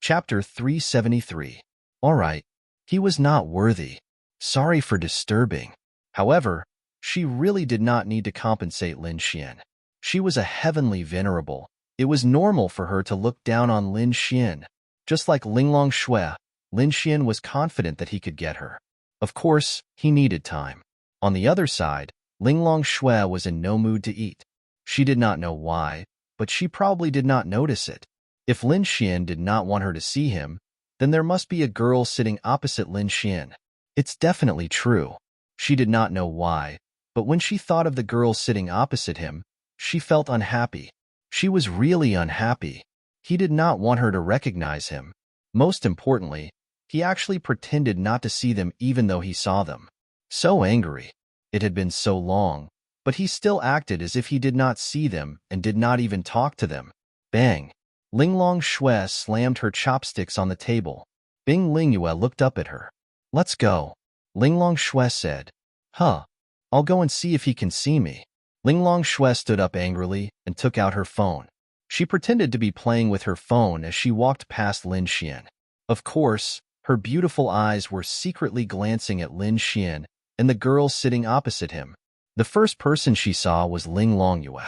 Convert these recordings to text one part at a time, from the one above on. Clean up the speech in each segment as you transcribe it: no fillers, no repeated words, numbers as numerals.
Chapter 373. Alright. He was not worthy. Sorry for disturbing. However, she really did not need to compensate Lin Xian. She was a heavenly venerable. It was normal for her to look down on Lin Xian. Just like Linglong Shui, Lin Xian was confident that he could get her. Of course, he needed time. On the other side, Linglong Shui was in no mood to eat. She did not know why, but she probably did not notice it. If Lin Xian did not want her to see him, then there must be a girl sitting opposite Lin Xian. It's definitely true. She did not know why, but when she thought of the girl sitting opposite him, she felt unhappy. She was really unhappy. He did not want her to recognize him. Most importantly, he actually pretended not to see them even though he saw them. So angry. It had been so long, but he still acted as if he did not see them and did not even talk to them. Bang! Linglong Shui slammed her chopsticks on the table. Bing Lingyue looked up at her. Let's go. Linglong Shui said. Huh. I'll go and see if he can see me. Linglong Shui stood up angrily and took out her phone. She pretended to be playing with her phone as she walked past Lin Xian. Of course, her beautiful eyes were secretly glancing at Lin Xian and the girl sitting opposite him. The first person she saw was Linglong Yue.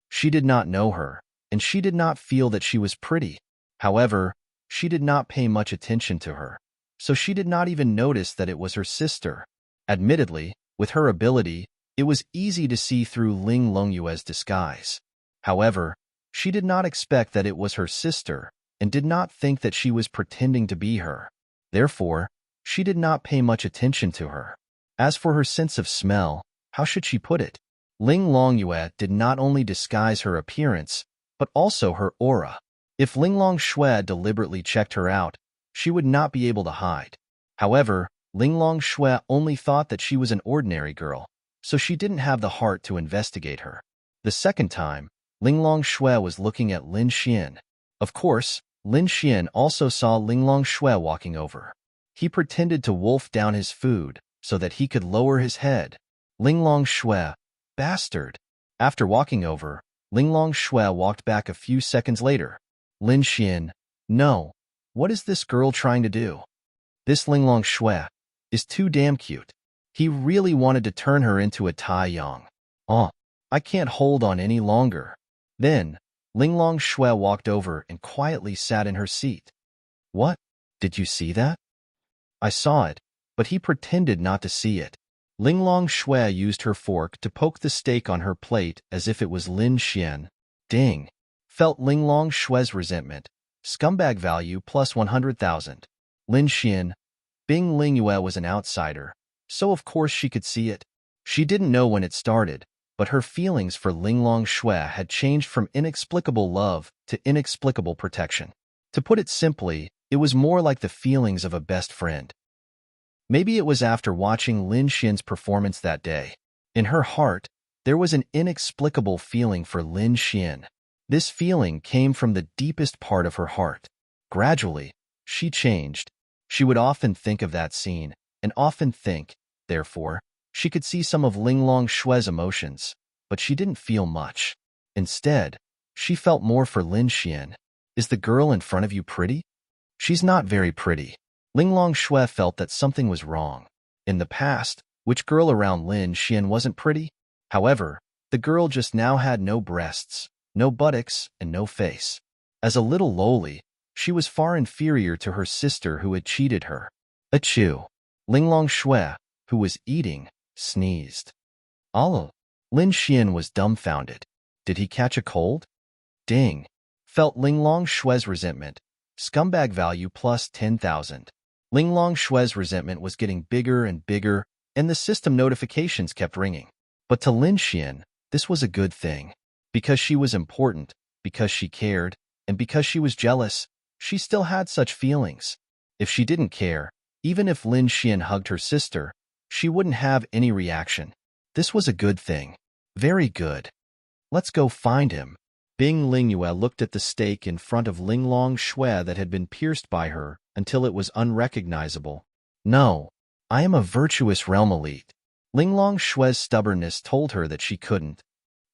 She did not know her, and she did not feel that she was pretty. However, she did not pay much attention to her, so she did not even notice that it was her sister. Admittedly, with her ability, it was easy to see through Linglong Yue's disguise. However, she did not expect that it was her sister and did not think that she was pretending to be her. Therefore, she did not pay much attention to her. As for her sense of smell, how should she put it? Linglong Yue did not only disguise her appearance, but also her aura. If Linglong Shui deliberately checked her out, she would not be able to hide. However, Linglong Shui only thought that she was an ordinary girl, so she didn't have the heart to investigate her. The second time, Linglong Shui was looking at Lin Xian. Of course, Lin Xian also saw Linglong Shui walking over. He pretended to wolf down his food so that he could lower his head. Linglong Shui, bastard. After walking over, Linglong Shui walked back a few seconds later. Lin Xian, no. What is this girl trying to do? This Linglong Shui is too damn cute. He really wanted to turn her into a Tai Yang. Oh, I can't hold on any longer. Then, Linglong Shui walked over and quietly sat in her seat. What? Did you see that? I saw it, but he pretended not to see it. Linglong Shui used her fork to poke the steak on her plate as if it was Lin Xian. Ding! Felt Linglong Shui's resentment. Scumbag value plus 100,000. Lin Xian. Bing Lingyue was an outsider, so of course she could see it. She didn't know when it started, but her feelings for Linglong Shui had changed from inexplicable love to inexplicable protection. To put it simply, it was more like the feelings of a best friend. Maybe it was after watching Lin Xian's performance that day. In her heart, there was an inexplicable feeling for Lin Xian. This feeling came from the deepest part of her heart. Gradually, she changed. She would often think of that scene, and often think, therefore, she could see some of Linglong Shui's emotions, but she didn't feel much. Instead, she felt more for Lin Xian. Is the girl in front of you pretty? She's not very pretty. Linglong Shui felt that something was wrong. In the past, which girl around Lin Xian wasn't pretty? However, the girl just now had no breasts, no buttocks, and no face. As a little lowly, she was far inferior to her sister who had cheated her. Achoo! Linglong Shui, who was eating, sneezed. Oh! Lin Xian was dumbfounded. Did he catch a cold? Ding! Felt Linglong Shui's resentment. Scumbag value plus 10,000. Linglong Shui's resentment was getting bigger and bigger, and the system notifications kept ringing. But to Lin Xian, this was a good thing. Because she was important, because she cared, and because she was jealous, she still had such feelings. If she didn't care, even if Lin Xian hugged her sister, she wouldn't have any reaction. This was a good thing. Very good. Let's go find him. Bing Lingyue looked at the steak in front of Linglong Shui that had been pierced by her until it was unrecognizable. No, I am a virtuous realm elite. Linglong Shui's stubbornness told her that she couldn't.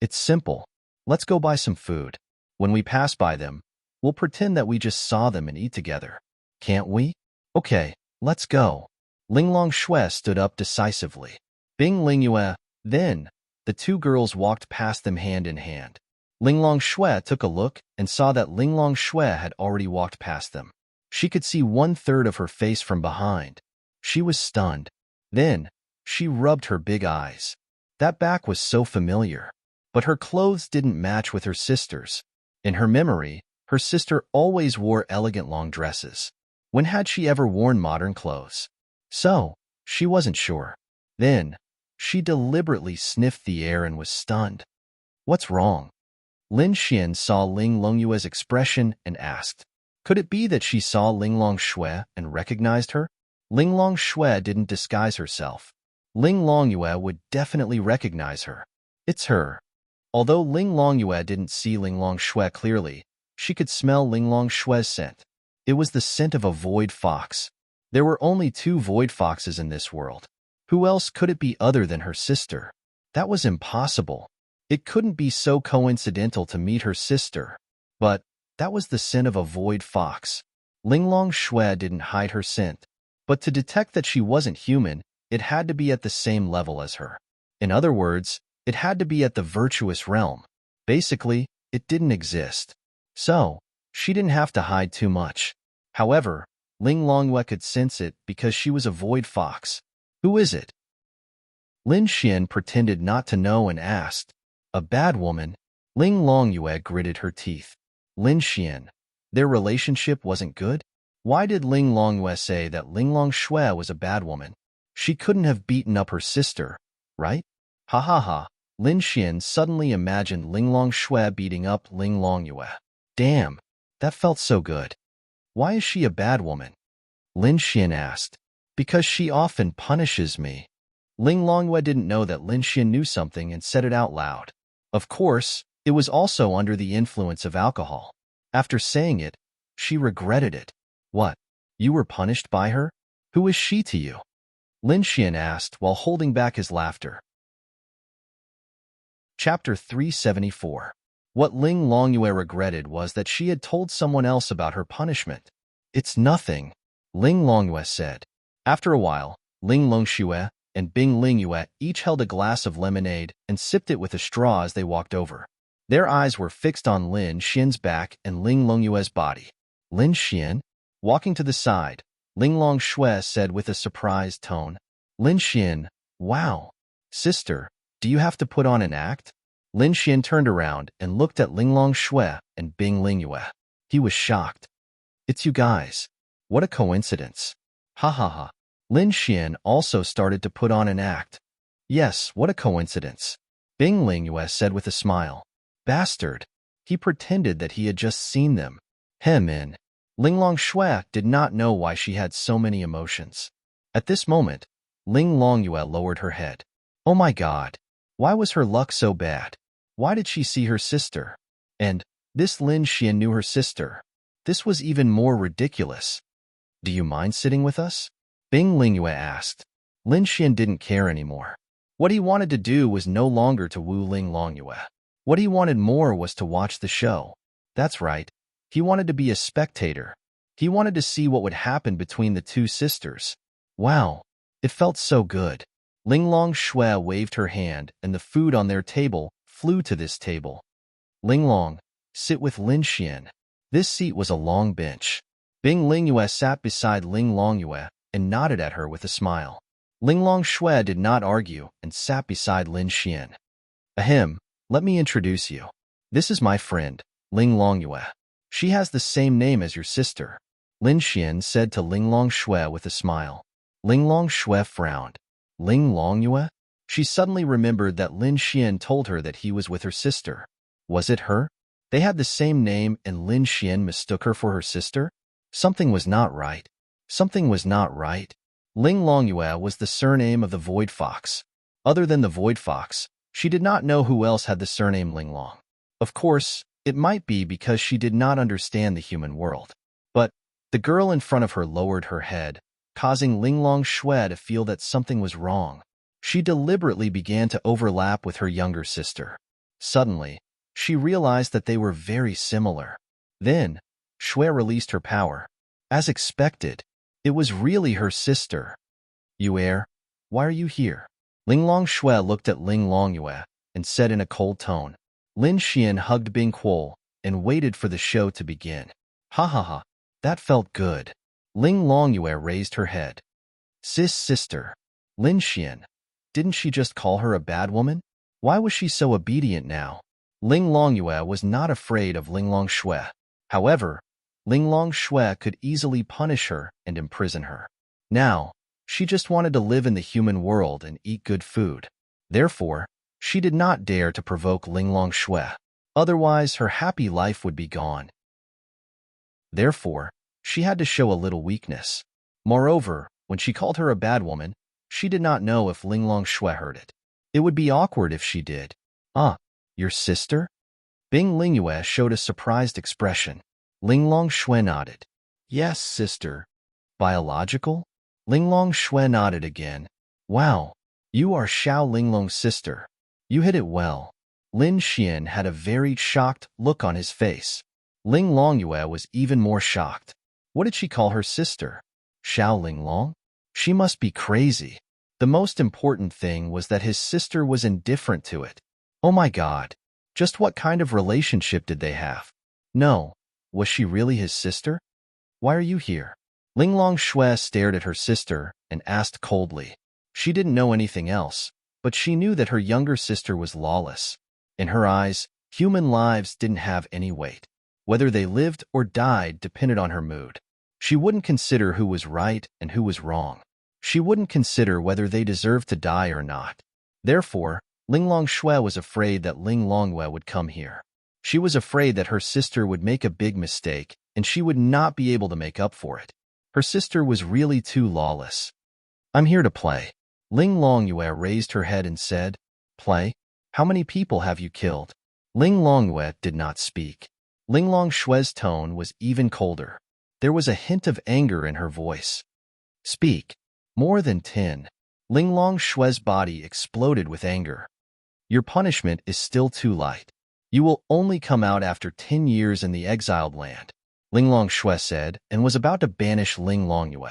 It's simple. Let's go buy some food. When we pass by them, We'll pretend that we just saw them and eat together. Can't we? Okay, let's go. Linglong Shui stood up decisively. Bing Lingyue. Then, the two girls walked past them hand in hand. Linglong Shui took a look and saw that Linglong Shui had already walked past them. She could see 1/3 of her face from behind. She was stunned. Then, she rubbed her big eyes. That back was so familiar. But her clothes didn't match with her sister's. In her memory, her sister always wore elegant long dresses. When had she ever worn modern clothes? So, she wasn't sure. Then, she deliberately sniffed the air and was stunned. What's wrong? Lin Xian saw Ling Longyue's expression and asked. Could it be that she saw Linglong Shui and recognized her? Linglong Shui didn't disguise herself. Ling Longyue would definitely recognize her. It's her. Although Ling Longyue didn't see Linglong Shui clearly, she could smell Linglong Shui's scent. It was the scent of a void fox. There were only 2 void foxes in this world. Who else could it be other than her sister? That was impossible. It couldn't be so coincidental to meet her sister. But that was the scent of a void fox. Linglong Shui didn't hide her scent. But to detect that she wasn't human, it had to be at the same level as her. In other words, it had to be at the virtuous realm. Basically, it didn't exist. So, she didn't have to hide too much. However, Ling Longyue could sense it because she was a void fox. Who is it? Lin Xian pretended not to know and asked. A bad woman. Ling Longyue gritted her teeth. Lin Xian. Their relationship wasn't good? Why did Ling Longyue say that Linglong Shui was a bad woman? She couldn't have beaten up her sister, right? Ha ha ha. Lin Xian suddenly imagined Linglong Shui beating up Ling Longyue. Damn, that felt so good. Why is she a bad woman? Lin Xian asked. Because she often punishes me. Ling Longyue didn't know that Lin Xian knew something and said it out loud. Of course, it was also under the influence of alcohol. After saying it, she regretted it. What? You were punished by her? Who is she to you? Lin Xian asked while holding back his laughter. Chapter 374. What Ling Longyue regretted was that she had told someone else about her punishment. It's nothing, Ling Longyue said. After a while, Ling Longxue and Bing Lingyue each held a glass of lemonade and sipped it with a straw as they walked over. Their eyes were fixed on Lin Xian's back and Ling Longyue's body. Lin Xian? Walking to the side, Ling Longxue said with a surprised tone. Lin Xian, wow. Sister, do you have to put on an act? Lin Xian turned around and looked at Ling Longxue and Bing Lingyue. He was shocked. It's you guys. What a coincidence. Ha ha ha. Lin Xian also started to put on an act. Yes, what a coincidence. Bing Lingyue said with a smile. Bastard. He pretended that he had just seen them. Him in. Ling Longxue did not know why she had so many emotions. At this moment, Ling Longyue lowered her head. Oh my god. Why was her luck so bad? Why did she see her sister? And this Lin Xian knew her sister. This was even more ridiculous. Do you mind sitting with us? Bing Lingyue asked. Lin Xian didn't care anymore. What he wanted to do was no longer to woo Ling Longyue. What he wanted more was to watch the show. That's right. He wanted to be a spectator. He wanted to see what would happen between the two sisters. Wow. It felt so good. Ling Longxue waved her hand and the food on their table flew to this table. Linglong, sit with Lin Xian. This seat was a long bench. Bing Lingyue sat beside Ling Longyue and nodded at her with a smile. Ling Longxue did not argue and sat beside Lin Xian. Ahem, let me introduce you. This is my friend, Ling Longyue. She has the same name as your sister. Lin Xian said to Ling Longxue with a smile. Ling Longxue frowned. Ling Longyue? She suddenly remembered that Lin Xian told her that he was with her sister. Was it her? They had the same name and Lin Xian mistook her for her sister? Something was not right. Something was not right. Ling Longyue was the surname of the Void Fox. Other than the Void Fox, she did not know who else had the surname Linglong. Of course, it might be because she did not understand the human world. But the girl in front of her lowered her head, causing Ling Longxue to feel that something was wrong. She deliberately began to overlap with her younger sister. Suddenly, she realized that they were very similar. Then, Shui released her power. As expected, it was really her sister. Yue, why are you here? Linglong Shui looked at Linglong Yue and said in a cold tone. Lin Xian hugged Bing Kuo and waited for the show to begin. Ha ha ha, that felt good. Linglong Yue raised her head. Sister. Lin Xian, didn't she just call her a bad woman? Why was she so obedient now? Linglong Yue was not afraid of Linglong Shui. However, Linglong Shui could easily punish her and imprison her. Now, she just wanted to live in the human world and eat good food. Therefore, she did not dare to provoke Linglong Shui. Otherwise, her happy life would be gone. Therefore, she had to show a little weakness. Moreover, when she called her a bad woman, she did not know if Linglong Shui heard it. It would be awkward if she did. Ah, your sister? Bing Lingyue showed a surprised expression. Linglong Shui nodded. Yes, sister. Biological? Linglong Shui nodded again. Wow, you are Xiao Linglong's sister. You hit it well. Lin Xian had a very shocked look on his face. Linglong Yue was even more shocked. What did she call her sister? Xiao Linglong? She must be crazy. The most important thing was that his sister was indifferent to it. Oh my God. Just what kind of relationship did they have? No. Was she really his sister? Why are you here? Linglong Shui stared at her sister and asked coldly. She didn't know anything else, but she knew that her younger sister was lawless. In her eyes, human lives didn't have any weight. Whether they lived or died depended on her mood. She wouldn't consider who was right and who was wrong. She wouldn't consider whether they deserved to die or not. Therefore, Linglong Shui was afraid that Linglong Yue would come here. She was afraid that her sister would make a big mistake and she would not be able to make up for it. Her sister was really too lawless. I'm here to play. Linglong Yue raised her head and said, Play? How many people have you killed? Linglong Yue did not speak. Linglong Shui's tone was even colder. There was a hint of anger in her voice. Speak. More than 10. Linglong Shui's body exploded with anger. Your punishment is still too light. You will only come out after 10 years in the exiled land, Linglong Shui said, and was about to banish Linglong Yue.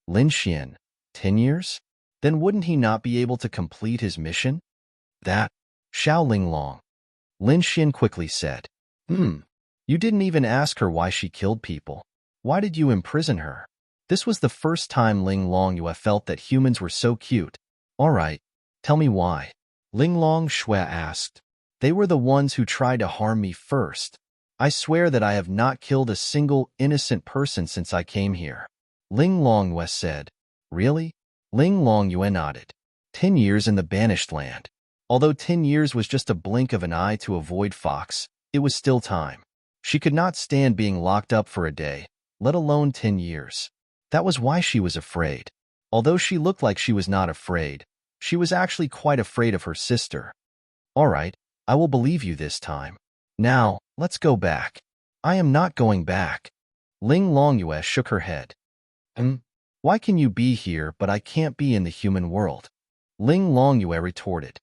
Lin Xian, 10 years? Then wouldn't he not be able to complete his mission? That, Xiao Linglong. Lin Xian quickly said. You didn't even ask her why she killed people. Why did you imprison her? This was the first time Linglong Yue felt that humans were so cute. All right, tell me why. Linglong Shui asked. They were the ones who tried to harm me first. I swear that I have not killed a single innocent person since I came here. Linglong Yue said. Really? Linglong Yue nodded. 10 years in the banished land. Although 10 years was just a blink of an eye to avoid Fox, it was still time. She could not stand being locked up for a day, let alone 10 years. That was why she was afraid. Although she looked like she was not afraid, she was actually quite afraid of her sister. All right, I will believe you this time. Now, let's go back. I am not going back. Linglong Yue shook her head. Why can you be here but I can't be in the human world? Linglong Yue retorted.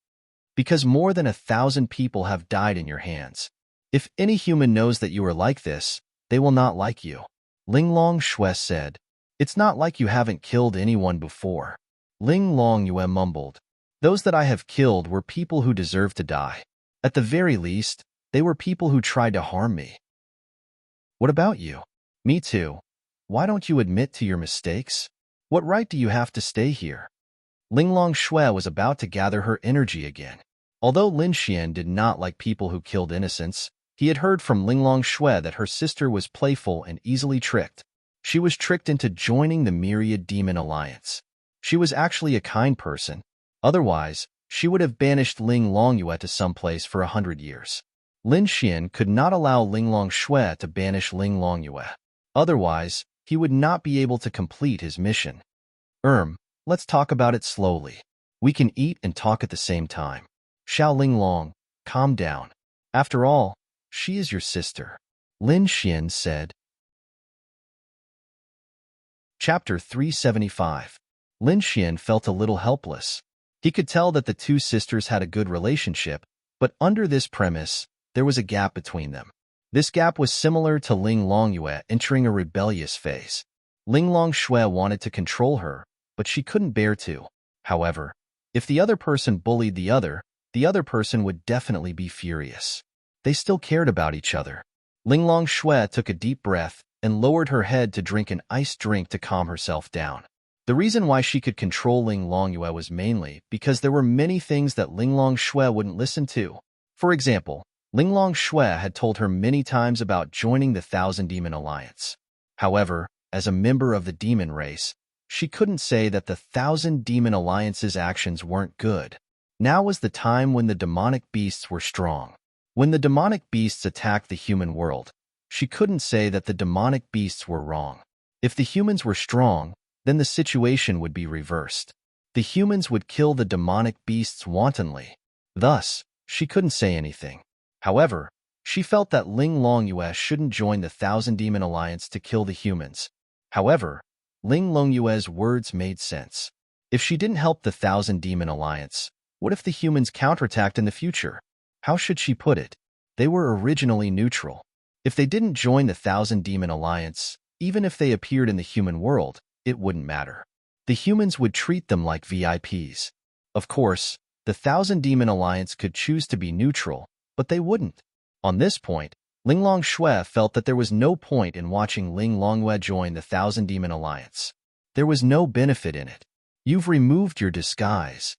Because more than 1,000 people have died in your hands. If any human knows that you are like this, they will not like you. Linglong Shui said. It's not like you haven't killed anyone before. Linglong Yue mumbled. Those that I have killed were people who deserved to die. At the very least, they were people who tried to harm me. What about you? Me too. Why don't you admit to your mistakes? What right do you have to stay here? Linglong Shui was about to gather her energy again. Although Lin Xian did not like people who killed innocents, he had heard from Linglong Shui that her sister was playful and easily tricked. She was tricked into joining the Myriad Demon Alliance. She was actually a kind person. Otherwise, she would have banished Linglong Yue to someplace for 100 years. Lin Xian could not allow Linglong Shui to banish Linglong Yue. Otherwise, he would not be able to complete his mission. Let's talk about it slowly. We can eat and talk at the same time. Xiao Linglong, calm down. After all, she is your sister. Lin Xian said. Chapter 375. Lin Xian felt a little helpless. He could tell that the two sisters had a good relationship, but under this premise, there was a gap between them. This gap was similar to Ling Longyue entering a rebellious phase. Ling Longxue wanted to control her, but she couldn't bear to. However, if the other person bullied the other person would definitely be furious. They still cared about each other. Ling Longxue took a deep breath and lowered her head to drink an iced drink to calm herself down. The reason why she could control Ling Longyue was mainly because there were many things that Ling Longxue wouldn't listen to. For example, Ling Longxue had told her many times about joining the Thousand Demon Alliance. However, as a member of the demon race, she couldn't say that the Thousand Demon Alliance's actions weren't good. Now was the time when the demonic beasts were strong. When the demonic beasts attacked the human world, she couldn't say that the demonic beasts were wrong. If the humans were strong, then the situation would be reversed. The humans would kill the demonic beasts wantonly. Thus, she couldn't say anything. However, she felt that Ling Longyue shouldn't join the Thousand Demon Alliance to kill the humans. However, Ling Longyue's words made sense. If she didn't help the Thousand Demon Alliance, what if the humans counterattacked in the future? How should she put it? They were originally neutral. If they didn't join the Thousand Demon Alliance, even if they appeared in the human world, it wouldn't matter. The humans would treat them like VIPs. Of course, the Thousand Demon Alliance could choose to be neutral, but they wouldn't. On this point, Ling Longxue felt that there was no point in watching Ling Longyue join the Thousand Demon Alliance. There was no benefit in it. You've removed your disguise.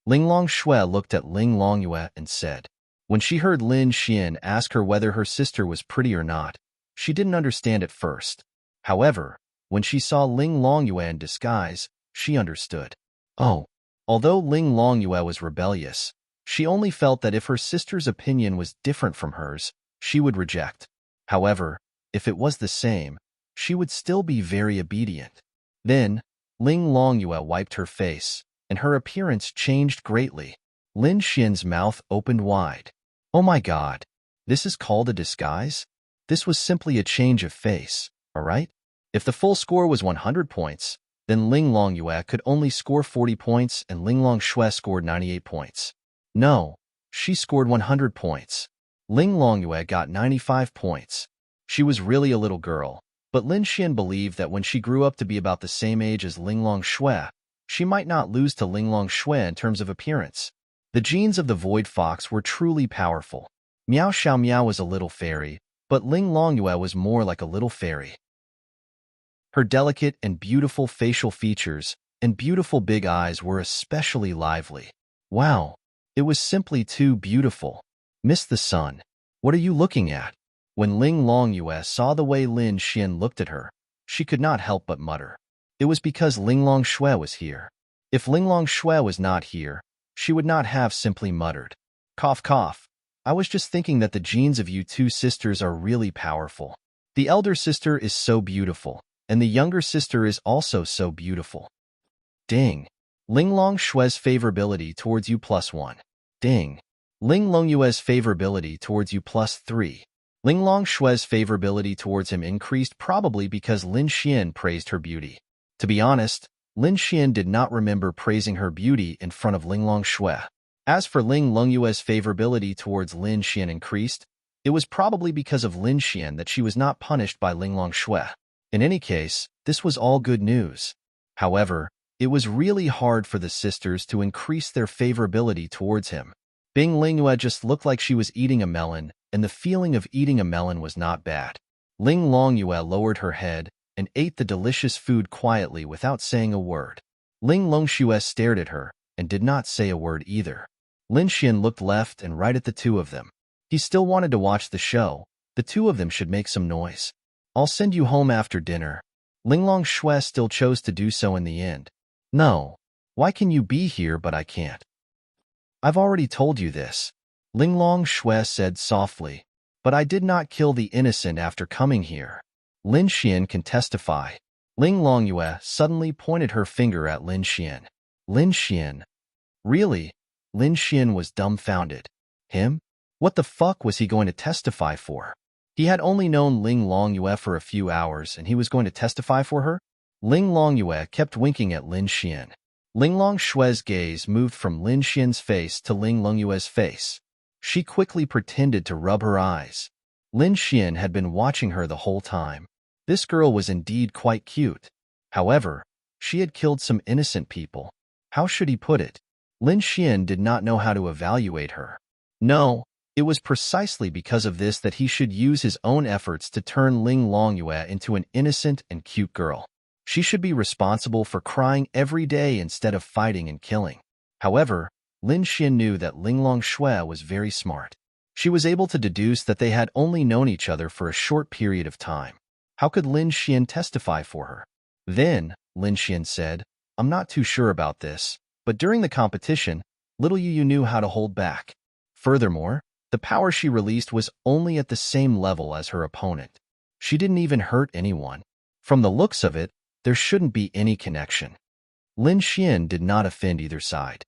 Ling Longxue looked at Ling Longyue and said. When she heard Lin Xian ask her whether her sister was pretty or not, she didn't understand at first. However, when she saw Ling Longyue in disguise, she understood. Oh, although Ling Longyue was rebellious, she only felt that if her sister's opinion was different from hers, she would reject. However, if it was the same, she would still be very obedient. Then, Ling Longyue wiped her face, and her appearance changed greatly. Lin Xian's mouth opened wide. Oh my god, this is called a disguise? This was simply a change of face, alright? If the full score was 100 points, then Ling Longyue could only score 40 points and Ling Longxue scored 98 points. No, she scored 100 points. Ling Longyue got 95 points. She was really a little girl, but Lin Xian believed that when she grew up to be about the same age as Ling Longxue, she might not lose to Ling Longxue in terms of appearance. The genes of the Void Fox were truly powerful. Miao Xiaomiao was a little fairy, but Ling Longyue was more like a little fairy. Her delicate and beautiful facial features and beautiful big eyes were especially lively. Wow, it was simply too beautiful. Miss the sun. What are you looking at? When Ling Longyue saw the way Lin Xian looked at her, she could not help but mutter. It was because Ling Longxue was here. If Ling Longxue was not here, she would not have simply muttered. Cough, cough. I was just thinking that the genes of you two sisters are really powerful. The elder sister is so beautiful, and the younger sister is also so beautiful. Ding. Ling Longxue's favorability towards you +1. Ding. Ling Longyue's favorability towards you +3. Ling Longxue's favorability towards him increased probably because Lin Xian praised her beauty. To be honest, Lin Xian did not remember praising her beauty in front of Ling Longxue. As for Ling Longyue's favorability towards Lin Xian increased, it was probably because of Lin Xian that she was not punished by Ling Longxue. In any case, this was all good news. However, it was really hard for the sisters to increase their favorability towards him. Bing Lingyue just looked like she was eating a melon, and the feeling of eating a melon was not bad. Ling Longyue lowered her head and ate the delicious food quietly without saying a word. Ling Longxue stared at her and did not say a word either. Lin Xian looked left and right at the two of them. He still wanted to watch the show. The two of them should make some noise. I'll send you home after dinner. Ling Longxue still chose to do so in the end. No. Why can you be here but I can't? I've already told you this. Ling Longxue said softly. But I did not kill the innocent after coming here. Lin Xian can testify. Ling Longyue suddenly pointed her finger at Lin Xian. Lin Xian. Really? Lin Xian was dumbfounded. Him? What the fuck was he going to testify for? He had only known Ling Longyue for a few hours and he was going to testify for her? Ling Longyue kept winking at Lin Xian. Ling Longxue's gaze moved from Lin Xian's face to Ling Longyue's face. She quickly pretended to rub her eyes. Lin Xian had been watching her the whole time. This girl was indeed quite cute. However, she had killed some innocent people. How should he put it? Lin Xian did not know how to evaluate her. No, it was precisely because of this that he should use his own efforts to turn Ling Longyue into an innocent and cute girl. She should be responsible for crying every day instead of fighting and killing. However, Lin Xian knew that Ling Longshui was very smart. She was able to deduce that they had only known each other for a short period of time. How could Lin Xian testify for her? Then, Lin Xian said, I'm not too sure about this, but during the competition, little Yu knew how to hold back. Furthermore, the power she released was only at the same level as her opponent. She didn't even hurt anyone. From the looks of it, there shouldn't be any connection. Lin Xian did not offend either side.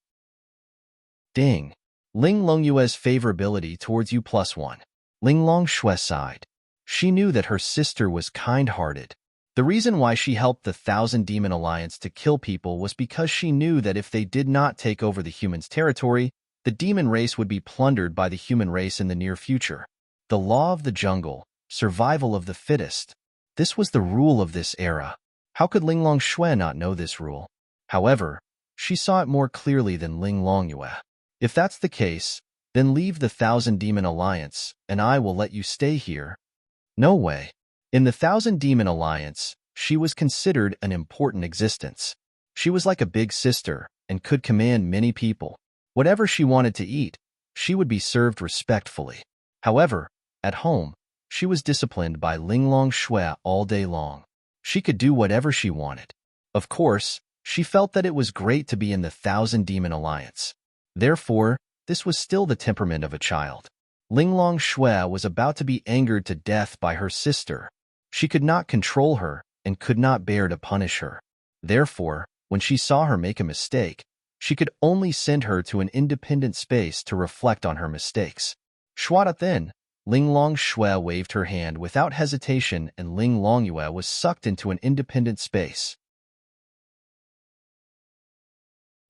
Ding. Ling Longyue's favorability towards you +1. Ling Longshui sighed. She knew that her sister was kind-hearted. The reason why she helped the Thousand Demon Alliance to kill people was because she knew that if they did not take over the humans' territory, the demon race would be plundered by the human race in the near future. The law of the jungle, survival of the fittest. This was the rule of this era. How could Ling Longshui not know this rule? However, she saw it more clearly than Ling Longyue. If that's the case, then leave the Thousand Demon Alliance, and I will let you stay here. No way. In the Thousand Demon Alliance, she was considered an important existence. She was like a big sister and could command many people. Whatever she wanted to eat, she would be served respectfully. However, at home, she was disciplined by Ling Longshui all day long. She could do whatever she wanted. Of course, she felt that it was great to be in the Thousand Demon Alliance. Therefore, this was still the temperament of a child. Ling Longshui was about to be angered to death by her sister. She could not control her and could not bear to punish her. Therefore, when she saw her make a mistake, she could only send her to an independent space to reflect on her mistakes. Shwada then, Ling Longshui waved her hand without hesitation and Ling Longyue was sucked into an independent space.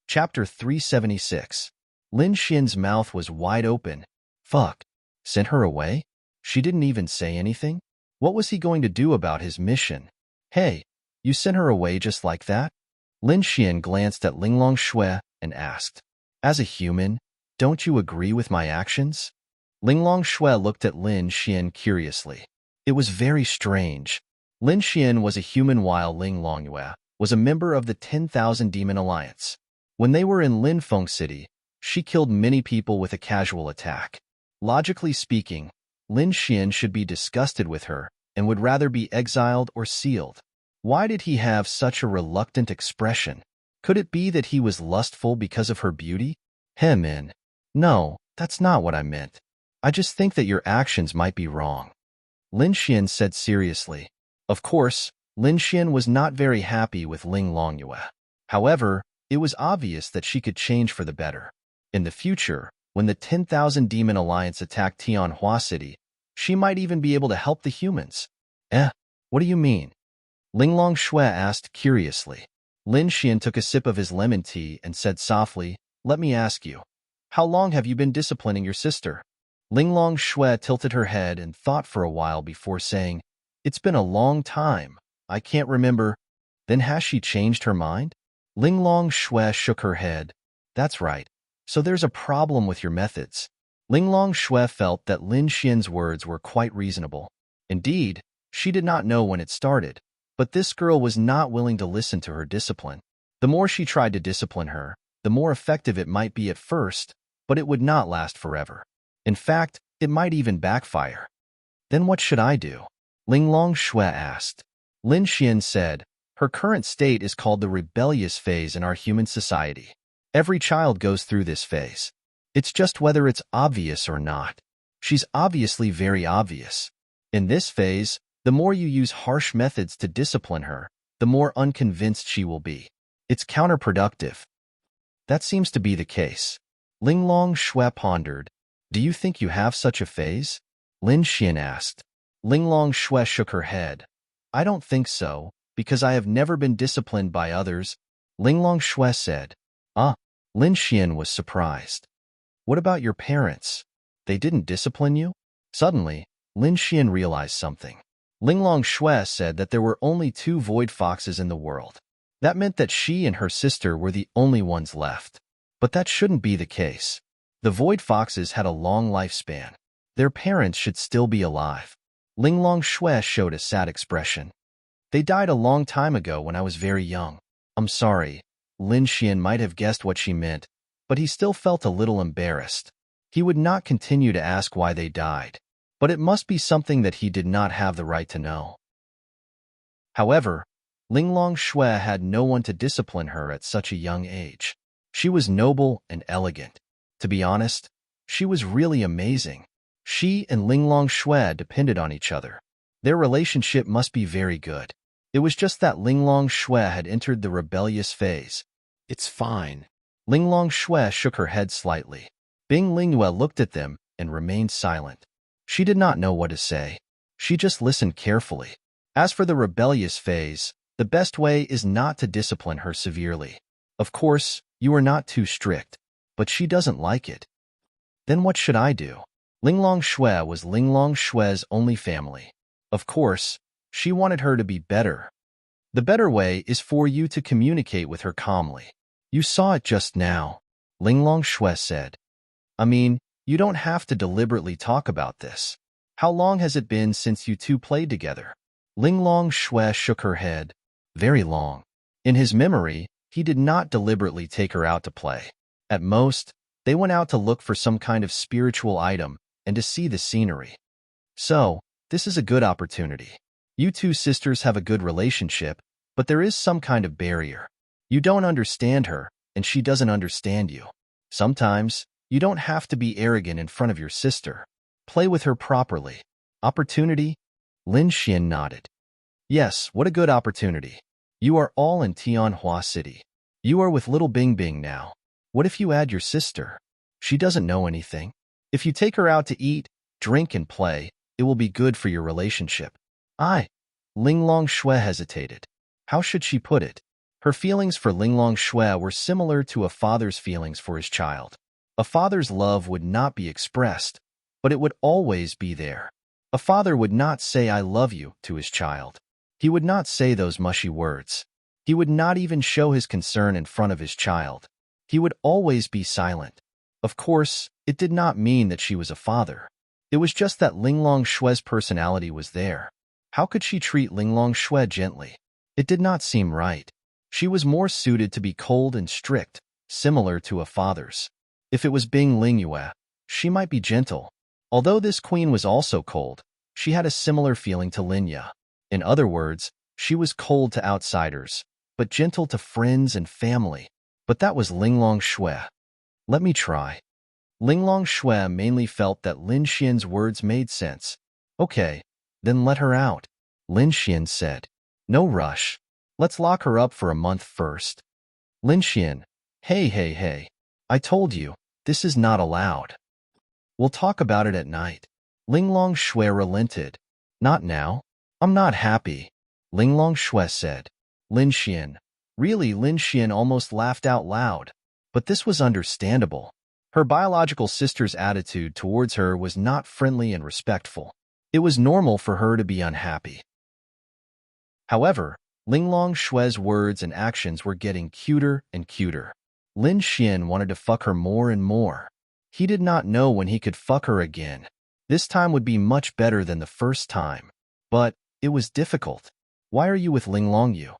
Chapter 376. Lin Xian's mouth was wide open. Fuck. Sent her away? She didn't even say anything? What was he going to do about his mission? Hey, you sent her away just like that? Lin Xian glanced at Ling Longshui and asked, as a human, don't you agree with my actions? Ling Longshui looked at Lin Xian curiously. It was very strange. Lin Xian was a human while Ling Longyue was a member of the 10,000 Demon Alliance. When they were in Linfeng City, she killed many people with a casual attack. Logically speaking, Lin Xian should be disgusted with her and would rather be exiled or sealed. Why did he have such a reluctant expression? Could it be that he was lustful because of her beauty? Min. No, that's not what I meant. I just think that your actions might be wrong. Lin Xian said seriously. Of course, Lin Xian was not very happy with Ling Longyue. However, it was obvious that she could change for the better. In the future, when the 10,000 Demon Alliance attacked Tianhua City, she might even be able to help the humans. What do you mean? Ling Longshui asked curiously. Lin Xian took a sip of his lemon tea and said softly, let me ask you, how long have you been disciplining your sister? Ling Longshui tilted her head and thought for a while before saying, it's been a long time. I can't remember. Then has she changed her mind? Ling Longshui shook her head. That's right. So there's a problem with your methods. Ling Longshui felt that Lin Xian's words were quite reasonable. Indeed, she did not know when it started, but this girl was not willing to listen to her discipline. The more she tried to discipline her, the more effective it might be at first, but it would not last forever. In fact, it might even backfire. Then what should I do? Ling Longshui asked. Lin Xian said, her current state is called the rebellious phase in our human society. Every child goes through this phase. It's just whether it's obvious or not. She's obviously very obvious. In this phase, the more you use harsh methods to discipline her, the more unconvinced she will be. It's counterproductive. That seems to be the case. Ling Longshui pondered. Do you think you have such a phase? Lin Xian asked. Ling Longshui shook her head. I don't think so, because I have never been disciplined by others. Ling Longshui said. Lin Xian was surprised. What about your parents? They didn't discipline you? Suddenly, Lin Xian realized something. Linglong Shui said that there were only 2 void foxes in the world. That meant that she and her sister were the only ones left. But that shouldn't be the case. The void foxes had a long lifespan. Their parents should still be alive. Linglong Shui showed a sad expression. They died a long time ago when I was very young. I'm sorry. Lin Xian might have guessed what she meant, but he still felt a little embarrassed. He would not continue to ask why they died, but it must be something that he did not have the right to know. However, Linglong Shui had no one to discipline her at such a young age. She was noble and elegant. To be honest, she was really amazing. She and Linglong Shui depended on each other. Their relationship must be very good. It was just that Linglong Shui had entered the rebellious phase. It's fine. Linglong Shui shook her head slightly. Bing Lingyue looked at them and remained silent. She did not know what to say. She just listened carefully. As for the rebellious phase, the best way is not to discipline her severely. Of course, you are not too strict, but she doesn't like it. Then what should I do? Linglong Shui was Linglong Shui's only family. Of course, she wanted her to be better. The better way is for you to communicate with her calmly. You saw it just now, Linglong Shui said. I mean, you don't have to deliberately talk about this. How long has it been since you two played together? Linglong Shui shook her head. Very long. In his memory, he did not deliberately take her out to play. At most, they went out to look for some kind of spiritual item and to see the scenery. So, this is a good opportunity. You two sisters have a good relationship, but there is some kind of barrier. You don't understand her, and she doesn't understand you. Sometimes, you don't have to be arrogant in front of your sister. Play with her properly. Opportunity? Lin Xian nodded. Yes, what a good opportunity. You are all in Tianhua City. You are with little Bing Bing now. What if you add your sister? She doesn't know anything. If you take her out to eat, drink, and play, it will be good for your relationship. Linglong Shui hesitated. How should she put it? Her feelings for Linglong Shui were similar to a father's feelings for his child. A father's love would not be expressed, but it would always be there. A father would not say "I love you" to his child. He would not say those mushy words. He would not even show his concern in front of his child. He would always be silent. Of course, it did not mean that she was a father. It was just that Linglong Shui's personality was there. How could she treat Linglong Shui gently? It did not seem right. She was more suited to be cold and strict, similar to a father's. If it was Bing Lingyue, she might be gentle. Although this queen was also cold, she had a similar feeling to Linya. In other words, she was cold to outsiders, but gentle to friends and family. But that was Linglong Shui. Let me try. Linglong Shui mainly felt that Lin Xian's words made sense. Okay, then let her out, Lin Xian said. No rush. Let's lock her up for a month first. Lin Xian, hey. I told you, this is not allowed. We'll talk about it at night. Linglong Shui relented. Not now. I'm not happy, Linglong Shui said. Lin Xian. Really, Lin Xian almost laughed out loud. But this was understandable. Her biological sister's attitude towards her was not friendly and respectful. It was normal for her to be unhappy. However, Linglong Shui's words and actions were getting cuter and cuter. Lin Xian wanted to fuck her more and more. He did not know when he could fuck her again. This time would be much better than the first time. But it was difficult. Why are you with Linglong Yu?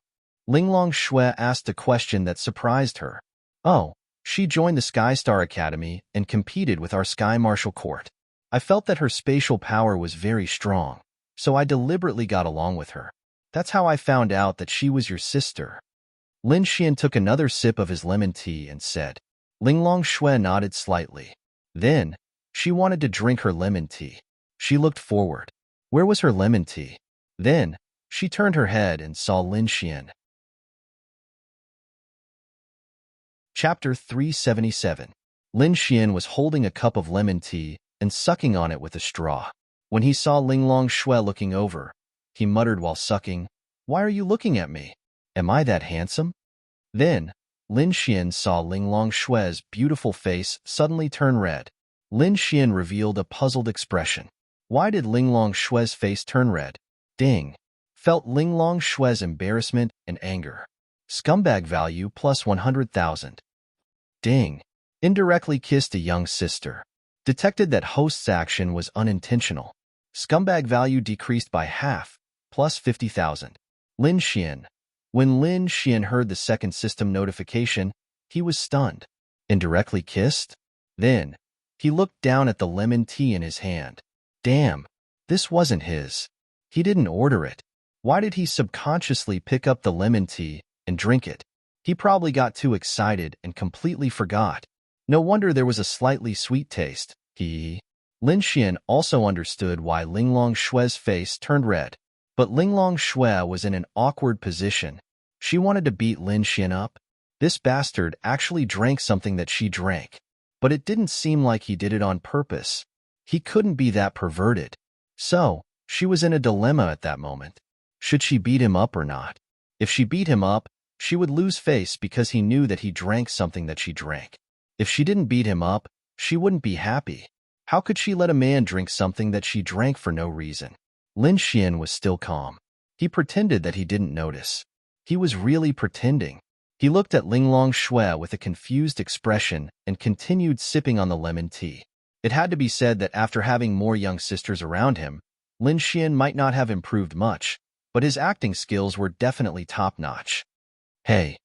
Linglong Shui asked a question that surprised her. Oh, she joined the Sky Star Academy and competed with our Sky Martial Court. I felt that her spatial power was very strong, so I deliberately got along with her. That's how I found out that she was your sister. Lin Xian took another sip of his lemon tea and said. Linglong Shui nodded slightly. Then, she wanted to drink her lemon tea. She looked forward. Where was her lemon tea? Then, she turned her head and saw Lin Xian. Chapter 377. Lin Xian was holding a cup of lemon tea and sucking on it with a straw. When he saw Linglong Shui looking over, he muttered while sucking, "Why are you looking at me? Am I that handsome?" Then, Lin Xian saw Linglong Shui's beautiful face suddenly turn red. Lin Xian revealed a puzzled expression. Why did Linglong Shue's face turn red? Ding. Felt Linglong Shue's embarrassment and anger. Scumbag value plus 100,000. Ding. Indirectly kissed a young sister. Detected that host's action was unintentional. Scumbag value decreased by half, plus 50,000. Lin Xian. When Lin Xian heard the second system notification, he was stunned. Indirectly kissed? Then, he looked down at the lemon tea in his hand. Damn, this wasn't his. He didn't order it. Why did he subconsciously pick up the lemon tea and drink it? He probably got too excited and completely forgot. No wonder there was a slightly sweet taste. Lin Xian also understood why Linglong Shue's face turned red. But Linglong Shue was in an awkward position. She wanted to beat Lin Xian up. This bastard actually drank something that she drank. But it didn't seem like he did it on purpose. He couldn't be that perverted. So, she was in a dilemma at that moment. Should she beat him up or not? If she beat him up, she would lose face because he knew that he drank something that she drank. If she didn't beat him up, she wouldn't be happy. How could she let a man drink something that she drank for no reason? Lin Xian was still calm. He pretended that he didn't notice. He was really pretending. He looked at Linglong Shue with a confused expression and continued sipping on the lemon tea. It had to be said that after having more young sisters around him, Lin Xian might not have improved much, but his acting skills were definitely top-notch. Hey!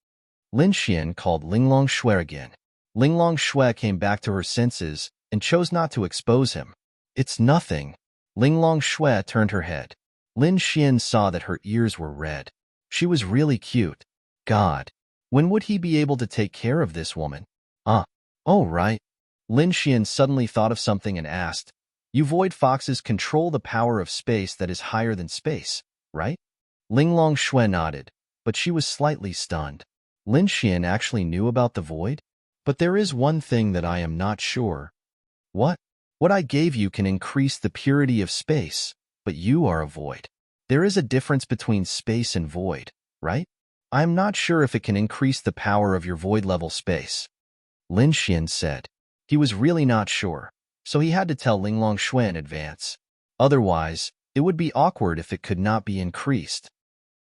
Lin Xian called Linglong Shue again. Linglong Shue came back to her senses and chose not to expose him. It's nothing. Linglong Shue turned her head. Lin Xian saw that her ears were red. She was really cute. God, when would he be able to take care of this woman? Oh right. Lin Xian suddenly thought of something and asked, You void foxes control the power of space that is higher than space, right? Linglong Shue nodded, but she was slightly stunned. Lin Xian actually knew about the void? But there is one thing that I am not sure. What? What I gave you can increase the purity of space, but you are a void. There is a difference between space and void, right? I am not sure if it can increase the power of your void-level space. Lin Xian said. He was really not sure, so he had to tell Linglong Shue in advance. Otherwise, it would be awkward if it could not be increased.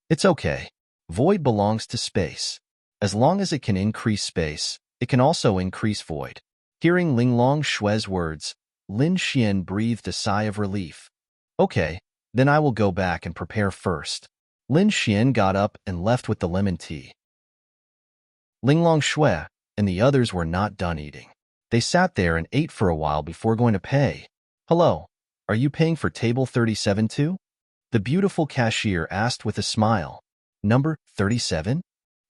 It's okay. Void belongs to space. As long as it can increase space, it can also increase void. Hearing Linglong Shue's words, Lin Xian breathed a sigh of relief. Okay, then I will go back and prepare first. Lin Xian got up and left with the lemon tea. Linglong Shue and the others were not done eating. They sat there and ate for a while before going to pay. Hello, are you paying for table 37 too? The beautiful cashier asked with a smile. Number 37?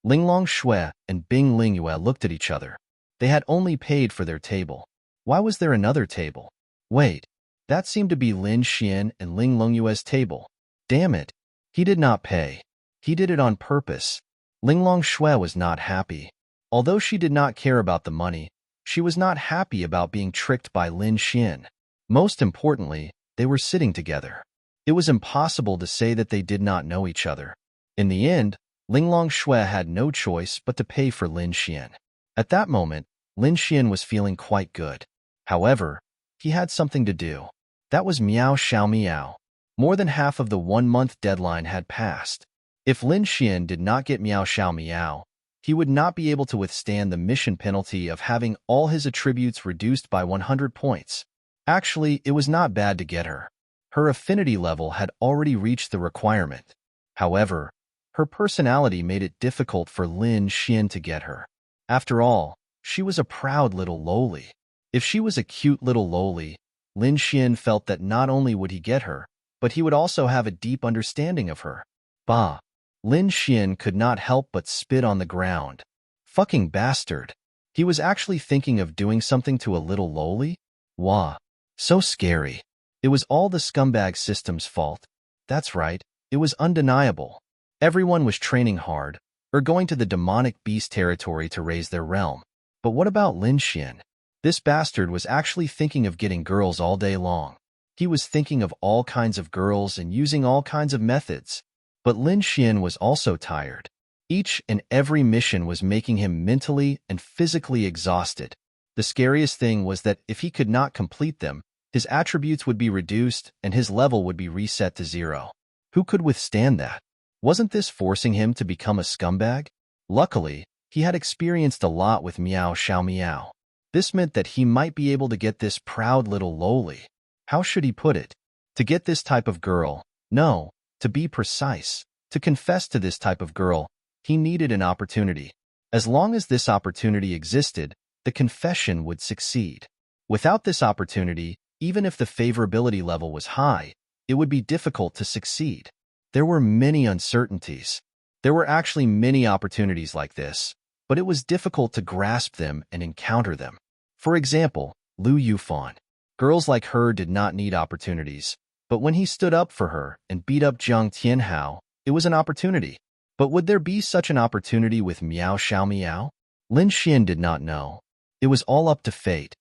Linglong Shue and Bing Lingyue looked at each other. They had only paid for their table. Why was there another table? Wait, that seemed to be Lin Xian and Ling Longyue's table. Damn it, he did not pay. He did it on purpose. Linglong Shue was not happy. Although she did not care about the money, she was not happy about being tricked by Lin Xian. Most importantly, they were sitting together. It was impossible to say that they did not know each other. In the end, Linglong Shue had no choice but to pay for Lin Xian. At that moment, Lin Xian was feeling quite good. However, he had something to do. That was Miao Xiao Miao. More than half of the 1-month deadline had passed. If Lin Xian did not get Miao Xiao Miao, he would not be able to withstand the mission penalty of having all his attributes reduced by 100 points. Actually, it was not bad to get her. Her affinity level had already reached the requirement. However, her personality made it difficult for Lin Xian to get her. After all, she was a proud little loli. If she was a cute little loli, Lin Xian felt that not only would he get her, but he would also have a deep understanding of her. Bah! Lin Xian could not help but spit on the ground. Fucking bastard. He was actually thinking of doing something to a little loli? Wah. So scary. It was all the scumbag system's fault. That's right, it was undeniable. Everyone was training hard, or going to the demonic beast territory to raise their realm. But what about Lin Xian? This bastard was actually thinking of getting girls all day long. He was thinking of all kinds of girls and using all kinds of methods. But Lin Xian was also tired. Each and every mission was making him mentally and physically exhausted. The scariest thing was that if he could not complete them, His attributes would be reduced and his level would be reset to 0. Who could withstand that? Wasn't this forcing him to become a scumbag? Luckily, he had experienced a lot with Meow Xiao Meow. This meant that he might be able to get this proud little lowly. How should he put it? To get this type of girl, no, to be precise, to confess to this type of girl, he needed an opportunity. As long as this opportunity existed, the confession would succeed. Without this opportunity, even if the favorability level was high, it would be difficult to succeed. There were many uncertainties. There were actually many opportunities like this, but it was difficult to grasp them and encounter them. For example, Lu Yufan. Girls like her did not need opportunities, but when he stood up for her and beat up Jiang Tianhao, it was an opportunity. But would there be such an opportunity with Meow Xiao Meow? Lin Xian did not know. It was all up to fate.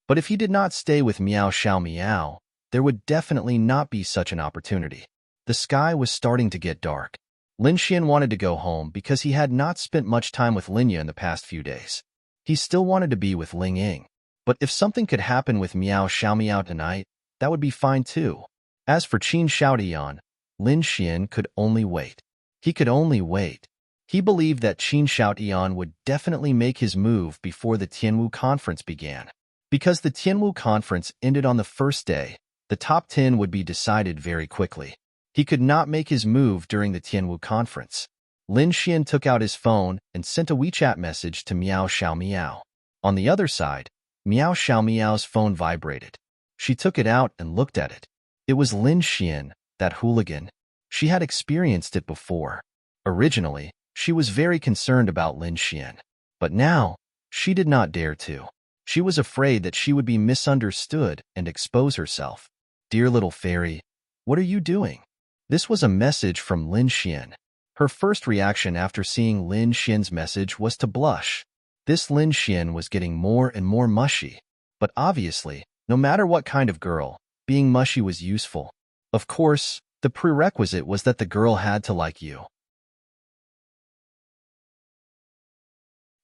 But if he did not stay with Meow Xiao Meow, there would definitely not be such an opportunity. The sky was starting to get dark. Lin Xian wanted to go home because he had not spent much time with Linya in the past few days. He still wanted to be with Ling Ying. But if something could happen with Meow Xiao Meow tonight, that would be fine too. As for Qin Xiaodian, Lin Xian could only wait. He could only wait. He believed that Qin Xiaodian would definitely make his move before the Tianwu conference began. Because the Tianwu conference ended on the first day, the top 10 would be decided very quickly. He could not make his move during the Tianwu conference. Lin Xian took out his phone and sent a WeChat message to Meow Xiao Meow. On the other side, Meow Xiao Meow's phone vibrated. She took it out and looked at it. It was Lin Xian, that hooligan. She had experienced it before. Originally, she was very concerned about Lin Xian. But now, she did not dare to. She was afraid that she would be misunderstood and expose herself. Dear little fairy, what are you doing? This was a message from Lin Xian. Her first reaction after seeing Lin Xian's message was to blush. This Lin Xian was getting more and more mushy. But obviously, no matter what kind of girl, being mushy was useful. Of course, the prerequisite was that the girl had to like you.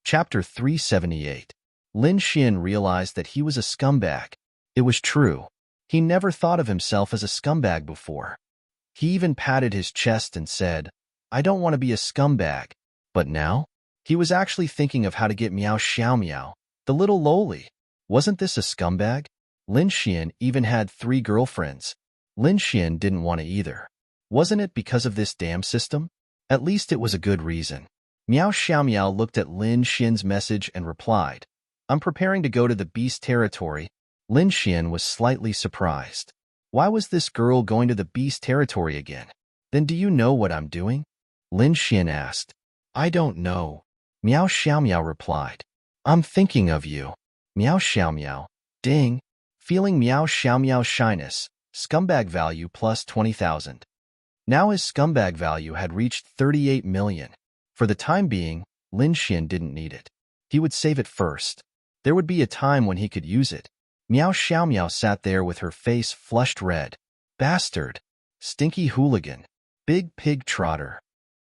Chapter 378. Lin Xian realized that he was a scumbag. It was true. He never thought of himself as a scumbag before. He even patted his chest and said, I don't want to be a scumbag. But now, he was actually thinking of how to get Meow Xiao Meow, the little lowly. Wasn't this a scumbag? Lin Xian even had 3 girlfriends. Lin Xian didn't want to either. Wasn't it because of this damn system? At least it was a good reason. Meow Xiao Meow looked at Lin Xian's message and replied, I'm preparing to go to the beast territory. Lin Xian was slightly surprised. Why was this girl going to the beast territory again? Then do you know what I'm doing? Lin Xian asked. I don't know. Meow Xiao Meow replied. I'm thinking of you. Meow Xiao Meow. Ding. Feeling Meow Xiao Meow's shyness. Scumbag value plus 20,000. Now his scumbag value had reached 38 million. For the time being, Lin Xian didn't need it. He would save it first. There would be a time when he could use it. Meow Xiao Meow sat there with her face flushed red. Bastard. Stinky hooligan. Big pig trotter.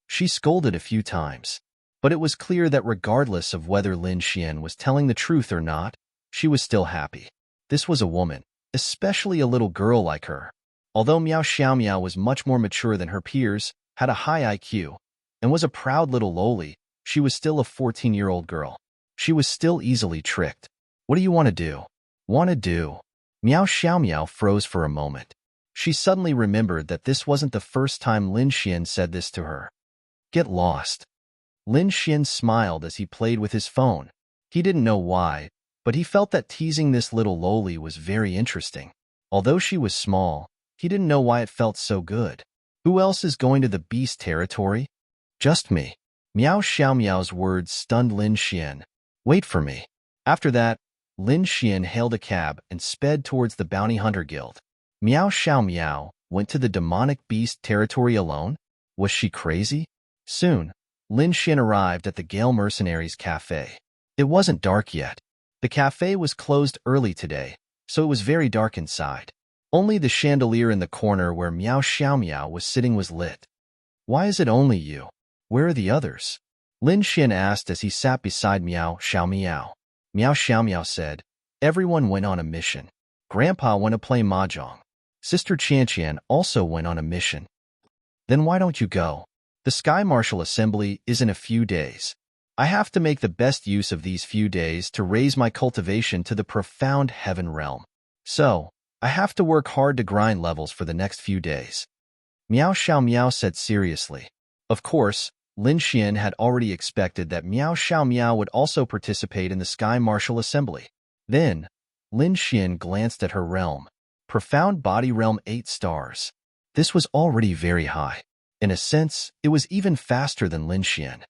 She scolded a few times. But it was clear that regardless of whether Lin Xian was telling the truth or not, she was still happy. This was a woman, especially a little girl like her. Although Meow Xiao Meow was much more mature than her peers, had a high IQ, and was a proud little lowly, she was still a 14-year-old girl. She was still easily tricked. What do you want to do? Want to do? Meow Xiao Meow froze for a moment. She suddenly remembered that this wasn't the first time Lin Xian said this to her. Get lost. Lin Xian smiled as he played with his phone. He didn't know why, but he felt that teasing this little lowly was very interesting. Although she was small, he didn't know why it felt so good. Who else is going to the beast territory? Just me. Meow Xiao Meow's words stunned Lin Xian. Wait for me. After that, Lin Xian hailed a cab and sped towards the Bounty Hunter Guild. Meow Xiao Meow went to the demonic beast territory alone? Was she crazy? Soon, Lin Xian arrived at the Gale Mercenaries Cafe. It wasn't dark yet. The cafe was closed early today, so it was very dark inside. Only the chandelier in the corner where Meow Xiao Meow was sitting was lit. Why is it only you? Where are the others? Lin Xian asked as he sat beside Meow Xiao Meow. Meow Xiao Meow said, Everyone went on a mission. Grandpa went to play mahjong. Sister Qianqian also went on a mission. Then why don't you go? The Sky Martial Assembly is in a few days. I have to make the best use of these few days to raise my cultivation to the profound heaven realm. So, I have to work hard to grind levels for the next few days. Miao Xiaomiao said seriously. Of course, Lin Xian had already expected that Miao Xiaomiao would also participate in the Sky Martial Assembly. Then, Lin Xian glanced at her realm. Profound Body Realm 8 stars. This was already very high. In a sense, it was even faster than Lin Xian.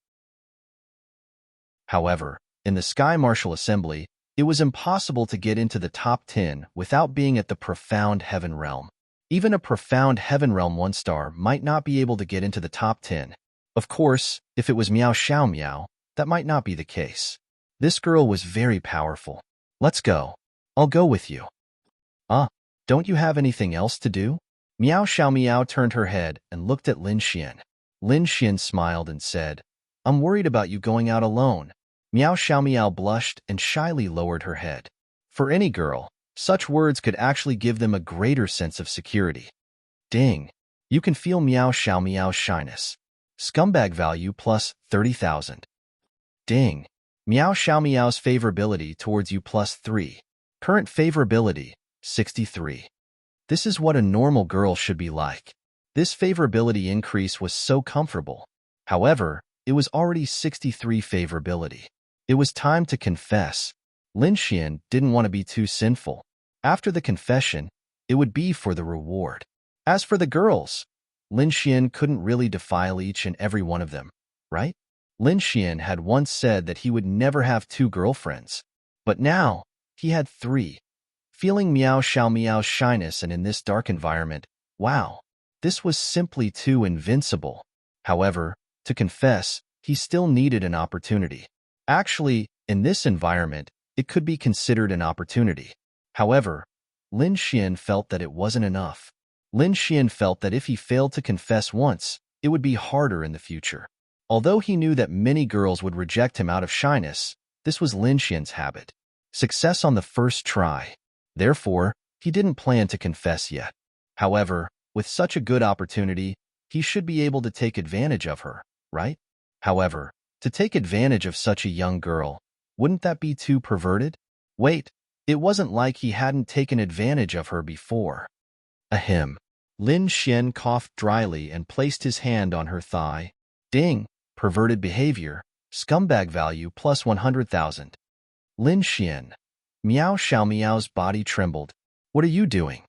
However, in the Sky Martial Assembly, it was impossible to get into the top 10 without being at the Profound Heaven Realm. Even a Profound Heaven Realm 1 star might not be able to get into the top 10. Of course, if it was Miao Xiaomiao, that might not be the case. This girl was very powerful. Let's go. I'll go with you. Don't you have anything else to do? Miao Xiaomiao turned her head and looked at Lin Xian. Lin Xian smiled and said, I'm worried about you going out alone. Miao Xiaomiao blushed and shyly lowered her head. For any girl, such words could actually give them a greater sense of security. Ding! You can feel Miao Xiaomiao's shyness. Scumbag value plus 30,000. Ding! Miao Xiaomiao's favorability towards you plus 3. Current favorability, 63. This is what a normal girl should be like. This favorability increase was so comfortable. However, it was already 63 favorability. It was time to confess. Lin Xian didn't want to be too sinful. After the confession, it would be for the reward. As for the girls, Lin Xian couldn't really defile each and every one of them, right? Lin Xian had once said that he would never have 2 girlfriends. But now, he had 3. Feeling Miao Xiaomiao's shyness and in this dark environment, wow, this was simply too invincible. However, to confess, he still needed an opportunity. Actually, in this environment, it could be considered an opportunity. However, Lin Xian felt that it wasn't enough. Lin Xian felt that if he failed to confess once, it would be harder in the future. Although he knew that many girls would reject him out of shyness, this was Lin Xian's habit. Success on the first try. Therefore, he didn't plan to confess yet. However, with such a good opportunity, he should be able to take advantage of her, right? However, to take advantage of such a young girl, wouldn't that be too perverted? Wait, it wasn't like he hadn't taken advantage of her before. Ahem. Lin Xian coughed dryly and placed his hand on her thigh. Ding, perverted behavior, scumbag value plus 100,000. Lin Xian. Miao Xiaomiao's body trembled. What are you doing?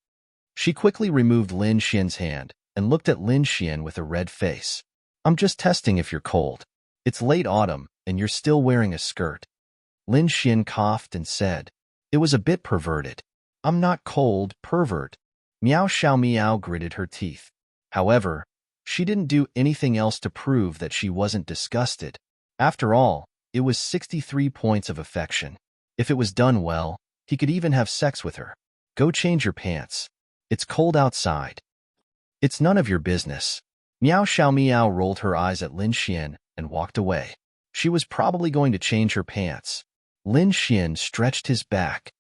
She quickly removed Lin Xian's hand and looked at Lin Xian with a red face. I'm just testing if you're cold. It's late autumn and you're still wearing a skirt. Lin Xian coughed and said, it was a bit perverted. I'm not cold, pervert. Miao Xiaomiao gritted her teeth. However, she didn't do anything else to prove that she wasn't disgusted. After all, it was 63 points of affection. If it was done well, he could even have sex with her. Go change your pants. It's cold outside. It's none of your business. Miao Xiaomiao rolled her eyes at Lin Xian and walked away. She was probably going to change her pants. Lin Xian stretched his back.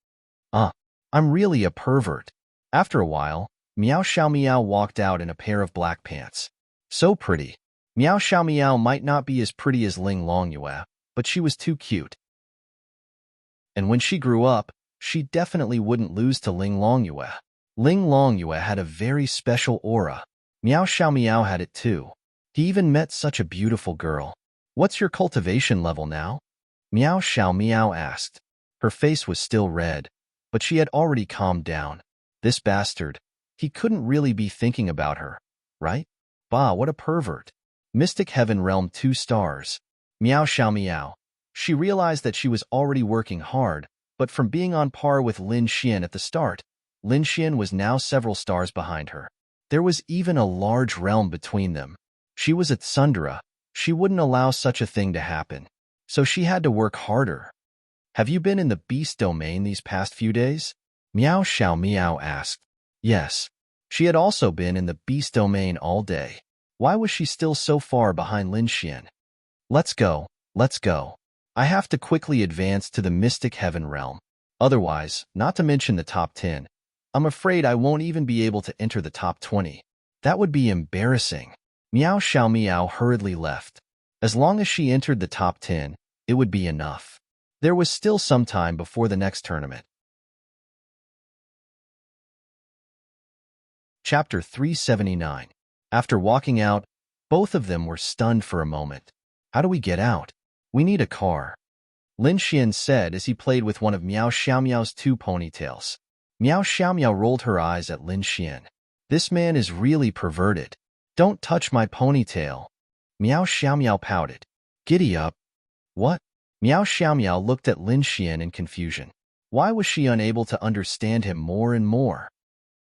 I'm really a pervert. After a while, Miao Xiaomiao walked out in a pair of black pants. So pretty. Miao Xiaomiao might not be as pretty as Ling Longyue, but she was too cute. And when she grew up, she definitely wouldn't lose to Ling Longyue. Ling Longyue had a very special aura. Miao Xiaomiao had it too. He even met such a beautiful girl. What's your cultivation level now? Miao Xiaomiao asked. Her face was still red, but she had already calmed down. This bastard, he couldn't really be thinking about her, right? Bah, what a pervert. Mystic Heaven Realm 2 stars. Miao Xiaomiao. She realized that she was already working hard, but from being on par with Lin Xian at the start, Lin Xian was now several stars behind her. There was even a large realm between them. She was at Sundara. She wouldn't allow such a thing to happen. So she had to work harder. Have you been in the beast domain these past few days? Miao Xiaomiao asked. Yes. She had also been in the beast domain all day. Why was she still so far behind Lin Xian? Let's go. Let's go. I have to quickly advance to the Mystic Heaven Realm. Otherwise, not to mention the top 10, I'm afraid I won't even be able to enter the top 20. That would be embarrassing. Meow Xiao Meow hurriedly left. As long as she entered the top 10, it would be enough. There was still some time before the next tournament. Chapter 379. After walking out, both of them were stunned for a moment. How do we get out? We need a car, Lin Xian said as he played with one of Meow Xiaomiao's 2 ponytails. Meow Xiaomiao rolled her eyes at Lin Xian. This man is really perverted. Don't touch my ponytail. Meow Xiaomiao pouted. Giddy up. What? Meow Xiaomiao looked at Lin Xian in confusion. Why was she unable to understand him more and more?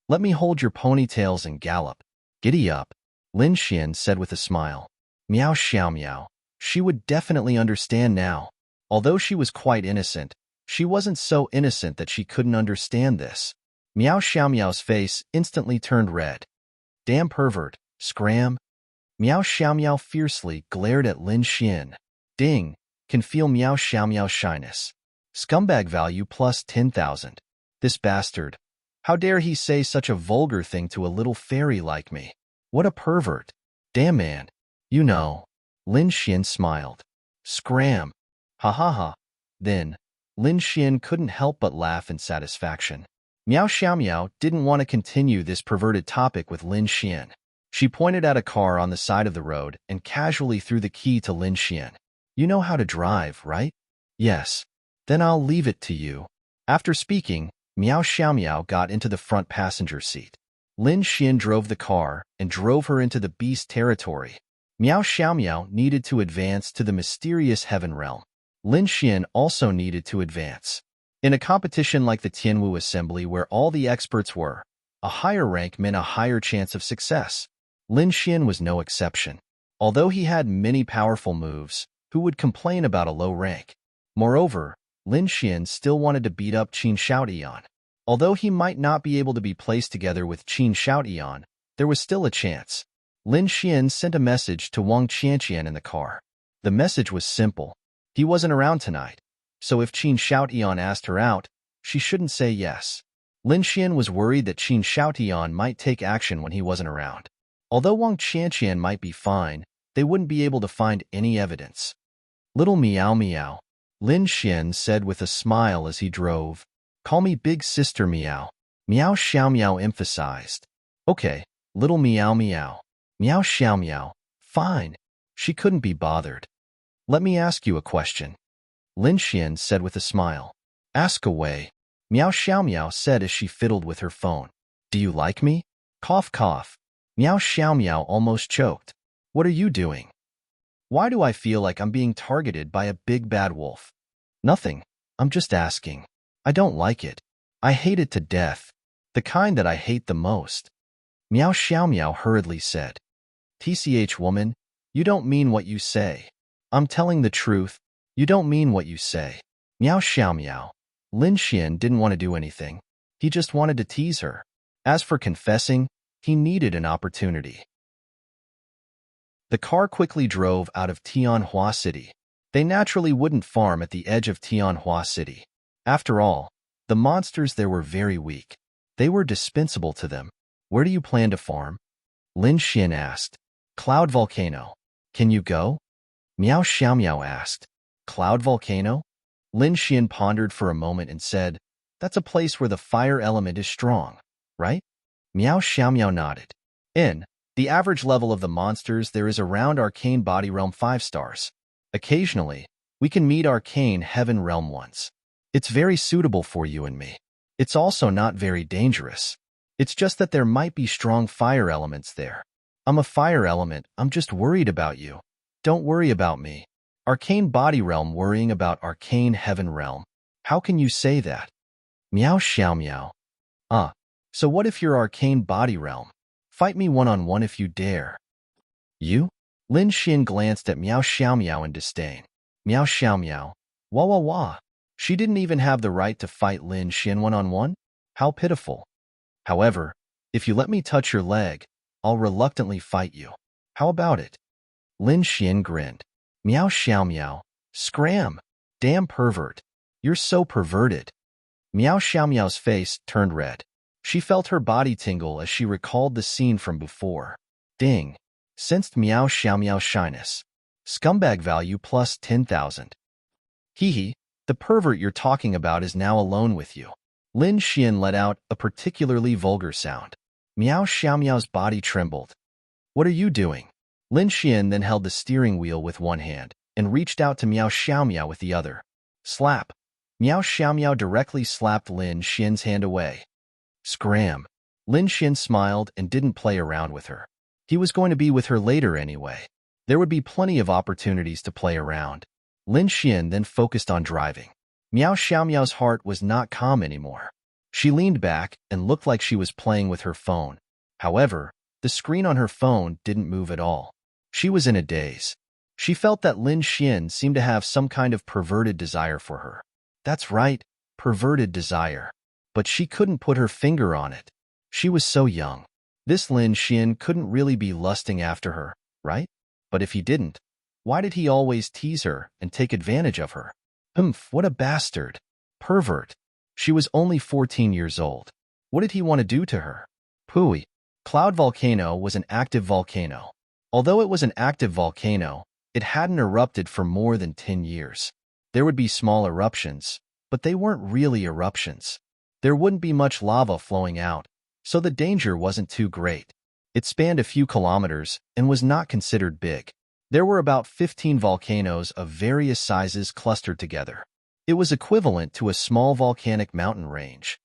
Let me hold your ponytails and gallop. Giddy up, Lin Xian said with a smile. Meow Xiaomiao. She would definitely understand now. Although she was quite innocent, she wasn't so innocent that she couldn't understand this. Meow Xiaomiao's face instantly turned red. Damn pervert, scram. Meow Xiaomiao fiercely glared at Lin Xian. Ding, can feel Meow Xiaomiao's shyness. Scumbag value plus 10,000. This bastard. How dare he say such a vulgar thing to a little fairy like me? What a pervert. Damn man. You know. Lin Xian smiled. Scram. Ha ha ha. Then, Lin Xian couldn't help but laugh in satisfaction. Meow Xiaomiao didn't want to continue this perverted topic with Lin Xian. She pointed at a car on the side of the road and casually threw the key to Lin Xian. You know how to drive, right? Yes. Then I'll leave it to you. After speaking, Meow Xiaomiao got into the front passenger seat. Lin Xian drove the car and drove her into the beast territory. Meow Xiaomiao needed to advance to the mysterious heaven realm. Lin Xian also needed to advance. In a competition like the Tianwu Assembly where all the experts were, a higher rank meant a higher chance of success. Lin Xian was no exception. Although he had many powerful moves, who would complain about a low rank? Moreover, Lin Xian still wanted to beat up Qin Shaotian. Although he might not be able to be placed together with Qin Shaotian, there was still a chance. Lin Xian sent a message to Wang Qianqian in the car. The message was simple. He wasn't around tonight, so if Qin Shaotian asked her out, she shouldn't say yes. Lin Xian was worried that Qin Shaotian might take action when he wasn't around. Although Wang Qianqian might be fine, they wouldn't be able to find any evidence. Little Meow Meow, Lin Xian said with a smile as he drove. Call me Big Sister Meow. Meow Xiaomiao emphasized. Okay, Little Meow Meow. Meow Xiaomiao. Fine. She couldn't be bothered. Let me ask you a question, Lin Xian said with a smile. Ask away, Meow Xiaomiao said as she fiddled with her phone. Do you like me? Cough cough. Meow Xiaomiao almost choked. What are you doing? Why do I feel like I'm being targeted by a big bad wolf? Nothing. I'm just asking. I don't like it. I hate it to death. The kind that I hate the most. Meow Xiaomiao hurriedly said. TCH woman, you don't mean what you say. I'm telling the truth. You don't mean what you say. Meow Xiaomiao. Lin Xian didn't want to do anything. He just wanted to tease her. As for confessing, he needed an opportunity. The car quickly drove out of Tianhua City. They naturally wouldn't farm at the edge of Tianhua City. After all, the monsters there were very weak. They were dispensable to them. Where do you plan to farm? Lin Xian asked. Cloud Volcano. Can you go? Meow Xiaomiao asked. Cloud Volcano? Lin Xian pondered for a moment and said, That's a place where the fire element is strong, right? Meow Xiaomiao nodded. The average level of the monsters there is around Arcane Body Realm 5 stars. Occasionally, we can meet Arcane Heaven Realm once. It's very suitable for you and me. It's also not very dangerous. It's just that there might be strong fire elements there. I'm a fire element, I'm just worried about you. Don't worry about me. Arcane Body Realm worrying about Arcane Heaven Realm. How can you say that? Meow Xiaomiao. So what if you're Arcane Body Realm? Fight me one-on-one if you dare. You? Lin Xian glanced at Meow Xiaomiao in disdain. Meow Xiaomiao. Wah wah wah. She didn't even have the right to fight Lin Xian one-on-one? How pitiful. However, if you let me touch your leg, I'll reluctantly fight you. How about it? Lin Xian grinned. Meow Xiaomiao. Scram. Damn pervert. You're so perverted. Meow Xiaomiao's face turned red. She felt her body tingle as she recalled the scene from before. Ding. Sensed Meow Xiaomiao's shyness. Scumbag value plus 10,000. Hee, the pervert you're talking about is now alone with you. Lin Xian let out a particularly vulgar sound. Meow Xiaomiao's body trembled. What are you doing? Lin Xian then held the steering wheel with one hand and reached out to Meow Xiaomiao with the other. Slap. Meow Xiaomiao directly slapped Lin Xian's hand away. Scram. Lin Xian smiled and didn't play around with her. He was going to be with her later anyway. There would be plenty of opportunities to play around. Lin Xian then focused on driving. Meow Xiaomiao's heart was not calm anymore. She leaned back and looked like she was playing with her phone. However, the screen on her phone didn't move at all. She was in a daze. She felt that Lin Xian seemed to have some kind of perverted desire for her. That's right, perverted desire. But she couldn't put her finger on it. She was so young. This Lin Xian couldn't really be lusting after her, right? But if he didn't, why did he always tease her and take advantage of her? What a bastard. Pervert. She was only 14 years old. What did he want to do to her? Pooey. Cloud Volcano was an active volcano. Although it was an active volcano, it hadn't erupted for more than 10 years. There would be small eruptions, but they weren't really eruptions. There wouldn't be much lava flowing out, so the danger wasn't too great. It spanned a few kilometers and was not considered big. There were about 15 volcanoes of various sizes clustered together. It was equivalent to a small volcanic mountain range.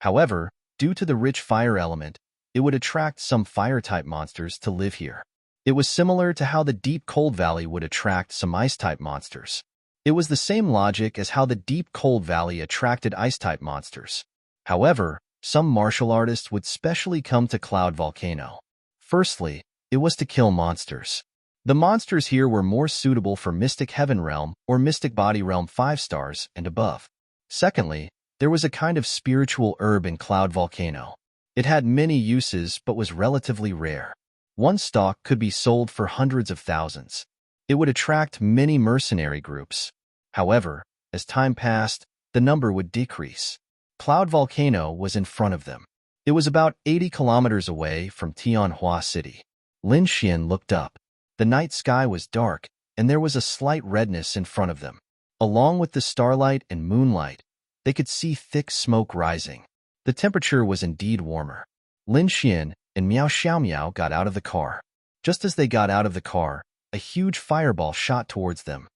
However, due to the rich fire element, it would attract some fire-type monsters to live here. It was similar to how the deep cold valley would attract some ice-type monsters. It was the same logic as how the deep cold valley attracted ice-type monsters. However, some martial artists would specially come to Cloud Volcano. Firstly, it was to kill monsters. The monsters here were more suitable for Mystic Heaven Realm or Mystic Body Realm 5 stars and above. Secondly, there was a kind of spiritual herb in Cloud Volcano. It had many uses but was relatively rare. One stalk could be sold for hundreds of thousands. It would attract many mercenary groups. However, as time passed, the number would decrease. Cloud Volcano was in front of them. It was about 80 kilometers away from Tianhua City. Lin Xian looked up. The night sky was dark, and there was a slight redness in front of them. Along with the starlight and moonlight, they could see thick smoke rising. The temperature was indeed warmer. Lin Xian and Meow Xiaomiao got out of the car. Just as they got out of the car, a huge fireball shot towards them.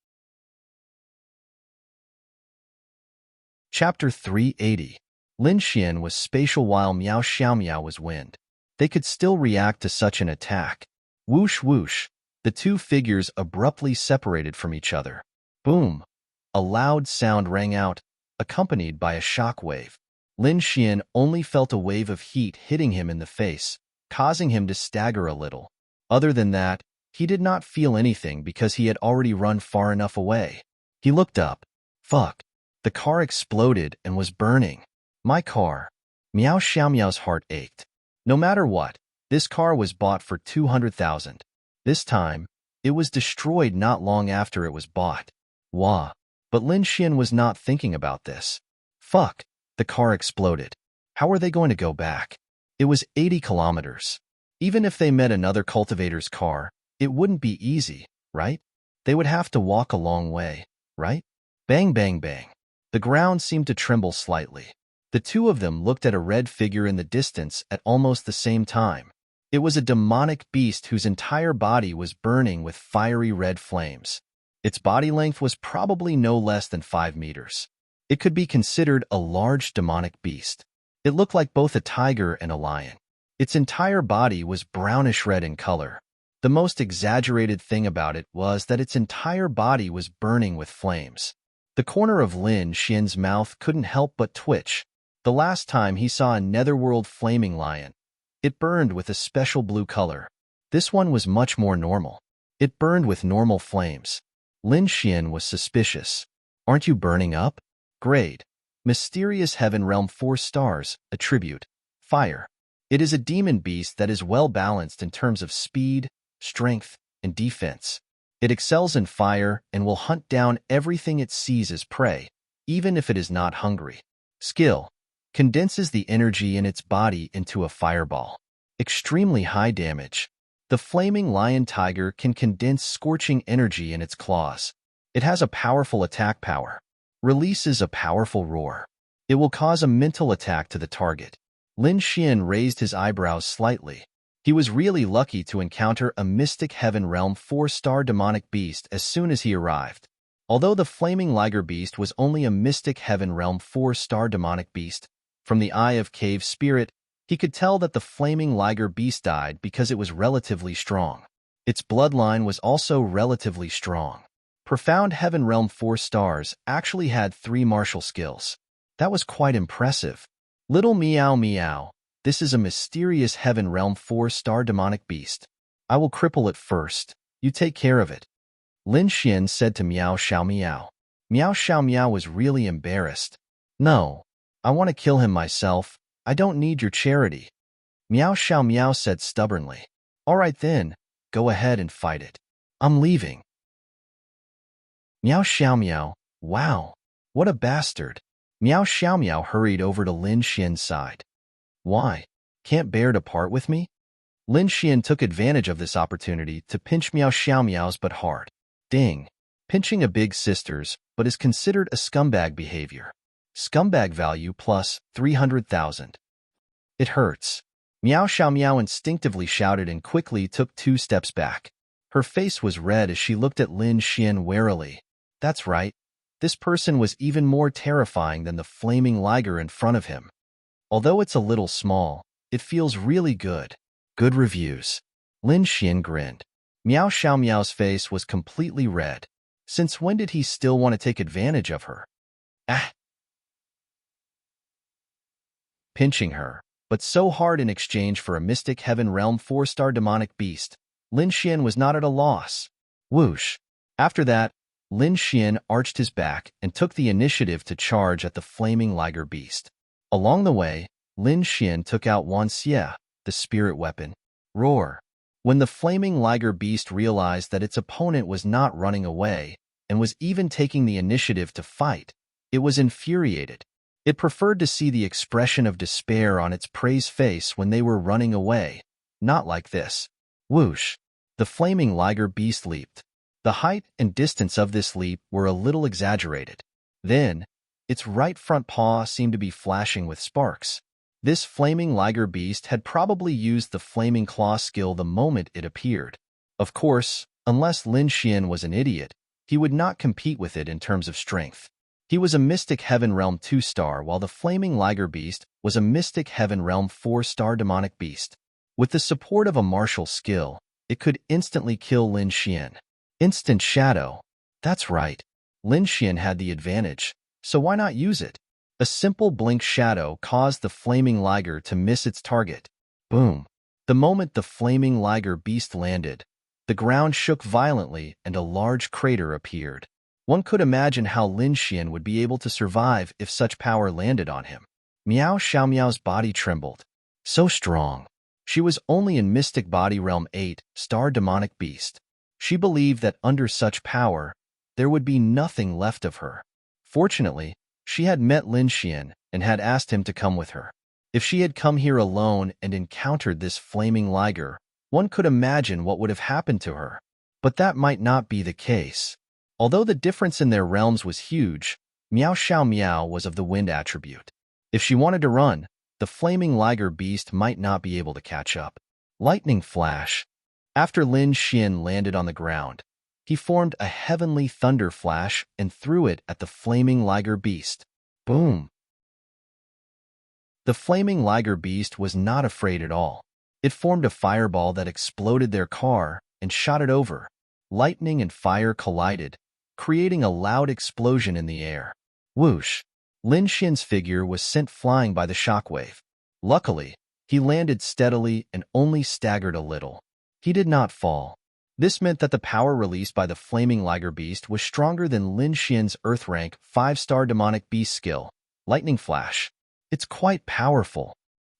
Chapter 380. Lin Xian was spatial while Meow Xiaomiao was wind. They could still react to such an attack. Whoosh whoosh. The two figures abruptly separated from each other. Boom. A loud sound rang out, accompanied by a shock wave. Lin Xian only felt a wave of heat hitting him in the face, causing him to stagger a little. Other than that, he did not feel anything because he had already run far enough away. He looked up. Fuck. The car exploded and was burning. My car. Meow Xiaomiao's heart ached. No matter what, this car was bought for 200,000. This time, it was destroyed not long after it was bought. Wah. But Lin Xian was not thinking about this. Fuck. The car exploded. How are they going to go back? It was 80 kilometers. Even if they met another cultivator's car, it wouldn't be easy, right? They would have to walk a long way, right? Bang, bang, bang. The ground seemed to tremble slightly. The two of them looked at a red figure in the distance at almost the same time. It was a demonic beast whose entire body was burning with fiery red flames. Its body length was probably no less than 5 meters. It could be considered a large demonic beast. It looked like both a tiger and a lion. Its entire body was brownish red in color. The most exaggerated thing about it was that its entire body was burning with flames. The corner of Lin Xian's mouth couldn't help but twitch. The last time he saw a netherworld flaming lion, it burned with a special blue color. This one was much more normal. It burned with normal flames. Lin Xian was suspicious. Aren't you burning up? Grade. Mysterious Heaven Realm 4 stars, attribute, fire. It is a demon beast that is well balanced in terms of speed, strength, and defense. It excels in fire and will hunt down everything it sees as prey, even if it is not hungry. Skill. Condenses the energy in its body into a fireball. Extremely high damage. The flaming lion tiger can condense scorching energy in its claws. It has a powerful attack power. Releases a powerful roar. It will cause a mental attack to the target. Lin Xian raised his eyebrows slightly. He was really lucky to encounter a Mystic Heaven Realm 4-star demonic beast as soon as he arrived. Although the Flaming Liger Beast was only a Mystic Heaven Realm 4-star demonic beast, from the Eye of Cave Spirit, he could tell that the Flaming Liger Beast died because it was relatively strong. Its bloodline was also relatively strong. Profound Heaven Realm 4 stars actually had 3 martial skills. That was quite impressive. Little Meow Meow, this is a mysterious Heaven Realm 4-star demonic beast. I will cripple it first. You take care of it. Lin Xian said to Meow Xiao Meow. Meow Xiao Meow was really embarrassed. No, I want to kill him myself. I don't need your charity. Meow Xiao Meow said stubbornly. All right then, go ahead and fight it. I'm leaving. Meow Xiao Meow, wow, what a bastard. Meow Xiao Meow hurried over to Lin Xian's side. Why? Can't bear to part with me? Lin Xian took advantage of this opportunity to pinch Meow Xiao Meow's butt hard. Ding. Pinching a big sister's, but is considered a scumbag behavior. Scumbag value plus 300,000. It hurts. Meow Xiao Meow instinctively shouted and quickly took 2 steps back. Her face was red as she looked at Lin Xian warily. That's right. This person was even more terrifying than the flaming liger in front of him. Although it's a little small, it feels really good. Good reviews. Lin Xian grinned. Meow Xiao Meow's face was completely red. Since when did he still want to take advantage of her? Ah! Pinching her, but so hard in exchange for a Mystic Heaven Realm 4-star demonic beast, Lin Xian was not at a loss. Whoosh! After that, Lin Xian arched his back and took the initiative to charge at the flaming liger beast. Along the way, Lin Xian took out Wan Xie, the spirit weapon. Roar! When the flaming liger beast realized that its opponent was not running away and was even taking the initiative to fight, it was infuriated. It preferred to see the expression of despair on its prey's face when they were running away, not like this. Whoosh! The flaming liger beast leaped. The height and distance of this leap were a little exaggerated. Then, its right front paw seemed to be flashing with sparks. This flaming liger beast had probably used the flaming claw skill the moment it appeared. Of course, unless Lin Xian was an idiot, he would not compete with it in terms of strength. He was a Mystic Heaven Realm 2-star, while the flaming liger beast was a Mystic Heaven Realm 4-star demonic beast. With the support of a martial skill, it could instantly kill Lin Xian. Instant shadow. That's right. Lin Xian had the advantage, so why not use it? A simple blink shadow caused the flaming liger to miss its target. Boom. The moment the flaming liger beast landed, the ground shook violently and a large crater appeared. One could imagine how Lin Xian would be able to survive if such power landed on him. Meow Xiao Meow's body trembled. So strong. She was only in Mystic Body Realm 8-star demonic beast. She believed that under such power, there would be nothing left of her. Fortunately, she had met Lin Xian and had asked him to come with her. If she had come here alone and encountered this flaming liger, one could imagine what would have happened to her. But that might not be the case. Although the difference in their realms was huge, Meow Xiao Meow was of the wind attribute. If she wanted to run, the flaming liger beast might not be able to catch up. Lightning flash. After Lin Xian landed on the ground, he formed a heavenly thunder flash and threw it at the flaming liger beast. Boom! The flaming liger beast was not afraid at all. It formed a fireball that exploded their car and shot it over. Lightning and fire collided, creating a loud explosion in the air. Whoosh! Lin Xian's figure was sent flying by the shockwave. Luckily, he landed steadily and only staggered a little. He did not fall. This meant that the power released by the flaming liger beast was stronger than Lin Xian's Earth rank 5-star demonic beast skill, Lightning Flash. It's quite powerful.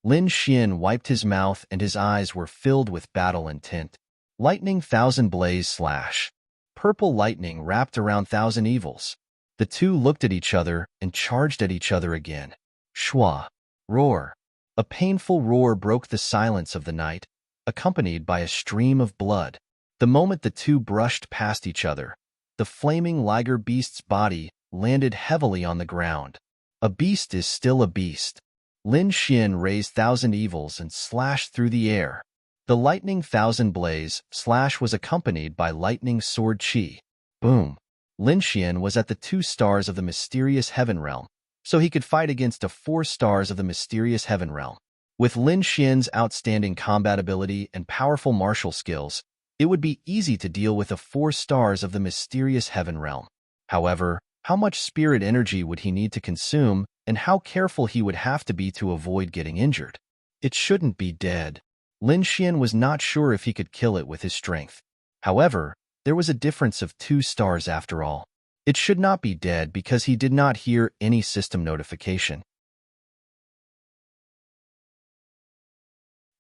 Lin Xian wiped his mouth and his eyes were filled with battle intent. Lightning Thousand Blaze Slash. Purple lightning wrapped around Thousand Evils. The two looked at each other and charged at each other again. Schwa. Roar. A painful roar broke the silence of the night, accompanied by a stream of blood. The moment the two brushed past each other, the flaming liger beast's body landed heavily on the ground. A beast is still a beast. Lin Xian raised Thousand Evils and slashed through the air. The lightning Thousand Blaze slash was accompanied by lightning sword chi. Boom. Lin Xian was at the 2 stars of the mysterious heaven realm, so he could fight against the 4 stars of the mysterious heaven realm. With Lin Xian's outstanding combat ability and powerful martial skills, it would be easy to deal with the 4 stars of the mysterious heaven realm. However, how much spirit energy would he need to consume, and how careful he would have to be to avoid getting injured? It shouldn't be dead. Lin Xian was not sure if he could kill it with his strength. However, there was a difference of 2 stars after all. It should not be dead because he did not hear any system notification.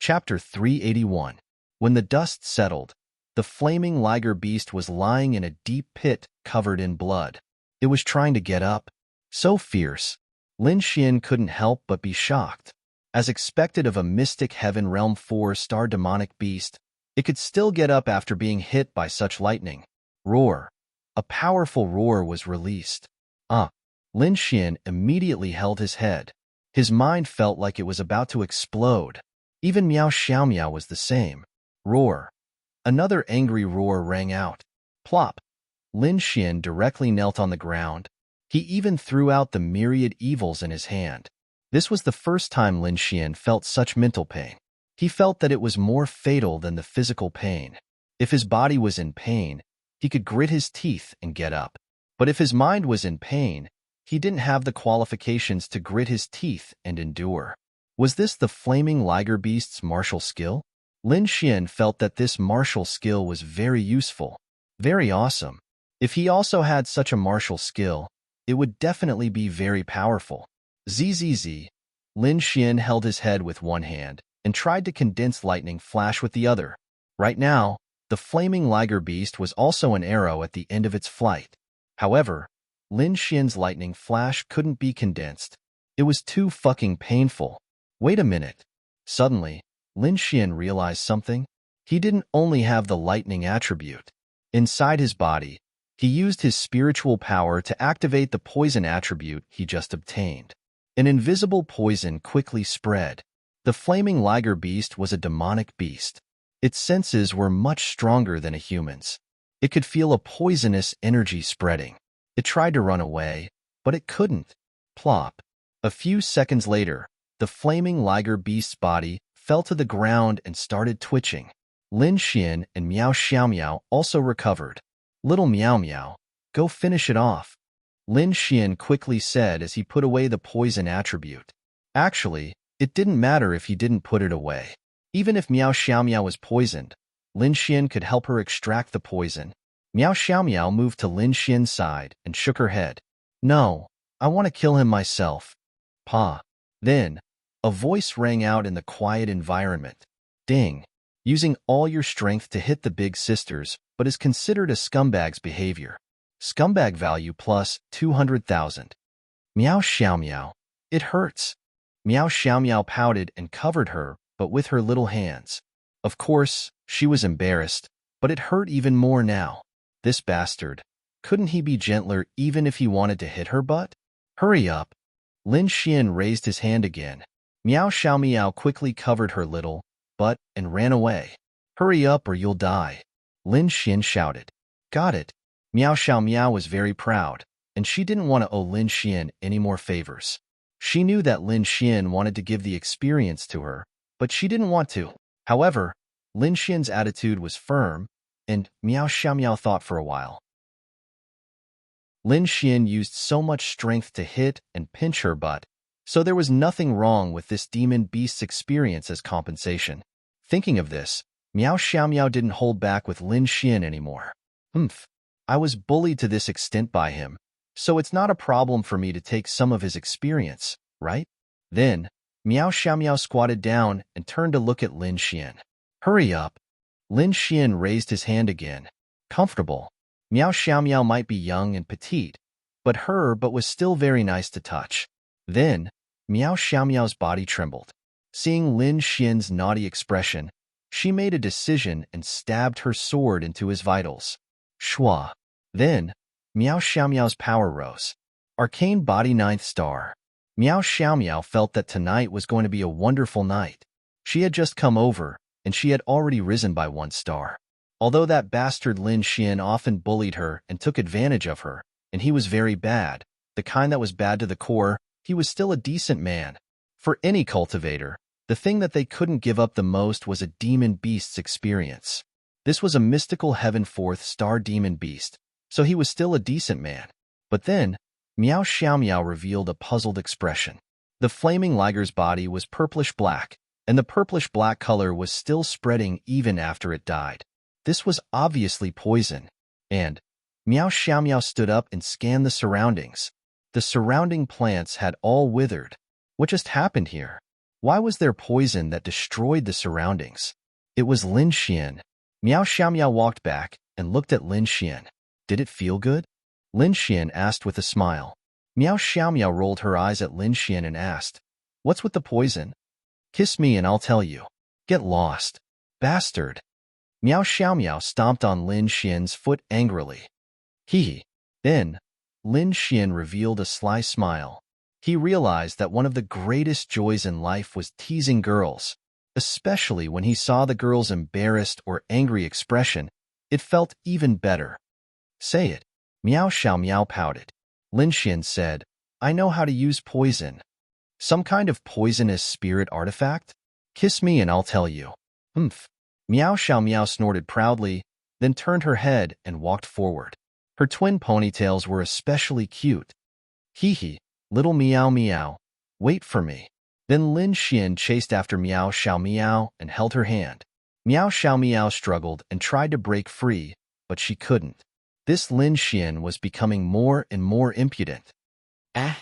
Chapter 381. When the dust settled, the flaming liger beast was lying in a deep pit covered in blood. It was trying to get up. So fierce. Lin Xian couldn't help but be shocked. As expected of a mystic heaven realm 4-star demonic beast, it could still get up after being hit by such lightning. Roar. A powerful roar was released. Lin Xian immediately held his head. His mind felt like it was about to explode. Even Miao Xiaomiao was the same. Roar. Another angry roar rang out. Plop. Lin Xian directly knelt on the ground. He even threw out the myriad evils in his hand. This was the first time Lin Xian felt such mental pain. He felt that it was more fatal than the physical pain. If his body was in pain, he could grit his teeth and get up. But if his mind was in pain, he didn't have the qualifications to grit his teeth and endure. Was this the flaming liger beast's martial skill? Lin Xian felt that this martial skill was very useful, very awesome. If he also had such a martial skill, it would definitely be very powerful. Zzz. Lin Xian held his head with one hand and tried to condense lightning flash with the other. Right now, the flaming liger beast was also an arrow at the end of its flight. However, Lin Xian's lightning flash couldn't be condensed. It was too fucking painful. Wait a minute. Suddenly, Lin Xian realized something. He didn't only have the lightning attribute. Inside his body, he used his spiritual power to activate the poison attribute he just obtained. An invisible poison quickly spread. The flaming liger beast was a demonic beast. Its senses were much stronger than a human's. It could feel a poisonous energy spreading. It tried to run away, but it couldn't. Plop. A few seconds later, the flaming liger beast's body fell to the ground and started twitching. Lin Xian and Miao Xiaomiao also recovered. Little Miao Miao, go finish it off. Lin Xian quickly said as he put away the poison attribute. Actually, it didn't matter if he didn't put it away. Even if Miao Xiaomiao was poisoned, Lin Xian could help her extract the poison. Miao Xiaomiao moved to Lin Xian's side and shook her head. No, I want to kill him myself. Pa. Then, a voice rang out in the quiet environment. Ding. Using all your strength to hit the big sisters, but is considered a scumbag's behavior. Scumbag value plus 200,000. Miao Xiaomiao. It hurts. Miao Xiaomiao pouted and covered her, but with her little hands. Of course, she was embarrassed, but it hurt even more now. This bastard. Couldn't he be gentler even if he wanted to hit her butt? Hurry up. Lin Xian raised his hand again. Miao Xiaomiao quickly covered her little butt and ran away. Hurry up or you'll die. Lin Xian shouted. Got it. Miao Xiaomiao was very proud, and she didn't want to owe Lin Xian any more favors. She knew that Lin Xian wanted to give the experience to her, but she didn't want to. However, Lin Xian's attitude was firm, and Miao Xiaomiao thought for a while. Lin Xian used so much strength to hit and pinch her butt, so there was nothing wrong with this demon beast's experience as compensation. Thinking of this, Miao Xiaomiao didn't hold back with Lin Xian anymore. I was bullied to this extent by him, so it's not a problem for me to take some of his experience, right? Then, Miao Xiaomiao squatted down and turned to look at Lin Xian. Hurry up. Lin Xian raised his hand again. Comfortable. Miao Xiaomiao might be young and petite, but was still very nice to touch. Then, Miao Xiaomiao's body trembled. Seeing Lin Xian's naughty expression, she made a decision and stabbed her sword into his vitals. Shua. Then, Miao Xiaomiao's power rose. Arcane Body 9th Star. Miao Xiaomiao felt that tonight was going to be a wonderful night. She had just come over, and she had already risen by 1 star. Although that bastard Lin Xian often bullied her and took advantage of her, and he was very bad, the kind that was bad to the core, he was still a decent man. For any cultivator, the thing that they couldn't give up the most was a demon beast's experience. This was a mystical heaven 4th star demon beast, so he was still a decent man. But then, Miao Xiaomiao revealed a puzzled expression. The flaming liger's body was purplish-black, and the purplish-black color was still spreading even after it died. This was obviously poison, and Miao Xiaomiao stood up and scanned the surroundings. The surrounding plants had all withered. What just happened here? Why was there poison that destroyed the surroundings? It was Lin Xian. Miao Xiaomiao walked back and looked at Lin Xian. Did it feel good? Lin Xian asked with a smile. Miao Xiaomiao rolled her eyes at Lin Xian and asked, "What's with the poison? Kiss me and I'll tell you." Get lost. Bastard. Miao Xiaomiao stomped on Lin Xian's foot angrily. Hee. Then, Lin Xian revealed a sly smile. He realized that one of the greatest joys in life was teasing girls, especially when he saw the girl's embarrassed or angry expression. It felt even better. Say it. Miao Xiaomiao pouted. Lin Xian said, "I know how to use poison." Some kind of poisonous spirit artifact? Kiss me and I'll tell you. Humph. Miao Xiaomiao snorted proudly, then turned her head and walked forward. Her twin ponytails were especially cute. Hee hee, little Miao Miao, wait for me. Then Lin Xian chased after Miao Xiaomiao and held her hand. Miao Xiaomiao struggled and tried to break free, but she couldn't. This Lin Xian was becoming more and more impudent. Ah.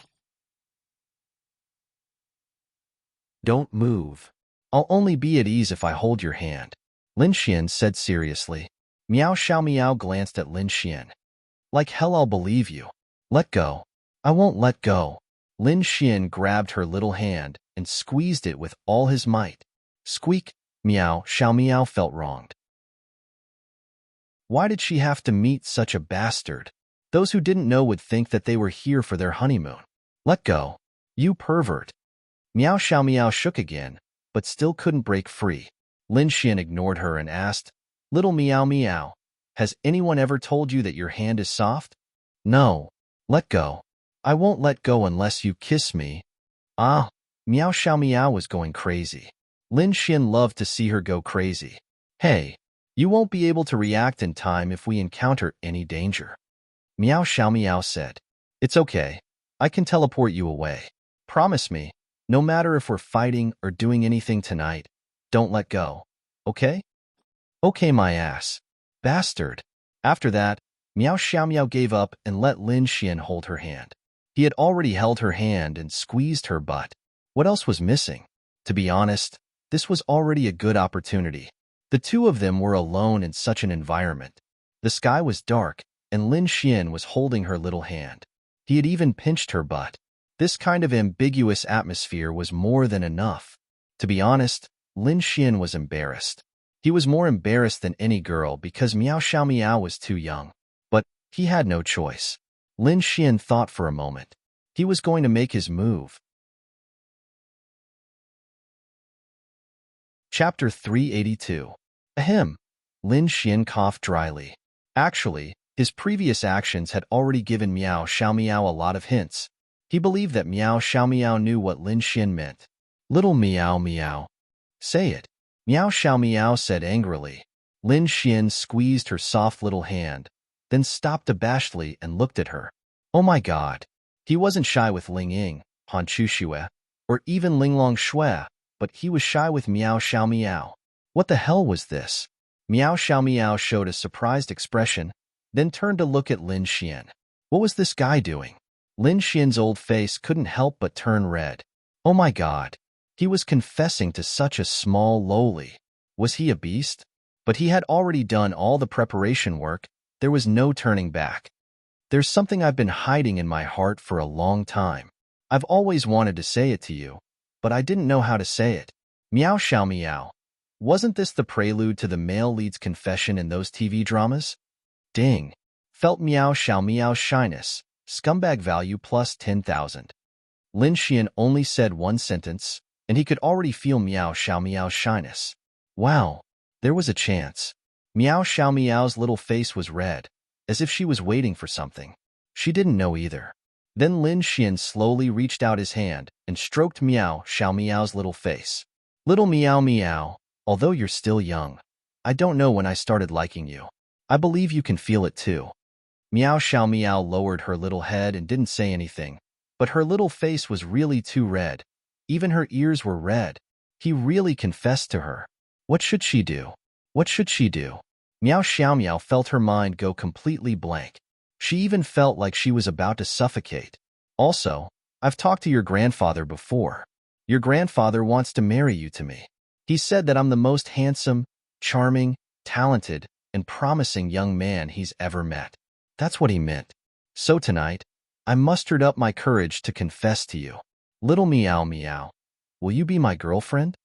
Don't move. I'll only be at ease if I hold your hand, Lin Xian said seriously. Miao Xiaomiao glanced at Lin Xian. Like hell I'll believe you. Let go. I won't let go. Lin Xian grabbed her little hand and squeezed it with all his might. Squeak. Miao Xiaomiao felt wronged. Why did she have to meet such a bastard? Those who didn't know would think that they were here for their honeymoon. Let go. You pervert. Miao Xiaomiao shook again, but still couldn't break free. Lin Xian ignored her and asked, "Little Miao Miao, has anyone ever told you that your hand is soft?" No. Let go. I won't let go unless you kiss me. Ah. Miao Xiaomiao was going crazy. Lin Xian loved to see her go crazy. Hey. You won't be able to react in time if we encounter any danger. Miao Xiaomiao said. It's okay. I can teleport you away. Promise me, no matter if we're fighting or doing anything tonight, don't let go. Okay? Okay, my ass. Bastard. After that, Miao Xiaomiao gave up and let Lin Xian hold her hand. He had already held her hand and squeezed her butt. What else was missing? To be honest, this was already a good opportunity. The two of them were alone in such an environment. The sky was dark, and Lin Xian was holding her little hand. He had even pinched her butt. This kind of ambiguous atmosphere was more than enough. To be honest, Lin Xian was embarrassed. He was more embarrassed than any girl because Miao Xiaomiao was too young. But he had no choice. Lin Xian thought for a moment. He was going to make his move. Chapter 382. Ahem. Lin Xian coughed dryly. Actually, his previous actions had already given Miao Xiaomiao a lot of hints. He believed that Miao Xiaomiao knew what Lin Xian meant. Little Miao Miao. Say it. Miao Xiaomiao said angrily. Lin Xian squeezed her soft little hand, then stopped abashedly and looked at her. Oh my god. He wasn't shy with Ling Ying, Han Chu Xue, or even Ling Long Xue, but he was shy with Miao Xiaomiao. What the hell was this? Miao Xiaomiao showed a surprised expression, then turned to look at Lin Xian. What was this guy doing? Lin Xian's old face couldn't help but turn red. Oh my god. He was confessing to such a small lowly. Was he a beast? But he had already done all the preparation work. There was no turning back. There's something I've been hiding in my heart for a long time. I've always wanted to say it to you, but I didn't know how to say it. Meow Xiao Meow. Wasn't this the prelude to the male lead's confession in those TV dramas? Ding. Felt Meow Xiao Meow's shyness. Scumbag value plus 10,000. Lin Xian only said one sentence, and he could already feel Meow Xiao Meow's shyness. Wow, there was a chance. Meow Xiao Meow's little face was red, as if she was waiting for something. She didn't know either. Then Lin Xian slowly reached out his hand and stroked Meow Xiao Meow's little face. Little Meow Meow, although you're still young, I don't know when I started liking you. I believe you can feel it too. Meow Xiao Meow lowered her little head and didn't say anything, but her little face was really too red. Even her ears were red. He really confessed to her. What should she do? What should she do? Meow Xiao Meow felt her mind go completely blank. She even felt like she was about to suffocate. Also, I've talked to your grandfather before. Your grandfather wants to marry you to me. He said that I'm the most handsome, charming, talented, and promising young man he's ever met. That's what he meant. So tonight, I mustered up my courage to confess to you. Little Meow Meow, will you be my girlfriend?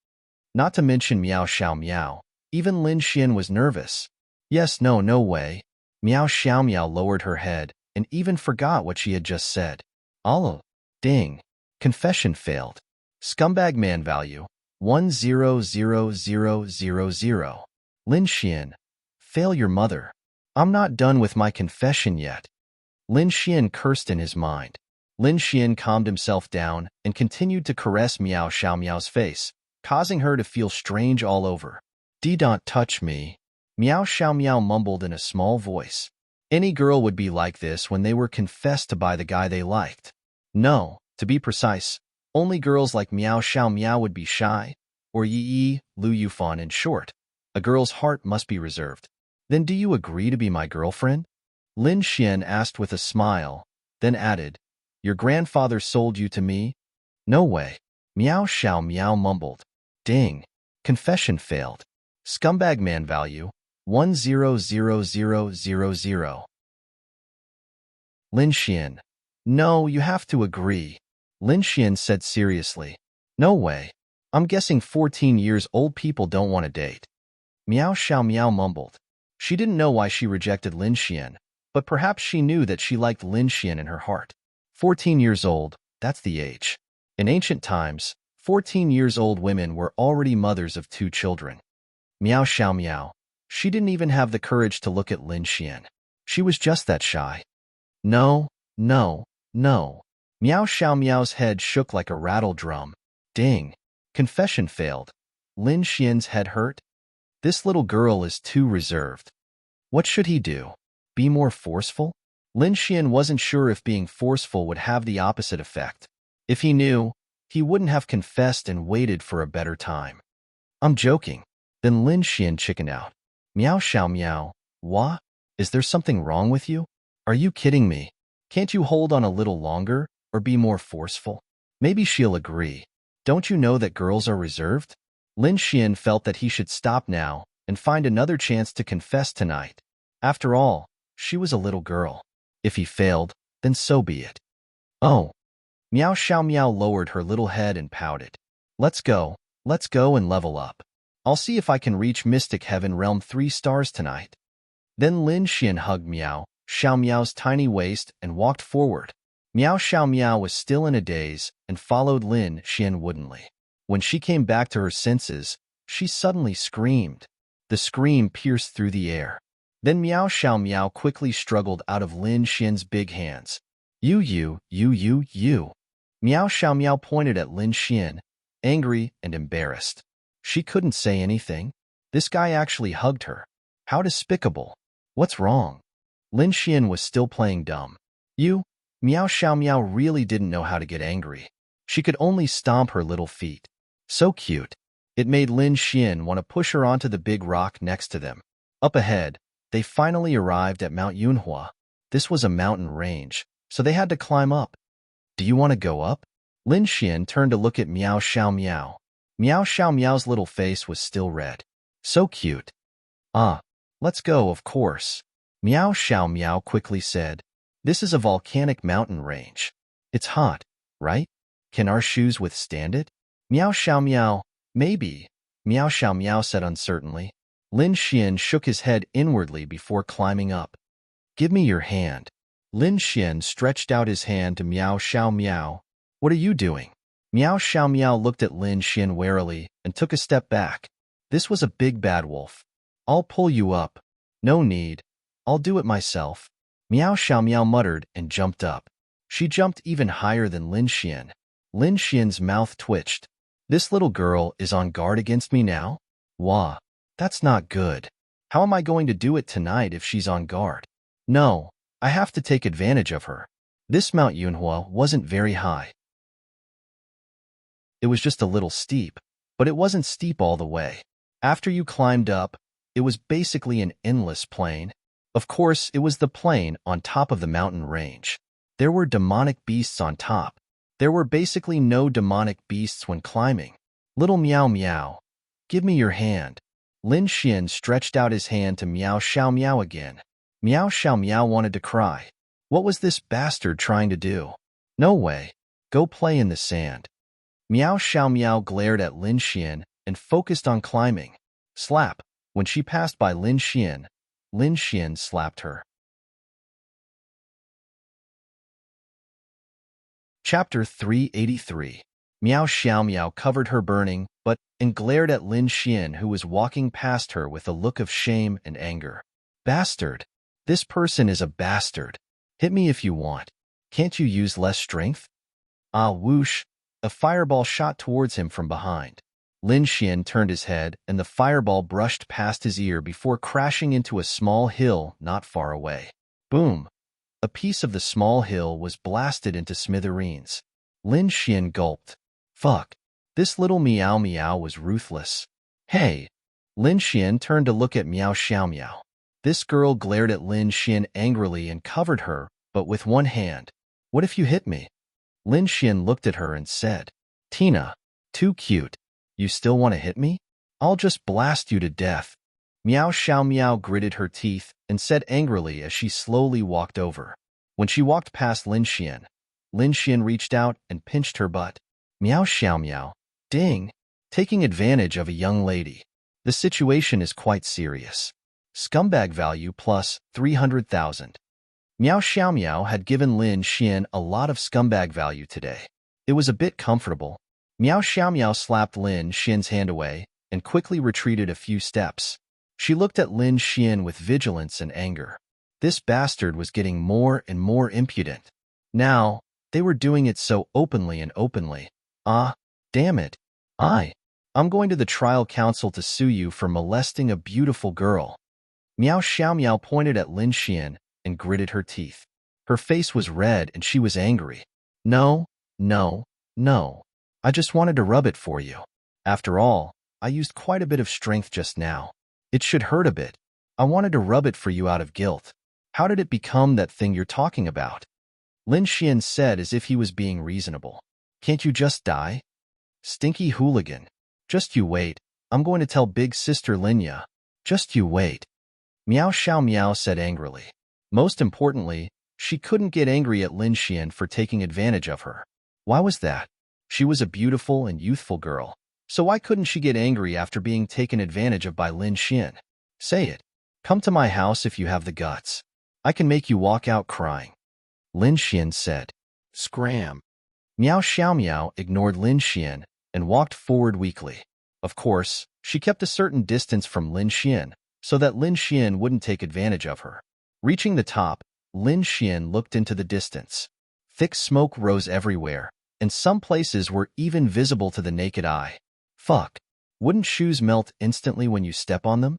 Not to mention Meow Xiao Meow, even Lin Xian was nervous. Yes, no way. Meow Xiao Meow lowered her head and even forgot what she had just said. Allah. Ding. Confession failed. Scumbag man value. 100000. Lin Xian. Fail your mother. I'm not done with my confession yet. Lin Xian cursed in his mind. Lin Xian calmed himself down and continued to caress Meow Xiao Meow's face, causing her to feel strange all over. Don't touch me. Meow Xiao Meow mumbled in a small voice. Any girl would be like this when they were confessed to by the guy they liked. No, to be precise, only girls like Meow Xiao Meow would be shy, or Yi Lu Yufan in short. A girl's heart must be reserved. Then do you agree to be my girlfriend? Lin Xian asked with a smile, then added, Your grandfather sold you to me? No way. Meow Xiao Meow mumbled. Ding. Confession failed. Scumbag man value. 100000. Lin Xian. No, you have to agree. Lin Xian said seriously. No way. I'm guessing 14-year-old people don't want to date. Meow Xiao Meow mumbled. She didn't know why she rejected Lin Xian, but perhaps she knew that she liked Lin Xian in her heart. 14 years old, that's the age. In ancient times, 14-year-old women were already mothers of 2 children. Meow Xiao Meow. She didn't even have the courage to look at Lin Xian. She was just that shy. No. Meow Xiao Meow's head shook like a rattle drum. Ding. Confession failed. Lin Xian's head hurt. This little girl is too reserved. What should he do? Be more forceful? Lin Xian wasn't sure if being forceful would have the opposite effect. If he knew, he wouldn't have confessed and waited for a better time. I'm joking. Then Lin Xian chickened out. Meow Xiao Meow. What? Is there something wrong with you? Are you kidding me? Can't you hold on a little longer, or be more forceful? Maybe she'll agree. Don't you know that girls are reserved? Lin Xian felt that he should stop now and find another chance to confess tonight. After all, she was a little girl. If he failed, then so be it. Oh. Meow Xiao Meow lowered her little head and pouted. Let's go and level up. I'll see if I can reach Mystic Heaven Realm 3 stars tonight. Then Lin Xian hugged Meow Xiao Meow's tiny waist and walked forward. Meow Xiao Meow was still in a daze and followed Lin Xian woodenly. When she came back to her senses, she suddenly screamed. The scream pierced through the air. Then Meow Xiao Meow quickly struggled out of Lin Xian's big hands. You. Meow Xiao Meow pointed at Lin Xian, angry and embarrassed. She couldn't say anything. This guy actually hugged her. How despicable. What's wrong? Lin Xian was still playing dumb. Meow Xiao Meow really didn't know how to get angry. She could only stomp her little feet. So cute. It made Lin Xian want to push her onto the big rock next to them. Up ahead, they finally arrived at Mount Yunhua. This was a mountain range, so they had to climb up. Do you want to go up? Lin Xian turned to look at Meow Xiao Meow. Meow Xiao Meow's little face was still red. So cute. Let's go, of course. Meow Xiao Meow quickly said. This is a volcanic mountain range. It's hot, right? Can our shoes withstand it? Meow xiao meow. Maybe, Meow xiao meow said uncertainly. Lin Xian shook his head inwardly before climbing up. Give me your hand. Lin Xian stretched out his hand to Meow xiao meow. What are you doing? Meow xiao meow looked at Lin Xian warily and took a step back. This was a big bad wolf. I'll pull you up. No need. I'll do it myself. Meow xiao meow muttered and jumped up. She jumped even higher than Lin Xian. Lin Xian's mouth twitched. This little girl is on guard against me now? Wah, that's not good. How am I going to do it tonight if she's on guard? No, I have to take advantage of her. This Mount Yunhua wasn't very high. It was just a little steep, but it wasn't steep all the way. After you climbed up, it was basically an endless plain. Of course, it was the plain on top of the mountain range. There were demonic beasts on top. There were basically no demonic beasts when climbing. Little Meow Meow, give me your hand. Lin Xian stretched out his hand to Meow xiao meow again. Meow xiao meow wanted to cry. What was this bastard trying to do? No way. Go play in the sand. Meow xiao meow glared at Lin Xian and focused on climbing. Slap. When she passed by Lin Xian slapped her. Chapter 383. Meow xiao meow covered her burning butt and glared at Lin Xian, who was walking past her with a look of shame and anger. Bastard. This person is a bastard. Hit me if you want. Can't you use less strength? Ah, whoosh. A fireball shot towards him from behind. Lin Xian turned his head, and the fireball brushed past his ear before crashing into a small hill not far away. Boom! A piece of the small hill was blasted into smithereens. Lin Xian gulped. Fuck. This little Meow Meow was ruthless. Hey! Lin Xian turned to look at Meow xiao meow. This girl glared at Lin Xian angrily and covered her, but with one hand. What if you hit me? Lin Xian looked at her and said, Tina, too cute. You still want to hit me? I'll just blast you to death. Meow xiao meow gritted her teeth and said angrily as she slowly walked over. When she walked past Lin Xian reached out and pinched her butt. Meow xiao meow. Ding. Taking advantage of a young lady. The situation is quite serious. Scumbag value plus 300,000. Meow xiao meow had given Lin Xian a lot of scumbag value today. It was a bit comfortable. Meow xiao meow slapped Lin Xian's hand away and quickly retreated a few steps. She looked at Lin Xian with vigilance and anger. This bastard was getting more and more impudent. Now, they were doing it so openly and openly. Ah, damn it. I'm going to the trial council to sue you for molesting a beautiful girl. Meow xiao meow pointed at Lin Xian and gritted her teeth. Her face was red and she was angry. No. I just wanted to rub it for you. After all, I used quite a bit of strength just now. It should hurt a bit. I wanted to rub it for you out of guilt. How did it become that thing you're talking about? Lin Xian said as if he was being reasonable. Can't you just die? Stinky hooligan. Just you wait. I'm going to tell big sister Linya. Just you wait. Meow xiao meow said angrily. Most importantly, she couldn't get angry at Lin Xian for taking advantage of her. Why was that? She was a beautiful and youthful girl. So why couldn't she get angry after being taken advantage of by Lin Xian? Say it. Come to my house if you have the guts. I can make you walk out crying. Lin Xian said. Scram. Meow xiao meow ignored Lin Xian and walked forward weakly. Of course, she kept a certain distance from Lin Xian so that Lin Xian wouldn't take advantage of her. Reaching the top, Lin Xian looked into the distance. Thick smoke rose everywhere, and some places were even visible to the naked eye. Fuck. Wouldn't shoes melt instantly when you step on them?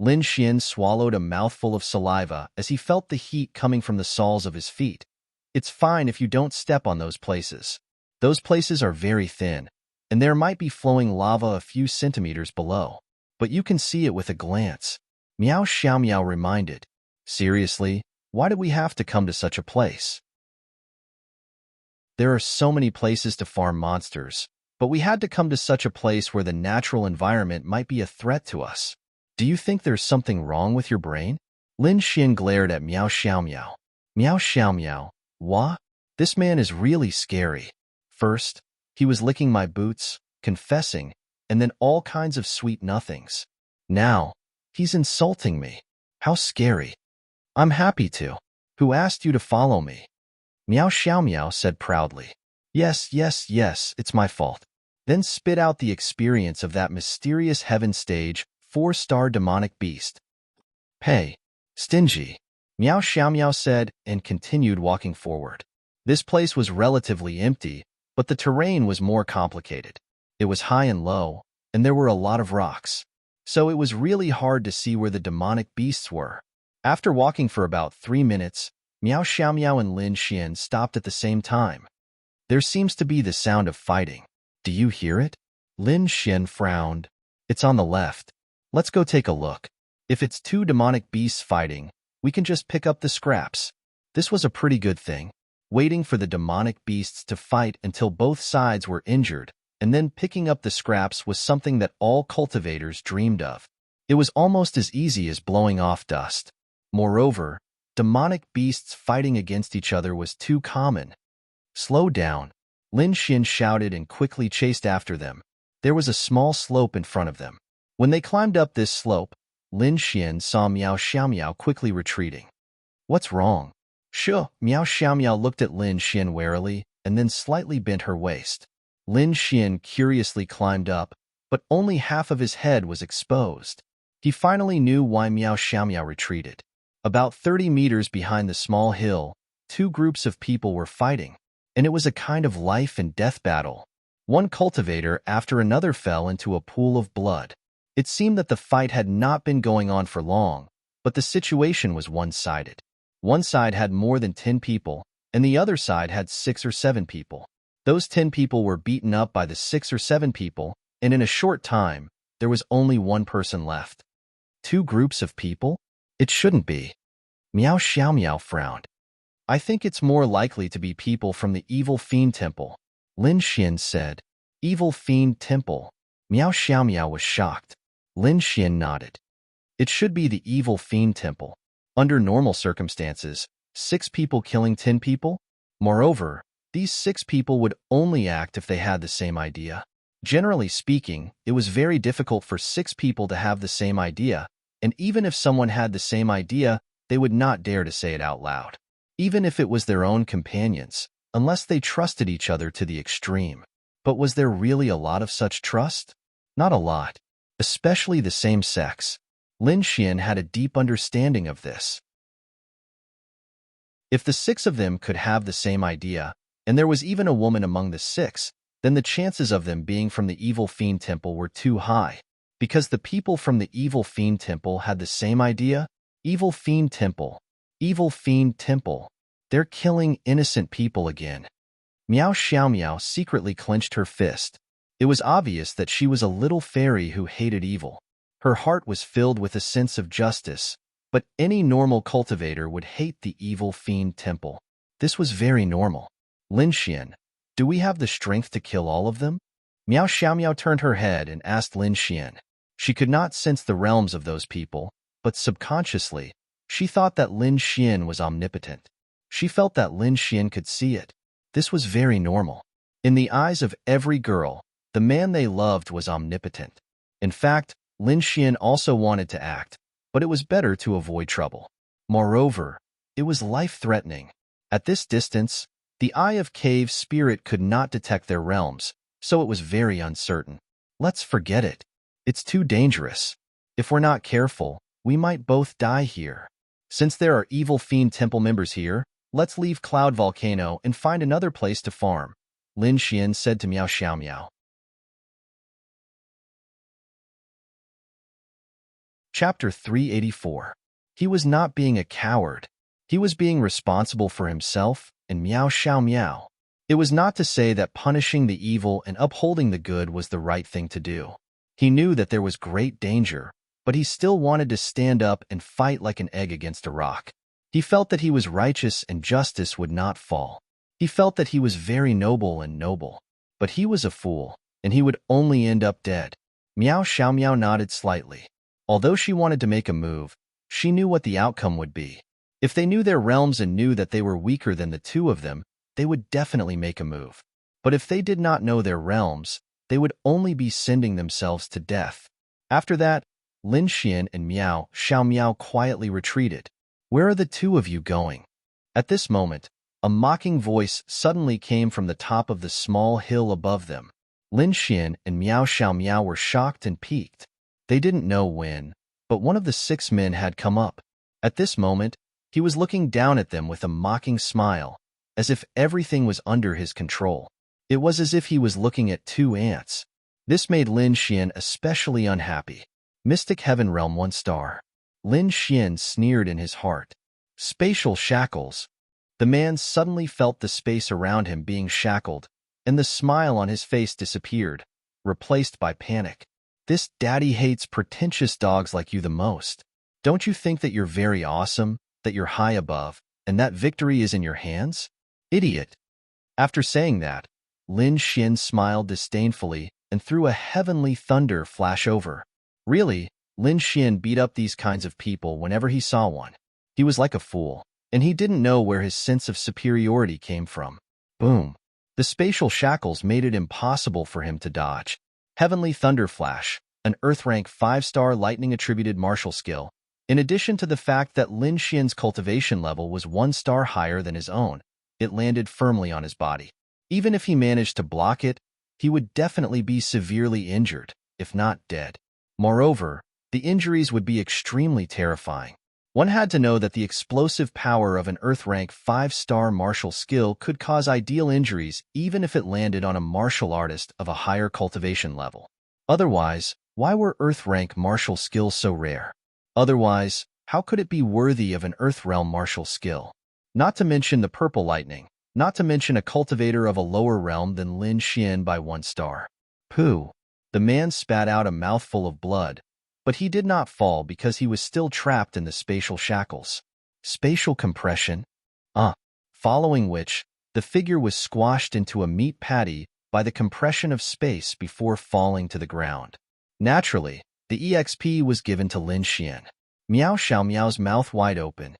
Lin Xian swallowed a mouthful of saliva as he felt the heat coming from the soles of his feet. It's fine if you don't step on those places. Those places are very thin, and there might be flowing lava a few centimeters below. But you can see it with a glance. Meow xiao meow reminded. Seriously, why did we have to come to such a place? There are so many places to farm monsters, but we had to come to such a place where the natural environment might be a threat to us. Do you think there's something wrong with your brain? Lin Xian glared at Meow xiao meow. Meow xiao meow. Wah? This man is really scary. First, he was licking my boots, confessing, and then all kinds of sweet nothings. Now, he's insulting me. How scary. I'm happy to. Who asked you to follow me? Meow xiao meow said proudly. Yes, yes, yes, it's my fault. Then spit out the experience of that mysterious heaven stage, 4-star demonic beast. Hey, stingy. Meow xiao meow said and continued walking forward. This place was relatively empty, but the terrain was more complicated. It was high and low, and there were a lot of rocks. So it was really hard to see where the demonic beasts were. After walking for about 3 minutes, Meow xiao meow and Lin Xian stopped at the same time. There seems to be the sound of fighting. Do you hear it? Lin Xian frowned. It's on the left. Let's go take a look. If it's 2 demonic beasts fighting, we can just pick up the scraps. This was a pretty good thing. Waiting for the demonic beasts to fight until both sides were injured, and then picking up the scraps was something that all cultivators dreamed of. It was almost as easy as blowing off dust. Moreover, demonic beasts fighting against each other was too common. Slow down. Lin Xian shouted and quickly chased after them. There was a small slope in front of them. When they climbed up this slope, Lin Xian saw Meow xiao meow quickly retreating. What's wrong? Sure. Meow xiao meow looked at Lin Xian warily and then slightly bent her waist. Lin Xian curiously climbed up, but only half of his head was exposed. He finally knew why Meow xiao meow retreated. About 30 meters behind the small hill, 2 groups of people were fighting, and it was a kind of life and death battle. One cultivator after another fell into a pool of blood. It seemed that the fight had not been going on for long, but the situation was one-sided. One side had more than 10 people, and the other side had 6 or 7 people. Those 10 people were beaten up by the 6 or 7 people, and in a short time, there was only 1 person left. 2 groups of people? It shouldn't be. Meow xiao meow frowned. I think it's more likely to be people from the Evil Fiend Temple. Lin Xian said. Evil Fiend Temple. Meow xiao meow was shocked. Lin Xian nodded. It should be the Evil Fiend Temple. Under normal circumstances, 6 people killing 10 people? Moreover, these 6 people would only act if they had the same idea. Generally speaking, it was very difficult for 6 people to have the same idea, and even if someone had the same idea, they would not dare to say it out loud. Even if it was their own companions, unless they trusted each other to the extreme. But was there really a lot of such trust? Not a lot. Especially the same sex. Lin Xian had a deep understanding of this. If the 6 of them could have the same idea, and there was even a woman among the 6, then the chances of them being from the Evil Fiend Temple were too high. Because the people from the Evil Fiend Temple had the same idea? Evil Fiend Temple. Evil Fiend Temple. They're killing innocent people again. Meow xiao meow secretly clenched her fist. It was obvious that she was a little fairy who hated evil. Her heart was filled with a sense of justice, but any normal cultivator would hate the Evil Fiend Temple. This was very normal. Lin Xian, do we have the strength to kill all of them? Meow xiao meow turned her head and asked Lin Xian. She could not sense the realms of those people, but subconsciously, she thought that Lin Xian was omnipotent. She felt that Lin Xian could see it. This was very normal. In the eyes of every girl, the man they loved was omnipotent. In fact, Lin Xian also wanted to act, but it was better to avoid trouble. Moreover, it was life-threatening. At this distance, the Eye of Cave Spirit could not detect their realms, so it was very uncertain. Let's forget it. It's too dangerous. If we're not careful, we might both die here. Since there are Evil Fiend Temple members here, let's leave Cloud Volcano and find another place to farm, Lin Xian said to Meow xiao meow. Chapter 384. He was not being a coward. He was being responsible for himself and Meow xiao meow. It was not to say that punishing the evil and upholding the good was the right thing to do. He knew that there was great danger, but he still wanted to stand up and fight like an egg against a rock. He felt that he was righteous and justice would not fall. He felt that he was very noble, but he was a fool, and he would only end up dead. Meow xiao meow nodded slightly. Although she wanted to make a move, she knew what the outcome would be. If they knew their realms and knew that they were weaker than the two of them, they would definitely make a move. But if they did not know their realms, they would only be sending themselves to death. After that, Lin Xian and Xiao Miao quietly retreated. "Where are the two of you going?" At this moment, a mocking voice suddenly came from the top of the small hill above them. Lin Xian and Xiao Miao were shocked and piqued. They didn't know when, but one of the 6 men had come up. At this moment, he was looking down at them with a mocking smile, as if everything was under his control. It was as if he was looking at 2 ants. This made Lin Xian especially unhappy. Mystic Heaven Realm 1 star. Lin Xian sneered in his heart. Spatial shackles. The man suddenly felt the space around him being shackled, and the smile on his face disappeared, replaced by panic. "This daddy hates pretentious dogs like you the most. Don't you think that you're very awesome, that you're high above, and that victory is in your hands? Idiot." After saying that, Lin Xian smiled disdainfully and threw a heavenly thunder flash over. Really, Lin Xian beat up these kinds of people whenever he saw one. He was like a fool, and he didn't know where his sense of superiority came from. Boom. The spatial shackles made it impossible for him to dodge. Heavenly Thunder Flash, an Earth Rank 5-star lightning-attributed martial skill. In addition to the fact that Lin Xian's cultivation level was 1 star higher than his own, it landed firmly on his body. Even if he managed to block it, he would definitely be severely injured, if not dead. Moreover, the injuries would be extremely terrifying. One had to know that the explosive power of an Earth Rank 5-star martial skill could cause ideal injuries even if it landed on a martial artist of a higher cultivation level. Otherwise, why were Earth Rank martial skills so rare? Otherwise, how could it be worthy of an Earth Realm martial skill? Not to mention the Purple Lightning, not to mention a cultivator of a lower realm than Lin Xian by 1 star. Pooh. The man spat out a mouthful of blood, but he did not fall because he was still trapped in the spatial shackles. Spatial compression? Following which, the figure was squashed into a meat patty by the compression of space before falling to the ground. Naturally, the EXP was given to Lin Xian. Xiao Miao's mouth wide open.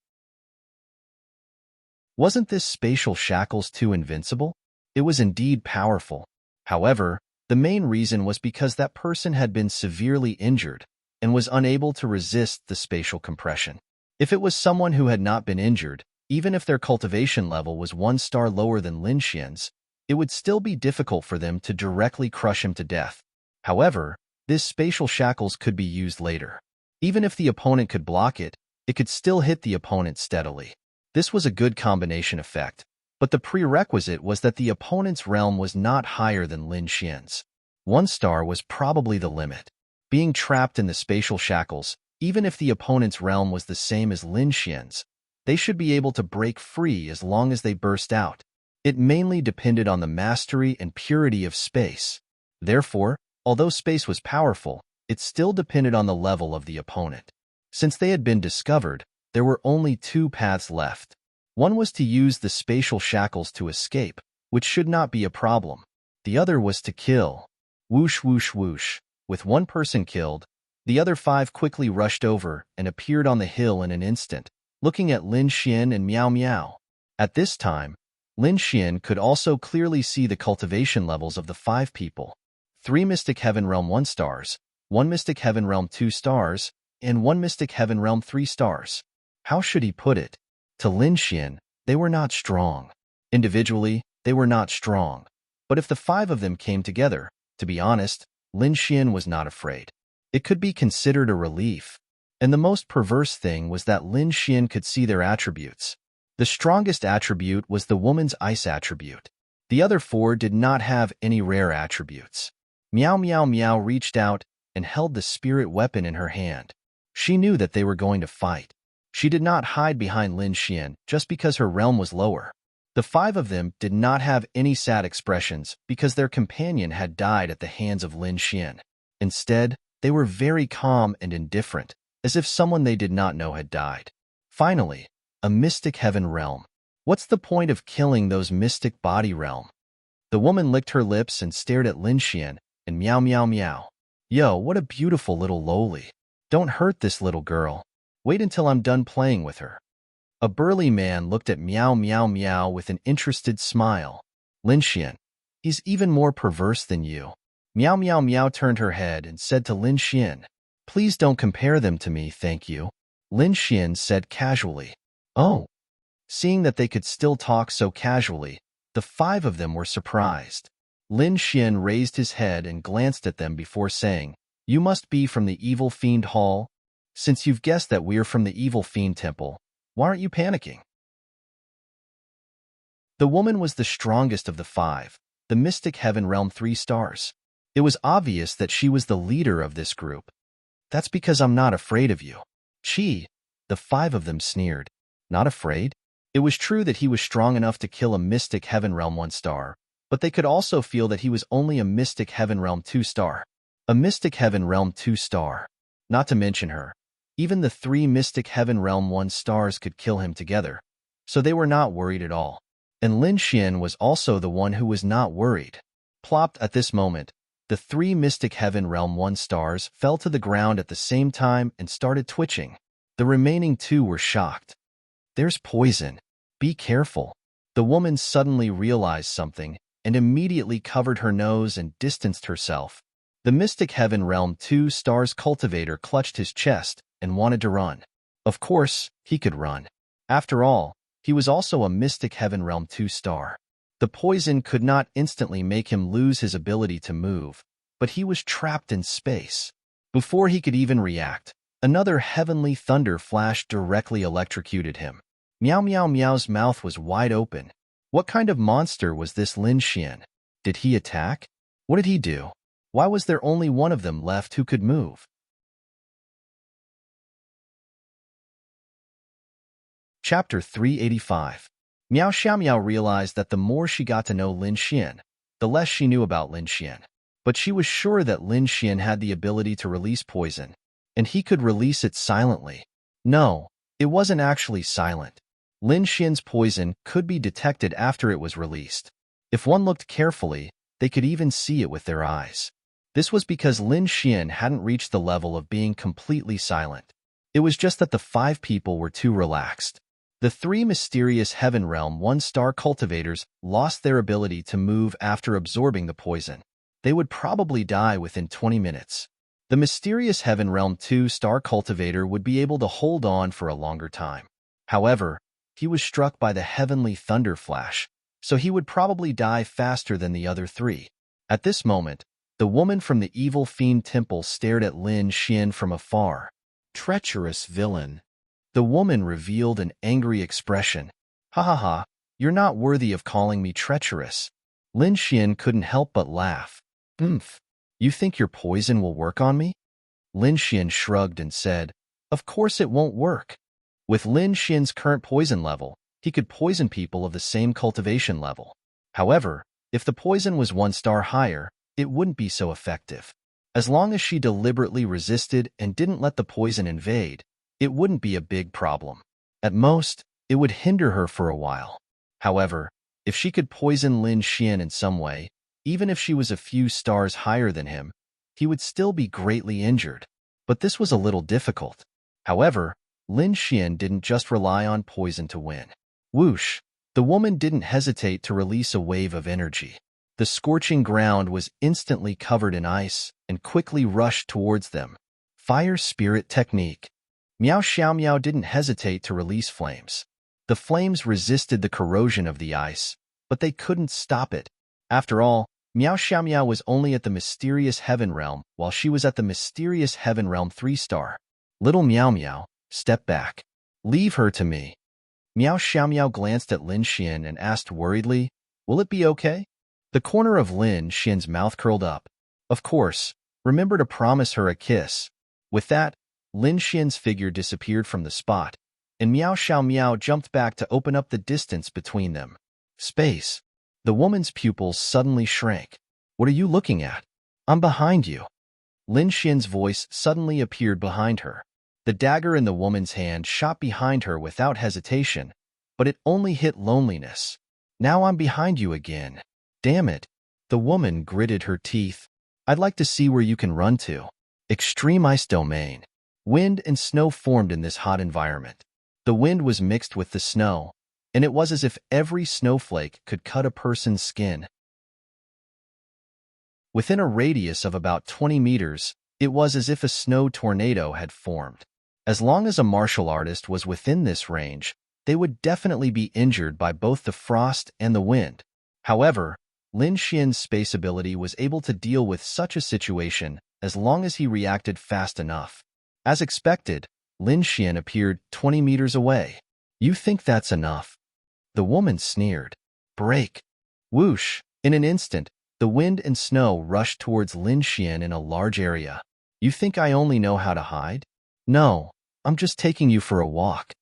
Wasn't this spatial shackles too invincible? It was indeed powerful. However, the main reason was because that person had been severely injured and was unable to resist the spatial compression. If it was someone who had not been injured, even if their cultivation level was 1 star lower than Lin Xian's, it would still be difficult for them to directly crush him to death. However, this spatial shackles could be used later. Even if the opponent could block it, it could still hit the opponent steadily. This was a good combination effect, but the prerequisite was that the opponent's realm was not higher than Lin Xian's. 1 star was probably the limit. Being trapped in the spatial shackles, even if the opponent's realm was the same as Lin Xian's, they should be able to break free as long as they burst out. It mainly depended on the mastery and purity of space. Therefore, although space was powerful, it still depended on the level of the opponent. Since they had been discovered, there were only 2 paths left. One was to use the spatial shackles to escape, which should not be a problem. The other was to kill. Whoosh whoosh whoosh. With 1 person killed, the other 5 quickly rushed over and appeared on the hill in an instant, looking at Lin Xian and Miao Miao. At this time, Lin Xian could also clearly see the cultivation levels of the 5 people. 3 Mystic Heaven Realm 1 stars, 1 Mystic Heaven Realm 2 stars, and 1 Mystic Heaven Realm 3 stars. How should he put it? To Lin Xian, they were not strong. Individually, they were not strong. But if the 5 of them came together, to be honest, Lin Xian was not afraid. It could be considered a relief. And the most perverse thing was that Lin Xian could see their attributes. The strongest attribute was the woman's ice attribute. The other 4 did not have any rare attributes. Miao Miao Miao reached out and held the spirit weapon in her hand. She knew that they were going to fight. She did not hide behind Lin Xian just because her realm was lower. The 5 of them did not have any sad expressions because their companion had died at the hands of Lin Xian. Instead, they were very calm and indifferent, as if someone they did not know had died. Finally, a Mystic Heaven Realm. What's the point of killing those Mystic Body Realm? The woman licked her lips and stared at Lin Xian and Miao Miao Miao. Yo, what a beautiful little loli. Don't hurt this little girl. Wait until I'm done playing with her. A burly man looked at Meow Meow Meow with an interested smile. Lin Xian, he's even more perverse than you. Meow Meow Meow turned her head and said to Lin Xian, please don't compare them to me, thank you. Lin Xian said casually. Oh. Seeing that they could still talk so casually, the five of them were surprised. Lin Xian raised his head and glanced at them before saying, you must be from the Evil Fiend Hall? Since you've guessed that we're from the Evil Fiend Temple, why aren't you panicking? The woman was the strongest of the five, the Mystic Heaven Realm 3 stars. It was obvious that she was the leader of this group. That's because I'm not afraid of you. Chi, the five of them sneered. Not afraid? It was true that he was strong enough to kill a Mystic Heaven Realm 1 star, but they could also feel that he was only a Mystic Heaven Realm 2 star. A Mystic Heaven Realm 2 star. Not to mention her. Even the 3 Mystic Heaven Realm 1 stars could kill him together, so they were not worried at all. And Lin Xian was also the one who was not worried. Plopped at this moment, the 3 Mystic Heaven Realm 1 stars fell to the ground at the same time and started twitching. The remaining 2 were shocked. There's poison. Be careful. The woman suddenly realized something and immediately covered her nose and distanced herself. The Mystic Heaven Realm 2 stars cultivator clutched his chest and wanted to run. Of course, he could run. After all, he was also a Mystic Heaven Realm 2 star. The poison could not instantly make him lose his ability to move, but he was trapped in space. Before he could even react, another heavenly thunder flash directly electrocuted him. Meow Meow Meow's mouth was wide open. What kind of monster was this Lin Xian? Did he attack? What did he do? Why was there only one of them left who could move? Chapter 385. Meow Xiao Miao realized that the more she got to know Lin Xian, the less she knew about Lin Xian. But she was sure that Lin Xian had the ability to release poison, and he could release it silently. No, it wasn't actually silent. Lin Xian's poison could be detected after it was released. If one looked carefully, they could even see it with their eyes. This was because Lin Xian hadn't reached the level of being completely silent. It was just that the 5 people were too relaxed. The 3 mysterious Heaven Realm 1-star cultivators lost their ability to move after absorbing the poison. They would probably die within 20 minutes. The mysterious Heaven Realm 2-star cultivator would be able to hold on for a longer time. However, he was struck by the heavenly thunder flash, so he would probably die faster than the other 3. At this moment, the woman from the Evil Fiend Temple stared at Lin Xian from afar. Treacherous villain. The woman revealed an angry expression. Ha ha ha, you're not worthy of calling me treacherous. Lin Xian couldn't help but laugh. You think your poison will work on me? Lin Xian shrugged and said, of course it won't work. With Lin Xian's current poison level, he could poison people of the same cultivation level. However, if the poison was 1 star higher, it wouldn't be so effective. As long as she deliberately resisted and didn't let the poison invade, it wouldn't be a big problem. At most, it would hinder her for a while. However, if she could poison Lin Xian in some way, even if she was a few stars higher than him, he would still be greatly injured. But this was a little difficult. However, Lin Xian didn't just rely on poison to win. Whoosh! The woman didn't hesitate to release a wave of energy. The scorching ground was instantly covered in ice and quickly rushed towards them. Fire Spirit Technique. Meow Xiao Miao didn't hesitate to release flames. The flames resisted the corrosion of the ice, but they couldn't stop it. After all, Meow Xiao Miao was only at the mysterious Heaven Realm, while she was at the mysterious Heaven Realm 3-star. Little Meow Meow, step back. Leave her to me. Meow Xiao Miao glanced at Lin Xian and asked worriedly, will it be okay? The corner of Lin Xian's mouth curled up. Of course, remember to promise her a kiss. With that, Lin Xian's figure disappeared from the spot, and Meow Xiao Miao jumped back to open up the distance between them. Space. The woman's pupils suddenly shrank. What are you looking at? I'm behind you. Lin Xian's voice suddenly appeared behind her. The dagger in the woman's hand shot behind her without hesitation, but it only hit loneliness. Now I'm behind you again. Damn it. The woman gritted her teeth. I'd like to see where you can run to. Extreme Ice Domain. Wind and snow formed in this hot environment. The wind was mixed with the snow, and it was as if every snowflake could cut a person's skin. Within a radius of about 20 meters, it was as if a snow tornado had formed. As long as a martial artist was within this range, they would definitely be injured by both the frost and the wind. However, Lin Xian's space ability was able to deal with such a situation as long as he reacted fast enough. As expected, Lin Xian appeared 20 meters away. "You think that's enough?" The woman sneered. "Break!" Whoosh! In an instant, the wind and snow rushed towards Lin Xian in a large area. "You think I only know how to hide?" "No, I'm just taking you for a walk."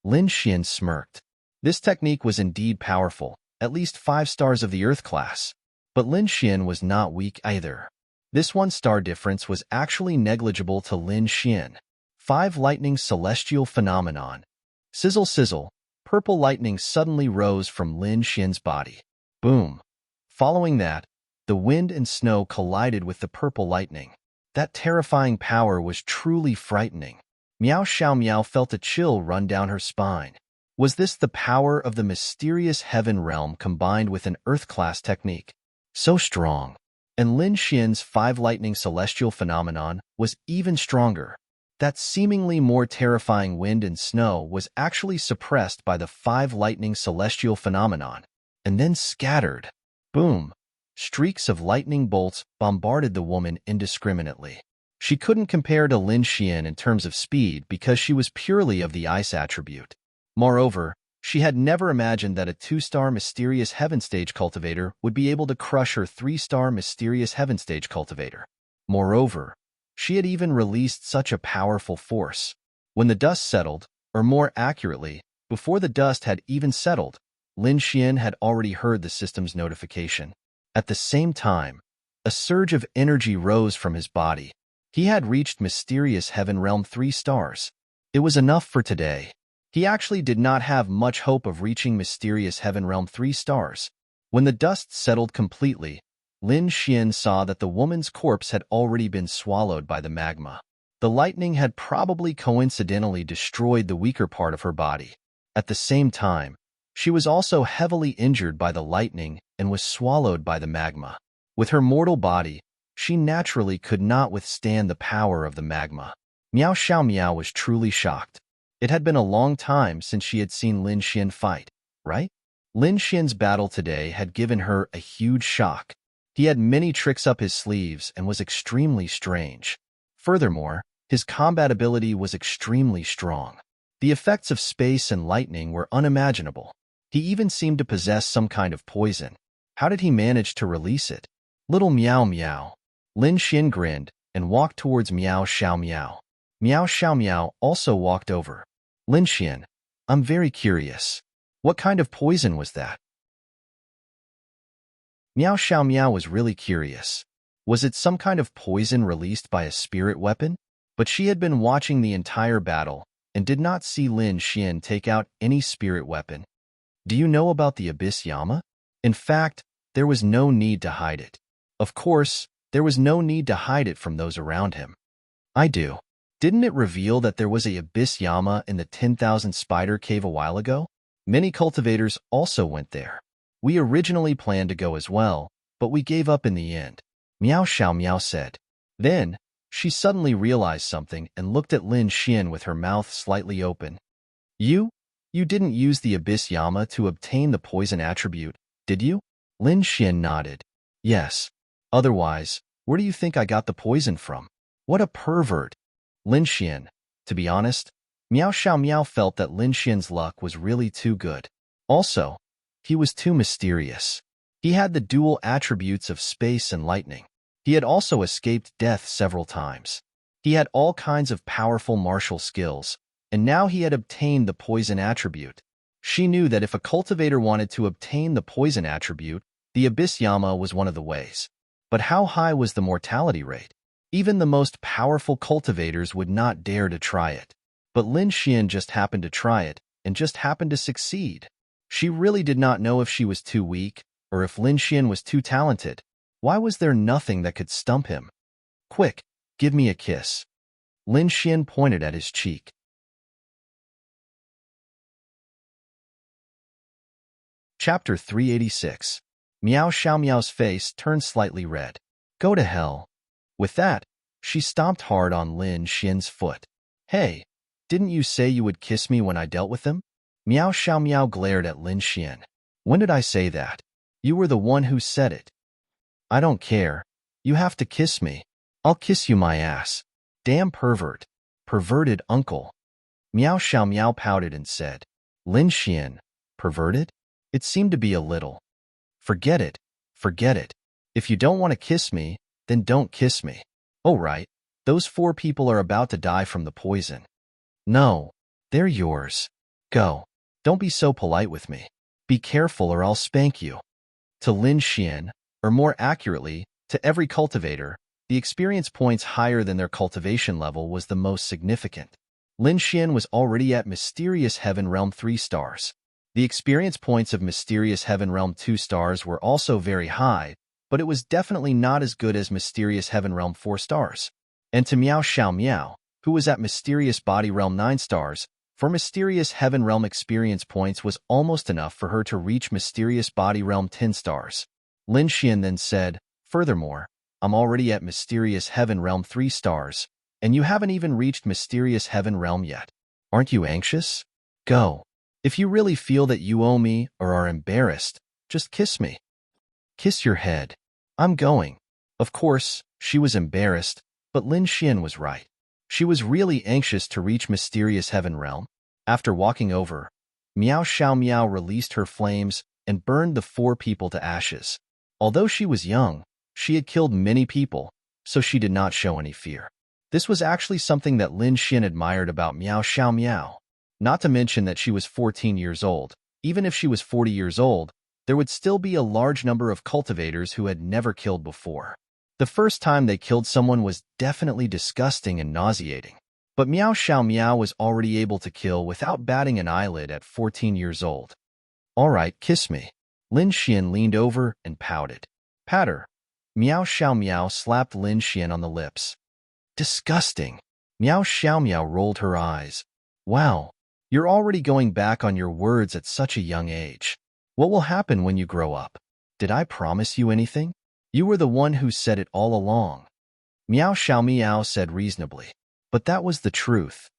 Lin Xian smirked. This technique was indeed powerful, at least 5 stars of the Earth class. But Lin Xian was not weak either. This 1-star difference was actually negligible to Lin Xian. 5 lightning celestial phenomenon. Sizzle sizzle, purple lightning suddenly rose from Lin Xian's body. Boom. Following that, the wind and snow collided with the purple lightning. That terrifying power was truly frightening. Miao Xiao Miao felt a chill run down her spine. Was this the power of the mysterious heaven realm combined with an Earth-class technique? So strong. And Lin Xian's 5 lightning celestial phenomenon was even stronger. That seemingly more terrifying wind and snow was actually suppressed by the 5 lightning celestial phenomenon, and then scattered. Boom! Streaks of lightning bolts bombarded the woman indiscriminately. She couldn't compare to Lin Xian in terms of speed because she was purely of the ice attribute. Moreover, she had never imagined that a 2-star Mysterious Heaven Stage cultivator would be able to crush her 3-star Mysterious Heaven Stage cultivator. Moreover, she had even released such a powerful force. When the dust settled, or more accurately, before the dust had even settled, Lin Xian had already heard the system's notification. At the same time, a surge of energy rose from his body. He had reached Mysterious Heaven Realm 3 stars. It was enough for today. He actually did not have much hope of reaching Mysterious Heaven Realm 3 stars. When the dust settled completely, Lin Xian saw that the woman's corpse had already been swallowed by the magma. The lightning had probably coincidentally destroyed the weaker part of her body. At the same time, she was also heavily injured by the lightning and was swallowed by the magma. With her mortal body, she naturally could not withstand the power of the magma. Miao Xiao Miao was truly shocked. It had been a long time since she had seen Lin Xian fight, right? Lin Xian's battle today had given her a huge shock. He had many tricks up his sleeves and was extremely strange. Furthermore, his combat ability was extremely strong. The effects of space and lightning were unimaginable. He even seemed to possess some kind of poison. How did he manage to release it? Little Miao Miao. Lin Xian grinned and walked towards Miao Xiao Miao. Miao Xiao Miao also walked over. Lin Xian, I'm very curious. What kind of poison was that? Miao Xiao Miao was really curious. Was it some kind of poison released by a spirit weapon? But she had been watching the entire battle and did not see Lin Xian take out any spirit weapon. Do you know about the Abyss Yama? In fact, there was no need to hide it. Of course, there was no need to hide it from those around him. I do. Didn't it reveal that there was a Abyss Yama in the 10,000 Spider Cave a while ago? Many cultivators also went there. We originally planned to go as well, but we gave up in the end, Miao Xiao Miao said. Then, she suddenly realized something and looked at Lin Xian with her mouth slightly open. You didn't use the Abyss Yama to obtain the poison attribute, did you? Lin Xian nodded. Yes. Otherwise, where do you think I got the poison from? What a pervert. Lin Xian. To be honest, Miao Xiao Miao felt that Lin Xian's luck was really too good. Also, he was too mysterious. He had the dual attributes of space and lightning. He had also escaped death several times. He had all kinds of powerful martial skills, and now he had obtained the poison attribute. She knew that if a cultivator wanted to obtain the poison attribute, the Abyss Yama was one of the ways. But how high was the mortality rate? Even the most powerful cultivators would not dare to try it. But Lin Xian just happened to try it, and just happened to succeed. She really did not know if she was too weak, or if Lin Xian was too talented. Why was there nothing that could stump him? Quick, give me a kiss. Lin Xian pointed at his cheek. Chapter 386. Meow Xiao Meow's face turned slightly red. Go to hell. With that, she stomped hard on Lin Xian's foot. Hey, didn't you say you would kiss me when I dealt with them? Meow Xiao Meow glared at Lin Xian. When did I say that? You were the one who said it. I don't care. You have to kiss me. I'll kiss you my ass. Damn pervert. Perverted uncle. Meow Xiao Meow pouted and said, Lin Xian, perverted? It seemed to be a little. Forget it. Forget it. If you don't want to kiss me, then don't kiss me. Oh right, those 4 people are about to die from the poison. No, they're yours. Go. Don't be so polite with me. Be careful or I'll spank you. To Lin Xian, or more accurately, to every cultivator, the experience points higher than their cultivation level was the most significant. Lin Xian was already at Mysterious Heaven Realm 3 stars. The experience points of Mysterious Heaven Realm 2 stars were also very high, but it was definitely not as good as Mysterious Heaven Realm 4 stars. And to Meow Xiao Meow, who was at Mysterious Body Realm 9 stars, for Mysterious Heaven Realm experience points was almost enough for her to reach Mysterious Body Realm 10 stars. Lin Xian then said, furthermore, I'm already at Mysterious Heaven Realm 3 stars, and you haven't even reached Mysterious Heaven Realm yet. Aren't you anxious? Go. If you really feel that you owe me or are embarrassed, just kiss me. Kiss your head. I'm going. Of course, she was embarrassed, but Lin Xian was right. She was really anxious to reach Mysterious Heaven Realm. After walking over, Meow Xiao Meow released her flames and burned the 4 people to ashes. Although she was young, she had killed many people, so she did not show any fear. This was actually something that Lin Xian admired about Meow Xiao Meow. Not to mention that she was 14 years old. Even if she was 40 years old, there would still be a large number of cultivators who had never killed before. The first time they killed someone was definitely disgusting and nauseating. But Meow Xiao Meow was already able to kill without batting an eyelid at 14 years old. All right, kiss me. Lin Xian leaned over and pouted. Patter. Meow Xiao Meow slapped Lin Xian on the lips. Disgusting. Meow Xiao Meow rolled her eyes. Wow. You're already going back on your words at such a young age. What will happen when you grow up? Did I promise you anything? You were the one who said it all along. Meow Xiao Meow said reasonably. But that was the truth.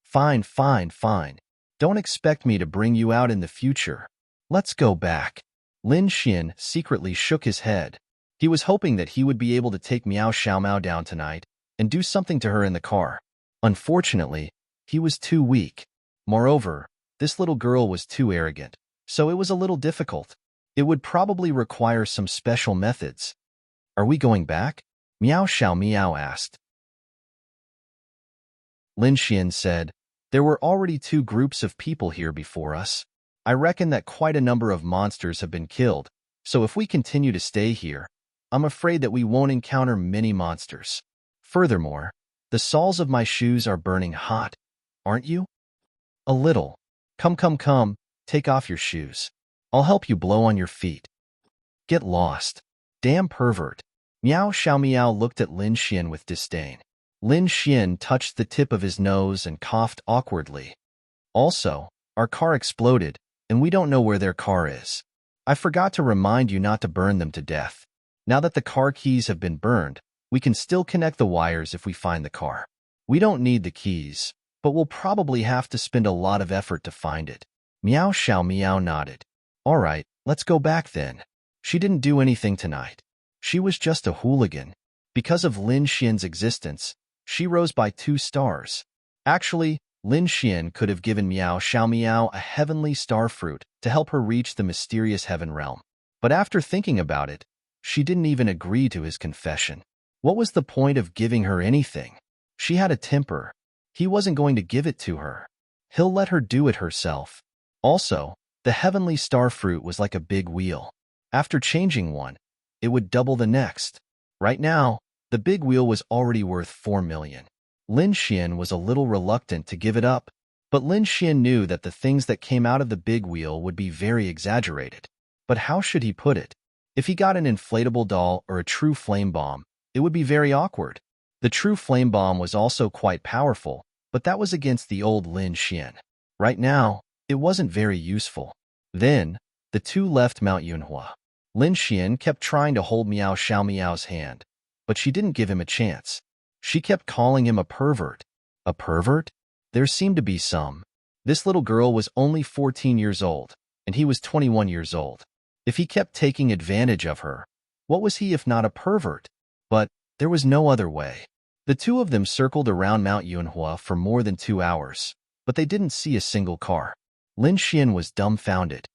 Fine, fine, fine. Don't expect me to bring you out in the future. Let's go back. Lin Xian secretly shook his head. He was hoping that he would be able to take Meow Xiao Meow down tonight and do something to her in the car. Unfortunately, he was too weak. Moreover, this little girl was too arrogant, so it was a little difficult. It would probably require some special methods. Are we going back? Meow Xiao Meow asked. Lin Xian said, there were already 2 groups of people here before us. I reckon that quite a number of monsters have been killed, so if we continue to stay here, I'm afraid that we won't encounter many monsters. Furthermore, the soles of my shoes are burning hot, aren't you? A little. Come, take off your shoes. I'll help you blow on your feet. Get lost. Damn pervert. Meow Xiao Meow looked at Lin Xian with disdain. Lin Xian touched the tip of his nose and coughed awkwardly. Also, our car exploded, and we don't know where their car is. I forgot to remind you not to burn them to death. Now that the car keys have been burned, we can still connect the wires if we find the car. We don't need the keys, but we'll probably have to spend a lot of effort to find it. Meow Xiao Meow nodded. All right, let's go back then. She didn't do anything tonight. She was just a hooligan. Because of Lin Xian's existence, she rose by 2 stars. Actually, Lin Xian could have given Meow Xiao Meow a heavenly star fruit to help her reach the mysterious heaven realm. But after thinking about it, she didn't even agree to his confession. What was the point of giving her anything? She had a temper. He wasn't going to give it to her. He'll let her do it herself. Also, the heavenly star fruit was like a big wheel. After changing one, it would double the next. Right now, the big wheel was already worth 4 million. Lin Xian was a little reluctant to give it up, but Lin Xian knew that the things that came out of the big wheel would be very exaggerated. But how should he put it? If he got an inflatable doll or a true flame bomb, it would be very awkward. The true flame bomb was also quite powerful, but that was against the old Lin Xian. Right now, it wasn't very useful. Then, The two left Mount Yunhua. Lin Xian kept trying to hold Miao Xiaomiao's hand, but she didn't give him a chance. She kept calling him a pervert. A pervert? There seemed to be some. This little girl was only 14 years old, and he was 21 years old. If he kept taking advantage of her, what was he if not a pervert? But there was no other way. The two of them circled around Mount Yunhua for more than 2 hours, but they didn't see a single car. Lin Xian was dumbfounded.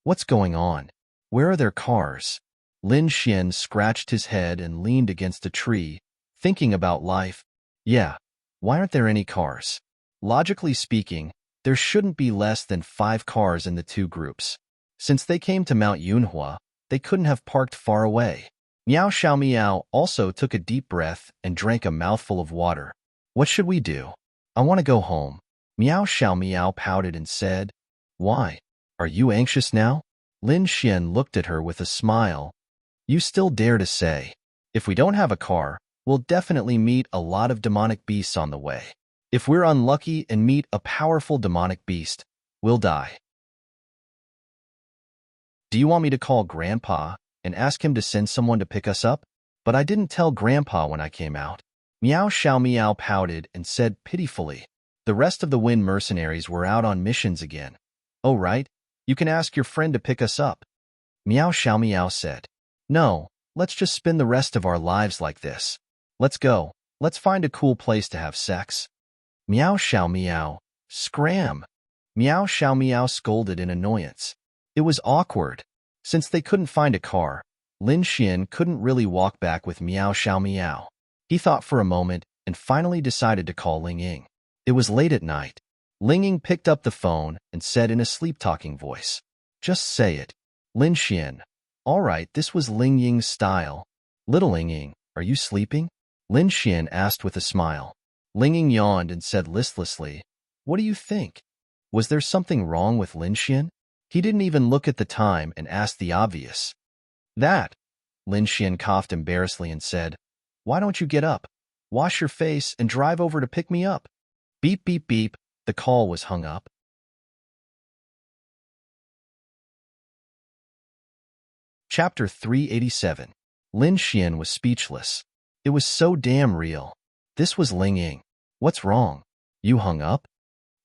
What's going on? Where are their cars? Lin Xian scratched his head and leaned against a tree, thinking about life. Yeah, why aren't there any cars? Logically speaking, there shouldn't be less than 5 cars in the two groups. Since they came to Mount Yunhua, they couldn't have parked far away. Miao Xiaomiao also took a deep breath and drank a mouthful of water. What should we do? I want to go home. Miao Xiaomiao pouted and said, Why? Are you anxious now? Lin Xian looked at her with a smile. You still dare to say, if we don't have a car, we'll definitely meet a lot of demonic beasts on the way. If we're unlucky and meet a powerful demonic beast, we'll die. Do you want me to call Grandpa and ask him to send someone to pick us up? But I didn't tell Grandpa when I came out. Miao Xiaomiao pouted and said pitifully. The rest of the wind mercenaries were out on missions again. Oh, right. You can ask your friend to pick us up. Miao Xiaomiao said. No, let's just spend the rest of our lives like this. Let's go. Let's find a cool place to have sex. Miao Xiaomiao. Scram. Miao Xiaomiao scolded in annoyance. It was awkward. Since they couldn't find a car, Lin Xian couldn't really walk back with Miao Xiaomiao. He thought for a moment and finally decided to call Ling Ying. It was late at night. Ling Ying picked up the phone and said in a sleep-talking voice, Just say it. Lin Xian. All right, this was Ling Ying's style. Little Ling Ying, are you sleeping? Lin Xian asked with a smile. Ling Ying yawned and said listlessly, What do you think? Was there something wrong with Lin Xian? He didn't even look at the time and asked the obvious. That. Lin Xian coughed embarrassedly and said, Why don't you get up? Wash your face and drive over to pick me up. Beep, beep, beep. The call was hung up. Chapter 387. Lin Xian was speechless. It was so damn real. This was Ling Ying. What's wrong? You hung up?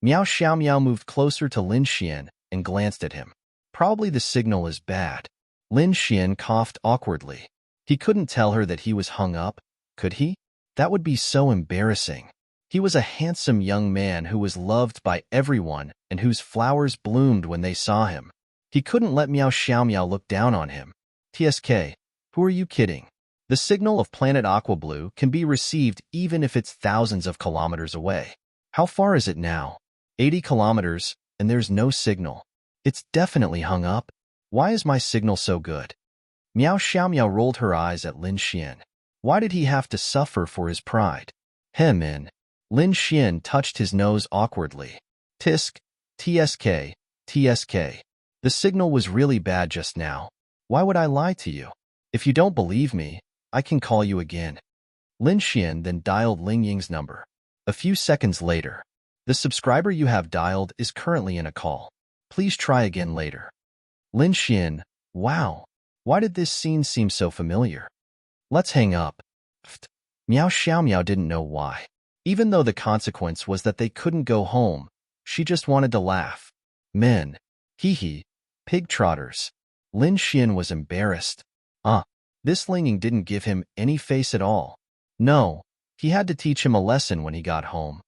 Miao Xiaomiao moved closer to Lin Xian and glanced at him. Probably the signal is bad. Lin Xian coughed awkwardly. He couldn't tell her that he was hung up, could he? That would be so embarrassing. He was a handsome young man who was loved by everyone and whose flowers bloomed when they saw him. He couldn't let Miao Xiaomiao look down on him. TSK, who are you kidding? The signal of planet Aqua Blue can be received even if it's thousands of kilometers away. How far is it now? 80 kilometers, and there's no signal. It's definitely hung up. Why is my signal so good? Miao Xiaomiao rolled her eyes at Lin Xian. Why did he have to suffer for his pride? Min. Lin Xian touched his nose awkwardly. Tisk, TSK, TSK. The signal was really bad just now. Why would I lie to you? If you don't believe me, I can call you again. Lin Xian then dialed Ling Ying's number. A few seconds later, the subscriber you have dialed is currently in a call. Please try again later. Lin Xian, wow. Why did this scene seem so familiar? Let's hang up. Miao Xiaomiao didn't know why. Even though the consequence was that they couldn't go home, she just wanted to laugh. Men. Hee hee. Pig trotters. Lin Xian was embarrassed. This Ling Ying didn't give him any face at all. No, he had to teach him a lesson when he got home.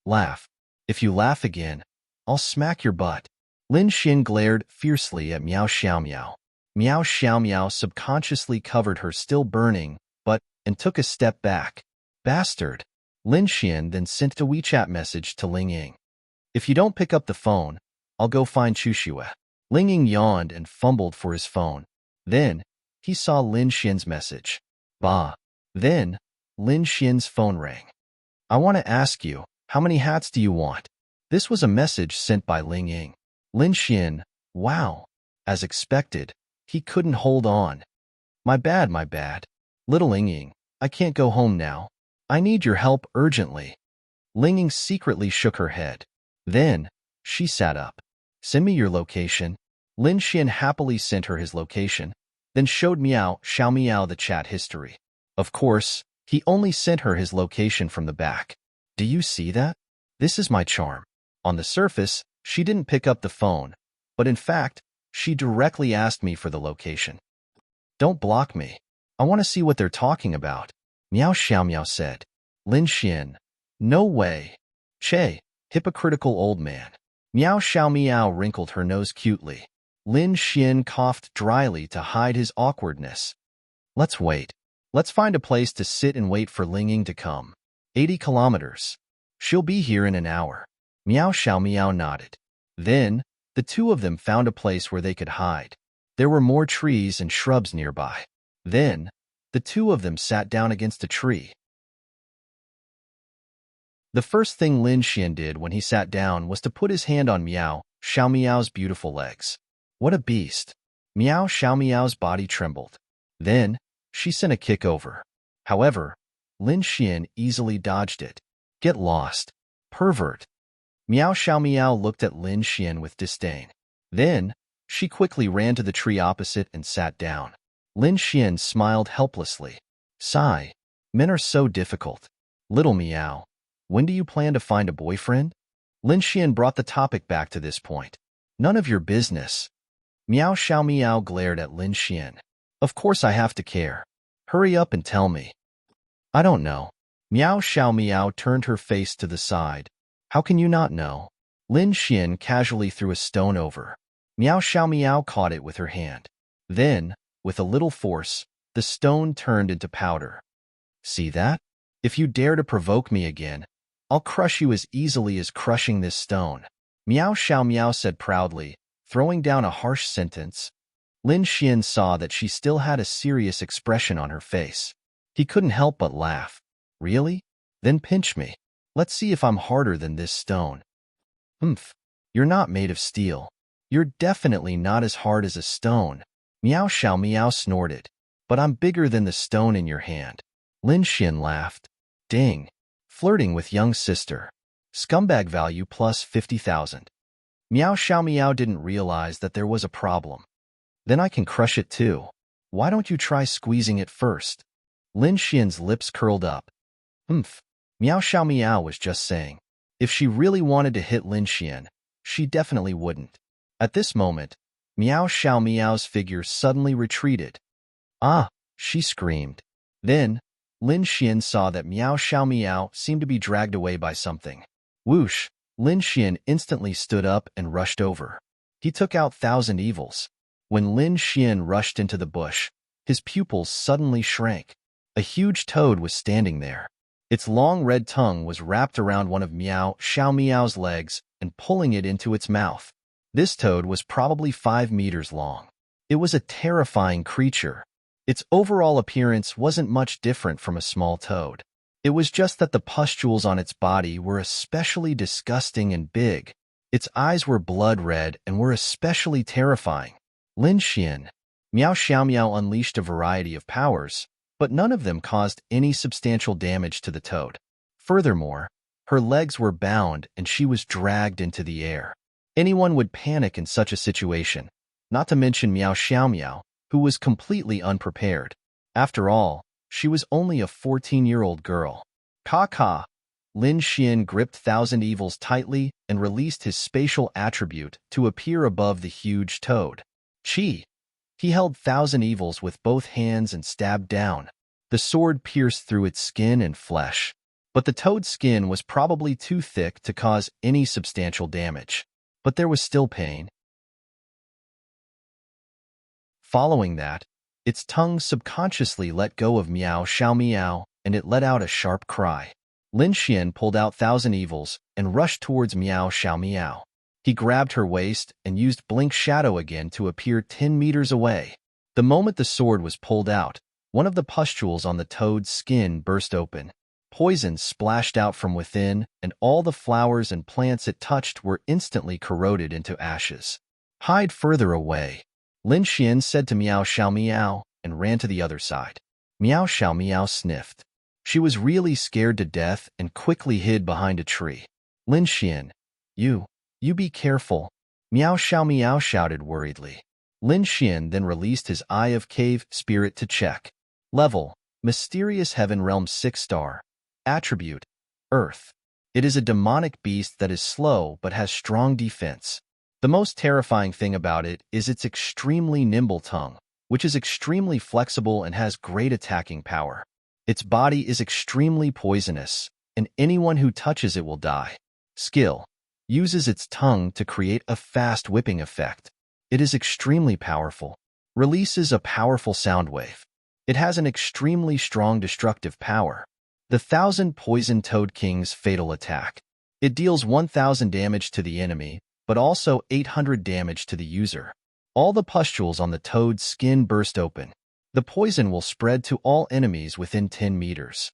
Laugh. If you laugh again, I'll smack your butt. Lin Xian glared fiercely at Miao Xiaomiao. Miao Xiaomiao subconsciously covered her still burning butt and took a step back. Bastard. Lin Xian then sent a WeChat message to Ling Ying. If you don't pick up the phone, I'll go find Chuxue. Ling Ying yawned and fumbled for his phone. Then, he saw Lin Xian's message. Bah. Then, Lin Xian's phone rang. I want to ask you, how many hats do you want? This was a message sent by Ling Ying. Lin Xian, wow. As expected, he couldn't hold on. My bad, my bad. Little Ling Ying, I can't go home now. I need your help urgently. Ling Ying secretly shook her head. Then, she sat up. Send me your location. Lin Xian happily sent her his location, then showed Miao Xiao the chat history. Of course, he only sent her his location from the back. Do you see that? This is my charm. On the surface, she didn't pick up the phone, but in fact, she directly asked me for the location. Don't block me. I want to see what they're talking about, Miao Xiao said. Lin Xian. No way. Che, hypocritical old man. Miao Xiao wrinkled her nose cutely. Lin Xian coughed dryly to hide his awkwardness. Let's wait. Let's find a place to sit and wait for Ling Ying to come. 80 kilometers. She'll be here in an hour. Miao Xiao nodded. Then, the two of them found a place where they could hide. There were more trees and shrubs nearby. Then, the two of them sat down against a tree. The first thing Lin Xian did when he sat down was to put his hand on Miao Xiao's beautiful legs. What a beast! Miao Xiao's body trembled. Then, she sent a kick over. However, Lin Xian easily dodged it. Get lost, pervert. Miao Xiao looked at Lin Xian with disdain. Then, she quickly ran to the tree opposite and sat down. Lin Xian smiled helplessly. Sigh. Men are so difficult. Little Miao, when do you plan to find a boyfriend? Lin Xian brought the topic back to this point. None of your business. Miao Xiao glared at Lin Xian. Of course I have to care. Hurry up and tell me. I don't know. Miao Xiao turned her face to the side. How can you not know? Lin Xian casually threw a stone over. Miao Xiao caught it with her hand. Then, with a little force, the stone turned into powder. See that? If you dare to provoke me again, I'll crush you as easily as crushing this stone. Miao Xiao said proudly, throwing down a harsh sentence. Lin Xian saw that she still had a serious expression on her face. He couldn't help but laugh. Really? Then pinch me. Let's see if I'm harder than this stone. You're not made of steel. You're definitely not as hard as a stone. Miao Xiao snorted. But I'm bigger than the stone in your hand. Lin Xian laughed. Ding. Flirting with young sister. Scumbag value plus 50,000. Miao Xiao didn't realize that there was a problem. Then I can crush it too. Why don't you try squeezing it first? Lin Xian's lips curled up. Miao Xiao was just saying. If she really wanted to hit Lin Xian, she definitely wouldn't. At this moment, Miao Xiao's figure suddenly retreated. Ah, she screamed. Then, Lin Xian saw that Miao Xiao seemed to be dragged away by something. Whoosh! Lin Xian instantly stood up and rushed over. He took out 1,000 evils. When Lin Xian rushed into the bush, his pupils suddenly shrank. A huge toad was standing there. Its long red tongue was wrapped around one of Miao Xiao's legs and pulling it into its mouth. This toad was probably 5 meters long. It was a terrifying creature. Its overall appearance wasn't much different from a small toad. It was just that the pustules on its body were especially disgusting and big. Its eyes were blood red and were especially terrifying. Lin Xian, Miao Xiao unleashed a variety of powers, but none of them caused any substantial damage to the toad. Furthermore, her legs were bound and she was dragged into the air. Anyone would panic in such a situation, not to mention Miao Xiao, who was completely unprepared. After all, she was only a 14-year-old girl. Ka. Lin Xian gripped 1,000 evils tightly and released his spatial attribute to appear above the huge toad. Chi. He held 1,000 evils with both hands and stabbed down. The sword pierced through its skin and flesh. But the toad's skin was probably too thick to cause any substantial damage. But there was still pain. Following that, its tongue subconsciously let go of Miao Xiao and it let out a sharp cry. Lin Xian pulled out 1,000 evils and rushed towards Miao Xiao. He grabbed her waist and used Blink Shadow again to appear 10 meters away. The moment the sword was pulled out, one of the pustules on the toad's skin burst open. Poison splashed out from within, and all the flowers and plants it touched were instantly corroded into ashes. Hide further away, Lin Xian said to Miao Xiao and ran to the other side. Miao Xiao sniffed. She was really scared to death and quickly hid behind a tree. Lin Xian, you be careful. Meow Xiao Meow shouted worriedly. Lin Xian then released his Eye of Cave Spirit to check. Level: Mysterious Heaven Realm 6-star. Attribute: Earth. It is a demonic beast that is slow but has strong defense. The most terrifying thing about it is its extremely nimble tongue, which is extremely flexible and has great attacking power. Its body is extremely poisonous, and anyone who touches it will die. Skill: Uses its tongue to create a fast whipping effect. It is extremely powerful. Releases a powerful sound wave. It has an extremely strong destructive power. The 1,000 Poison Toad King's Fatal Attack. It deals 1,000 damage to the enemy, but also 800 damage to the user. All the pustules on the toad's skin burst open. The poison will spread to all enemies within 10 meters.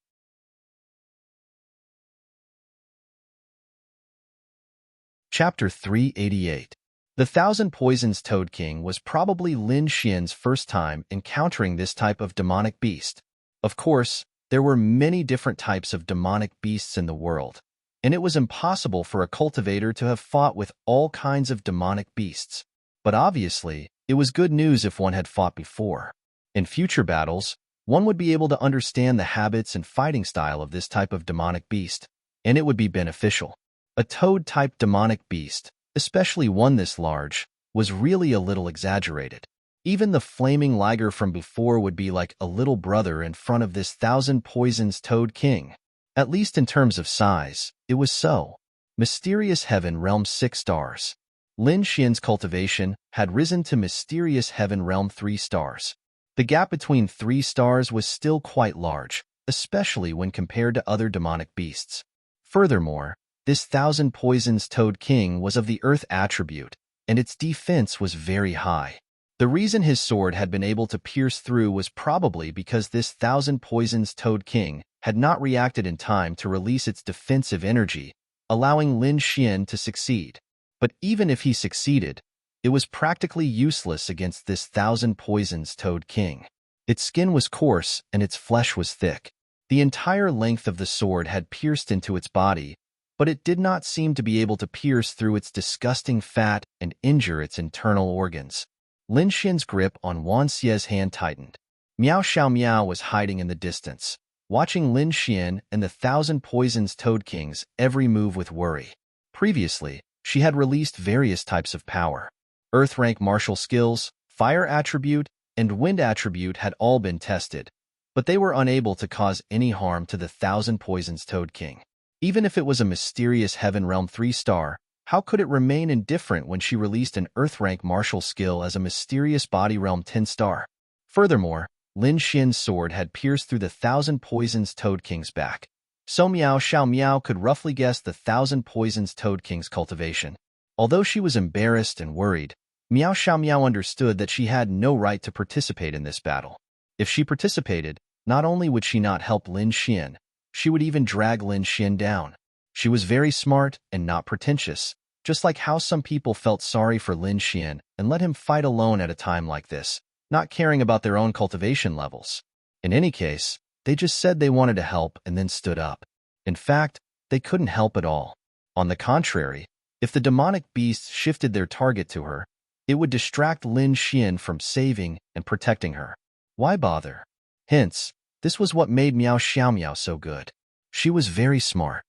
Chapter 388. The 1,000 Poisons Toad King was probably Lin Xian's first time encountering this type of demonic beast. Of course, there were many different types of demonic beasts in the world, and it was impossible for a cultivator to have fought with all kinds of demonic beasts. But obviously, it was good news if one had fought before. In future battles, one would be able to understand the habits and fighting style of this type of demonic beast, and it would be beneficial. A toad-type demonic beast, especially one this large, was really a little exaggerated. Even the flaming liger from before would be like a little brother in front of this 1,000 Poisons Toad King. At least in terms of size, it was so. Mysterious Heaven Realm 6 stars. Lin Xian's cultivation had risen to Mysterious Heaven Realm 3 stars. The gap between 3 stars was still quite large, especially when compared to other demonic beasts. Furthermore, this 1,000 Poisons Toad King was of the Earth attribute, and its defense was very high. The reason his sword had been able to pierce through was probably because this 1,000 Poisons Toad King had not reacted in time to release its defensive energy, allowing Lin Xian to succeed. But even if he succeeded, it was practically useless against this 1,000 Poisons Toad King. Its skin was coarse and its flesh was thick. The entire length of the sword had pierced into its body, but it did not seem to be able to pierce through its disgusting fat and injure its internal organs. Lin Xian's grip on Wan Xie's hand tightened. Meow Xiao Meow was hiding in the distance, watching Lin Xian and the 1,000 Poisons Toad King's every move with worry. Previously, she had released various types of power. Earth rank martial skills, fire attribute, and wind attribute had all been tested, but they were unable to cause any harm to the 1,000 Poisons Toad King. Even if it was a Mysterious Heaven Realm 3-star, how could it remain indifferent when she released an Earth rank martial skill as a Mysterious Body Realm 10-star? Furthermore, Lin Xian's sword had pierced through the 1,000 Poisons Toad King's back. So Meow Xiao Meow could roughly guess the 1,000 Poisons Toad King's cultivation. Although she was embarrassed and worried, Meow Xiao Meow understood that she had no right to participate in this battle. If she participated, not only would she not help Lin Xian, she would even drag Lin Xian down. She was very smart and not pretentious, just like how some people felt sorry for Lin Xian and let him fight alone at a time like this, not caring about their own cultivation levels. In any case, they just said they wanted to help and then stood up. In fact, they couldn't help at all. On the contrary, if the demonic beasts shifted their target to her, it would distract Lin Xian from saving and protecting her. Why bother? Hence, this was what made Meow Xiao Meow so good. She was very smart.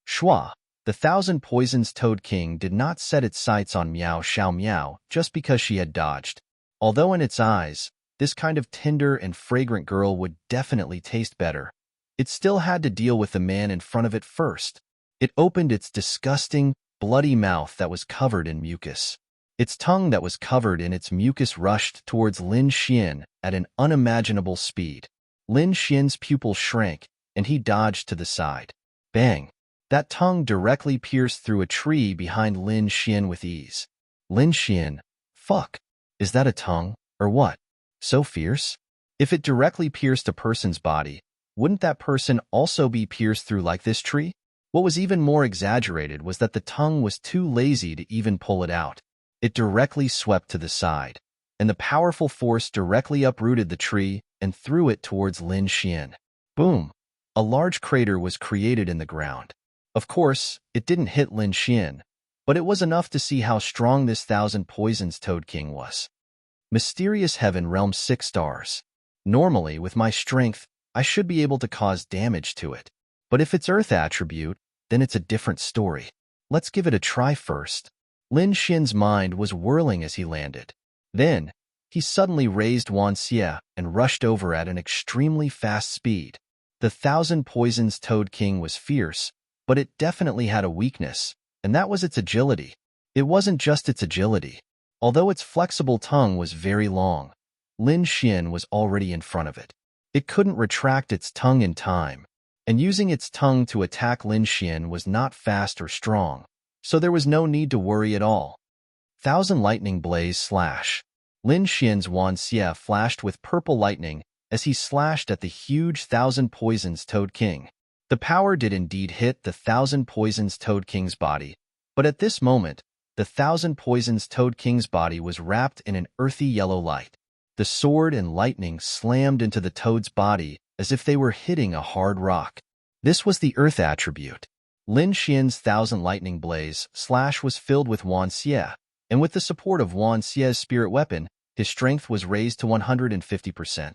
Shua, the 1,000 Poisons Toad King did not set its sights on Meow Xiao Meow just because she had dodged. Although in its eyes, this kind of tender and fragrant girl would definitely taste better, it still had to deal with the man in front of it first. It opened its disgusting, bloody mouth that was covered in mucus. Its tongue that was covered in its mucus rushed towards Lin Xian at an unimaginable speed. Lin Xian's pupil shrank, and he dodged to the side. Bang! That tongue directly pierced through a tree behind Lin Xian with ease. Lin Xian, fuck, is that a tongue, or what? So fierce? If it directly pierced a person's body, wouldn't that person also be pierced through like this tree? What was even more exaggerated was that the tongue was too lazy to even pull it out. It directly swept to the side, and the powerful force directly uprooted the tree and threw it towards Lin Xian. Boom! A large crater was created in the ground. Of course, it didn't hit Lin Xian, but it was enough to see how strong this thousand poisons Toad King was. Mysterious Heaven Realm 6 stars. Normally, with my strength, I should be able to cause damage to it. But if it's Earth attribute, then it's a different story. Let's give it a try first. Lin Xian's mind was whirling as he landed. Then, he suddenly raised Wan Xie and rushed over at an extremely fast speed. The thousand poisons Toad King was fierce, but it definitely had a weakness, and that was its agility. It wasn't just its agility. Although its flexible tongue was very long, Lin Xian was already in front of it. It couldn't retract its tongue in time, and using its tongue to attack Lin Xian was not fast or strong, so there was no need to worry at all. Thousand Lightning Blaze Slash. Lin Xian's Wan Xie flashed with purple lightning as he slashed at the huge thousand poisons Toad King. The power did indeed hit the thousand poisons Toad King's body, but at this moment, the thousand poisons Toad King's body was wrapped in an earthy yellow light. The sword and lightning slammed into the toad's body as if they were hitting a hard rock. This was the Earth attribute. Lin Xian's Thousand Lightning Blaze Slash was filled with Wan Xie, and with the support of Wan Xie's spirit weapon, his strength was raised to 150%.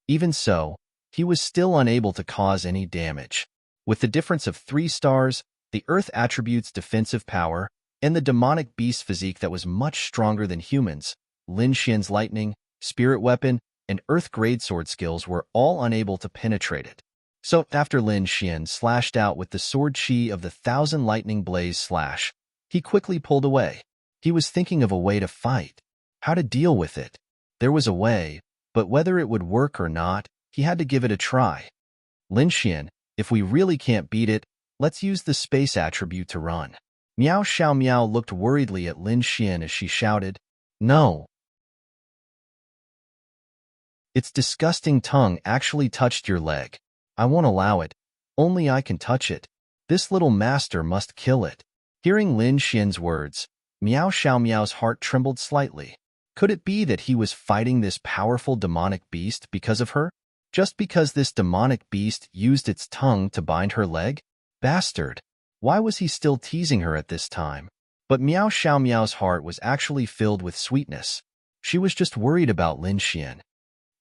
Even so, he was still unable to cause any damage. With the difference of 3 stars, the Earth attribute's defensive power, and the demonic beast physique that was much stronger than humans, Lin Xian's lightning, spirit weapon, and Earth greatsword skills were all unable to penetrate it. So, after Lin Xian slashed out with the sword chi of the Thousand Lightning Blaze Slash, he quickly pulled away. He was thinking of a way to fight, how to deal with it. There was a way, but whether it would work or not, he had to give it a try. Lin Xian, if we really can't beat it, let's use the space attribute to run. Miao Xiao Miao looked worriedly at Lin Xian as she shouted, "No!" Its disgusting tongue actually touched your leg. I won't allow it. Only I can touch it. This little master must kill it. Hearing Lin Xian's words, Miao Xiao Miao's heart trembled slightly. Could it be that he was fighting this powerful demonic beast because of her? Just because this demonic beast used its tongue to bind her leg? Bastard! Why was he still teasing her at this time? But Miao Xiao Miao's heart was actually filled with sweetness. She was just worried about Lin Xian.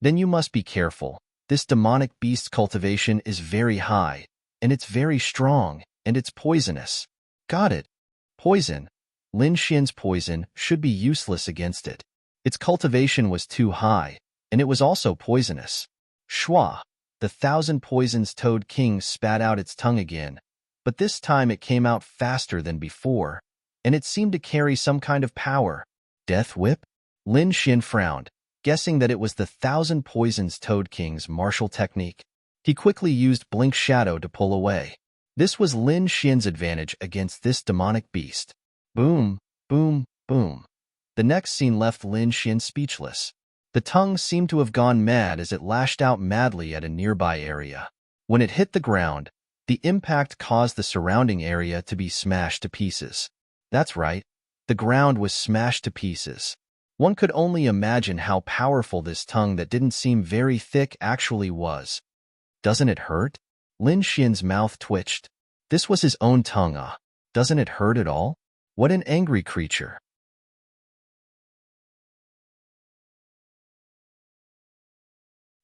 Then you must be careful. This demonic beast's cultivation is very high, and it's very strong, and it's poisonous. Got it. Poison. Lin Xian's poison should be useless against it. Its cultivation was too high, and it was also poisonous. Shua, the thousand poisons Toad King spat out its tongue again, but this time it came out faster than before, and it seemed to carry some kind of power. Death Whip? Lin Xian frowned, guessing that it was the thousand poisons Toad King's martial technique. He quickly used Blink Shadow to pull away. This was Lin Xian's advantage against this demonic beast. Boom, boom, boom. The next scene left Lin Xian speechless. The tongue seemed to have gone mad as it lashed out madly at a nearby area. When it hit the ground, the impact caused the surrounding area to be smashed to pieces. That's right, the ground was smashed to pieces. One could only imagine how powerful this tongue that didn't seem very thick actually was. Doesn't it hurt? Lin Xian's mouth twitched. This was his own tongue, Doesn't it hurt at all? What an angry creature.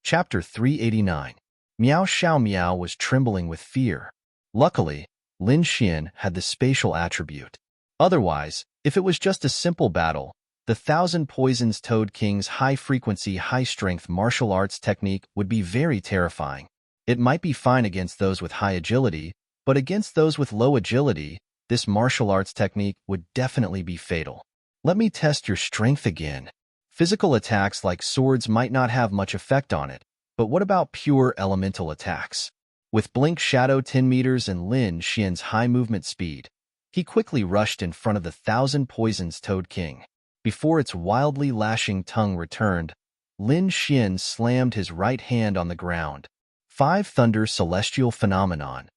Chapter 389. Miao Xiao Miao was trembling with fear. Luckily, Lin Xian had the spatial attribute. Otherwise, if it was just a simple battle, the Thousand Poisons Toad King's high-frequency, high-strength martial arts technique would be very terrifying. It might be fine against those with high agility, but against those with low agility, this martial arts technique would definitely be fatal. Let me test your strength again. Physical attacks like swords might not have much effect on it, but what about pure elemental attacks? With Blink Shadow 10 meters and Lin Xian's high movement speed, he quickly rushed in front of the Thousand Poisons Toad King. Before its wildly lashing tongue returned, Lin Xian slammed his right hand on the ground. 5 Thunder Celestial Phenomenon.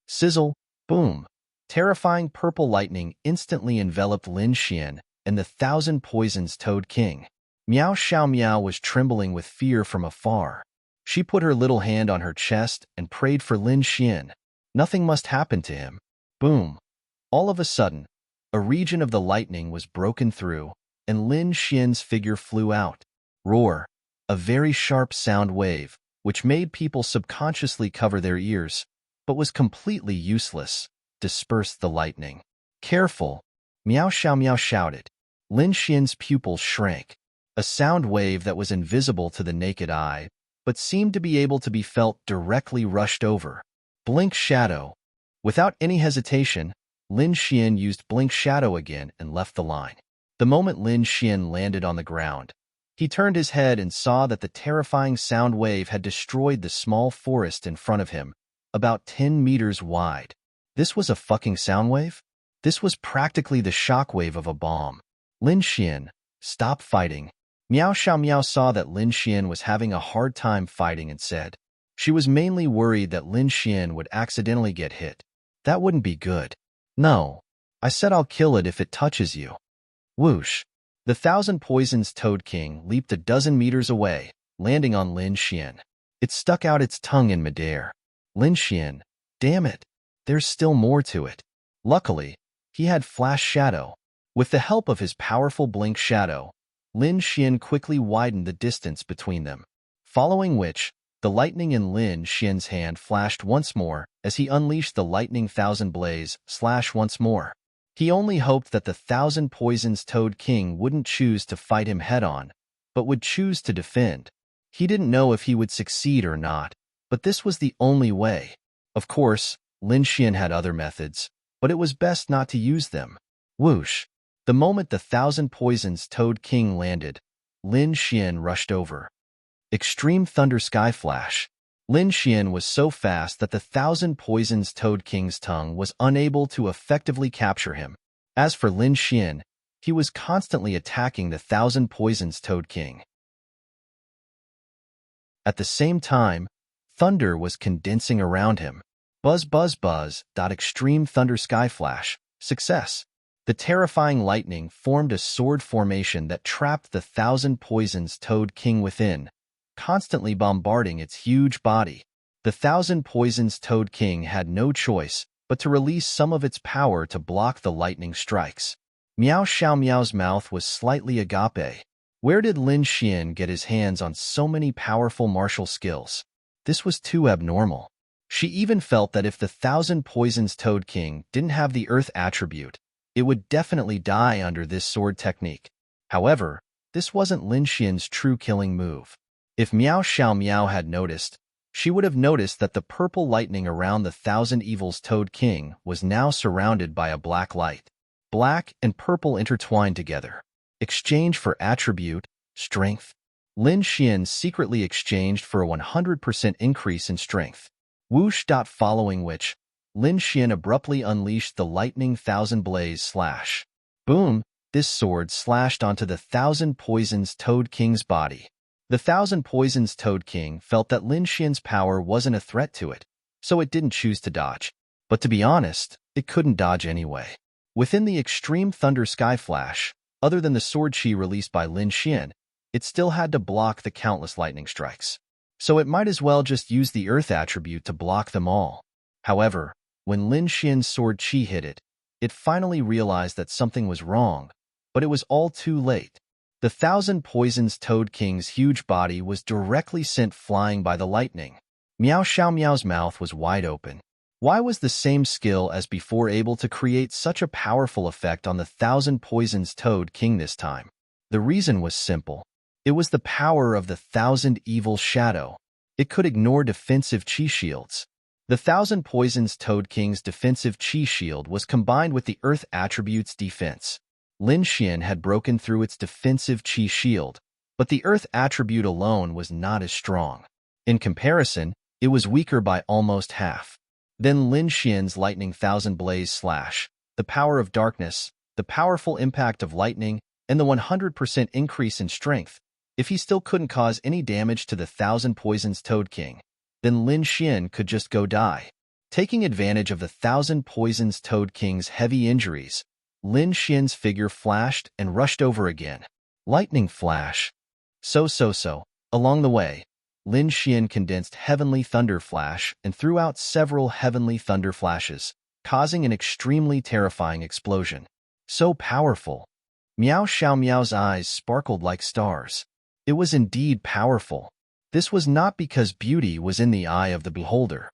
Sizzle, boom. Terrifying purple lightning instantly enveloped Lin Xian and the Thousand Poisons Toad King. Miao Xiao Miao was trembling with fear from afar. She put her little hand on her chest and prayed for Lin Xian. Nothing must happen to him. Boom. All of a sudden, a region of the lightning was broken through, and Lin Xian's figure flew out. Roar, a very sharp sound wave, which made people subconsciously cover their ears, but was completely useless, dispersed the lightning. Careful, Miao Xiao Miao shouted. Lin Xian's pupils shrank. A sound wave that was invisible to the naked eye, but seemed to be able to be felt directly rushed over. Blink Shadow. Without any hesitation, Lin Xian used Blink Shadow again and left the line. The moment Lin Xian landed on the ground, he turned his head and saw that the terrifying sound wave had destroyed the small forest in front of him, about 10 meters wide. This was a fucking sound wave? This was practically the shockwave of a bomb. Lin Xian, stop fighting. Miao Xiao Miao saw that Lin Xian was having a hard time fighting and said. She was mainly worried that Lin Xian would accidentally get hit. That wouldn't be good. No. I said I'll kill it if it touches you. Whoosh. The Thousand Poisons Toad King leaped a dozen meters away, landing on Lin Xian. It stuck out its tongue in midair. Lin Xian, damn it. There's still more to it. Luckily, he had Flash Shadow. With the help of his powerful Blink Shadow, Lin Xian quickly widened the distance between them. Following which, the lightning in Lin Xian's hand flashed once more as he unleashed the lightning thousand blaze slash once more. He only hoped that the Thousand Poisons Toad King wouldn't choose to fight him head-on, but would choose to defend. He didn't know if he would succeed or not, but this was the only way. Of course, Lin Xian had other methods, but it was best not to use them. Whoosh! The moment the Thousand Poisons Toad King landed, Lin Xian rushed over. Extreme Thunder Sky Flash. Lin Xian was so fast that the Thousand Poisons Toad King's tongue was unable to effectively capture him. As for Lin Xian, he was constantly attacking the Thousand Poisons Toad King. At the same time, thunder was condensing around him. Buzz buzz buzz. Extreme Thunder Sky Flash. Success. The terrifying lightning formed a sword formation that trapped the Thousand Poisons Toad King within, constantly bombarding its huge body. The Thousand Poisons Toad King had no choice but to release some of its power to block the lightning strikes. Miao Xiao Miao's mouth was slightly agape. Where did Lin Xian get his hands on so many powerful martial skills? This was too abnormal. She even felt that if the Thousand Poisons Toad King didn't have the Earth attribute, it would definitely die under this sword technique. However, this wasn't Lin Xian's true killing move. If Miao Xiao Miao had noticed, she would have noticed that the purple lightning around the Thousand Evils Toad King was now surrounded by a black light. Black and purple intertwined together. Exchange for attribute, strength. Lin Xian secretly exchanged for a 100% increase in strength. Whoosh. Following which, Lin Xian abruptly unleashed the lightning thousand blaze slash. Boom! This sword slashed onto the Thousand Poisons Toad King's body. The Thousand Poisons Toad King felt that Lin Xian's power wasn't a threat to it, so it didn't choose to dodge. But to be honest, it couldn't dodge anyway. Within the Extreme Thunder Sky Flash, other than the sword chi released by Lin Xian, it still had to block the countless lightning strikes. So it might as well just use the Earth attribute to block them all. However, when Lin Xian's sword chi hit it, it finally realized that something was wrong, but it was all too late. The Thousand Poisons Toad King's huge body was directly sent flying by the lightning. Miao Xiao Miao's mouth was wide open. Why was the same skill as before able to create such a powerful effect on the Thousand Poisons Toad King this time? The reason was simple. It was the power of the Thousand Evil Shadow. It could ignore defensive chi shields. The Thousand Poisons Toad King's defensive chi shield was combined with the Earth attribute's defense. Lin Xian had broken through its defensive chi shield, but the Earth attribute alone was not as strong. In comparison, it was weaker by almost half. Then Lin Xian's lightning thousand blaze slash, the power of darkness, the powerful impact of lightning, and the 100% increase in strength. If he still couldn't cause any damage to the Thousand Poisons Toad King, then Lin Xian could just go die. Taking advantage of the Thousand Poisons Toad King's heavy injuries, Lin Xian's figure flashed and rushed over again. Lightning flash. So. Along the way, Lin Xian condensed Heavenly Thunder Flash and threw out several Heavenly Thunder Flashes, causing an extremely terrifying explosion. So powerful. Meow Xiao Meow's eyes sparkled like stars. It was indeed powerful. This was not because beauty was in the eye of the beholder.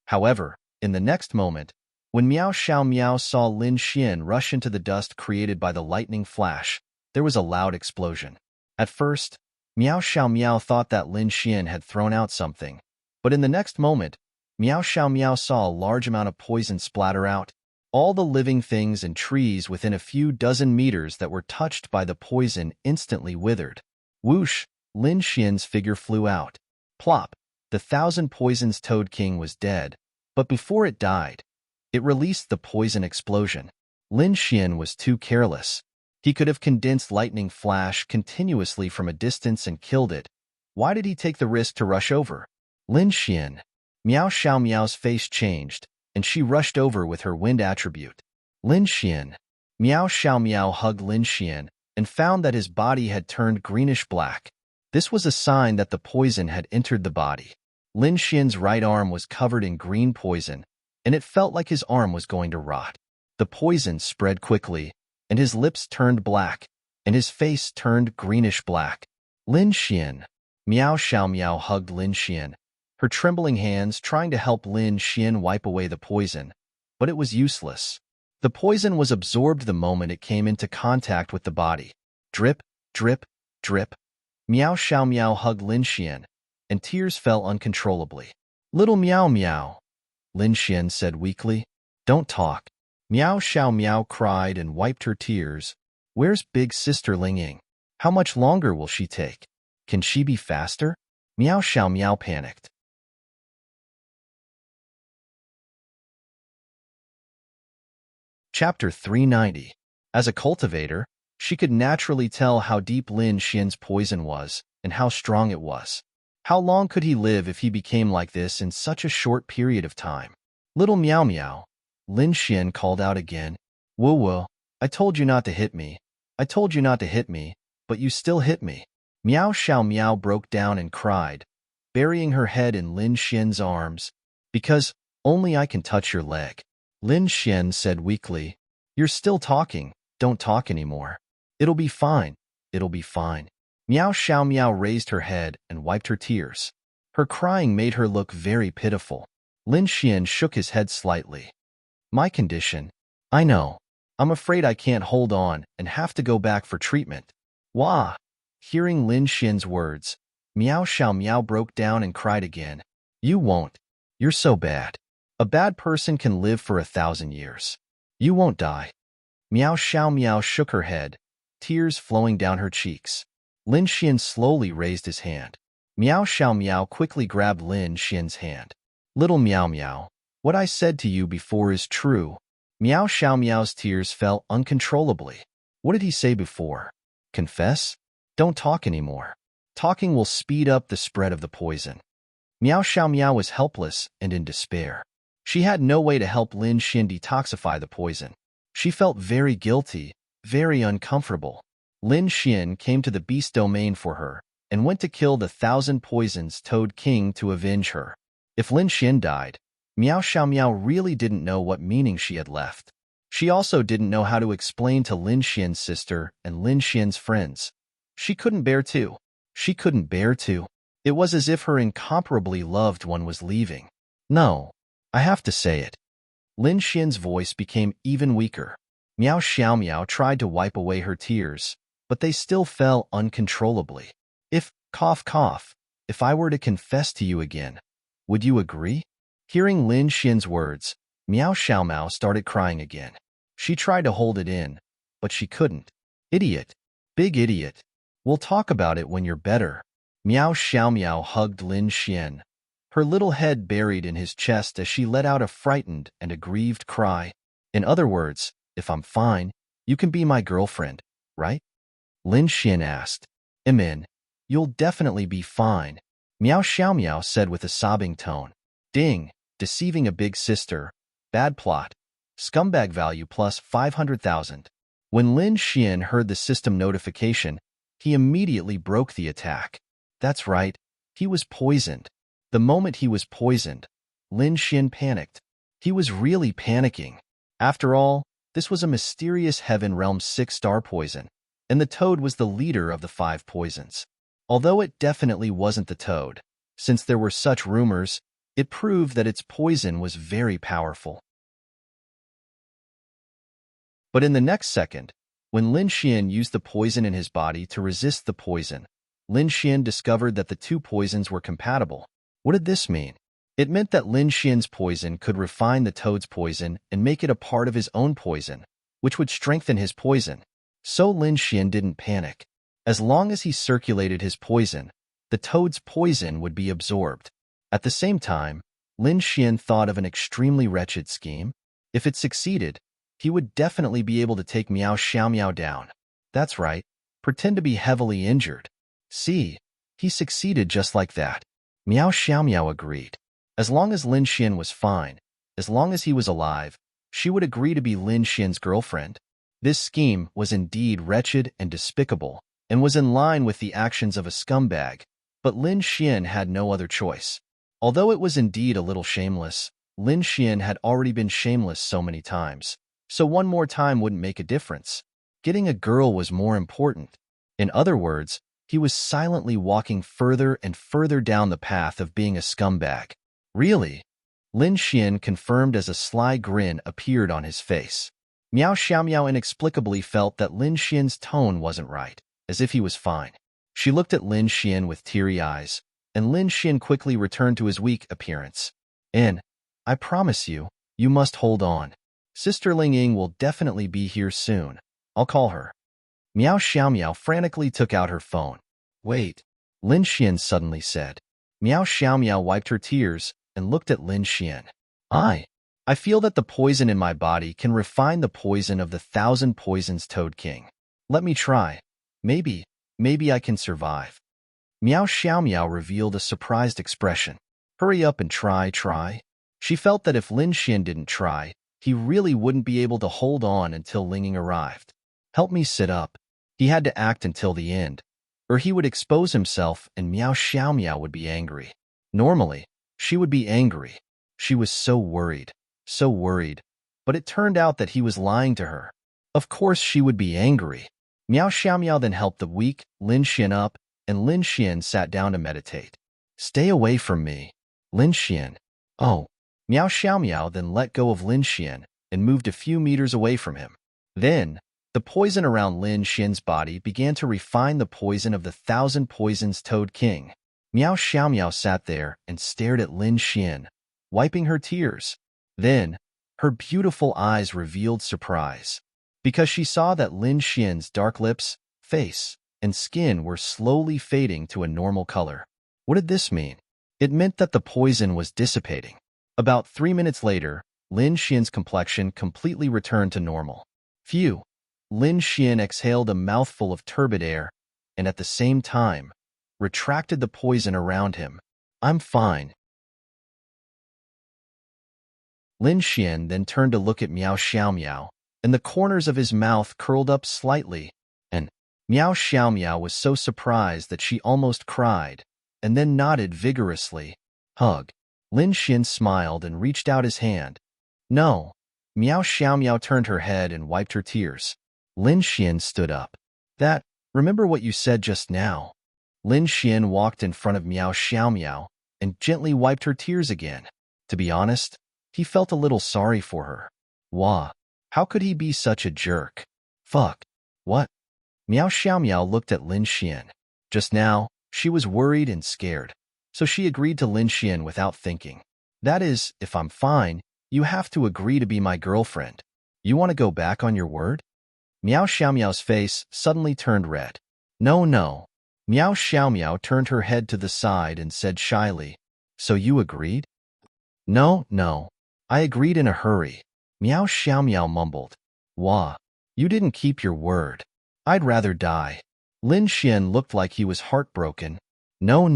However, in the next moment, when Meow Xiao Meow saw Lin Xian rush into the dust created by the lightning flash, there was a loud explosion. At first, Meow Xiao Meow thought that Lin Xian had thrown out something, but in the next moment, Meow Xiao Meow saw a large amount of poison splatter out. All the living things and trees within a few dozen meters that were touched by the poison instantly withered. Whoosh! Lin Xian's figure flew out. Plop! The Thousand Poisons Toad King was dead, but before it died, it released the poison explosion. Lin Xian was too careless. He could have condensed lightning flash continuously from a distance and killed it. Why did he take the risk to rush over? Lin Xian. Meow Xiao Meow's face changed, and she rushed over with her wind attribute. Lin Xian. Meow Xiao Meow hugged Lin Xian and found that his body had turned greenish-black. This was a sign that the poison had entered the body. Lin Xian's right arm was covered in green poison, and it felt like his arm was going to rot. The poison spread quickly, and his lips turned black, and his face turned greenish-black. Lin Xian. Meow Xiao Meow hugged Lin Xian, her trembling hands trying to help Lin Xian wipe away the poison, but it was useless. The poison was absorbed the moment it came into contact with the body. Drip, drip, drip. Meow Xiao Meow hugged Lin Xian, and tears fell uncontrollably. Little Meow Meow, Lin Xian said weakly. Don't talk. Meow Xiao Meow cried and wiped her tears. Where's big sister Ling Ying? How much longer will she take? Can she be faster? Meow Xiao Meow panicked. Chapter 390. As a cultivator, she could naturally tell how deep Lin Xian's poison was and how strong it was. How long could he live if he became like this in such a short period of time? Little Meow Meow, Lin Xian called out again. Whoa whoa, I told you not to hit me. I told you not to hit me, but you still hit me. Meow Xiao Meow broke down and cried, burying her head in Lin Xian's arms. Because only I can touch your leg. Lin Xian said weakly. You're still talking. Don't talk anymore. It'll be fine. It'll be fine. Meow Xiao Meow raised her head and wiped her tears. Her crying made her look very pitiful. Lin Xian shook his head slightly. My condition. I know. I'm afraid I can't hold on and have to go back for treatment. Wah! Hearing Lin Xian's words, Meow Xiao Meow broke down and cried again. You won't. You're so bad. A bad person can live for 1,000 years. You won't die. Meow Xiao Meow shook her head, tears flowing down her cheeks. Lin Xian slowly raised his hand. Meow Xiao Meow quickly grabbed Lin Xian's hand. Little Meow Meow, what I said to you before is true. Meow Xiao Meow's tears fell uncontrollably. What did he say before? Confess? Don't talk anymore. Talking will speed up the spread of the poison. Meow Xiao Meow was helpless and in despair. She had no way to help Lin Xian detoxify the poison. She felt very guilty, very uncomfortable. Lin Xian came to the beast domain for her and went to kill the Thousand Poisons Toad King to avenge her. If Lin Xian died, Meow Xiao Meow really didn't know what meaning she had left. She also didn't know how to explain to Lin Xian's sister and Lin Xian's friends. She couldn't bear to. She couldn't bear to. It was as if her incomparably loved one was leaving. No, I have to say it. Lin Xian's voice became even weaker. Meow Xiao Meow tried to wipe away her tears, but they still fell uncontrollably. If, cough cough, if I were to confess to you again, would you agree? Hearing Lin Xian's words, Meow Xiao Meow started crying again. She tried to hold it in, but she couldn't. Idiot. Big idiot. We'll talk about it when you're better. Meow Xiao Meow hugged Lin Xian, her little head buried in his chest as she let out a frightened and aggrieved cry. In other words, if I'm fine, you can be my girlfriend, right? Lin Xian asked. Amen. You'll definitely be fine, Meow Xiao Meow said with a sobbing tone. Ding, deceiving a big sister. Bad plot. Scumbag value plus 500,000. When Lin Xian heard the system notification, he immediately broke the attack. That's right, he was poisoned. The moment he was poisoned, Lin Xian panicked. He was really panicking. After all, this was a mysterious Heaven Realm 6-star poison, and the toad was the leader of the 5 poisons. Although it definitely wasn't the toad, since there were such rumors, it proved that its poison was very powerful. But in the next second, when Lin Xian used the poison in his body to resist the poison, Lin Xian discovered that the 2 poisons were compatible. What did this mean? It meant that Lin Xian's poison could refine the toad's poison and make it a part of his own poison, which would strengthen his poison. So Lin Xian didn't panic. As long as he circulated his poison, the toad's poison would be absorbed. At the same time, Lin Xian thought of an extremely wretched scheme. If it succeeded, he would definitely be able to take Miao Xiaomiao down. That's right, pretend to be heavily injured. See, he succeeded just like that. Miao Xiaomiao agreed. As long as Lin Xian was fine, as long as he was alive, she would agree to be Lin Xian's girlfriend. This scheme was indeed wretched and despicable, and was in line with the actions of a scumbag, but Lin Xian had no other choice. Although it was indeed a little shameless, Lin Xian had already been shameless so many times, so one more time wouldn't make a difference. Getting a girl was more important. In other words, he was silently walking further and further down the path of being a scumbag. Really? Lin Xian confirmed as a sly grin appeared on his face. Miao Xiaomiao inexplicably felt that Lin Xian's tone wasn't right, as if he was fine. She looked at Lin Xian with teary eyes, and Lin Xian quickly returned to his weak appearance. I promise you, you must hold on. Sister Ling Ying will definitely be here soon. I'll call her. Miao Xiaomiao frantically took out her phone. Wait, Lin Xian suddenly said. Miao Xiaomiao wiped her tears and looked at Lin Xian. I feel that the poison in my body can refine the poison of the 1,000 poisons Toad King. Let me try. Maybe I can survive. Miao Xiaomiao revealed a surprised expression. Hurry up and try. She felt that if Lin Xian didn't try, he really wouldn't be able to hold on until Ling Ying arrived. Help me sit up. He had to act until the end, or he would expose himself and Miao Xiaomiao would be angry. Normally, she would be angry. She was so worried, but it turned out that he was lying to her. Of course she would be angry. Miao Xiaomiao then helped the weak Lin Xian up, and Lin Xian sat down to meditate. Stay away from me, Lin Xian. Oh. Miao Xiaomiao then let go of Lin Xian and moved a few meters away from him. Then, the poison around Lin Xian's body began to refine the poison of the 1,000 poisons Toad King. Miao Xiaomiao sat there and stared at Lin Xian, wiping her tears. Then, her beautiful eyes revealed surprise, because she saw that Lin Xian's dark lips, face, and skin were slowly fading to a normal color. What did this mean? It meant that the poison was dissipating. About 3 minutes later, Lin Xian's complexion completely returned to normal. Phew! Lin Xian exhaled a mouthful of turbid air, and at the same time, retracted the poison around him. I'm fine. Lin Xian then turned to look at Miao Xiaomiao, and the corners of his mouth curled up slightly, and Miao Xiaomiao was so surprised that she almost cried, and then nodded vigorously. Hug. Lin Xian smiled and reached out his hand. No. Miao Xiaomiao turned her head and wiped her tears. Lin Xian stood up. Remember what you said just now. Lin Xian walked in front of Miao Xiaomiao and gently wiped her tears again. To be honest, he felt a little sorry for her. Wah. How could he be such a jerk? Fuck. What? Miao Xiaomiao looked at Lin Xian. Just now, she was worried and scared, so she agreed to Lin Xian without thinking. That is, if I'm fine, you have to agree to be my girlfriend. You want to go back on your word? Miao Xiaomiao's face suddenly turned red. No. Miao Xiaomiao turned her head to the side and said shyly, So you agreed? No. I agreed in a hurry. Miao Xiaomiao mumbled. Wah. You didn't keep your word. I'd rather die. Lin Xian looked like he was heartbroken. No.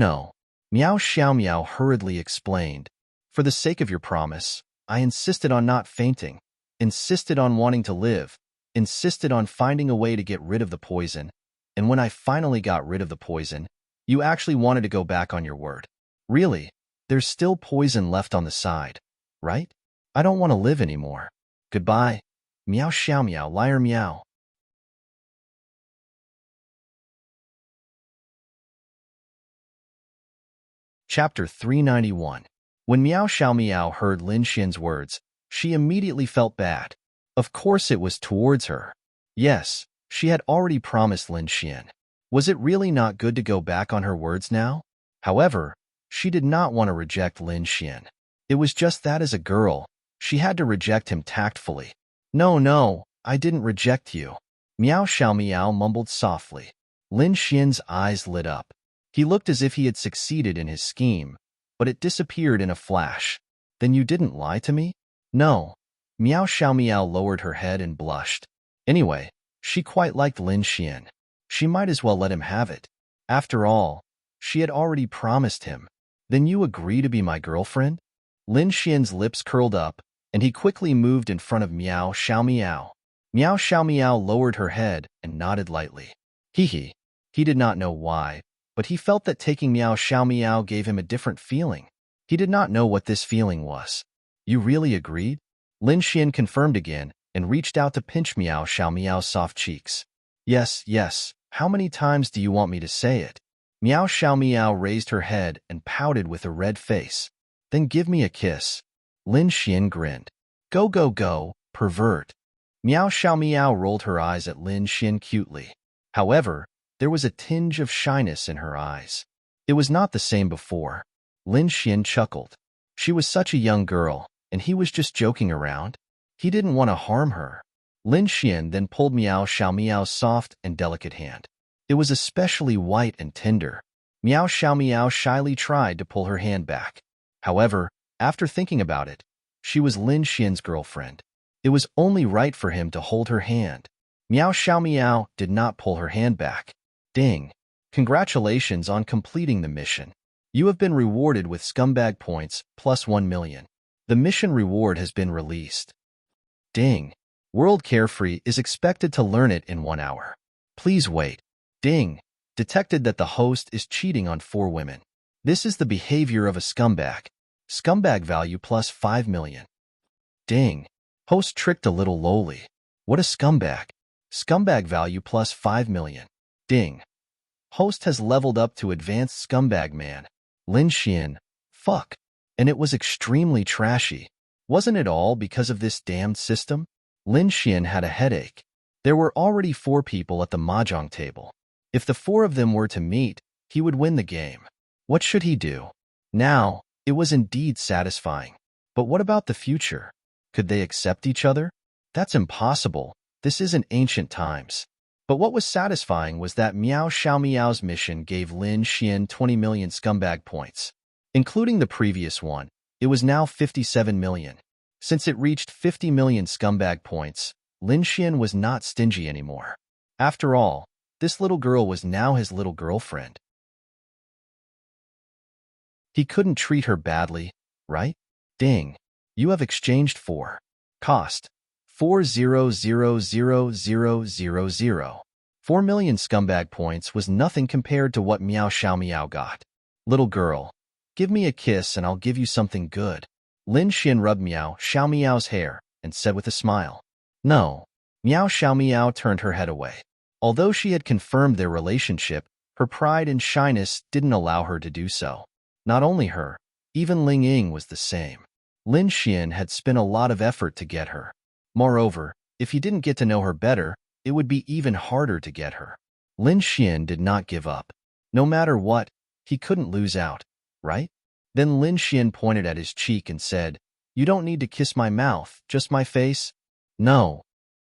Miao Xiaomiao hurriedly explained. For the sake of your promise, I insisted on not fainting, insisted on wanting to live, insisted on finding a way to get rid of the poison, and when I finally got rid of the poison, you actually wanted to go back on your word. Really, there's still poison left on the side, right? I don't want to live anymore. Goodbye. Meow xiao meow liar meow. Chapter 391. When Meow Xiao Meow heard Lin Xian's words, she immediately felt bad. Of course it was towards her. Yes, she had already promised Lin Xian. Was it really not good to go back on her words now? However, she did not want to reject Lin Xian. It was just that as a girl, she had to reject him tactfully. No, no, I didn't reject you. Meow Xiao Meow mumbled softly. Lin Xian's eyes lit up. He looked as if he had succeeded in his scheme, but it disappeared in a flash. Then you didn't lie to me? No. Meow Xiao Meow lowered her head and blushed. Anyway, she quite liked Lin Xian. She might as well let him have it. After all, she had already promised him. Then you agree to be my girlfriend? Lin Xian's lips curled up, and he quickly moved in front of Meow Xiao Meow. Meow Xiao Meow lowered her head and nodded lightly. Hee. He did not know why, but he felt that taking Meow Xiao Meow gave him a different feeling. He did not know what this feeling was. You really agreed? Lin Xian confirmed again and reached out to pinch Meow Xiao Meow's soft cheeks. Yes, yes. How many times do you want me to say it? Meow Xiao Meow raised her head and pouted with a red face. Then give me a kiss. Lin Xian grinned. Go, go, go, pervert. Meow Xiao Meow rolled her eyes at Lin Xian cutely. However, there was a tinge of shyness in her eyes. It was not the same before. Lin Xian chuckled. She was such a young girl, and he was just joking around. He didn't want to harm her. Lin Xian then pulled Meow Xiao Meow's soft and delicate hand. It was especially white and tender. Meow Xiao Meow shyly tried to pull her hand back. However, after thinking about it, she was Lin Xian's girlfriend. It was only right for him to hold her hand. Meow Xiao Meow did not pull her hand back. Ding! Congratulations on completing the mission. You have been rewarded with scumbag points plus 1 million. The mission reward has been released. Ding! World Carefree is expected to learn it in 1 hour. Please wait. Ding! Detected that the host is cheating on 4 women. This is the behavior of a scumbag. Scumbag value plus 5 million. Ding! Host tricked a little lowly. What a scumbag. Scumbag value plus 5 million. Ding! Host has leveled up to advanced scumbag man. Lin Xian. Fuck. And it was extremely trashy. Wasn't it all because of this damned system? Lin Xian had a headache. There were already 4 people at the mahjong table. If the 4 of them were to meet, he would win the game. What should he do? Now, it was indeed satisfying. But what about the future? Could they accept each other? That's impossible. This isn't ancient times. But what was satisfying was that Meow Xiao Meow's mission gave Lin Xian 20 million scumbag points. Including the previous one, it was now 57 million. Since it reached 50 million scumbag points, Lin Xian was not stingy anymore. After all, this little girl was now his little girlfriend. He couldn't treat her badly, right? Ding. You have exchanged for cost 4,000,000. 4 million scumbag points was nothing compared to what Meow Xiao Meow got. Little girl, give me a kiss and I'll give you something good. Lin Xian rubbed Meow Xiao Meow's hair and said with a smile. No. Meow Xiao Meow turned her head away. Although she had confirmed their relationship, her pride and shyness didn't allow her to do so. Not only her, even Ling Ying was the same. Lin Xian had spent a lot of effort to get her. Moreover, if he didn't get to know her better, it would be even harder to get her. Lin Xian did not give up. No matter what, he couldn't lose out, right? Then Lin Xian pointed at his cheek and said, You don't need to kiss my mouth, just my face? No.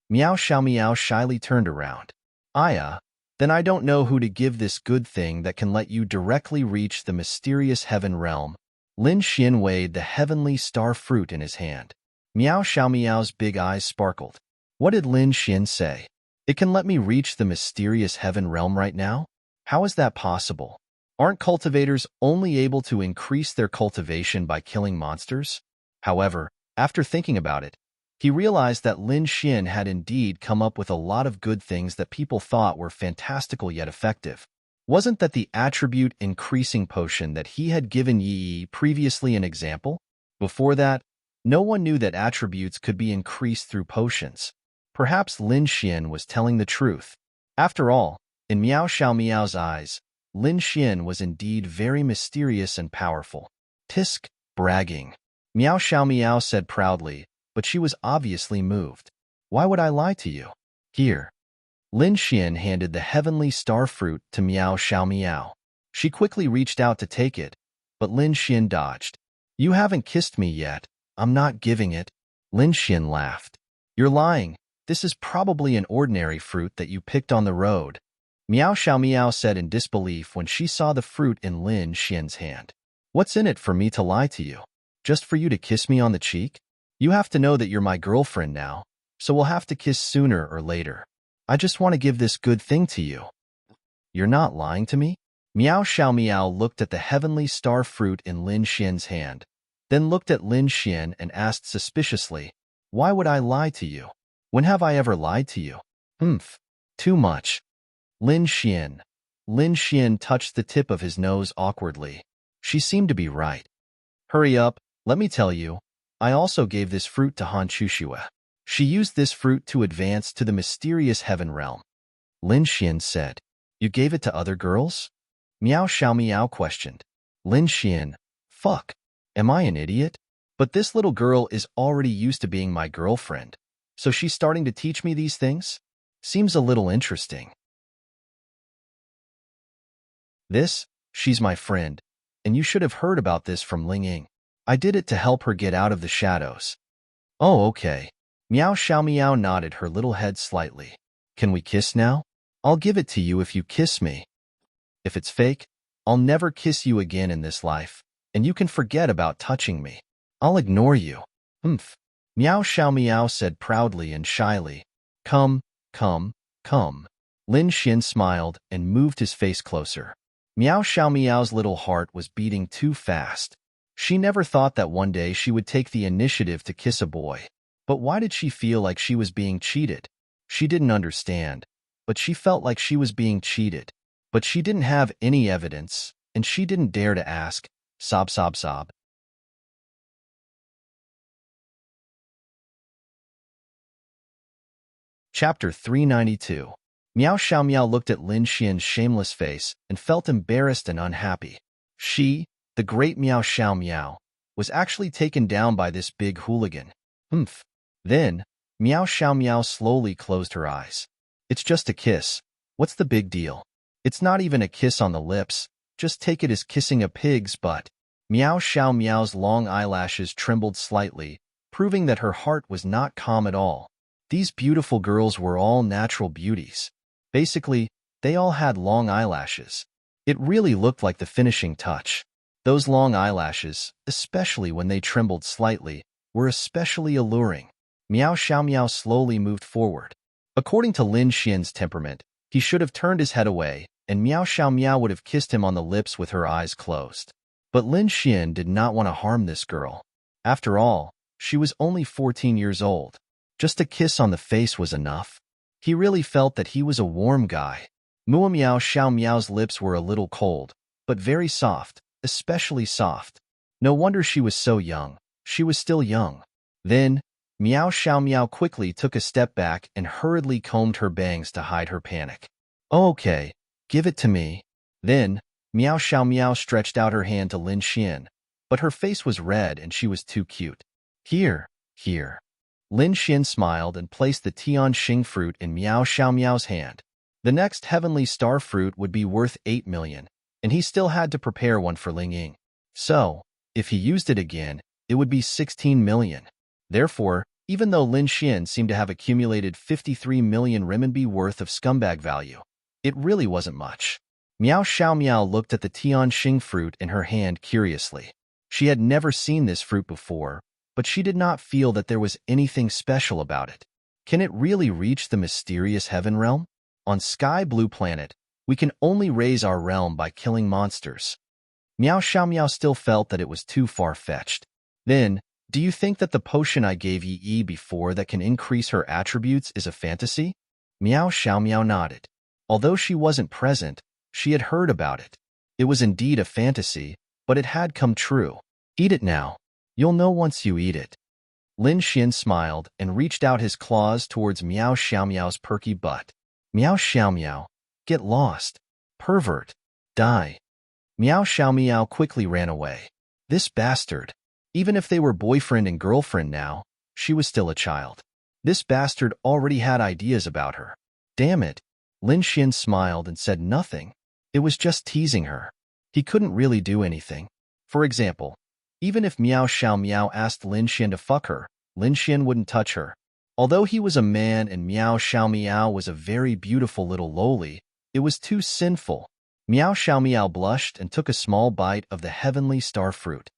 Meow Xiao Meow shyly turned around. Then I don't know who to give this good thing that can let you directly reach the mysterious heaven realm. Lin Xian weighed the heavenly star fruit in his hand. Meow Xiao Meow's big eyes sparkled. What did Lin Xian say? It can let me reach the mysterious heaven realm right now? How is that possible? Aren't cultivators only able to increase their cultivation by killing monsters? However, after thinking about it, he realized that Lin Xian had indeed come up with a lot of good things that people thought were fantastical yet effective. Wasn't that the attribute increasing potion that he had given Yi previously an example? Before that, No one knew that attributes could be increased through potions. Perhaps Lin Xian was telling the truth. After all, in Miao Xiao Miao's eyes, Lin Xian was indeed very mysterious and powerful. Tisk, bragging. Miao Xiao Miao said proudly, but she was obviously moved. Why would I lie to you? Here. Lin Xian handed the heavenly star fruit to Miao Xiao Miao. She quickly reached out to take it, but Lin Xian dodged. You haven't kissed me yet. I'm not giving it. Lin Xian laughed. You're lying. This is probably an ordinary fruit that you picked on the road. Miao Xiao Miao said in disbelief when she saw the fruit in Lin Xian's hand. What's in it for me to lie to you? Just for you to kiss me on the cheek? You have to know that you're my girlfriend now, so we'll have to kiss sooner or later. I just want to give this good thing to you. You're not lying to me? Miao Xiao Miao looked at the heavenly star fruit in Lin Xian's hand, then looked at Lin Xian and asked suspiciously, Why would I lie to you? When have I ever lied to you? Too much. Lin Xian. Lin Xian touched the tip of his nose awkwardly. She seemed to be right. Hurry up, let me tell you. I also gave this fruit to Han Chushue. She used this fruit to advance to the mysterious heaven realm. Lin Xian said, You gave it to other girls? Miao Xiao Miao questioned. Lin Xian, fuck. Am I an idiot? But this little girl is already used to being my girlfriend, so she's starting to teach me these things? Seems a little interesting. She's my friend, and you should have heard about this from Ling Ying. I did it to help her get out of the shadows. Oh, okay. Miao Xiao Miao nodded her little head slightly. Can we kiss now? I'll give it to you if you kiss me. If it's fake, I'll never kiss you again in this life, and you can forget about touching me. I'll ignore you. Miao Xiao Miao said proudly and shyly. Come. Lin Xian smiled and moved his face closer. Miao Xiao Miao's little heart was beating too fast. She never thought that one day she would take the initiative to kiss a boy. But why did she feel like she was being cheated? She didn't understand, but she felt like she was being cheated. But she didn't have any evidence, and she didn't dare to ask. Sob, sob, sob. Chapter 392. Miao Xiao Miao looked at Lin Xian's shameless face and felt embarrassed and unhappy. She, the great Miao Xiao Miao, was actually taken down by this big hooligan. Then, Miao Xiao Miao slowly closed her eyes. It's just a kiss. What's the big deal? It's not even a kiss on the lips. Just take it as kissing a pig's butt. Miao Xiao Miao's long eyelashes trembled slightly, proving that her heart was not calm at all. These beautiful girls were all natural beauties. Basically, they all had long eyelashes. It really looked like the finishing touch. Those long eyelashes, especially when they trembled slightly, were especially alluring. Miao Xiao Miao slowly moved forward. According to Lin Xian's temperament, he should have turned his head away, and Miao Xiao Miao would have kissed him on the lips with her eyes closed. But Lin Xian did not want to harm this girl. After all, she was only 14 years old. Just a kiss on the face was enough. He really felt that he was a warm guy. Miao Xiao Miao's lips were a little cold, but very soft, especially soft. No wonder she was so young. She was still young. Then, Miao Xiao Miao quickly took a step back and hurriedly combed her bangs to hide her panic. Oh, okay, give it to me. Then, Miao Xiao Miao stretched out her hand to Lin Xian, but her face was red and she was too cute. Here. Lin Xian smiled and placed the Tianxing fruit in Miao Xiao Miao's hand. The next heavenly star fruit would be worth 8 million, and he still had to prepare one for Ling Ying. So, if he used it again, it would be 16 million. Therefore, even though Lin Xian seemed to have accumulated 53 million renminbi worth of scumbag value, it really wasn't much. Miao Xiao Miao looked at the Tianxing fruit in her hand curiously. She had never seen this fruit before, but she did not feel that there was anything special about it. Can it really reach the mysterious heaven realm? On Sky Blue Planet, we can only raise our realm by killing monsters. Miao Xiao Miao still felt that it was too far-fetched. Then, do you think that the potion I gave Yi before that can increase her attributes is a fantasy? Miao Xiao Miao nodded. Although she wasn't present, she had heard about it. It was indeed a fantasy, but it had come true. Eat it now. You'll know once you eat it. Lin Xian smiled and reached out his claws towards Miao Xiaomiao's perky butt. Miao Xiaomiao, get lost. Pervert. Die. Miao Xiaomiao quickly ran away. This bastard. Even if they were boyfriend and girlfriend now, she was still a child. This bastard already had ideas about her. Damn it. Lin Xian smiled and said nothing. It was just teasing her. He couldn't really do anything. For example, even if Miao Xiaomiao asked Lin Xian to fuck her, Lin Xian wouldn't touch her. Although he was a man and Miao Xiaomiao was a very beautiful little loli, it was too sinful. Miao Xiaomiao blushed and took a small bite of the heavenly star fruit.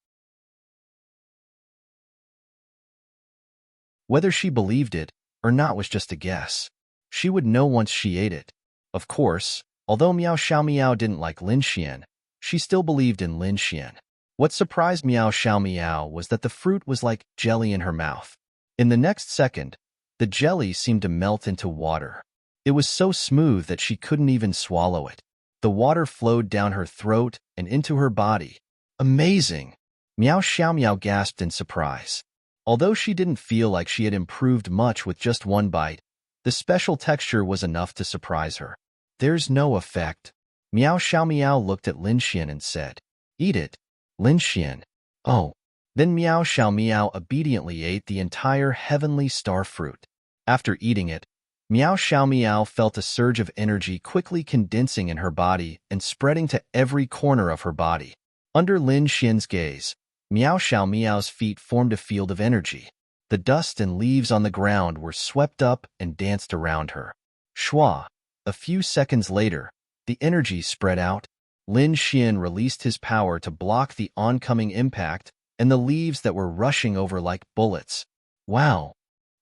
Whether she believed it or not was just a guess. She would know once she ate it. Of course, although Miao Xiaomiao didn't like Lin Xian, she still believed in Lin Xian. What surprised Miao Xiaomiao was that the fruit was like jelly in her mouth. In the next second, the jelly seemed to melt into water. It was so smooth that she couldn't even swallow it. The water flowed down her throat and into her body. Amazing! Miao Xiaomiao gasped in surprise. Although she didn't feel like she had improved much with just one bite, the special texture was enough to surprise her. There's no effect. Miao Xiaomiao looked at Lin Xian and said, eat it. Lin Xian. Oh. Then Miao Xiaomiao obediently ate the entire heavenly star fruit. After eating it, Miao Xiaomiao felt a surge of energy quickly condensing in her body and spreading to every corner of her body. Under Lin Xian's gaze, Miao Xiaomiao's feet formed a field of energy. The dust and leaves on the ground were swept up and danced around her. Shwa. A few seconds later, the energy spread out. Lin Xian released his power to block the oncoming impact and the leaves that were rushing over like bullets. Wow!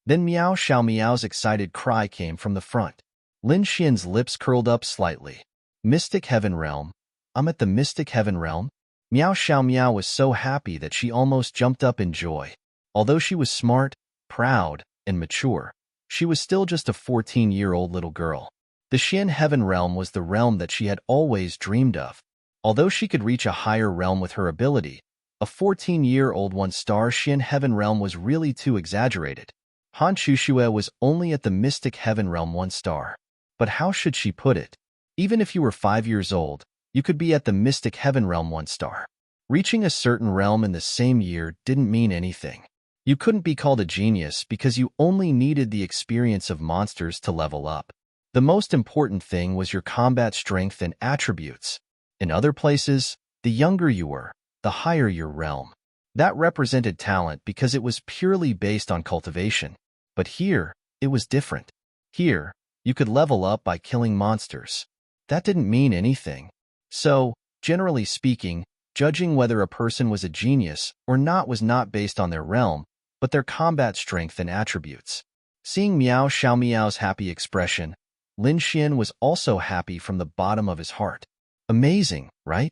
Then Miao Xiaomiao's excited cry came from the front. Lin Xian's lips curled up slightly. Mystic Heaven Realm. I'm at the Mystic Heaven Realm? Miao Xiaomiao was so happy that she almost jumped up in joy. Although she was smart, proud, and mature, she was still just a 14-year-old little girl. The Xian Heaven Realm was the realm that she had always dreamed of. Although she could reach a higher realm with her ability, a 14-year-old one-star Xian Heaven Realm was really too exaggerated. Han Chuxue was only at the Mystic Heaven Realm 1 star. But how should she put it? Even if you were 5 years old, you could be at the Mystic Heaven Realm 1 star. Reaching a certain realm in the same year didn't mean anything. You couldn't be called a genius because you only needed the experience of monsters to level up. The most important thing was your combat strength and attributes. In other places, the younger you were, the higher your realm. That represented talent because it was purely based on cultivation. But here, it was different. Here, you could level up by killing monsters. That didn't mean anything. So, generally speaking, judging whether a person was a genius or not was not based on their realm, but their combat strength and attributes. Seeing Miao Xiaomiao's happy expression, Lin Xian was also happy from the bottom of his heart. Amazing, right?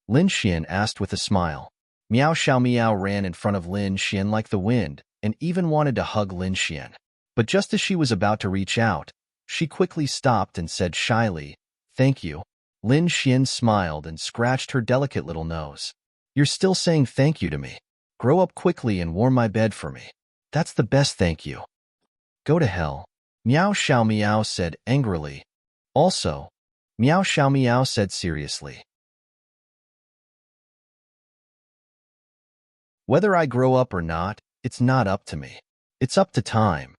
Lin Xian asked with a smile. Miao Xiaomiao ran in front of Lin Xian like the wind and even wanted to hug Lin Xian. But just as she was about to reach out, she quickly stopped and said shyly, "Thank you." Lin Xian smiled and scratched her delicate little nose. "You're still saying thank you to me. Grow up quickly and warm my bed for me. That's the best thank you." "Go to hell," Miao Xiaomiao said angrily. "Also," Miao Xiaomiao said seriously, "whether I grow up or not, it's not up to me. It's up to time.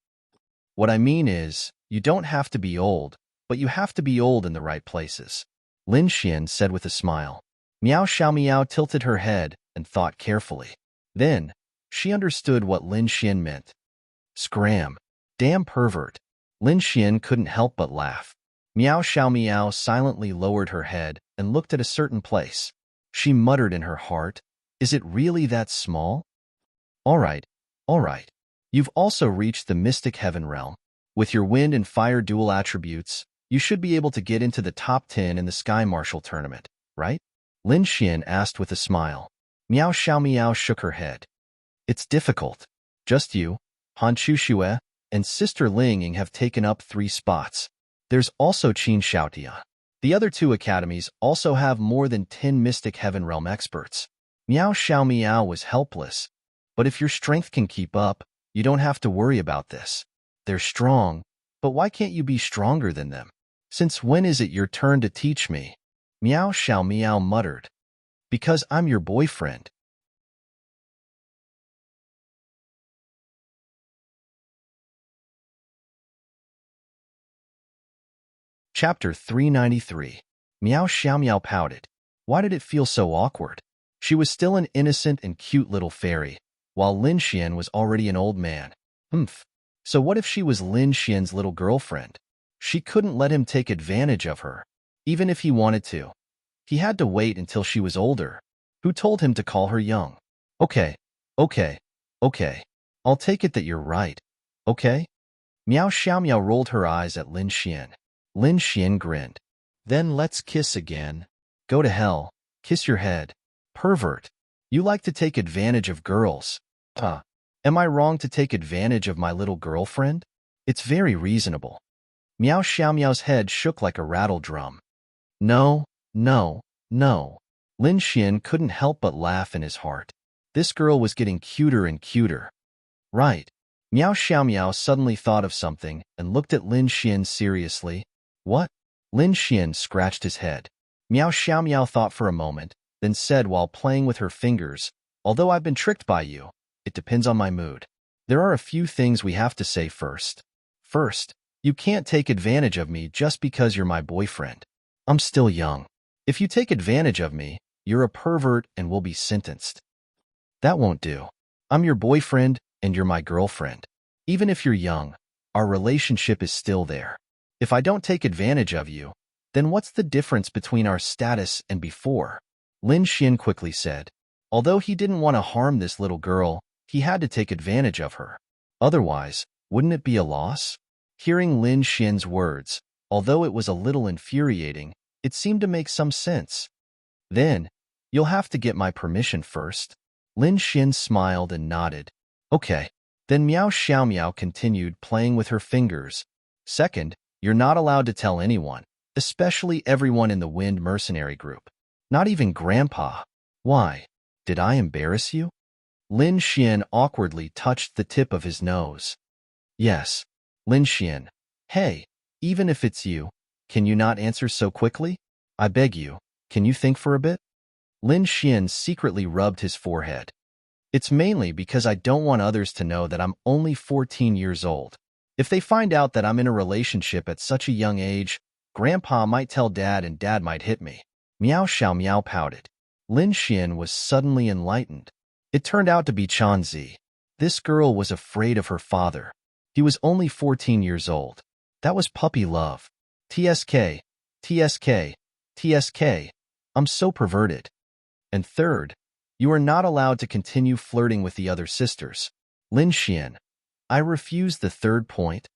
What I mean is, you don't have to be old, but you have to be old in the right places," Lin Xian said with a smile. Miao Xiaomiao tilted her head and thought carefully. Then, she understood what Lin Xian meant. Scram. Damn pervert. Lin Xian couldn't help but laugh. Miao Xiaomiao silently lowered her head and looked at a certain place. She muttered in her heart, "Is it really that small?" All right. You've also reached the Mystic Heaven Realm. With your wind and fire dual attributes, you should be able to get into the top 10 in the Sky Marshal tournament, right? Lin Xian asked with a smile. Miao Xiaomiao shook her head. "It's difficult. Just you, Han Chuxue, and Sister Ling Ying have taken up 3 spots. There's also Qin Xiaotian. The other 2 academies also have more than 10 Mystic Heaven Realm experts." Miao Xiaomiao was helpless. "But if your strength can keep up, You don't have to worry about this. They're strong, but why can't you be stronger than them? Since when is it your turn to teach me? Meow Xiao Meow muttered. Because I'm your boyfriend. Chapter 393. Meow Xiao Meow pouted. Why did it feel so awkward? She was still an innocent and cute little fairy, while Lin Xian was already an old man. Humph. So what if she was Lin Xian's little girlfriend? She couldn't let him take advantage of her, even if he wanted to. He had to wait until she was older. Who told him to call her young? Okay, okay, okay. I'll take it that you're right. Okay? Meow Xiao Meow rolled her eyes at Lin Xian. Lin Xian grinned. Then let's kiss again. Go to hell. Kiss your head. Pervert. You like to take advantage of girls. Huh. Am I wrong to take advantage of my little girlfriend? It's very reasonable. Meow Xiao Meow's head shook like a rattle drum. No, no, no. Lin Xian couldn't help but laugh in his heart. This girl was getting cuter and cuter. Right. Meow Xiao Meow suddenly thought of something and looked at Lin Xian seriously. What? Lin Xian scratched his head. Meow Xiao Meow thought for a moment, then said while playing with her fingers, although I've been tricked by you, it depends on my mood. There are a few things we have to say first. First, you can't take advantage of me just because you're my boyfriend. I'm still young. If you take advantage of me, you're a pervert and will be sentenced. That won't do. I'm your boyfriend and you're my girlfriend. Even if you're young, our relationship is still there. If I don't take advantage of you, then what's the difference between our status and before? Lin Xian quickly said. Although he didn't want to harm this little girl, he had to take advantage of her. Otherwise, wouldn't it be a loss? Hearing Lin Xian's words, although it was a little infuriating, it seemed to make some sense. Then, you'll have to get my permission first. Lin Xian smiled and nodded. Okay. Then Meow Xiao Meow continued playing with her fingers. Second, you're not allowed to tell anyone, especially everyone in the Wind Mercenary group. Not even Grandpa. Why? Did I embarrass you? Lin Xian awkwardly touched the tip of his nose. Yes. Lin Xian. Hey, even if it's you, can you not answer so quickly? I beg you, can you think for a bit? Lin Xian secretly rubbed his forehead. It's mainly because I don't want others to know that I'm only 14 years old. If they find out that I'm in a relationship at such a young age, Grandpa might tell Dad and Dad might hit me. Meow Xiao Meow pouted. Lin Xian was suddenly enlightened. It turned out to be Chanzi. This girl was afraid of her father. He was only 14 years old. That was puppy love. TSK, TSK, TSK. I'm so perverted. And third, you are not allowed to continue flirting with the other sisters. Lin Xian. I refuse the third point.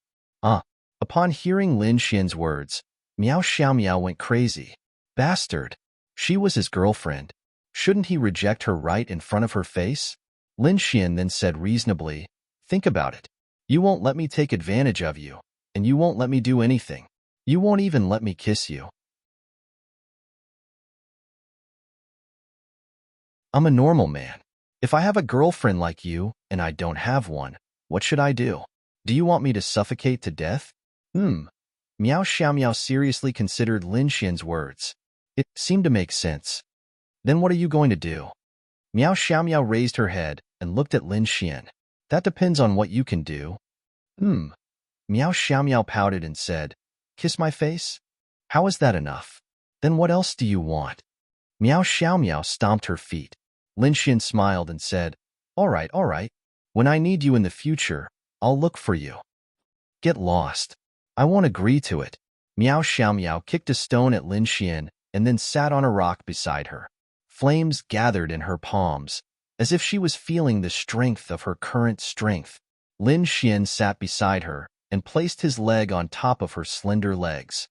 Upon hearing Lin Xian's words, Meow Xiao Meow went crazy. Bastard. She was his girlfriend. Shouldn't he reject her right in front of her face? Lin Xian then said reasonably, think about it. You won't let me take advantage of you, and you won't let me do anything. You won't even let me kiss you. I'm a normal man. If I have a girlfriend like you, and I don't have one, what should I do? Do you want me to suffocate to death? Meow Xiao Meow seriously considered Lin Xian's words. It seemed to make sense. Then what are you going to do? Meow Xiao Meow raised her head and looked at Lin Xian. That depends on what you can do. Meow Xiao Meow pouted and said, kiss my face? How is that enough? Then what else do you want? Meow Xiao Meow stomped her feet. Lin Xian smiled and said, all right. When I need you in the future, I'll look for you. Get lost. I won't agree to it. Meow Xiao Meow kicked a stone at Lin Xian and then sat on a rock beside her. Flames gathered in her palms, as if she was feeling the strength of her current strength. Lin Xian sat beside her and placed his leg on top of her slender legs.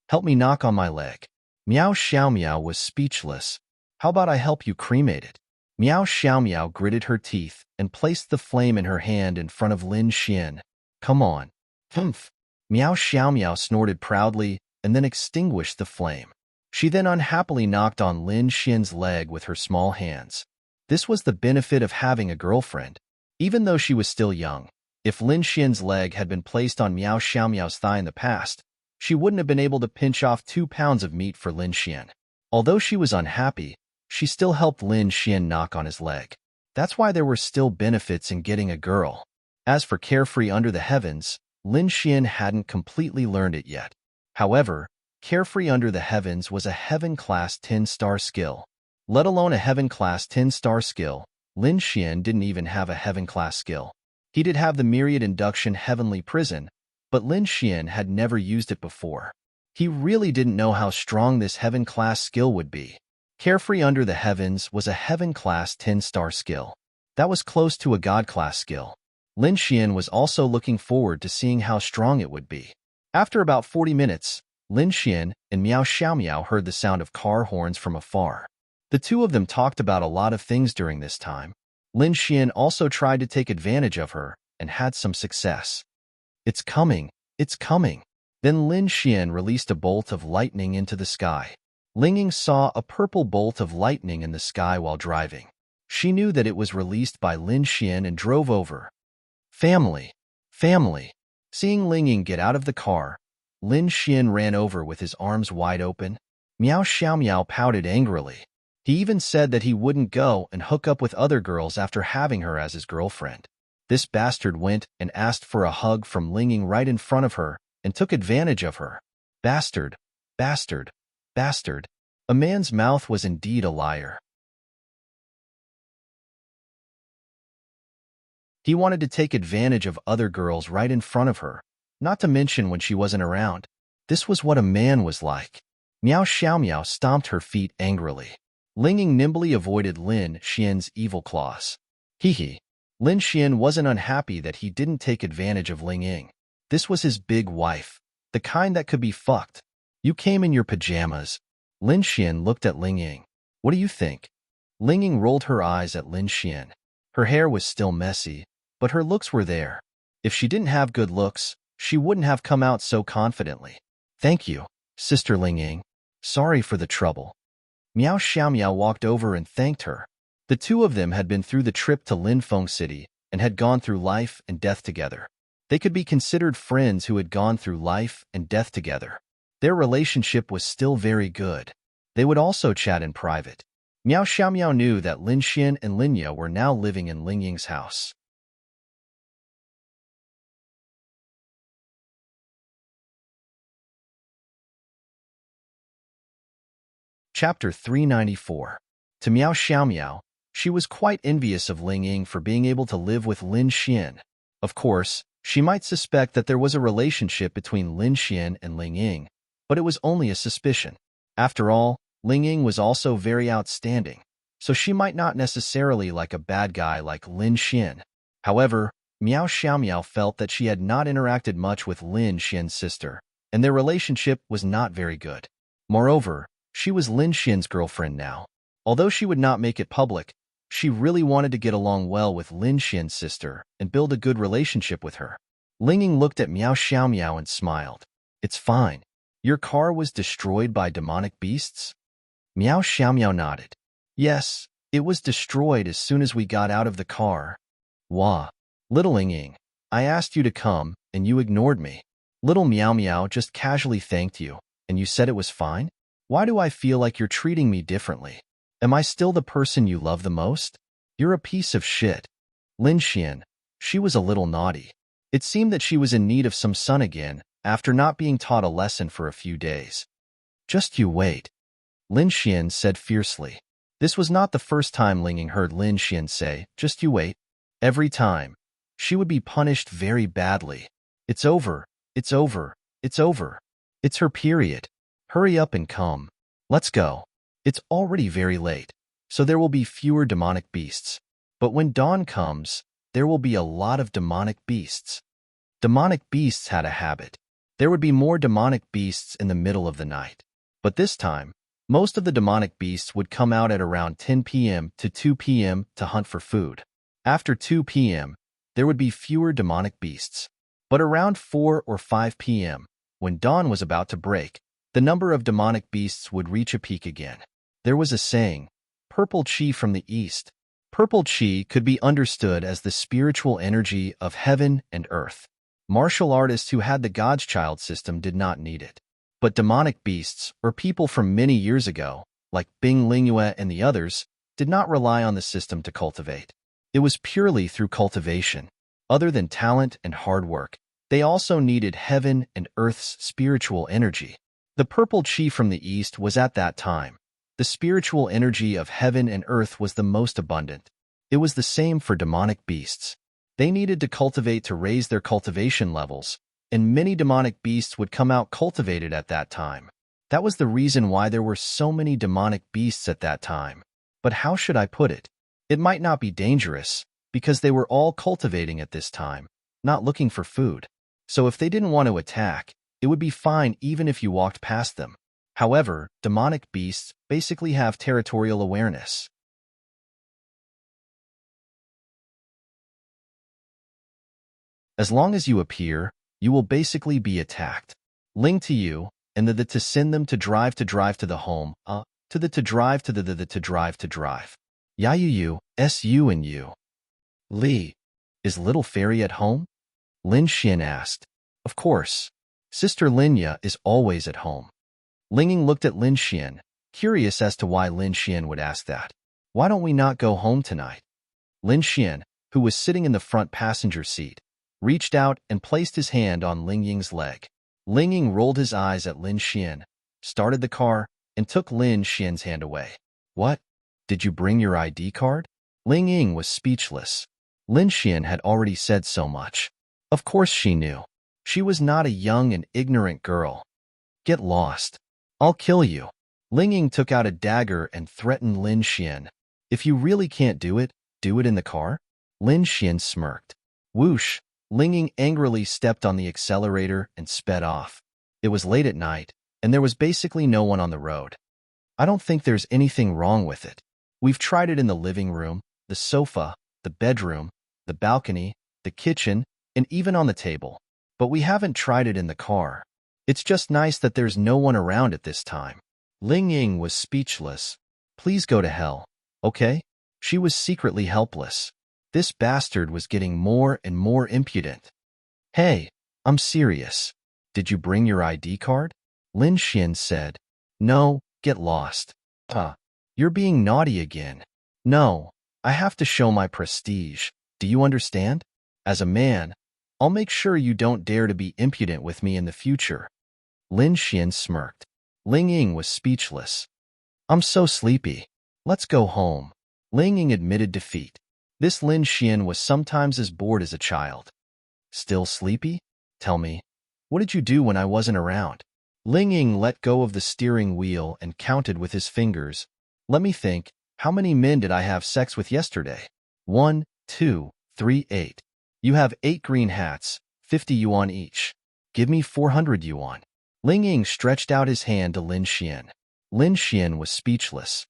Help me knock on my leg. Meow Xiao Meow was speechless. How about I help you cremate it? Meow Xiao Meow gritted her teeth and placed the flame in her hand in front of Lin Xian. Come on. Humph. Meow Xiao Meow snorted proudly and then extinguished the flame. She then unhappily knocked on Lin Xian's leg with her small hands. This was the benefit of having a girlfriend. Even though she was still young, if Lin Xian's leg had been placed on Miao Xiaomiao's thigh in the past, she wouldn't have been able to pinch off 2 pounds of meat for Lin Xian. Although she was unhappy, she still helped Lin Xian knock on his leg. That's why there were still benefits in getting a girl. As for Carefree Under the Heavens, Lin Xian hadn't completely learned it yet. However, Carefree Under the Heavens was a Heaven-class 10-star skill. Let alone a Heaven-class 10-star skill, Lin Xian didn't even have a Heaven-class skill. He did have the Myriad Induction Heavenly Prison, but Lin Xian had never used it before. He really didn't know how strong this Heaven-class skill would be. Carefree Under the Heavens was a Heaven-class 10-star skill. That was close to a God-class skill. Lin Xian was also looking forward to seeing how strong it would be. After about 40 minutes, Lin Xian and Miao Xiaomiao heard the sound of car horns from afar. The two of them talked about a lot of things during this time. Lin Xian also tried to take advantage of her and had some success. "It's coming, it's coming." Then Lin Xian released a bolt of lightning into the sky. Ling Ying saw a purple bolt of lightning in the sky while driving. She knew that it was released by Lin Xian and drove over. "Family, family." Seeing Ling Ying get out of the car, Lin Xian ran over with his arms wide open. Miao Xiaomiao pouted angrily. He even said that he wouldn't go and hook up with other girls after having her as his girlfriend. This bastard went and asked for a hug from Ling Ying right in front of her and took advantage of her. Bastard, bastard, bastard. A man's mouth was indeed a liar. He wanted to take advantage of other girls right in front of her, not to mention when she wasn't around. This was what a man was like. Miao Xiaomiao stomped her feet angrily. Ling Ying nimbly avoided Lin Xian's evil claws. Hee. Lin Xian wasn't unhappy that he didn't take advantage of Ling Ying. This was his big wife, the kind that could be fucked. "You came in your pajamas." Lin Xian looked at Ling Ying. "What do you think?" Ling Ying rolled her eyes at Lin Xian. Her hair was still messy, but her looks were there. If she didn't have good looks, she wouldn't have come out so confidently. "Thank you, Sister Ling Ying. Sorry for the trouble." Miao Xiaomiao walked over and thanked her. The two of them had been through the trip to Linfeng City and had gone through life and death together. They could be considered friends who had gone through life and death together. Their relationship was still very good. They would also chat in private. Miao Xiaomiao knew that Lin Xian and Lin Ye were now living in Ling Ying's house. Chapter 394. To Miao Xiaomiao, she was quite envious of Ling Ying for being able to live with Lin Xian. Of course, she might suspect that there was a relationship between Lin Xian and Ling Ying, but it was only a suspicion. After all, Ling Ying was also very outstanding, so she might not necessarily like a bad guy like Lin Xian. However, Miao Xiaomiao felt that she had not interacted much with Lin Xian's sister, and their relationship was not very good. Moreover, she was Lin Xian's girlfriend now. Although she would not make it public, she really wanted to get along well with Lin Xian's sister and build a good relationship with her. Ling Ying looked at Miao Xiaomiao and smiled. "It's fine. Your car was destroyed by demonic beasts?" Miao Xiaomiao nodded. "Yes, it was destroyed as soon as we got out of the car." "Wah. Little Ling Ying, I asked you to come, and you ignored me. Little Miao Miao just casually thanked you, and you said it was fine? Why do I feel like you're treating me differently? Am I still the person you love the most? You're a piece of shit." Lin Xian, she was a little naughty. It seemed that she was in need of some sun again after not being taught a lesson for a few days. "Just you wait," Lin Xian said fiercely. This was not the first time Ling Ying heard Lin Xian say, "Just you wait." Every time, she would be punished very badly. "It's over, it's over, it's over. It's her period. Hurry up and come. Let's go. It's already very late, so there will be fewer demonic beasts. But when dawn comes, there will be a lot of demonic beasts." Demonic beasts had a habit. There would be more demonic beasts in the middle of the night. But this time, most of the demonic beasts would come out at around 10 p.m. to 2 p.m. to hunt for food. After 2 p.m., there would be fewer demonic beasts. But around 4 or 5 p.m., when dawn was about to break, the number of demonic beasts would reach a peak again. There was a saying, "Purple chi from the east." Purple chi could be understood as the spiritual energy of heaven and earth. Martial artists who had the God's Child system did not need it. But demonic beasts, or people from many years ago, like Bing Lingyue and the others, did not rely on the system to cultivate. It was purely through cultivation. Other than talent and hard work, they also needed heaven and earth's spiritual energy. The purple chi from the east was at that time. The spiritual energy of heaven and earth was the most abundant. It was the same for demonic beasts. They needed to cultivate to raise their cultivation levels, and many demonic beasts would come out cultivated at that time. That was the reason why there were so many demonic beasts at that time. But how should I put it? It might not be dangerous, because they were all cultivating at this time, not looking for food. So if they didn't want to attack, it would be fine even if you walked past them. However, demonic beasts basically have territorial awareness. As long as you appear, you will basically be attacked. Ling to you, and the to send them to drive to the home, to the to drive to the to drive to drive. Yayu, su and you. Li, is little fairy at home? Lin Xian asked. Of course. Sister Linya is always at home. Linging looked at Lin Xian, curious as to why Lin Xian would ask that. Why don't we not go home tonight? Lin Xian, who was sitting in the front passenger seat, reached out and placed his hand on Ling Ying's leg. Ling Ying rolled his eyes at Lin Xian, started the car, and took Lin Xian's hand away. What? Did you bring your ID card? Ling Ying was speechless. Lin Xian had already said so much. Of course she knew. She was not a young and ignorant girl. Get lost. I'll kill you. Ling Ying took out a dagger and threatened Lin Xian. If you really can't do it in the car? Lin Xian smirked. Whoosh! Ling Ying angrily stepped on the accelerator and sped off. It was late at night, and there was basically no one on the road. I don't think there's anything wrong with it. We've tried it in the living room, the sofa, the bedroom, the balcony, the kitchen, and even on the table. But we haven't tried it in the car. It's just nice that there's no one around at this time. Ling Ying was speechless. Please go to hell, okay? She was secretly helpless. This bastard was getting more and more impudent. Hey, I'm serious. Did you bring your ID card? Lin Xian said. No, get lost. You're being naughty again. No, I have to show my prestige. Do you understand? As a man, I'll make sure you don't dare to be impudent with me in the future. Lin Xian smirked. Ling Ying was speechless. I'm so sleepy. Let's go home. Ling Ying admitted defeat. This Lin Xian was sometimes as bored as a child. Still sleepy? Tell me, what did you do when I wasn't around? Ling Ying let go of the steering wheel and counted with his fingers. Let me think, how many men did I have sex with yesterday? 1, 2, 3, 8. You have 8 green hats, 50 yuan each. Give me 400 yuan. Ling Ying stretched out his hand to Lin Xian. Lin Xian was speechless.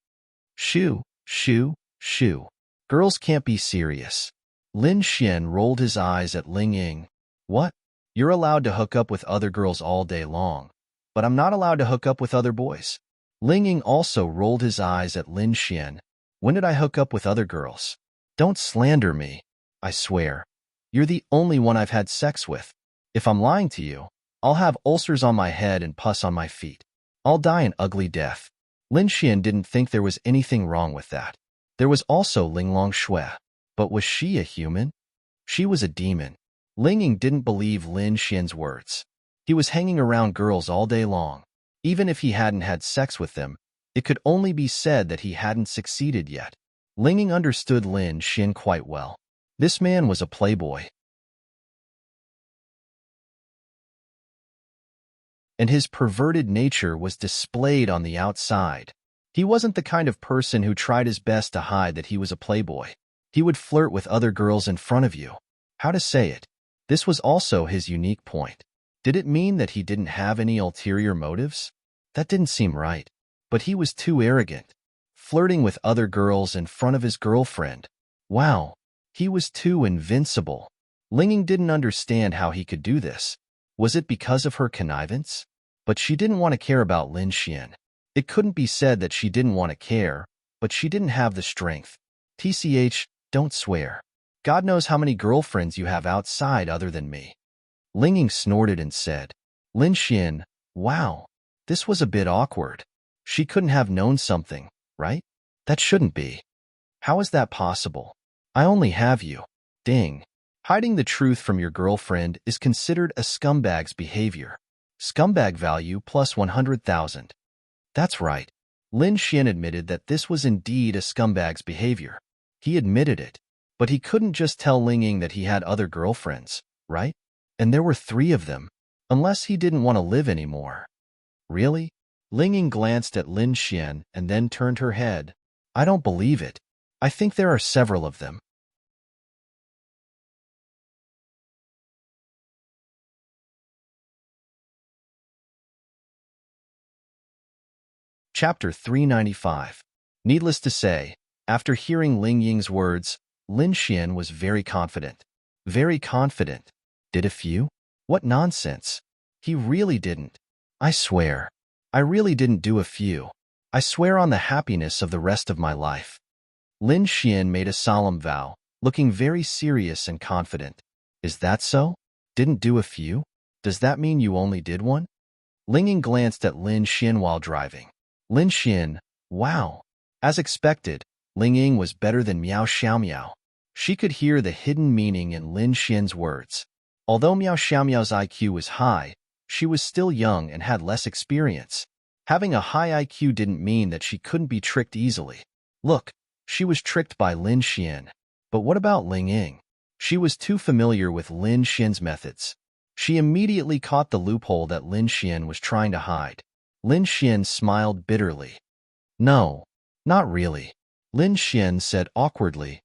Shoo, shoo, shoo. Girls can't be serious. Lin Xian rolled his eyes at Ling Ying. What? You're allowed to hook up with other girls all day long, but I'm not allowed to hook up with other boys. Ling Ying also rolled his eyes at Lin Xian. When did I hook up with other girls? Don't slander me. I swear. You're the only one I've had sex with. If I'm lying to you, I'll have ulcers on my head and pus on my feet. I'll die an ugly death. Lin Xian didn't think there was anything wrong with that. There was also Ling Long Shui. But was she a human? She was a demon. Ling Ying didn't believe Lin Xian's words. He was hanging around girls all day long. Even if he hadn't had sex with them, it could only be said that he hadn't succeeded yet. Ling Ying understood Lin Xian quite well. This man was a playboy. And his perverted nature was displayed on the outside. He wasn't the kind of person who tried his best to hide that he was a playboy. He would flirt with other girls in front of you. How to say it? This was also his unique point. Did it mean that he didn't have any ulterior motives? That didn't seem right. But he was too arrogant. Flirting with other girls in front of his girlfriend. Wow, he was too invincible. Ling Ying didn't understand how he could do this. Was it because of her connivance? But she didn't want to care about Lin Xian. It couldn't be said that she didn't want to care, but she didn't have the strength. Don't swear. God knows how many girlfriends you have outside other than me. Ling Ying snorted and said, Lin Xian, wow, this was a bit awkward. She couldn't have known something, right? That shouldn't be. How is that possible? I only have you. Ding. Hiding the truth from your girlfriend is considered a scumbag's behavior. Scumbag value plus 100,000. That's right. Lin Xian admitted that this was indeed a scumbag's behavior. He admitted it. But he couldn't just tell Ling Ying that he had other girlfriends, right? And there were 3 of them. Unless he didn't want to live anymore. Really? Ling Ying glanced at Lin Xian and then turned her head. I don't believe it. I think there are several of them. Chapter 395. Needless to say, after hearing Ling Ying's words, Lin Xian was very confident. Very confident. Did a few? What nonsense. He really didn't. I swear. I really didn't do a few. I swear on the happiness of the rest of my life. Lin Xian made a solemn vow, looking very serious and confident. Is that so? Didn't do a few? Does that mean you only did one? Ling Ying glanced at Lin Xian while driving. Lin Xian, wow. As expected, Ling Ying was better than Miao Xiaomiao. She could hear the hidden meaning in Lin Xian's words. Although Miao Xiaomiao's IQ was high, she was still young and had less experience. Having a high IQ didn't mean that she couldn't be tricked easily. Look, she was tricked by Lin Xian. But what about Ling Ying? She was too familiar with Lin Xian's methods. She immediately caught the loophole that Lin Xian was trying to hide. Lin Xian smiled bitterly. No, not really. Lin Xian said awkwardly.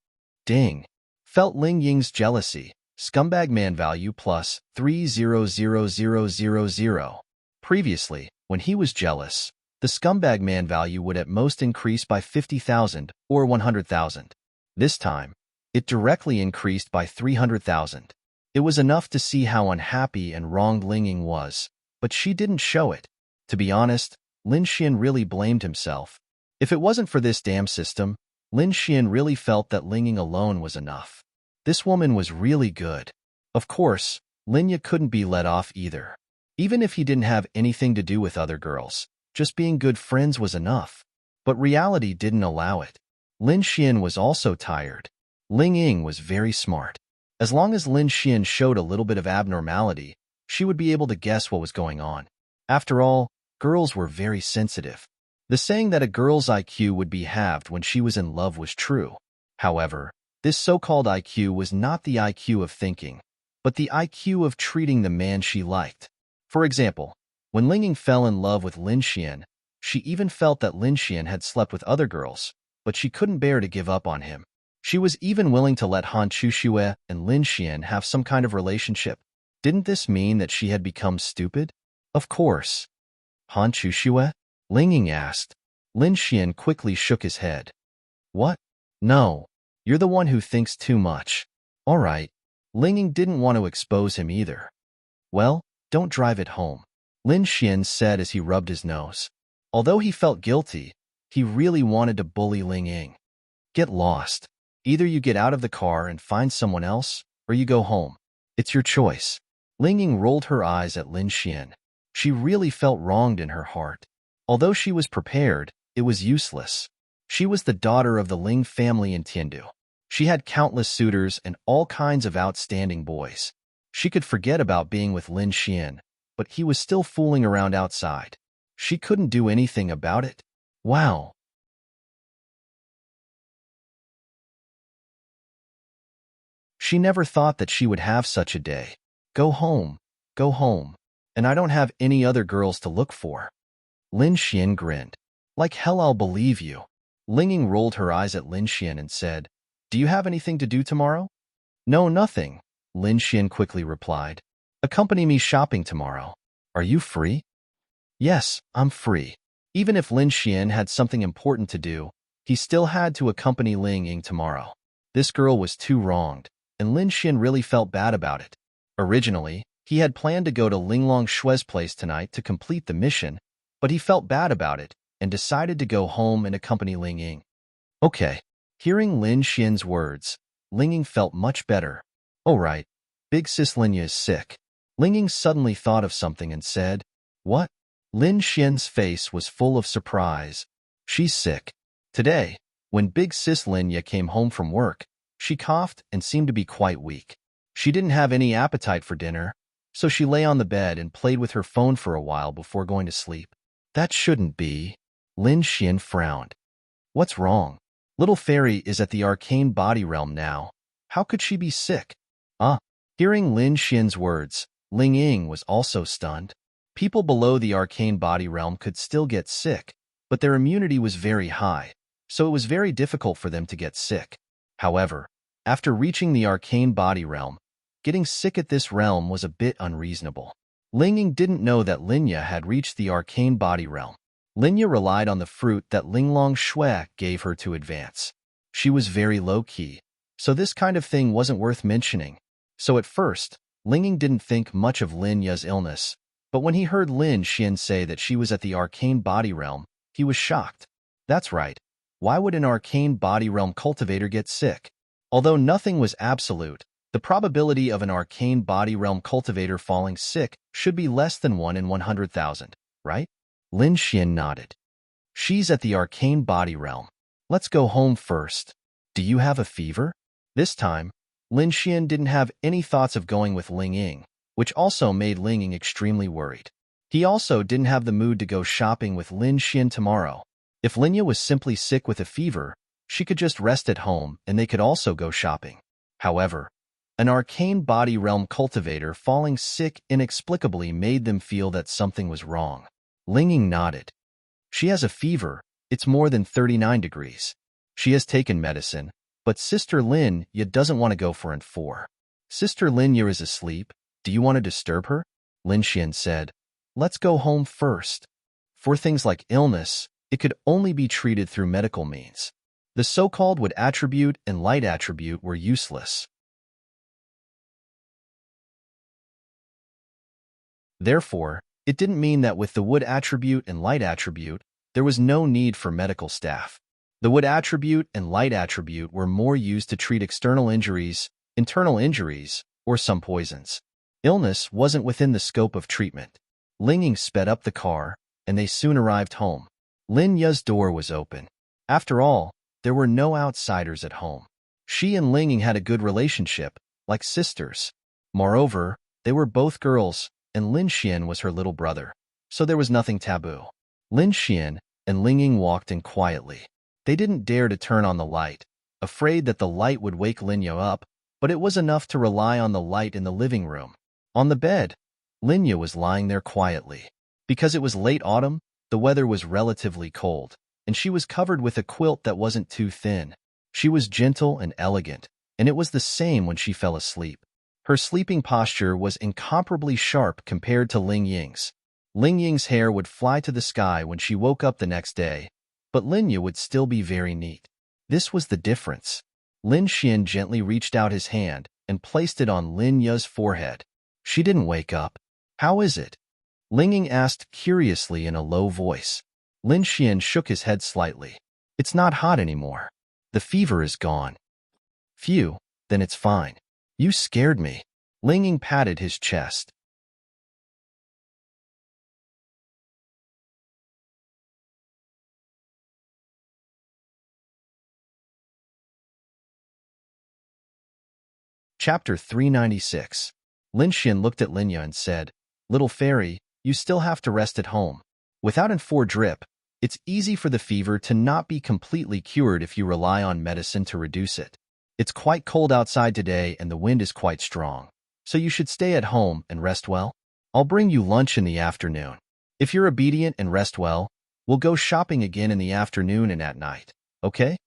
Ding. Felt Ling Ying's jealousy. Scumbag man value plus 300000. Previously, when he was jealous, the scumbag man value would at most increase by 50,000 or 100,000. This time, it directly increased by 300,000. It was enough to see how unhappy and wronged Ling Ying was, but she didn't show it. To be honest, Lin Xian really blamed himself. If it wasn't for this damn system, Lin Xian really felt that Ling Ying alone was enough. This woman was really good. Of course, Lin Ye couldn't be let off either. Even if he didn't have anything to do with other girls, just being good friends was enough. But reality didn't allow it. Lin Xian was also tired. Ling Ying was very smart. As long as Lin Xian showed a little bit of abnormality, she would be able to guess what was going on. After all, girls were very sensitive. The saying that a girl's IQ would be halved when she was in love was true. However, this so-called IQ was not the IQ of thinking, but the IQ of treating the man she liked. For example, when Ling Ying fell in love with Lin Xian, she even felt that Lin Xian had slept with other girls, but she couldn't bear to give up on him. She was even willing to let Han Chuxue and Lin Xian have some kind of relationship. Didn't this mean that she had become stupid? Of course. Han Chuxue? Ling Ying asked. Lin Xian quickly shook his head. What? No. You're the one who thinks too much. All right. Ling Ying didn't want to expose him either. Well, don't drive it home, Lin Xian said as he rubbed his nose. Although he felt guilty, he really wanted to bully Ling Ying. Get lost. Either you get out of the car and find someone else, or you go home. It's your choice. Ling Ying rolled her eyes at Lin Xian. She really felt wronged in her heart. Although she was prepared, it was useless. She was the daughter of the Ling family in Tiandu. She had countless suitors and all kinds of outstanding boys. She could forget about being with Lin Xian, but he was still fooling around outside. She couldn't do anything about it. Wow. She never thought that she would have such a day. Go home. Go home. And I don't have any other girls to look for. Lin Xian grinned. Like hell I'll believe you. Ling Ying rolled her eyes at Lin Xian and said, Do you have anything to do tomorrow? No, nothing, Lin Xian quickly replied. Accompany me shopping tomorrow. Are you free? Yes, I'm free. Even if Lin Xian had something important to do, he still had to accompany Ling Ying tomorrow. This girl was too wronged, and Lin Xian really felt bad about it. Originally, he had planned to go to Linglong Shue's place tonight to complete the mission, but he felt bad about it and decided to go home and accompany Ling Ying. Okay, Hearing Lin Xian's words, Linging felt much better. Oh right, big sis Linya is sick. Linging suddenly thought of something and said, "What?" Lin Xian's face was full of surprise. "She's sick." Today, when big sis Linya came home from work, she coughed and seemed to be quite weak. She didn't have any appetite for dinner, so she lay on the bed and played with her phone for a while before going to sleep. That shouldn't be. Lin Xian frowned. What's wrong? Little Fairy is at the arcane body realm now. How could she be sick? Hearing Lin Xian's words, Ling Ying was also stunned. People below the arcane body realm could still get sick, but their immunity was very high, so it was very difficult for them to get sick. However, after reaching the arcane body realm, getting sick at this realm was a bit unreasonable. Ling Ying didn't know that Linya had reached the arcane body realm. Linya relied on the fruit that Linglong Shui gave her to advance. She was very low-key, so this kind of thing wasn't worth mentioning. So at first, Linging didn't think much of Linya's illness, but when he heard Lin Xian say that she was at the arcane body realm, he was shocked. That's right. Why would an arcane body realm cultivator get sick? Although nothing was absolute, the probability of an arcane body realm cultivator falling sick should be less than 1 in 100,000, right? Lin Xian nodded. She's at the arcane body realm. Let's go home first. Do you have a fever? This time, Lin Xian didn't have any thoughts of going with Ling Ying, which also made Ling Ying extremely worried. He also didn't have the mood to go shopping with Lin Xian tomorrow. If Linya was simply sick with a fever, she could just rest at home and they could also go shopping. However, an arcane body realm cultivator falling sick inexplicably made them feel that something was wrong. Ling Ying nodded. She has a fever. It's more than 39 degrees. She has taken medicine, but Sister Lin Ya doesn't want to go for an 4. Sister Lin Ya is asleep. Do you want to disturb her? Lin Xian said. Let's go home first. For things like illness, it could only be treated through medical means. The so-called wood attribute and light attribute were useless. Therefore, it didn't mean that with the wood attribute and light attribute, there was no need for medical staff. The wood attribute and light attribute were more used to treat external injuries, internal injuries, or some poisons. Illness wasn't within the scope of treatment. Ling Ying sped up the car, and they soon arrived home. Lin Ya's door was open. After all, there were no outsiders at home. She and Ling Ying had a good relationship, like sisters. Moreover, they were both girls, and Lin Xian was her little brother, so there was nothing taboo. Lin Xian and Ling Ying walked in quietly. They didn't dare to turn on the light, afraid that the light would wake Linya up, but it was enough to rely on the light in the living room. On the bed, Linya was lying there quietly. Because it was late autumn, the weather was relatively cold, and she was covered with a quilt that wasn't too thin. She was gentle and elegant, and it was the same when she fell asleep. Her sleeping posture was incomparably sharp compared to Ling Ying's. Ling Ying's hair would fly to the sky when she woke up the next day, but Linya would still be very neat. This was the difference. Lin Xian gently reached out his hand and placed it on Lin Ya's forehead. She didn't wake up. How is it? Ling Ying asked curiously in a low voice. Lin Xian shook his head slightly. It's not hot anymore. The fever is gone. Phew, then it's fine. You scared me. Ling Ying patted his chest. Chapter 396. Lin Xian looked at Linya and said, Little Fairy, you still have to rest at home. Without an 4 drip, it's easy for the fever to not be completely cured if you rely on medicine to reduce it. It's quite cold outside today and the wind is quite strong, so you should stay at home and rest well. I'll bring you lunch in the afternoon. If you're obedient and rest well, we'll go shopping again in the afternoon and at night, okay?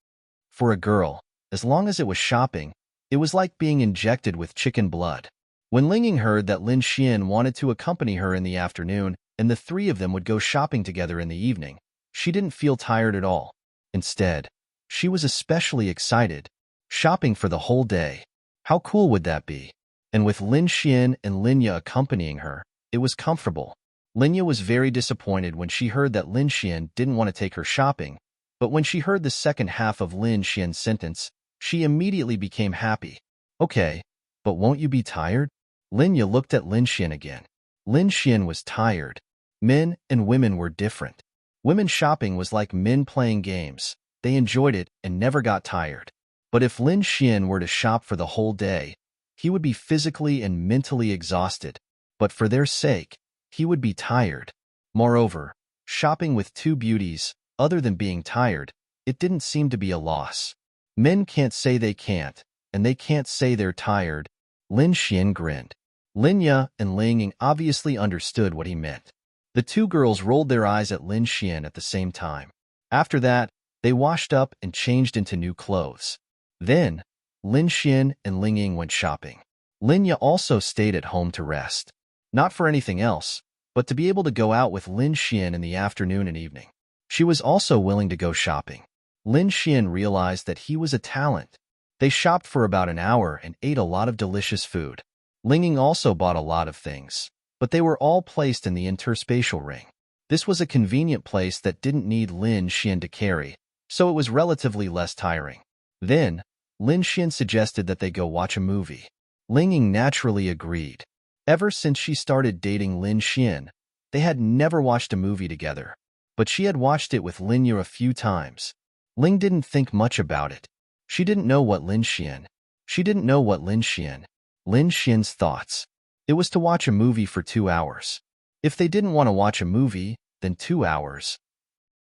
For a girl, as long as it was shopping, it was like being injected with chicken blood. When Ling Ying heard that Lin Xian wanted to accompany her in the afternoon and the 3 of them would go shopping together in the evening, she didn't feel tired at all. Instead, she was especially excited. Shopping for the whole day. How cool would that be? And with Lin Xian and Linya accompanying her, it was comfortable. Linya was very disappointed when she heard that Lin Xian didn't want to take her shopping, But when she heard the second half of Lin Xian's sentence, she immediately became happy. Okay, but won't you be tired? Linya looked at Lin Xian again. Lin Xian was tired. Men and women were different. Women shopping was like men playing games. They enjoyed it and never got tired. But if Lin Xian were to shop for the whole day, he would be physically and mentally exhausted. But for their sake, he would be tired. Moreover, shopping with two beauties, other than being tired, it didn't seem to be a loss. Men can't say they can't, and they can't say they're tired. Lin Xian grinned. Linya and Ling Ying obviously understood what he meant. The two girls rolled their eyes at Lin Xian at the same time. After that, they washed up and changed into new clothes. Then, Lin Xian and Ling Ying went shopping. Linya also stayed at home to rest. Not for anything else, but to be able to go out with Lin Xian in the afternoon and evening. She was also willing to go shopping. Lin Xian realized that he was a talent. They shopped for about an hour and ate a lot of delicious food. Ling Ying also bought a lot of things, but they were all placed in the interspatial ring. This was a convenient place that didn't need Lin Xian to carry, so it was relatively less tiring. Then, Lin Xian suggested that they go watch a movie. Ling Ying naturally agreed. Ever since she started dating Lin Xian, they had never watched a movie together, but she had watched it with Lin Yu a few times. Ling didn't think much about it. She didn't know what Lin Xian. She didn't know what Lin Xian. Lin Xian's thoughts. It was to watch a movie for 2 hours. If they didn't want to watch a movie, then 2 hours.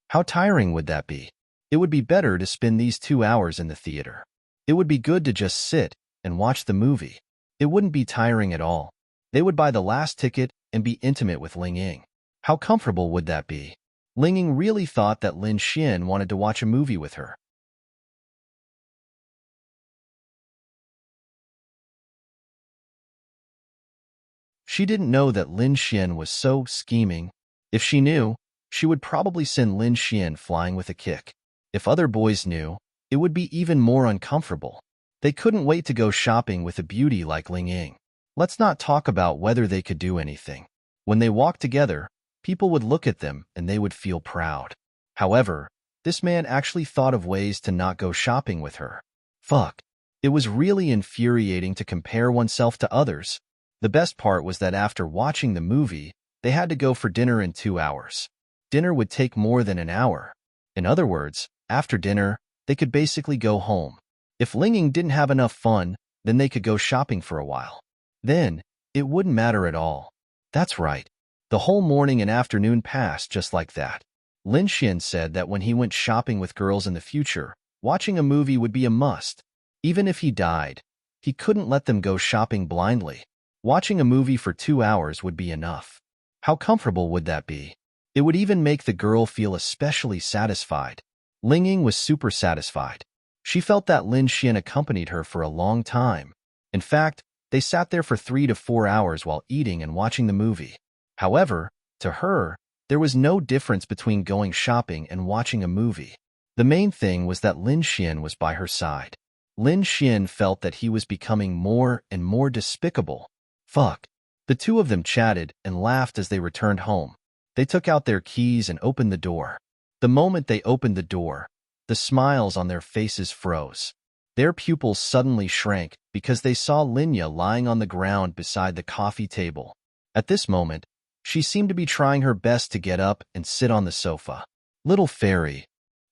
How tiring would that be? It would be better to spend these 2 hours in the theater. It would be good to just sit and watch the movie. It wouldn't be tiring at all. They would buy the last ticket and be intimate with Ling Ying. How comfortable would that be? Ling Ying really thought that Lin Xian wanted to watch a movie with her. She didn't know that Lin Xian was so scheming. If she knew, she would probably send Lin Xian flying with a kick. If other boys knew, it would be even more uncomfortable. They couldn't wait to go shopping with a beauty like Ling Ying. Let's not talk about whether they could do anything. When they walked together, people would look at them and they would feel proud. However, this man actually thought of ways to not go shopping with her. Fuck. It was really infuriating to compare oneself to others. The best part was that after watching the movie, they had to go for dinner in 2 hours. Dinner would take more than an hour. In other words, after dinner, they could basically go home. If Ling Ying didn't have enough fun, then they could go shopping for a while. Then, it wouldn't matter at all. That's right. The whole morning and afternoon passed just like that. Lin Xian said that when he went shopping with girls in the future, watching a movie would be a must. Even if he died, he couldn't let them go shopping blindly. Watching a movie for 2 hours would be enough. How comfortable would that be? It would even make the girl feel especially satisfied. Ling Ying was super satisfied. She felt that Lin Xian accompanied her for a long time. In fact, they sat there for 3 to 4 hours while eating and watching the movie. However, to her, there was no difference between going shopping and watching a movie. The main thing was that Lin Xian was by her side. Lin Xian felt that he was becoming more and more despicable. Fuck. The two of them chatted and laughed as they returned home. They took out their keys and opened the door. The moment they opened the door, the smiles on their faces froze. Their pupils suddenly shrank because they saw Linya lying on the ground beside the coffee table. At this moment, she seemed to be trying her best to get up and sit on the sofa. Little fairy.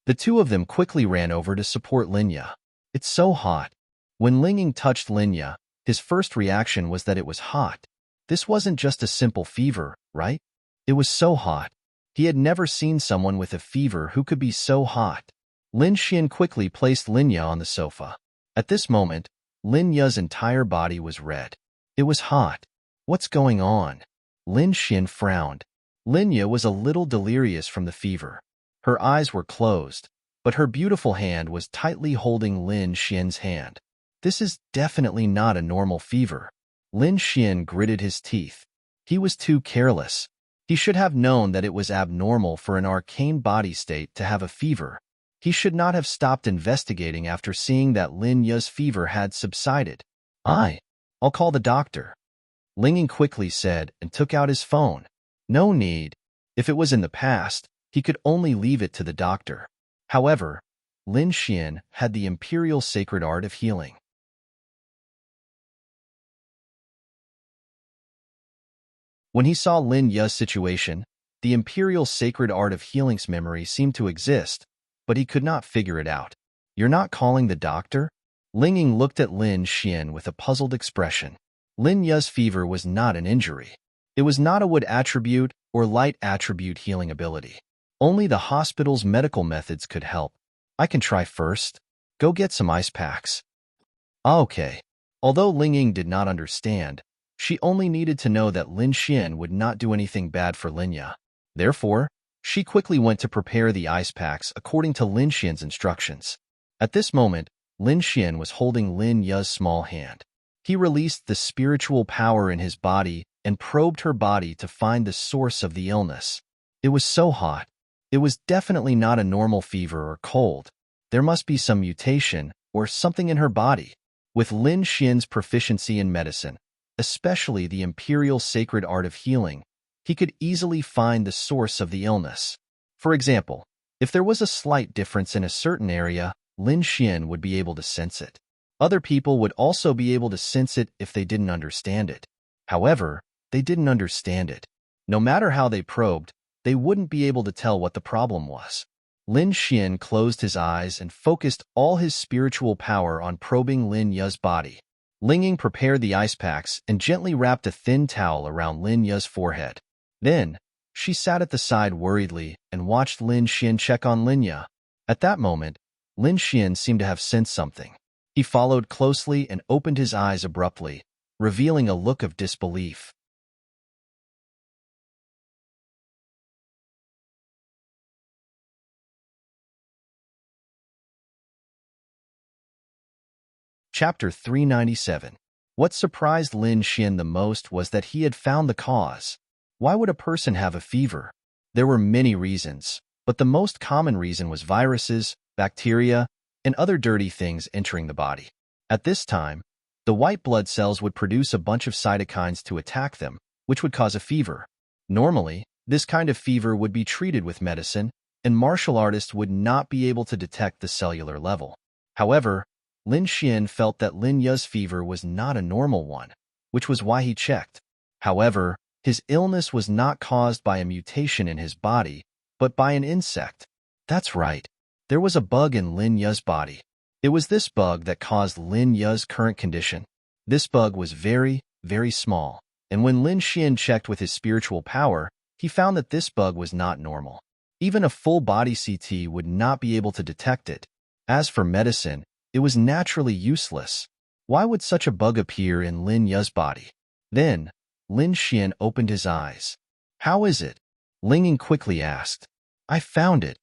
The two of them quickly ran over to support Linya. It's so hot. When Ling Ying touched Linya, his first reaction was that it was hot. This wasn't just a simple fever, right? It was so hot. He had never seen someone with a fever who could be so hot. Lin Xian quickly placed Linya on the sofa. At this moment, Linya's entire body was red. It was hot. What's going on? Lin Xian frowned. Linya was a little delirious from the fever. Her eyes were closed, but her beautiful hand was tightly holding Lin Xian's hand. This is definitely not a normal fever. Lin Xian gritted his teeth. He was too careless. He should have known that it was abnormal for an arcane body state to have a fever. He should not have stopped investigating after seeing that Lin Ya's fever had subsided. I'll call the doctor. Ling Ying quickly said and took out his phone. No need. If it was in the past, he could only leave it to the doctor. However, Lin Xian had the imperial sacred art of healing. When he saw Lin Ya's situation, the imperial sacred art of healing's memory seemed to exist, but he could not figure it out. "You're not calling the doctor?" Ling Ying looked at Lin Xian with a puzzled expression. Lin Ya's fever was not an injury. It was not a wood attribute or light attribute healing ability. Only the hospital's medical methods could help. "I can try first. Go get some ice packs." "Ah, okay." Although Ling Ying did not understand, she only needed to know that Lin Xian would not do anything bad for Lin Ya. Therefore, she quickly went to prepare the ice packs according to Lin Xian's instructions. At this moment, Lin Xian was holding Lin Ya's small hand. He released the spiritual power in his body and probed her body to find the source of the illness. It was so hot. It was definitely not a normal fever or cold. There must be some mutation or something in her body. With Lin Xian's proficiency in medicine, especially the imperial sacred art of healing, he could easily find the source of the illness. For example, if there was a slight difference in a certain area, Lin Xian would be able to sense it. Other people would also be able to sense it if they didn't understand it. However, they didn't understand it. No matter how they probed, they wouldn't be able to tell what the problem was. Lin Xian closed his eyes and focused all his spiritual power on probing Lin Ya's body. Ling Ying prepared the ice packs and gently wrapped a thin towel around Lin Ya's forehead. Then, she sat at the side worriedly and watched Lin Xian check on Lin Ya. At that moment, Lin Xian seemed to have sensed something. He followed closely and opened his eyes abruptly, revealing a look of disbelief. Chapter 397. What surprised Lin Xian the most was that he had found the cause. Why would a person have a fever? There were many reasons, but the most common reason was viruses, bacteria, and other dirty things entering the body. At this time, the white blood cells would produce a bunch of cytokines to attack them, which would cause a fever. Normally, this kind of fever would be treated with medicine, and martial artists would not be able to detect the cellular level. However, Lin Xian felt that Lin Ya's fever was not a normal one, which was why he checked. However, his illness was not caused by a mutation in his body, but by an insect. That's right. There was a bug in Lin Ya's body. It was this bug that caused Lin Ya's current condition. This bug was very, very small, and when Lin Xian checked with his spiritual power, he found that this bug was not normal. Even a full-body CT would not be able to detect it. As for medicine, it was naturally useless. Why would such a bug appear in Lin Ya's body? Then, Lin Xian opened his eyes. "How is it?" Ling Ying quickly asked. "I found it."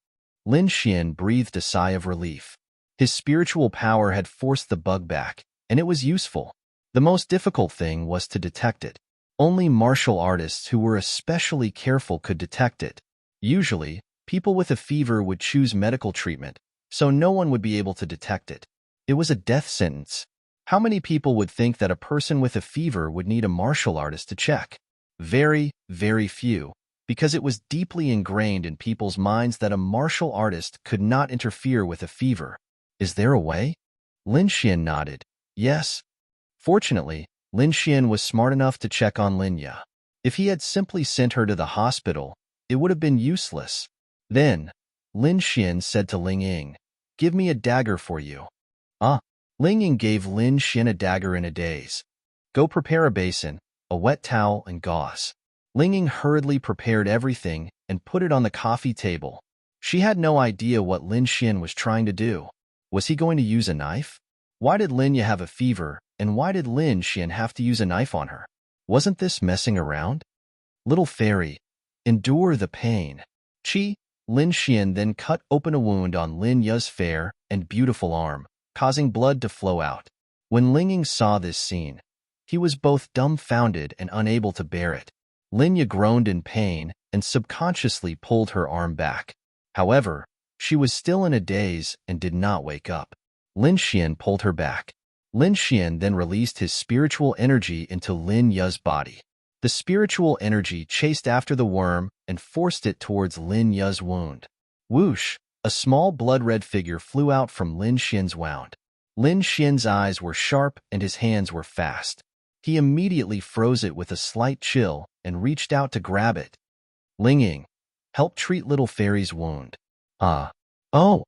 Lin Xian breathed a sigh of relief. His spiritual power had forced the bug back, and it was useful. The most difficult thing was to detect it. Only martial artists who were especially careful could detect it. Usually, people with a fever would choose medical treatment, so no one would be able to detect it. It was a death sentence. How many people would think that a person with a fever would need a martial artist to check? Very, very few, because it was deeply ingrained in people's minds that a martial artist could not interfere with a fever. Is there a way? Lin Xian nodded. Yes. Fortunately, Lin Xian was smart enough to check on Lin Ya. If he had simply sent her to the hospital, it would have been useless. Then, Lin Xian said to Ling Ying, "Give me a dagger for you." Ah. Ling Ying gave Lin Xian a dagger in a daze. "Go prepare a basin, a wet towel, and gauze." Ling Ying hurriedly prepared everything and put it on the coffee table. She had no idea what Lin Xian was trying to do. Was he going to use a knife? Why did Lin Ya have a fever, and why did Lin Xian have to use a knife on her? Wasn't this messing around? Little fairy, endure the pain. Chi. Lin Xian then cut open a wound on Lin Ya's fair and beautiful arm, causing blood to flow out. When Ling Ying saw this scene, he was both dumbfounded and unable to bear it. Lin Ya groaned in pain and subconsciously pulled her arm back. However, she was still in a daze and did not wake up. Lin Xian pulled her back. Lin Xian then released his spiritual energy into Lin Ya's body. The spiritual energy chased after the worm and forced it towards Lin Ya's wound. Whoosh! A small blood-red figure flew out from Lin Xian's wound. Lin Xian's eyes were sharp and his hands were fast. He immediately froze it with a slight chill and reached out to grab it. Ling Ying, help treat little fairy's wound. Ah. Oh.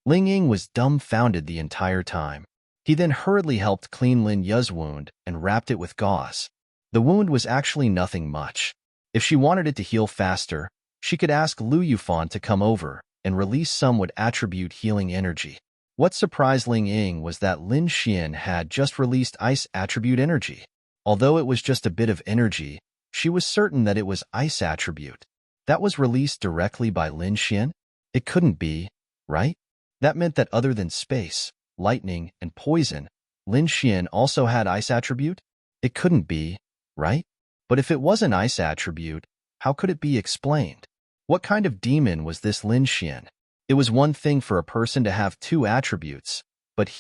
Ling Ying was dumbfounded the entire time. He then hurriedly helped clean Lin Yu's wound and wrapped it with gauze. The wound was actually nothing much. If she wanted it to heal faster, she could ask Lu Yufan to come over and release some would attribute healing energy. What surprised Ling Ying was that Lin Xian had just released ice attribute energy. Although it was just a bit of energy, she was certain that it was ice attribute. That was released directly by Lin Xian? It couldn't be, right? That meant that other than space, lightning, and poison, Lin Xian also had ice attribute? It couldn't be, right? But if it was an ice attribute, how could it be explained? What kind of demon was this Lin Xian? It was one thing for a person to have two attributes, but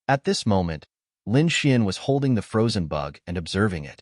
at this moment, Lin Xian was holding the frozen bug and observing it.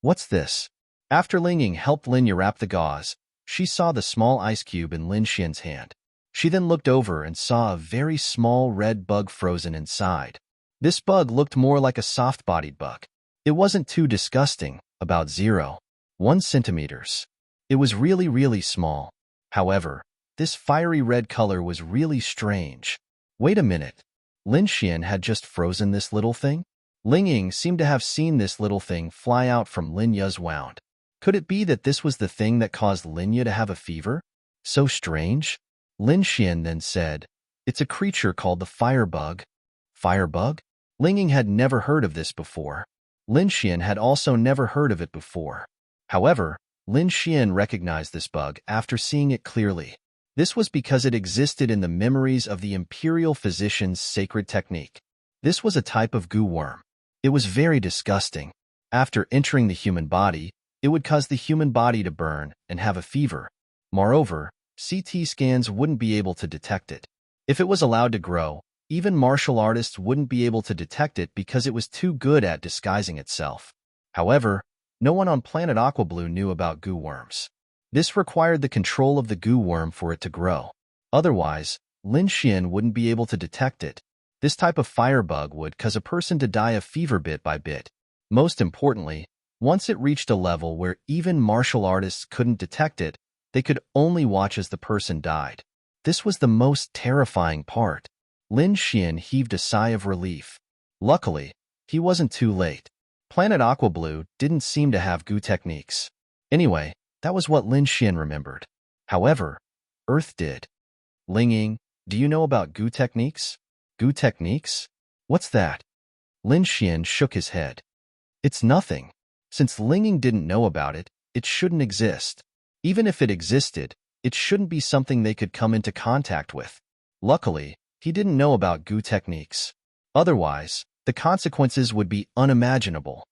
What's this? After Ling Ying helped Lin Yu wrap the gauze, she saw the small ice cube in Lin Xian's hand. She then looked over and saw a very small red bug frozen inside. This bug looked more like a soft-bodied bug. It wasn't too disgusting, about 0.1 centimeters. It was really small. However, this fiery red color was really strange. Wait a minute. Lin Xian had just frozen this little thing? Ling Ying seemed to have seen this little thing fly out from Lin Yu's wound. Could it be that this was the thing that caused Lin Yu to have a fever? So strange. Lin Xian then said, "It's a creature called the firebug." Firebug? Ling Ying had never heard of this before. Lin Xian had also never heard of it before. However, Lin Xian recognized this bug after seeing it clearly. This was because it existed in the memories of the imperial physician's sacred technique. This was a type of goo worm. It was very disgusting. After entering the human body, it would cause the human body to burn and have a fever. Moreover, CT scans wouldn't be able to detect it. If it was allowed to grow, even martial artists wouldn't be able to detect it because it was too good at disguising itself. However, no one on planet Aquablue knew about goo worms. This required the control of the goo worm for it to grow. Otherwise, Lin Xian wouldn't be able to detect it. This type of firebug would cause a person to die of fever bit by bit. Most importantly, once it reached a level where even martial artists couldn't detect it, they could only watch as the person died. This was the most terrifying part. Lin Xian heaved a sigh of relief. Luckily, he wasn't too late. Planet Aquablue didn't seem to have goo techniques. Anyway, that was what Lin Xian remembered. However, Earth did. Ling Ying, do you know about goo techniques? Goo techniques? What's that? Lin Xian shook his head. It's nothing. Since Ling Ying didn't know about it, it shouldn't exist. Even if it existed, it shouldn't be something they could come into contact with. Luckily, he didn't know about goo techniques. Otherwise, the consequences would be unimaginable.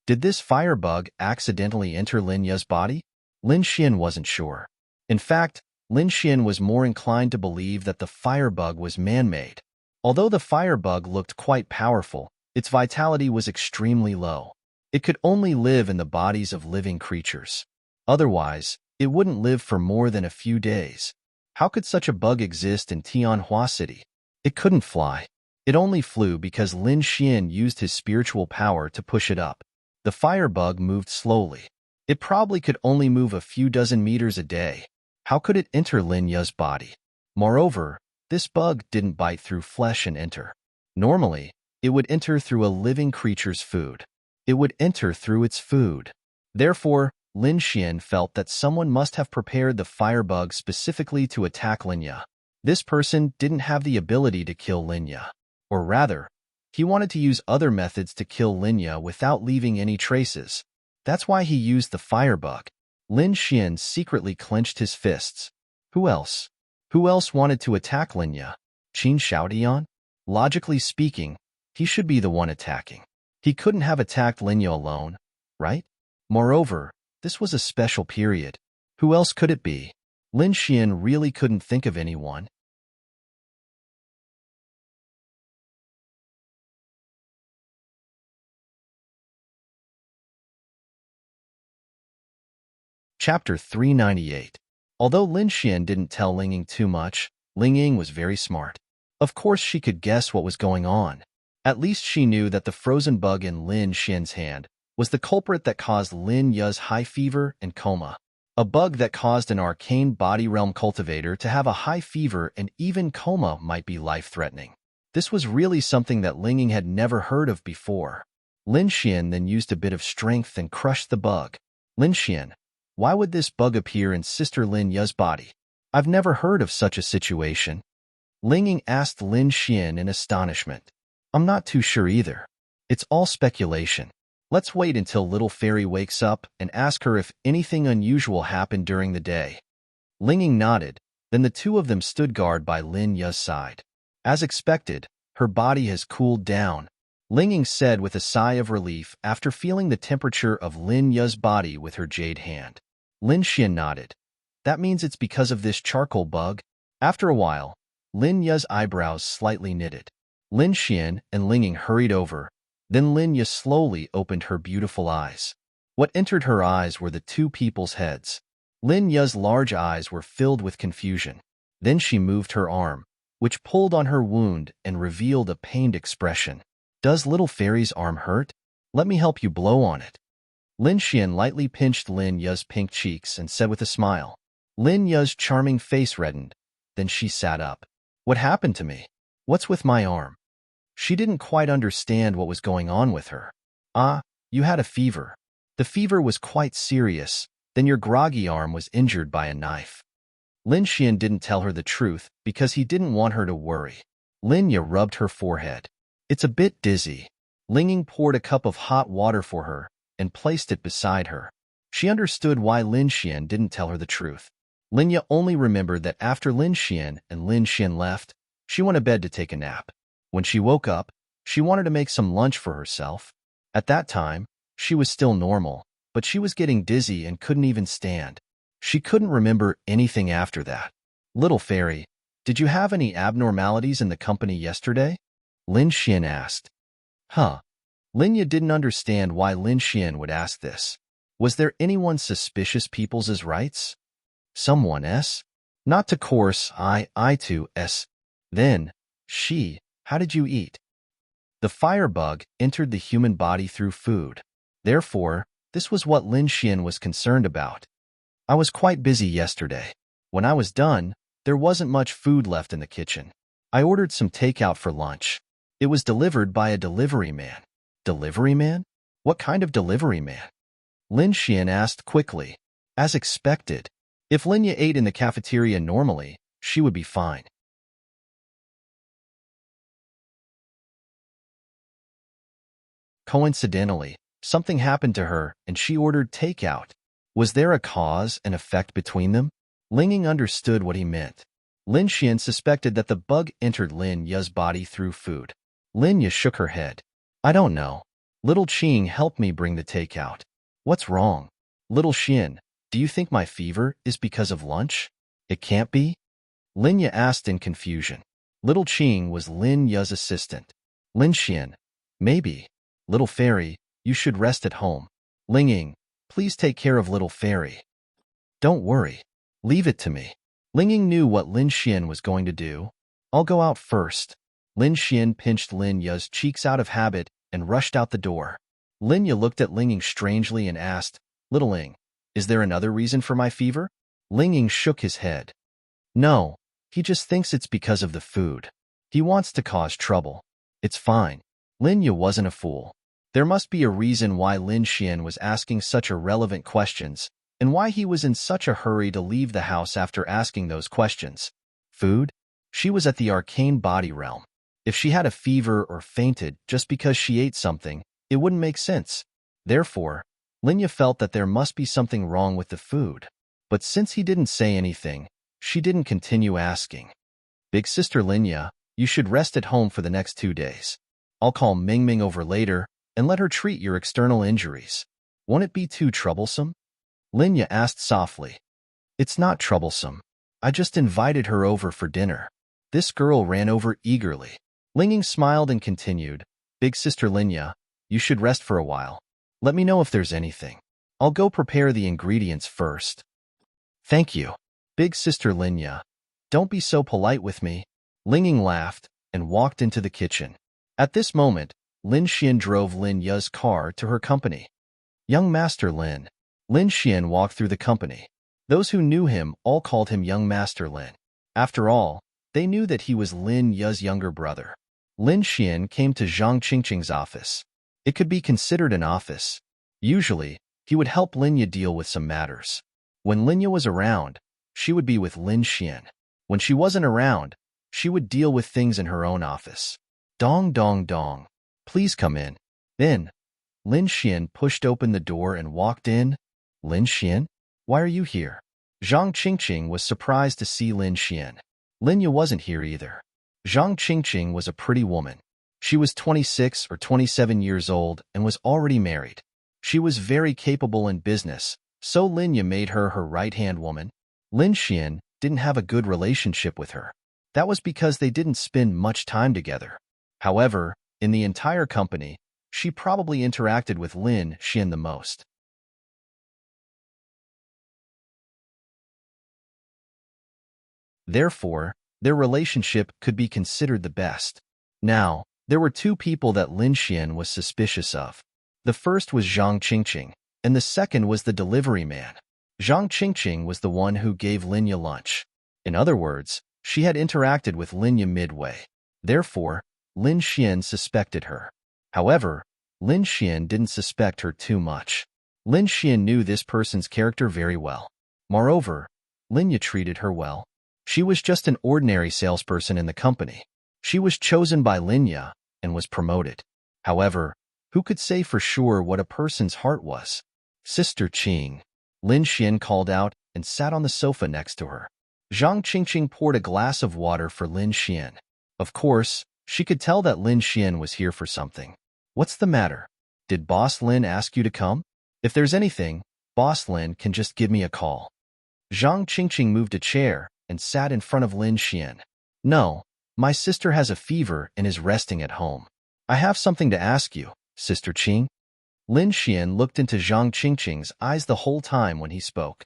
Did this firebug accidentally enter Lin Yu's body? Lin Xian wasn't sure. In fact, Lin Xian was more inclined to believe that the firebug was man-made. Although the firebug looked quite powerful, its vitality was extremely low. It could only live in the bodies of living creatures. Otherwise, it wouldn't live for more than a few days. How could such a bug exist in Tianhua City? It couldn't fly. It only flew because Lin Xian used his spiritual power to push it up. The firebug moved slowly. It probably could only move a few dozen meters a day. How could it enter Lin Yu's body? Moreover, this bug didn't bite through flesh and enter. Normally, it would enter through a living creature's food. It would enter through its food. Therefore, Lin Xian felt that someone must have prepared the firebug specifically to attack Lin Yu. This person didn't have the ability to kill Lin Yu. Or rather, he wanted to use other methods to kill Lin Yu without leaving any traces. That's why he used the firebug. Lin Xian secretly clenched his fists. Who else? Who else wanted to attack Lin Yu? Qin Shaodian? Logically speaking, he should be the one attacking. He couldn't have attacked Lin Yu alone, right? Moreover, this was a special period. Who else could it be? Lin Xian really couldn't think of anyone. Chapter 398. Although Lin Xian didn't tell Ling Ying too much, Ling Ying was very smart. Of course she could guess what was going on. At least she knew that the frozen bug in Lin Xian's hand was the culprit that caused Lin Ye's high fever and coma. A bug that caused an arcane body realm cultivator to have a high fever and even coma might be life-threatening. This was really something that Ling Ying had never heard of before. Lin Xian then used a bit of strength and crushed the bug. Lin Xian, why would this bug appear in Sister Lin Ye's body? I've never heard of such a situation. Ling Ying asked Lin Xian in astonishment. I'm not too sure either. It's all speculation. Let's wait until little fairy wakes up and ask her if anything unusual happened during the day. Ling Ying nodded, then the two of them stood guard by Lin Ye's side. As expected, her body has cooled down, Ling Ying said with a sigh of relief after feeling the temperature of Lin Ye's body with her jade hand. Lin Xian nodded. That means it's because of this charcoal bug? After a while, Lin Ye's eyebrows slightly knitted. Lin Xian and Ling Ying hurried over. Then Lin Ye slowly opened her beautiful eyes. What entered her eyes were the two people's heads. Lin Ye's large eyes were filled with confusion. Then she moved her arm, which pulled on her wound and revealed a pained expression. Does little fairy's arm hurt? Let me help you blow on it. Lin Xian lightly pinched Lin Ye's pink cheeks and said with a smile. Lin Ye's charming face reddened. Then she sat up. What happened to me? What's with my arm? She didn't quite understand what was going on with her. Ah, you had a fever. The fever was quite serious. Then your groggy arm was injured by a knife. Lin Xian didn't tell her the truth because he didn't want her to worry. Lin Ye rubbed her forehead. It's a bit dizzy. Ling Ying poured a cup of hot water for her and placed it beside her. She understood why Lin Xian didn't tell her the truth. Lin Ye only remembered that after Lin Xian and Lin Xian left, she went to bed to take a nap. When she woke up, she wanted to make some lunch for herself. At that time, she was still normal, but she was getting dizzy and couldn't even stand. She couldn't remember anything after that. Little fairy, did you have any abnormalities in the company yesterday? Lin Xian asked. Huh. Lin Ye didn't understand why Lin Xian would ask this. Was there anyone suspicious people's rights? Someone s? Not to course I to s. Then, how did you eat? The firebug entered the human body through food. Therefore, this was what Lin Xian was concerned about. I was quite busy yesterday. When I was done, there wasn't much food left in the kitchen. I ordered some takeout for lunch. It was delivered by a delivery man. Delivery man? What kind of delivery man? Lin Xian asked quickly. As expected. If Lin Ye ate in the cafeteria normally, she would be fine. Coincidentally, something happened to her and she ordered takeout. Was there a cause and effect between them? Ling Ying understood what he meant. Lin Xian suspected that the bug entered Lin Ye's body through food. Lin Ye shook her head. I don't know. Little Qing helped me bring the takeout. What's wrong? Little Xian, do you think my fever is because of lunch? It can't be? Lin Ye asked in confusion. Little Qing was Lin Ye's assistant. Lin Xian, maybe. Little fairy, you should rest at home. Ling Ying, please take care of little fairy. Don't worry. Leave it to me. Ling Ying knew what Lin Xian was going to do. I'll go out first. Lin Xian pinched Lin Ye's cheeks out of habit and rushed out the door. Lin Ye looked at Ling Ying strangely and asked, Little Ying, is there another reason for my fever? Ling Ying shook his head. No, he just thinks it's because of the food. He wants to cause trouble. It's fine. Lin Ye wasn't a fool. There must be a reason why Lin Xian was asking such irrelevant questions, and why he was in such a hurry to leave the house after asking those questions. Food? She was at the arcane body realm. If she had a fever or fainted just because she ate something, it wouldn't make sense. Therefore, Lin Ye felt that there must be something wrong with the food. But since he didn't say anything, she didn't continue asking. Big sister Lin Ye, you should rest at home for the next 2 days. I'll call Ming Ming over later and let her treat your external injuries. Won't it be too troublesome? Lin Ye asked softly. It's not troublesome. I just invited her over for dinner. This girl ran over eagerly. Ling Ying smiled and continued, Big sister Lin Ye, you should rest for a while. Let me know if there's anything. I'll go prepare the ingredients first. Thank you, big sister Linya. Don't be so polite with me. Ling Ying laughed and walked into the kitchen. At this moment, Lin Xian drove Lin Ya's car to her company. Young Master Lin. Lin Xian walked through the company. Those who knew him all called him Young Master Lin. After all, they knew that he was Lin Ya's younger brother. Lin Xian came to Zhang Qingqing's office. It could be considered an office. Usually, he would help Lin Ya deal with some matters. When Lin Ya was around, she would be with Lin Xian. When she wasn't around, she would deal with things in her own office. Dong dong dong. Please come in. Then, Lin Xian pushed open the door and walked in. Lin Xian? Why are you here? Zhang Qingqing was surprised to see Lin Xian. Lin Ya wasn't here either. Zhang Qingqing was a pretty woman. She was 26 or 27 years old and was already married. She was very capable in business, so Lin Ya made her her right-hand woman. Lin Xian didn't have a good relationship with her. That was because they didn't spend much time together. However, in the entire company, she probably interacted with Lin Xian the most. Therefore, their relationship could be considered the best. Now, there were two people that Lin Xian was suspicious of. The first was Zhang Qingqing, and the second was the delivery man. Zhang Qingqing was the one who gave Lin Ya lunch. In other words, she had interacted with Lin Ya midway. Therefore, Lin Xian suspected her. However, Lin Xian didn't suspect her too much. Lin Xian knew this person's character very well. Moreover, Lin Ya treated her well. She was just an ordinary salesperson in the company. She was chosen by Lin Ya and was promoted. However, who could say for sure what a person's heart was? Sister Qing. Lin Xian called out and sat on the sofa next to her. Zhang Qingqing poured a glass of water for Lin Xian. Of course, she could tell that Lin Xian was here for something. What's the matter? Did Boss Lin ask you to come? If there's anything, Boss Lin can just give me a call. Zhang Qingqing moved a chair and sat in front of Lin Xian. No, my sister has a fever and is resting at home. I have something to ask you, Sister Qing. Lin Xian looked into Zhang Qingqing's eyes the whole time when he spoke.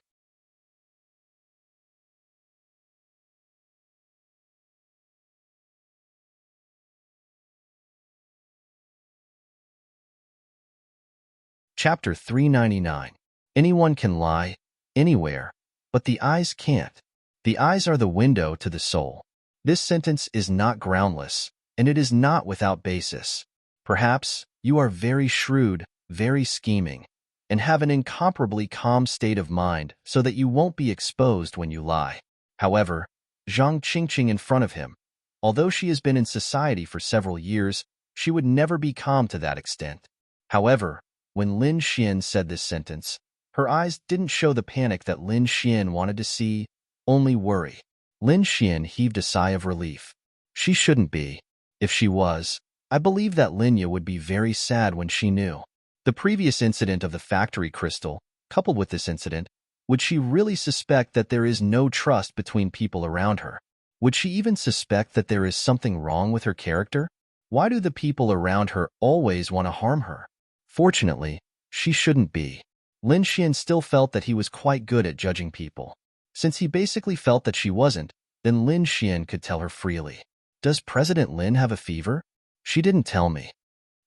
Chapter 399. Anyone can lie, anywhere, but the eyes can't. The eyes are the window to the soul. This sentence is not groundless, and it is not without basis. Perhaps you are very shrewd, very scheming, and have an incomparably calm state of mind so that you won't be exposed when you lie. However, Zhang Qingqing in front of him, although she has been in society for several years, she would never be calm to that extent. However, when Lin Xian said this sentence, her eyes didn't show the panic that Lin Xian wanted to see, only worry. Lin Xian heaved a sigh of relief. She shouldn't be. If she was, I believe that Lin Ya would be very sad when she knew. The previous incident of the factory crystal, coupled with this incident, would she really suspect that there is no trust between people around her? Would she even suspect that there is something wrong with her character? Why do the people around her always want to harm her? Fortunately, she shouldn't be. Lin Xian still felt that he was quite good at judging people. Since he basically felt that she wasn't, then Lin Xian could tell her freely. Does President Lin have a fever? She didn't tell me.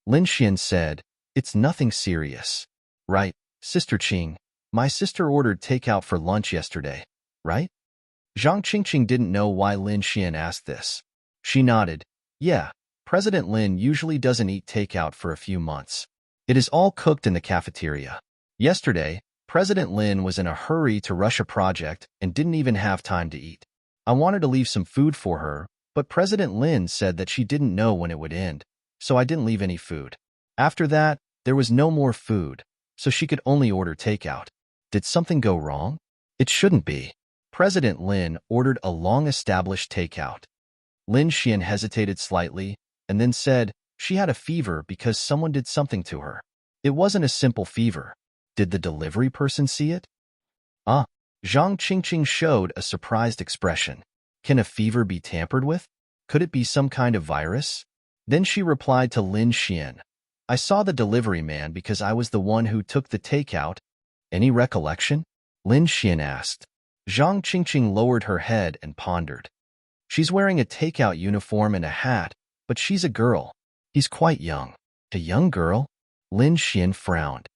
Lin Xian said, it's nothing serious. Right, Sister Qing. My sister ordered takeout for lunch yesterday, right? Zhang Qingqing didn't know why Lin Xian asked this. She nodded. Yeah, President Lin usually doesn't eat takeout for a few months. It is all cooked in the cafeteria. Yesterday, President Lin was in a hurry to rush a project and didn't even have time to eat. I wanted to leave some food for her, but President Lin said that she didn't know when it would end, so I didn't leave any food. After that, there was no more food, so she could only order takeout. Did something go wrong? It shouldn't be. President Lin ordered a long-established takeout. Lin Xian hesitated slightly and then said she had a fever because someone did something to her. It wasn't a simple fever. Did the delivery person see it? Ah, Zhang Qingqing showed a surprised expression. Can a fever be tampered with? Could it be some kind of virus? Then she replied to Lin Xian. I saw the delivery man because I was the one who took the takeout, Any recollection? Lin Xian asked. Zhang Qingqing lowered her head and pondered. She's wearing a takeout uniform and a hat, but she's a girl. He's quite young. A young girl? Lin Xian frowned.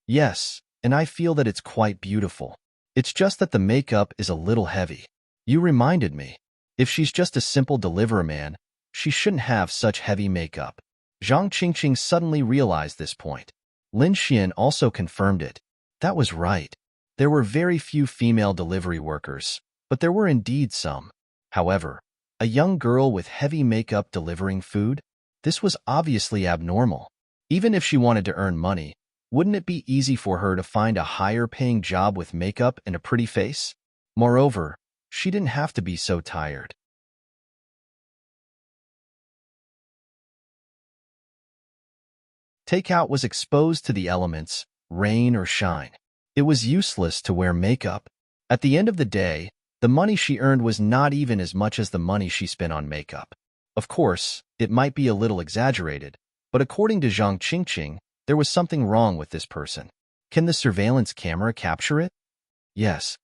Yes, and I feel that it's quite beautiful. It's just that the makeup is a little heavy. You reminded me. If she's just a simple deliveryman, she shouldn't have such heavy makeup. Zhang Qingqing suddenly realized this point. Lin Xian also confirmed it. That was right. There were very few female delivery workers, but there were indeed some. However, a young girl with heavy makeup delivering food? This was obviously abnormal. Even if she wanted to earn money, wouldn't it be easy for her to find a higher-paying job with makeup and a pretty face? Moreover, she didn't have to be so tired. Takeout was exposed to the elements, rain or shine. It was useless to wear makeup. At the end of the day, the money she earned was not even as much as the money she spent on makeup. Of course, it might be a little exaggerated, but according to Zhang Qingqing, there was something wrong with this person. Can the surveillance camera capture it? Yes.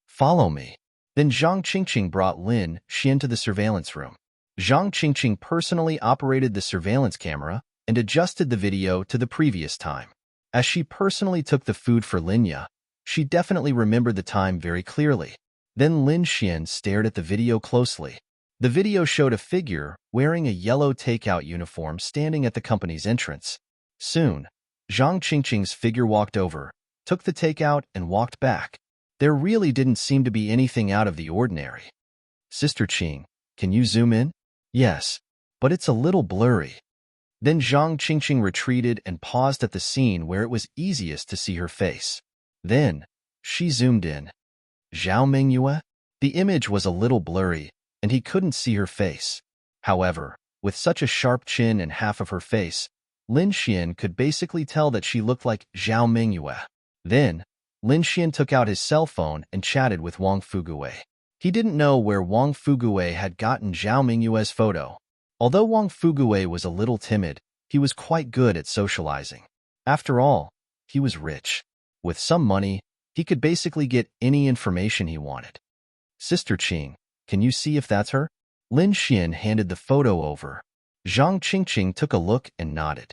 Follow me. Then Zhang Qingqing brought Lin Xian to the surveillance room. Zhang Qingqing personally operated the surveillance camera and adjusted the video to the previous time. As she personally took the food for Linya, she definitely remembered the time very clearly. Then Lin Xian stared at the video closely. The video showed a figure wearing a yellow takeout uniform standing at the company's entrance. Soon, Zhang Qingqing's figure walked over, took the takeout, and walked back. There really didn't seem to be anything out of the ordinary. Sister Qing, can you zoom in? Yes, but it's a little blurry. Then Zhang Qingqing retreated and paused at the scene where it was easiest to see her face. Then, she zoomed in. Zhao Mingyue? The image was a little blurry, and he couldn't see her face. However, with such a sharp chin and half of her face, Lin Xian could basically tell that she looked like Zhao Mingyue. Then, Lin Xian took out his cell phone and chatted with Wang Fuguwei. He didn't know where Wang Fuguwei had gotten Zhao Mingyue's photo. Although Wang Fuguwei was a little timid, he was quite good at socializing. After all, he was rich. With some money, he could basically get any information he wanted. Sister Qing, can you see if that's her? Lin Xian handed the photo over. Zhang Qingqing took a look and nodded.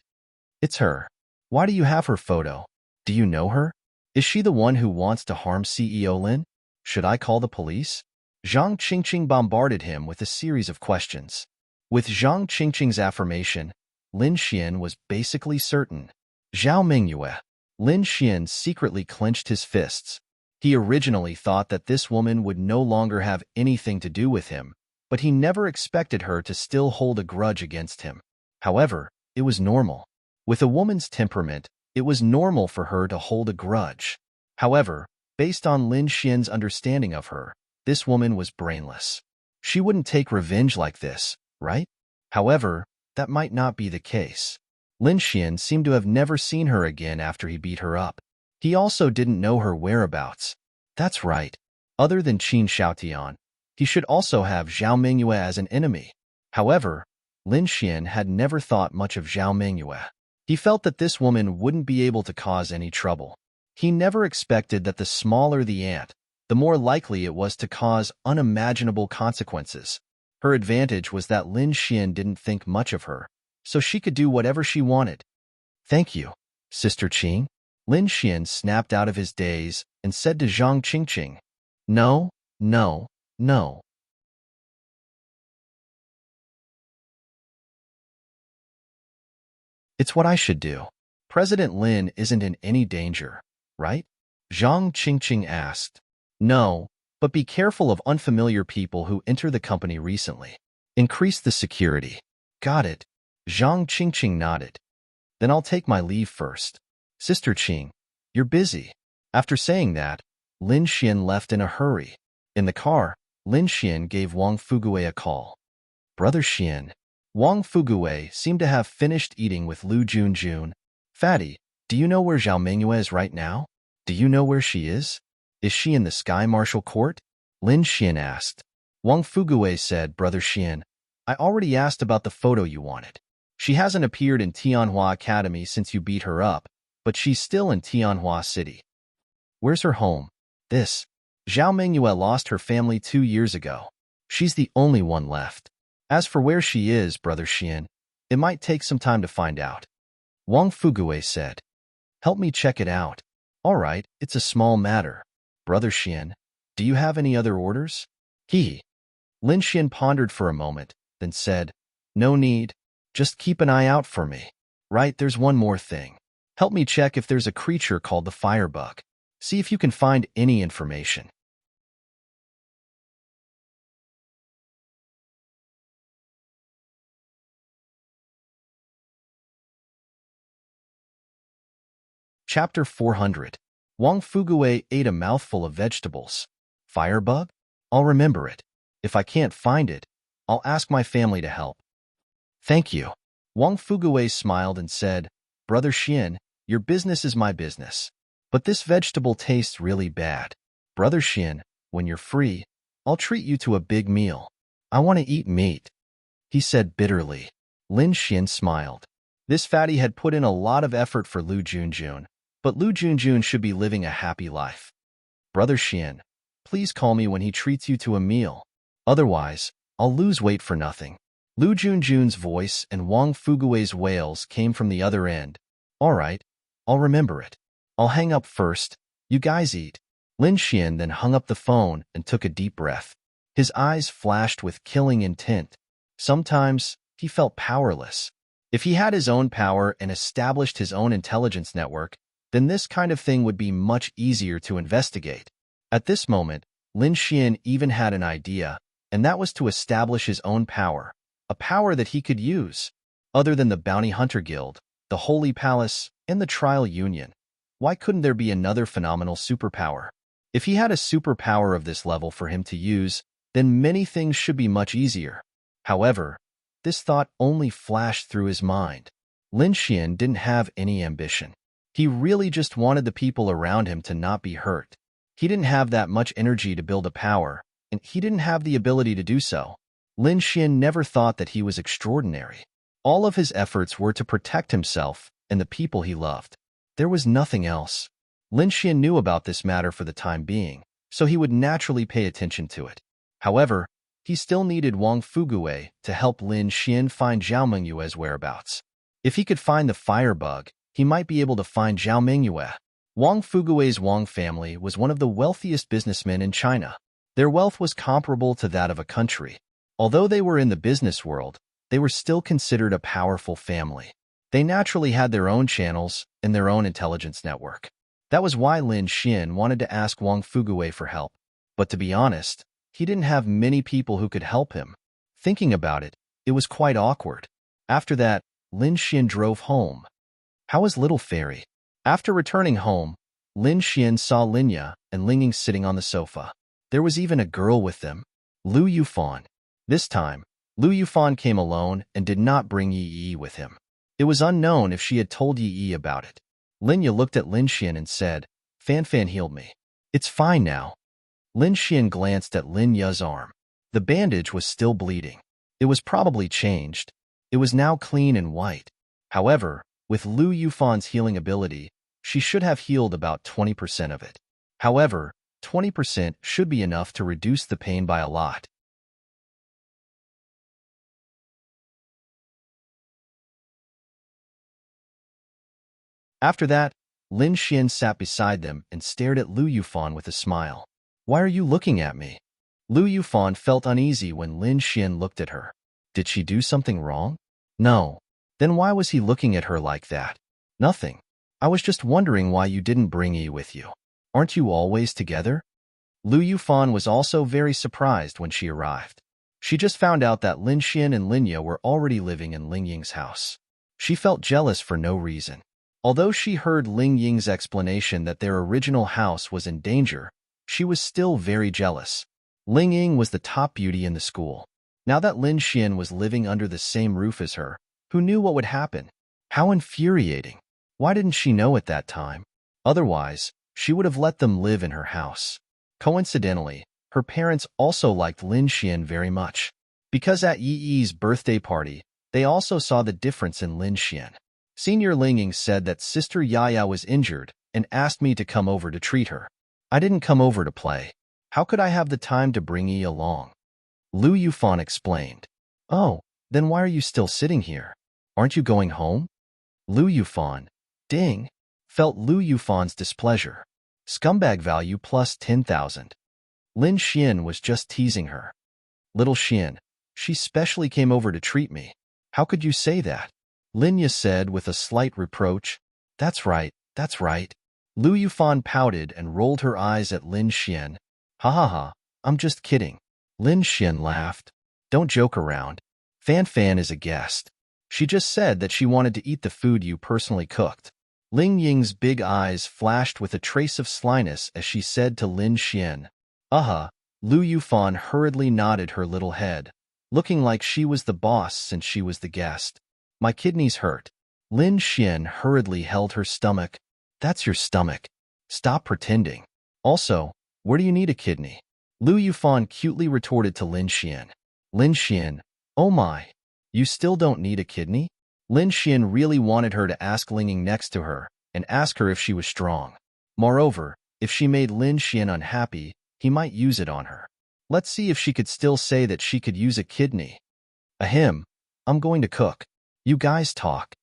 It's her. Why do you have her photo? Do you know her? Is she the one who wants to harm CEO Lin? Should I call the police? Zhang Qingqing bombarded him with a series of questions. With Zhang Qingqing's affirmation, Lin Xian was basically certain. Zhao Mingyue. Lin Xian secretly clenched his fists. He originally thought that this woman would no longer have anything to do with him, but he never expected her to still hold a grudge against him. However, it was normal. With a woman's temperament, it was normal for her to hold a grudge. However, based on Lin Xian's understanding of her, this woman was brainless. She wouldn't take revenge like this, right? However, that might not be the case. Lin Xian seemed to have never seen her again after he beat her up. He also didn't know her whereabouts. That's right. Other than Qin Xiaotian, he should also have Zhao Mingyue as an enemy. However, Lin Xian had never thought much of Zhao Mingyue. He felt that this woman wouldn't be able to cause any trouble. He never expected that the smaller the ant, the more likely it was to cause unimaginable consequences. Her advantage was that Lin Xian didn't think much of her, so she could do whatever she wanted. Thank you, Sister Qing. Lin Xian snapped out of his daze and said to Zhang Qingqing, No. It's what I should do. President Lin isn't in any danger, right? Zhang Qingqing asked. No, but be careful of unfamiliar people who enter the company recently. Increase the security. Got it. Zhang Qingqing nodded. Then I'll take my leave first. Sister Qing, you're busy. After saying that, Lin Xian left in a hurry. In the car, Lin Xian gave Wang Fuguwei a call. Brother Xian. Wang Fuguwei seemed to have finished eating with Lu Junjun. Fatty, do you know where Zhao Mingyue is right now? Do you know where she is? Is she in the Sky Marshal Court? Lin Xian asked. Wang Fuguwei said, Brother Xian, I already asked about the photo you wanted. She hasn't appeared in Tianhua Academy since you beat her up, but she's still in Tianhua City. Where's her home? This. Zhao Mingyue lost her family 2 years ago. She's the only one left. As for where she is, Brother Xian, it might take some time to find out. Wang Fugue said. Help me check it out. All right, it's a small matter. Brother Xian, do you have any other orders? Lin Xian pondered for a moment, then said, No need. Just keep an eye out for me. Right, there's one more thing. Help me check if there's a creature called the firebug. See if you can find any information. Chapter 400. Wang Fugue ate a mouthful of vegetables. Firebug? I'll remember it. If I can't find it, I'll ask my family to help. Thank you. Wang Fugue smiled and said, Brother Xian, your business is my business. But this vegetable tastes really bad. Brother Xian, when you're free, I'll treat you to a big meal. I want to eat meat, he said bitterly. Lin Xian smiled. This fatty had put in a lot of effort for Lu Junjun, but Lu Junjun should be living a happy life. Brother Xian, please call me when he treats you to a meal. Otherwise, I'll lose weight for nothing. Lu Junjun's voice and Wang Fugue's wails came from the other end. All right, I'll remember it. I'll hang up first. You guys eat. Lin Xian then hung up the phone and took a deep breath. His eyes flashed with killing intent. Sometimes, he felt powerless. If he had his own power and established his own intelligence network, then this kind of thing would be much easier to investigate. At this moment, Lin Xian even had an idea, and that was to establish his own power, a power that he could use. Other than the Bounty Hunter Guild, the Holy Palace, and the Trial Union, why couldn't there be another phenomenal superpower? If he had a superpower of this level for him to use, then many things should be much easier. However, this thought only flashed through his mind. Lin Xian didn't have any ambition. He really just wanted the people around him to not be hurt. He didn't have that much energy to build a power, and he didn't have the ability to do so. Lin Xian never thought that he was extraordinary. All of his efforts were to protect himself and the people he loved. There was nothing else. Lin Xian knew about this matter for the time being, so he would naturally pay attention to it. However, he still needed Wang Fugue to help Lin Xian find Zhao Mingyue's whereabouts. If he could find the firebug, he might be able to find Zhao Mingyue. Wang Fugue's Wang family was one of the wealthiest businessmen in China. Their wealth was comparable to that of a country. Although they were in the business world, they were still considered a powerful family. They naturally had their own channels and their own intelligence network. That was why Lin Xian wanted to ask Wang Fugue for help. But to be honest, he didn't have many people who could help him. Thinking about it, it was quite awkward. After that, Lin Xian drove home. How was Little Fairy? After returning home, Lin Xian saw Linya and Lingying sitting on the sofa. There was even a girl with them, Lu Yufan. This time, Lu Yufan came alone and did not bring Yi Yi with him. It was unknown if she had told Yi Yi about it. Linya looked at Lin Xian and said, Fan healed me. It's fine now. Lin Xian glanced at Lin Ya's arm. The bandage was still bleeding. It was probably changed. It was now clean and white. However, with Lu Yufan's healing ability, she should have healed about 20% of it. However, 20% should be enough to reduce the pain by a lot. After that, Lin Xian sat beside them and stared at Lu Yufan with a smile. Why are you looking at me? Lu Yufan felt uneasy when Lin Xian looked at her. Did she do something wrong? No. Then why was he looking at her like that? Nothing. I was just wondering why you didn't bring Yi with you. Aren't you always together? Lu Yufan was also very surprised when she arrived. She just found out that Lin Xian and Linya were already living in Ling Ying's house. She felt jealous for no reason. Although she heard Ling Ying's explanation that their original house was in danger, she was still very jealous. Ling Ying was the top beauty in the school. Now that Lin Xian was living under the same roof as her, who knew what would happen? How infuriating. Why didn't she know at that time? Otherwise, she would have let them live in her house. Coincidentally, her parents also liked Lin Xian very much. Because at Yi Yi's birthday party, they also saw the difference in Lin Xian. Senior Ling Ying said that Sister Yaya was injured and asked me to come over to treat her. I didn't come over to play. How could I have the time to bring Yi along? Lu Yufan explained. Oh, then why are you still sitting here? Aren't you going home? Lu Yufan, ding, felt Lu Yufan's displeasure. Scumbag value plus 10,000. Lin Xian was just teasing her. Little Xian, she specially came over to treat me. How could you say that? Linya said with a slight reproach. That's right, that's right. Lu Yufan pouted and rolled her eyes at Lin Xian. Ha ha ha, I'm just kidding. Lin Xian laughed. Don't joke around. Fan Fan is a guest. She just said that she wanted to eat the food you personally cooked. Ling Ying's big eyes flashed with a trace of slyness as she said to Lin Xian. Lu Yufan hurriedly nodded her little head, looking like she was the boss since she was the guest. My kidneys hurt. Lin Xian hurriedly held her stomach. That's your stomach. Stop pretending. Also, where do you need a kidney? Lu Yufan cutely retorted to Lin Xian. Lin Xian, oh my, you still don't need a kidney? Lin Xian really wanted her to ask Ling Ying next to her and ask her if she was strong. Moreover, if she made Lin Xian unhappy, he might use it on her. Let's see if she could still say that she could use a kidney. Ahem, I'm going to cook. You guys talk.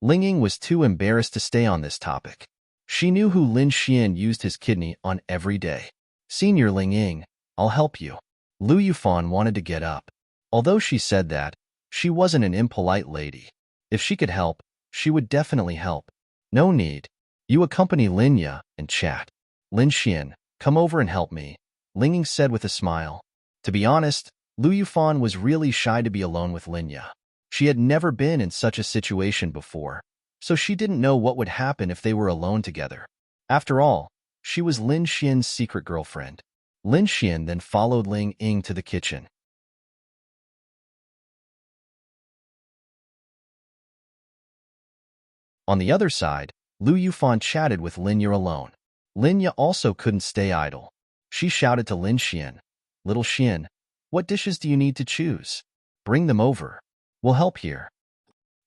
Ling Ying was too embarrassed to stay on this topic. She knew who Lin Xian used his kidney on every day. Senior Ling Ying, I'll help you. Lu Yufan wanted to get up. Although she said that, she wasn't an impolite lady. If she could help, she would definitely help. No need. You accompany Linya and chat. Lin Xian, come over and help me, Ling Ying said with a smile. To be honest, Lu Yufan was really shy to be alone with Linya. She had never been in such a situation before, so she didn't know what would happen if they were alone together. After all, she was Lin Xian's secret girlfriend. Lin Xian then followed Ling Ying to the kitchen. On the other side, Lu Yufan chatted with Linya alone. Linya also couldn't stay idle. She shouted to Lin Xian, Little Xian, what dishes do you need to choose? Bring them over. We'll help here.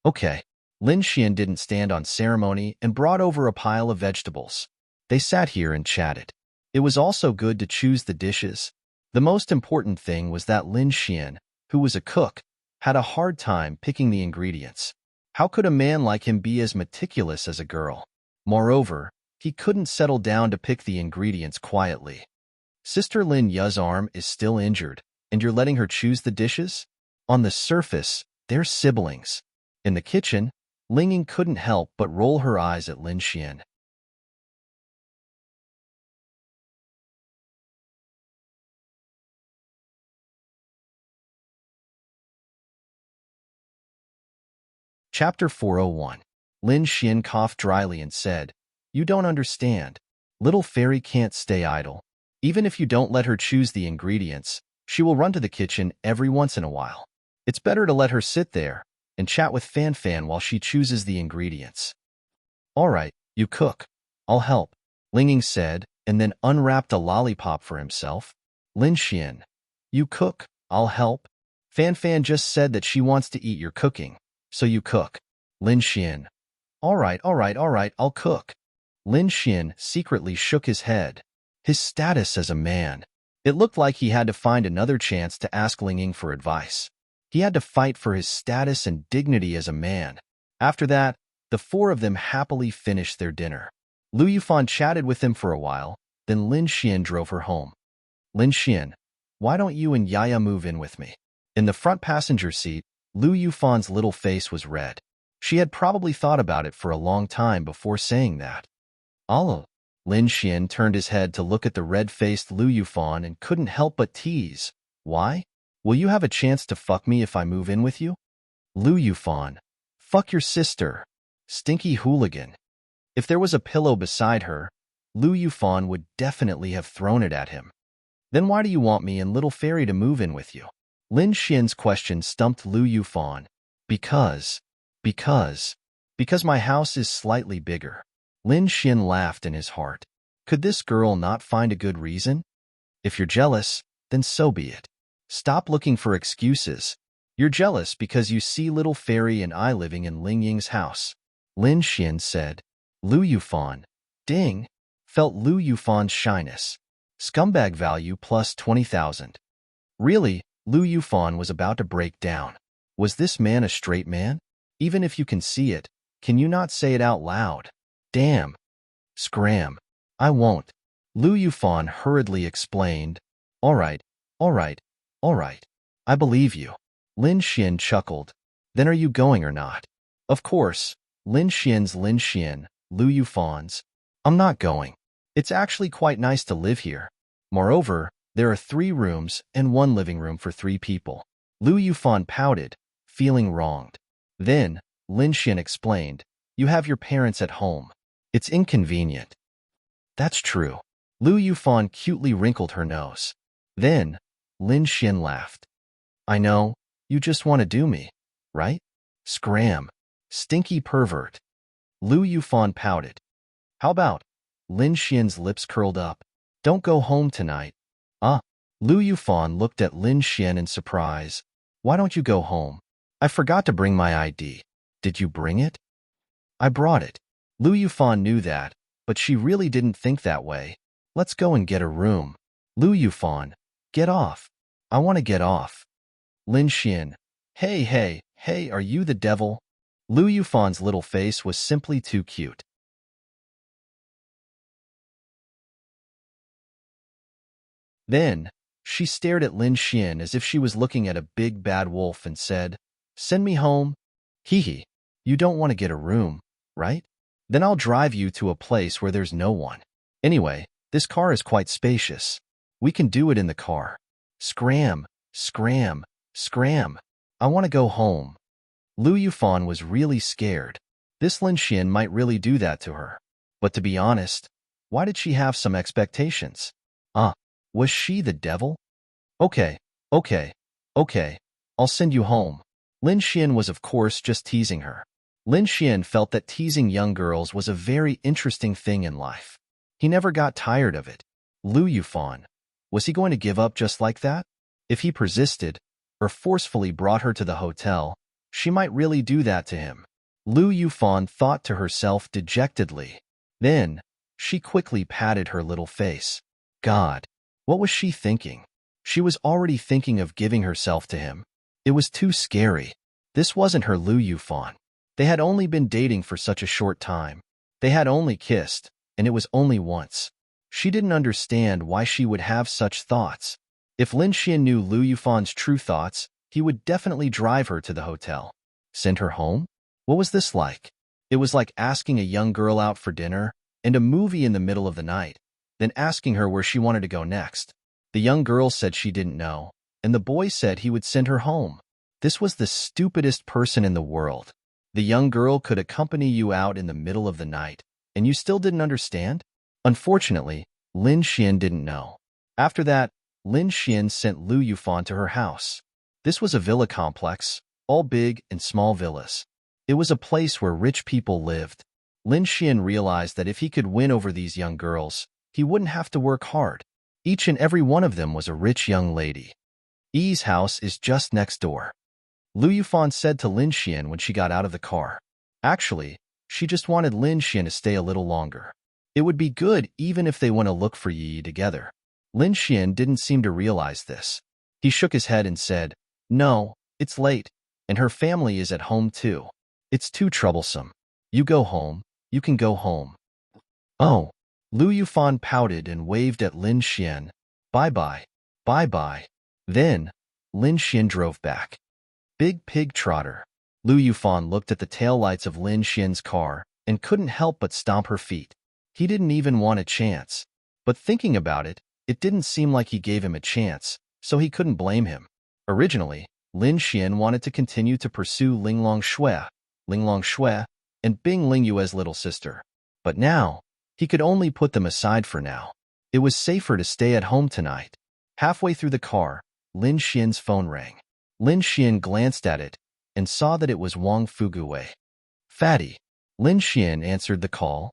Okay. Lin Xian didn't stand on ceremony and brought over a pile of vegetables. They sat here and chatted. It was also good to choose the dishes. The most important thing was that Lin Xian, who was a cook, had a hard time picking the ingredients. How could a man like him be as meticulous as a girl? Moreover, he couldn't settle down to pick the ingredients quietly. Sister Lin Ya's arm is still injured, and you're letting her choose the dishes? On the surface, they're siblings. In the kitchen, Ling Ying couldn't help but roll her eyes at Lin Xian. Chapter 401. Lin Xian coughed dryly and said, You don't understand. Little fairy can't stay idle. Even if you don't let her choose the ingredients, she will run to the kitchen every once in a while. It's better to let her sit there and chat with Fan Fan while she chooses the ingredients. All right, you cook. I'll help, Ling Ying said, and then unwrapped a lollipop for himself. Lin Xian, you cook, I'll help. Fan Fan just said that she wants to eat your cooking, so you cook. Lin Xian, all right, I'll cook. Lin Xian secretly shook his head. His status as a man. It looked like he had to find another chance to ask Ling Ying for advice. He had to fight for his status and dignity as a man. After that, the four of them happily finished their dinner. Lu Yufan chatted with them for a while, then Lin Xian drove her home. Lin Xian, why don't you and Yaya move in with me? In the front passenger seat, Lu Yufan's little face was red. She had probably thought about it for a long time before saying that. Allah. Lin Xian turned his head to look at the red-faced Lu Yufan and couldn't help but tease. Why? Will you have a chance to fuck me if I move in with you? Lu Yufan. Fuck your sister. Stinky hooligan. If there was a pillow beside her, Lu Yufan would definitely have thrown it at him. Then why do you want me and Little Fairy to move in with you? Lin Xian's question stumped Lu Yufan. Because my house is slightly bigger. Lin Xian laughed in his heart. Could this girl not find a good reason? If you're jealous, then so be it. Stop looking for excuses. You're jealous because you see Little Fairy and I living in Ling Ying's house. Lin Xian said. Lu Yufan. Ding. Felt Lu Yufan's shyness. Scumbag value plus 20,000. Really, Lu Yufan was about to break down. Was this man a straight man? Even if you can see it, can you not say it out loud? Damn. Scram. I won't. Lu Yufan hurriedly explained. All right, all right, all right. I believe you. Lin Xian chuckled. Then are you going or not? Of course. Lin Xian's Lin Xian, Lu Yufan's. I'm not going. It's actually quite nice to live here. Moreover, there are 3 rooms and 1 living room for 3 people. Lu Yufan pouted, feeling wronged. Then, Lin Xian explained, you have your parents at home. It's inconvenient. That's true. Lu Yufan cutely wrinkled her nose. Then, Lin Xian laughed. I know, you just want to do me, right? Scram. Stinky pervert. Lu Yufan pouted. How about? Lin Xian's lips curled up. Don't go home tonight. Lu Yufan looked at Lin Xian in surprise. Why don't you go home? I forgot to bring my ID. Did you bring it? I brought it. Lu Yufan knew that, but she really didn't think that way. Let's go and get a room. Lu Yufan, get off. I want to get off. Lin Xian, hey, are you the devil? Lu Yufan's little face was simply too cute. Then, she stared at Lin Xian as if she was looking at a big bad wolf and said, Send me home. Hee. You don't want to get a room, right? Then I'll drive you to a place where there's no one. Anyway, this car is quite spacious. We can do it in the car. Scram, scram, scram. I want to go home. Lu Yufan was really scared. This Lin Xian might really do that to her. But to be honest, why did she have some expectations? Was she the devil? Okay, I'll send you home. Lin Xian was of course just teasing her. Lin Xian felt that teasing young girls was a very interesting thing in life. He never got tired of it. Lu Yufan. Was he going to give up just like that? If he persisted, or forcefully brought her to the hotel, she might really do that to him. Lu Yufan thought to herself dejectedly. Then, she quickly patted her little face. God, what was she thinking? She was already thinking of giving herself to him. It was too scary. This wasn't her Lu Yufan. They had only been dating for such a short time. They had only kissed, and it was only once. She didn't understand why she would have such thoughts. If Lin Xian knew Lu Yufan's true thoughts, he would definitely drive her to the hotel. Send her home? What was this like? It was like asking a young girl out for dinner and a movie in the middle of the night, then asking her where she wanted to go next. The young girl said she didn't know, and the boy said he would send her home. This was the stupidest person in the world. The young girl could accompany you out in the middle of the night, and you still didn't understand? Unfortunately, Lin Xian didn't know. After that, Lin Xian sent Lu Yufan to her house. This was a villa complex, all big and small villas. It was a place where rich people lived. Lin Xian realized that if he could win over these young girls, he wouldn't have to work hard. Each and every one of them was a rich young lady. Yi's house is just next door. Lu Yufan said to Lin Xian when she got out of the car. Actually, she just wanted Lin Xian to stay a little longer. It would be good even if they went to look for Yi together. Lin Xian didn't seem to realize this. He shook his head and said, No, it's late, and her family is at home too. It's too troublesome. You go home, you can go home. Oh. Lu Yufan pouted and waved at Lin Xian. Bye-bye. Bye-bye. Then, Lin Xian drove back. Big pig trotter. Lu Yufan looked at the taillights of Lin Xian's car and couldn't help but stomp her feet. He didn't even want a chance. But thinking about it, it didn't seem like he gave him a chance, so he couldn't blame him. Originally, Lin Xian wanted to continue to pursue Linglong Shui, and Bing Lingyue's little sister. But now, he could only put them aside for now. It was safer to stay at home tonight. Halfway through the car, Lin Xian's phone rang. Lin Xian glanced at it and saw that it was Wang Fuguwei. Fatty. Lin Xian answered the call.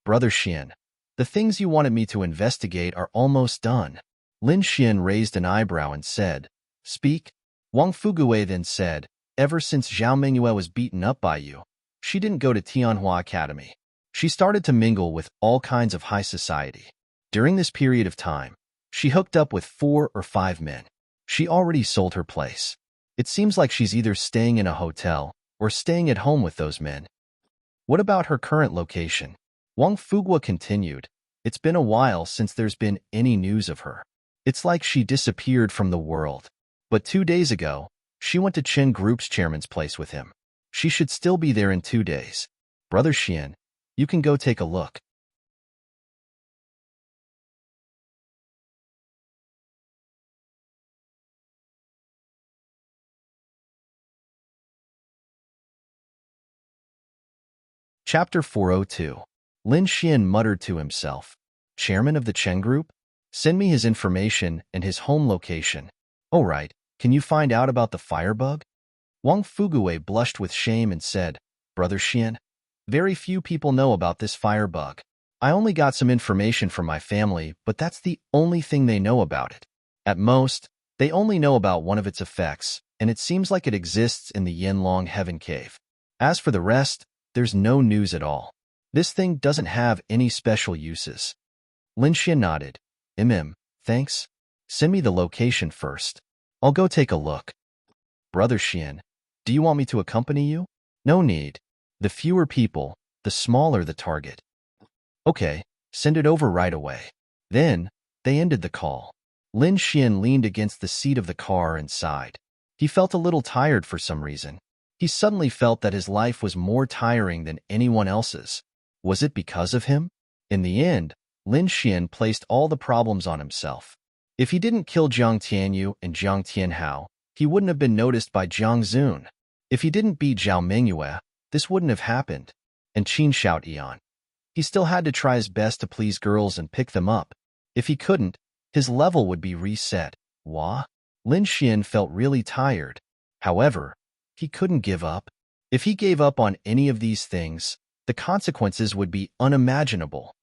Brother Xian, the things you wanted me to investigate are almost done. Lin Xian raised an eyebrow and said, Speak? Wang Fuguwei then said, ever since Zhao Mingyue was beaten up by you, she didn't go to Tianhua Academy. She started to mingle with all kinds of high society. During this period of time, she hooked up with 4 or 5 men. She already sold her place. It seems like she's either staying in a hotel or staying at home with those men. What about her current location? Wang Fugua continued. It's been a while since there's been any news of her. It's like she disappeared from the world. But 2 days ago, she went to Chen Group's chairman's place with him. She should still be there in 2 days. Brother Xian, you can go take a look. Chapter 402. Lin Xian muttered to himself. Chairman of the Chen Group? Send me his information and his home location. Oh right, can you find out about the firebug? Wang Fuguwei blushed with shame and said, Brother Xian, very few people know about this firebug. I only got some information from my family, but that's the only thing they know about it. At most, they only know about one of its effects, and it seems like it exists in the Yanlong Heaven Cave. As for the rest, there's no news at all. This thing doesn't have any special uses. Lin Xian nodded. Thanks. Send me the location first. I'll go take a look. Brother Xian, do you want me to accompany you? No need. The fewer people, the smaller the target. Okay, send it over right away. Then, they ended the call. Lin Xian leaned against the seat of the car and sighed. He felt a little tired for some reason. He suddenly felt that his life was more tiring than anyone else's. Was it because of him? In the end, Lin Xian placed all the problems on himself. If he didn't kill Jiang Tianyu and Jiang Tianhao, he wouldn't have been noticed by Jiang Zun. If he didn't beat Zhao Mingyue, this wouldn't have happened. And Qin Shoutian. He still had to try his best to please girls and pick them up. If he couldn't, his level would be reset. Wah? Lin Xian felt really tired. However, he couldn't give up. If he gave up on any of these things, the consequences would be unimaginable.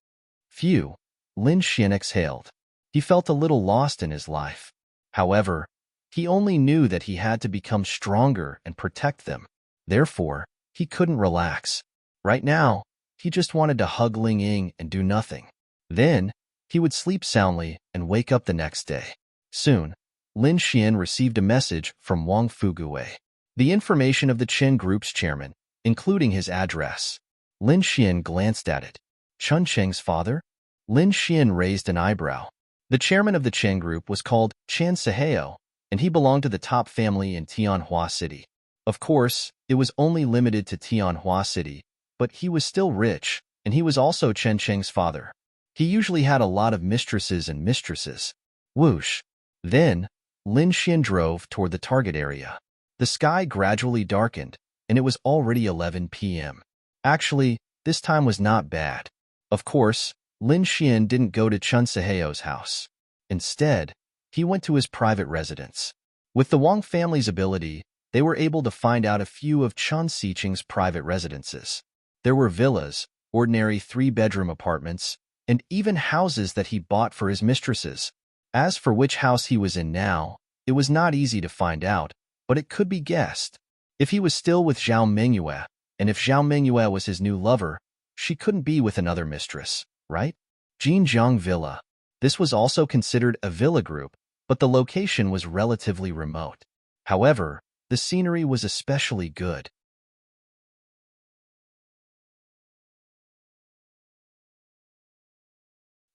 Phew, Lin Xian exhaled. He felt a little lost in his life. However, he only knew that he had to become stronger and protect them. Therefore, he couldn't relax. Right now, he just wanted to hug Ling Ying and do nothing. Then, he would sleep soundly and wake up the next day. Soon, Lin Xian received a message from Wang Fuguwei. The information of the Chen Group's chairman, including his address. Lin Xian glanced at it. Chun Cheng's father? Lin Xian raised an eyebrow. The chairman of the Chen Group was called Chen Seheo, and he belonged to the top family in Tianhua City. Of course, it was only limited to Tianhua City, but he was still rich, and he was also Chen Cheng's father. He usually had a lot of mistresses and mistresses. Whoosh. Then, Lin Xian drove toward the target area. The sky gradually darkened, and it was already 11 p.m. Actually, this time was not bad. Of course, Lin Xian didn't go to Chun Seheo's house. Instead, he went to his private residence. With the Wang family's ability, they were able to find out a few of Chun Siqing's private residences. There were villas, ordinary 3-bedroom apartments, and even houses that he bought for his mistresses. As for which house he was in now, it was not easy to find out, but it could be guessed. If he was still with Zhao Mingyue, and if Zhao Mingyue was his new lover, she couldn't be with another mistress, right? Jinjiang Villa. This was also considered a villa group, but the location was relatively remote. However, the scenery was especially good.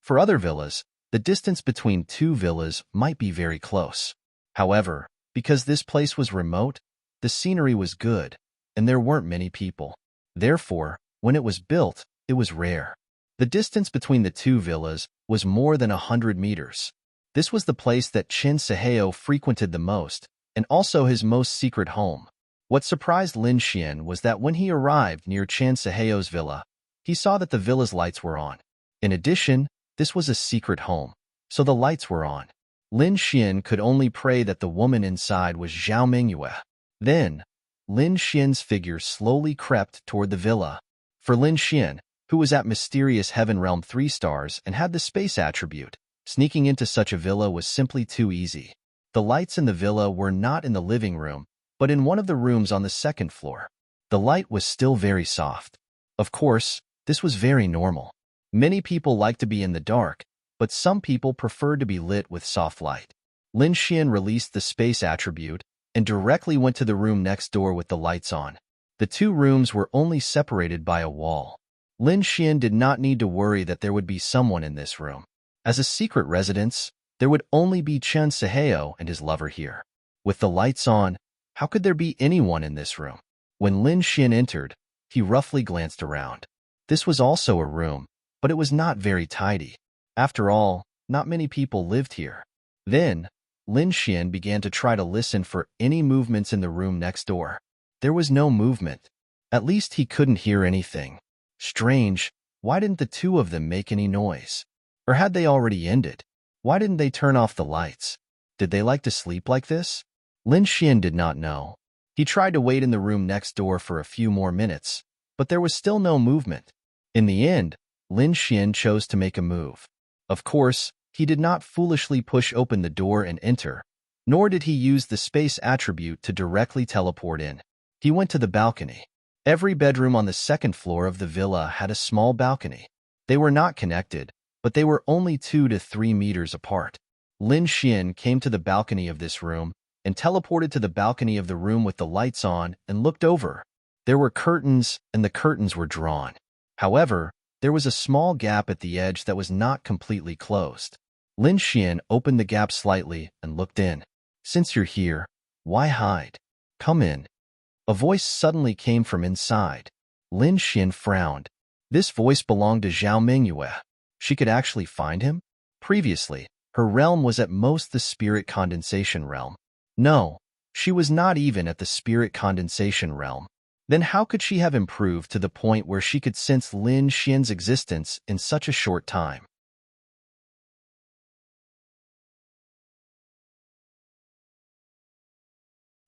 For other villas, the distance between 2 villas might be very close. However, because this place was remote, the scenery was good, and there weren't many people. Therefore, when it was built, it was rare. The distance between the 2 villas was more than 100 meters. This was the place that Chen Seheo frequented the most, and also his most secret home. What surprised Lin Xian was that when he arrived near Chen Seheo's villa, he saw that the villa's lights were on. In addition, this was a secret home, so the lights were on. Lin Xian could only pray that the woman inside was Zhao Mingyue. Then, Lin Xian's figure slowly crept toward the villa. For Lin Xian, who was at Mysterious Heaven Realm 3 stars and had the space attribute, sneaking into such a villa was simply too easy. The lights in the villa were not in the living room, but in one of the rooms on the second floor. The light was still very soft. Of course, this was very normal. Many people like to be in the dark, but some people prefer to be lit with soft light. Lin Xian released the space attribute and directly went to the room next door with the lights on. The two rooms were only separated by a wall. Lin Xian did not need to worry that there would be someone in this room. As a secret residence, there would only be Chen Seheo and his lover here. With the lights on, how could there be anyone in this room? When Lin Xian entered, he roughly glanced around. This was also a room, but it was not very tidy. After all, not many people lived here. Then, Lin Xian began to try to listen for any movements in the room next door. There was no movement. At least he couldn't hear anything. Strange, why didn't the two of them make any noise? Or had they already ended? Why didn't they turn off the lights? Did they like to sleep like this? Lin Xian did not know. He tried to wait in the room next door for a few more minutes, but there was still no movement. In the end, Lin Xian chose to make a move. Of course, he did not foolishly push open the door and enter, nor did he use the space attribute to directly teleport in. He went to the balcony. Every bedroom on the second floor of the villa had a small balcony. They were not connected, but they were only 2 to 3 meters apart. Lin Xian came to the balcony of this room and teleported to the balcony of the room with the lights on and looked over. There were curtains, and the curtains were drawn. However, there was a small gap at the edge that was not completely closed. Lin Xian opened the gap slightly and looked in. "Since you're here, why hide? Come in." A voice suddenly came from inside. Lin Xian frowned. This voice belonged to Zhao Mingyue. She could actually find him? Previously, her realm was at most the spirit condensation realm. No, she was not even at the spirit condensation realm. Then how could she have improved to the point where she could sense Lin Xian's existence in such a short time?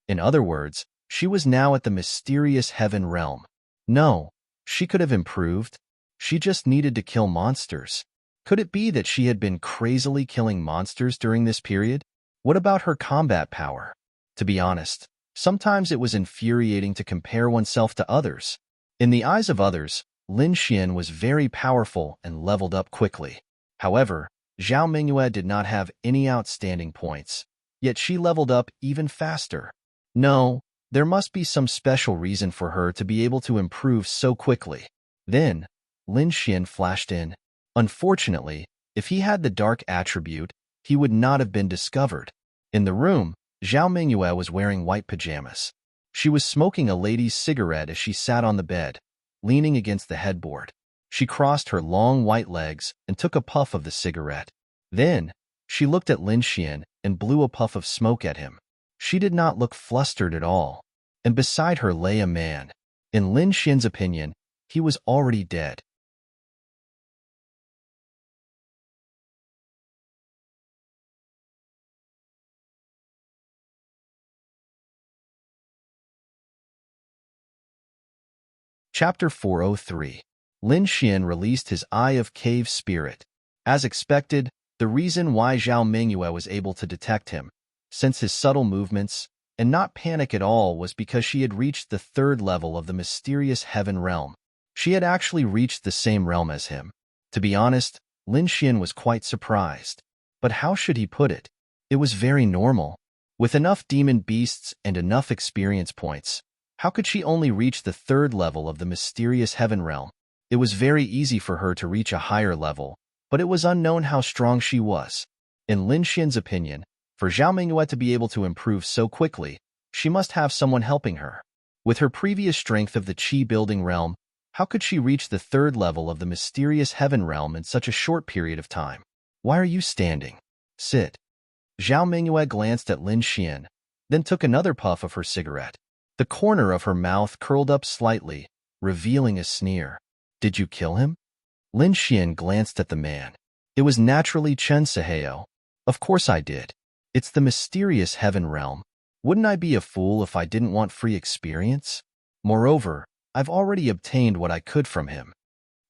In other words, she was now at the mysterious heaven realm. No, she could have improved. She just needed to kill monsters. Could it be that she had been crazily killing monsters during this period? What about her combat power? To be honest, sometimes it was infuriating to compare oneself to others. In the eyes of others, Lin Xian was very powerful and leveled up quickly. However, Zhao Mingyue did not have any outstanding points, yet she leveled up even faster. No, there must be some special reason for her to be able to improve so quickly. Then, Lin Xian flashed in. Unfortunately, if he had the dark attribute, he would not have been discovered. In the room, Zhao Mingyue was wearing white pajamas. She was smoking a lady's cigarette as she sat on the bed, leaning against the headboard. She crossed her long white legs and took a puff of the cigarette. Then, she looked at Lin Xian and blew a puff of smoke at him. She did not look flustered at all, and beside her lay a man. In Lin Xian's opinion, he was already dead. Chapter 403. Lin Xian released his Eye of Cave Spirit. As expected, the reason why Zhao Mingyue was able to detect him, sense his subtle movements, and not panic at all was because she had reached the third level of the mysterious heaven realm. She had actually reached the same realm as him. To be honest, Lin Xian was quite surprised. But how should he put it? It was very normal. With enough demon beasts and enough experience points, how could she only reach the third level of the mysterious heaven realm? It was very easy for her to reach a higher level, but it was unknown how strong she was. In Lin Xian's opinion, for Zhao Mingyue to be able to improve so quickly, she must have someone helping her. With her previous strength of the Qi-building realm, how could she reach the third level of the mysterious heaven realm in such a short period of time? "Why are you standing? Sit." Zhao Mingyue glanced at Lin Xian, then took another puff of her cigarette. The corner of her mouth curled up slightly, revealing a sneer. "Did you kill him?" Lin Xian glanced at the man. It was naturally Chen Seheo. "Of course I did. It's the mysterious heaven realm. Wouldn't I be a fool if I didn't want free experience? Moreover, I've already obtained what I could from him."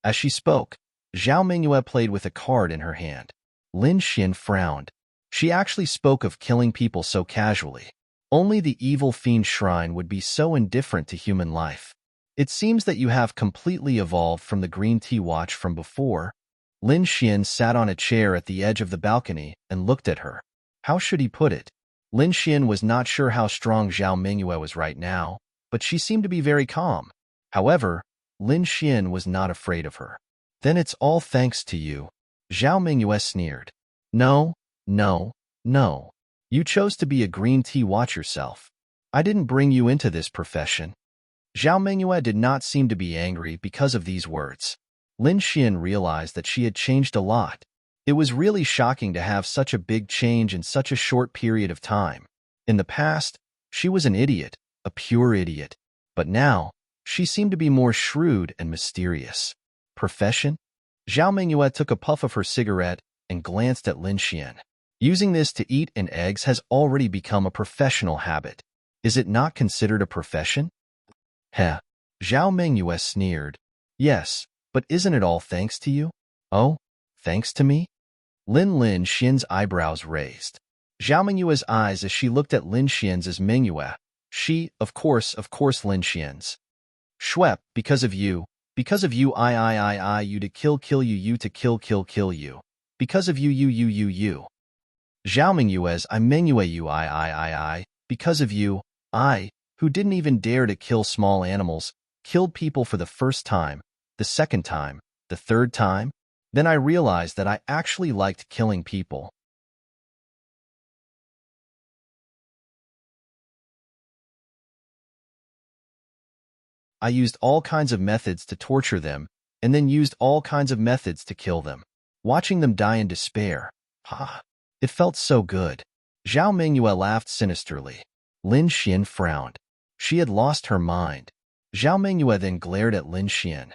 As she spoke, Zhao Mingyue played with a card in her hand. Lin Xian frowned. She actually spoke of killing people so casually. Only the evil fiend shrine would be so indifferent to human life. It seems that you have completely evolved from the green tea watch from before. Lin Xian sat on a chair at the edge of the balcony and looked at her. How should he put it? Lin Xian was not sure how strong Zhao Mingyue was right now, but she seemed to be very calm. However, Lin Xian was not afraid of her. Then it's all thanks to you. Zhao Mingyue sneered. No, no, no. You chose to be a green tea watch yourself. I didn't bring you into this profession. Zhao Mingyue did not seem to be angry because of these words. Lin Xian realized that she had changed a lot. It was really shocking to have such a big change in such a short period of time. In the past, she was an idiot, a pure idiot. But now, she seemed to be more shrewd and mysterious. Profession? Zhao Mingyue took a puff of her cigarette and glanced at Lin Xian. Using this to eat and eggs has already become a professional habit. Is it not considered a profession? Heh. Zhao Mingyue sneered. Yes, but isn't it all thanks to you? Oh, thanks to me? Lin Xian's eyebrows raised. Zhao Mingyue's eyes as she looked at Lin Xian's as Mingyue. She, of course, Lin Xian's. Schwep, because of you, you to kill you to kill you. Because of you. Zhao Mingyue's I Mingyue you I. Because of you, I, who didn't even dare to kill small animals, killed people for the first time, the second time, the third time. Then I realized that I actually liked killing people. I used all kinds of methods to torture them, and then used all kinds of methods to kill them. Watching them die in despair. It felt so good. Zhao Mingyue laughed sinisterly. Lin Xian frowned. She had lost her mind. Zhao Mingyue then glared at Lin Xian.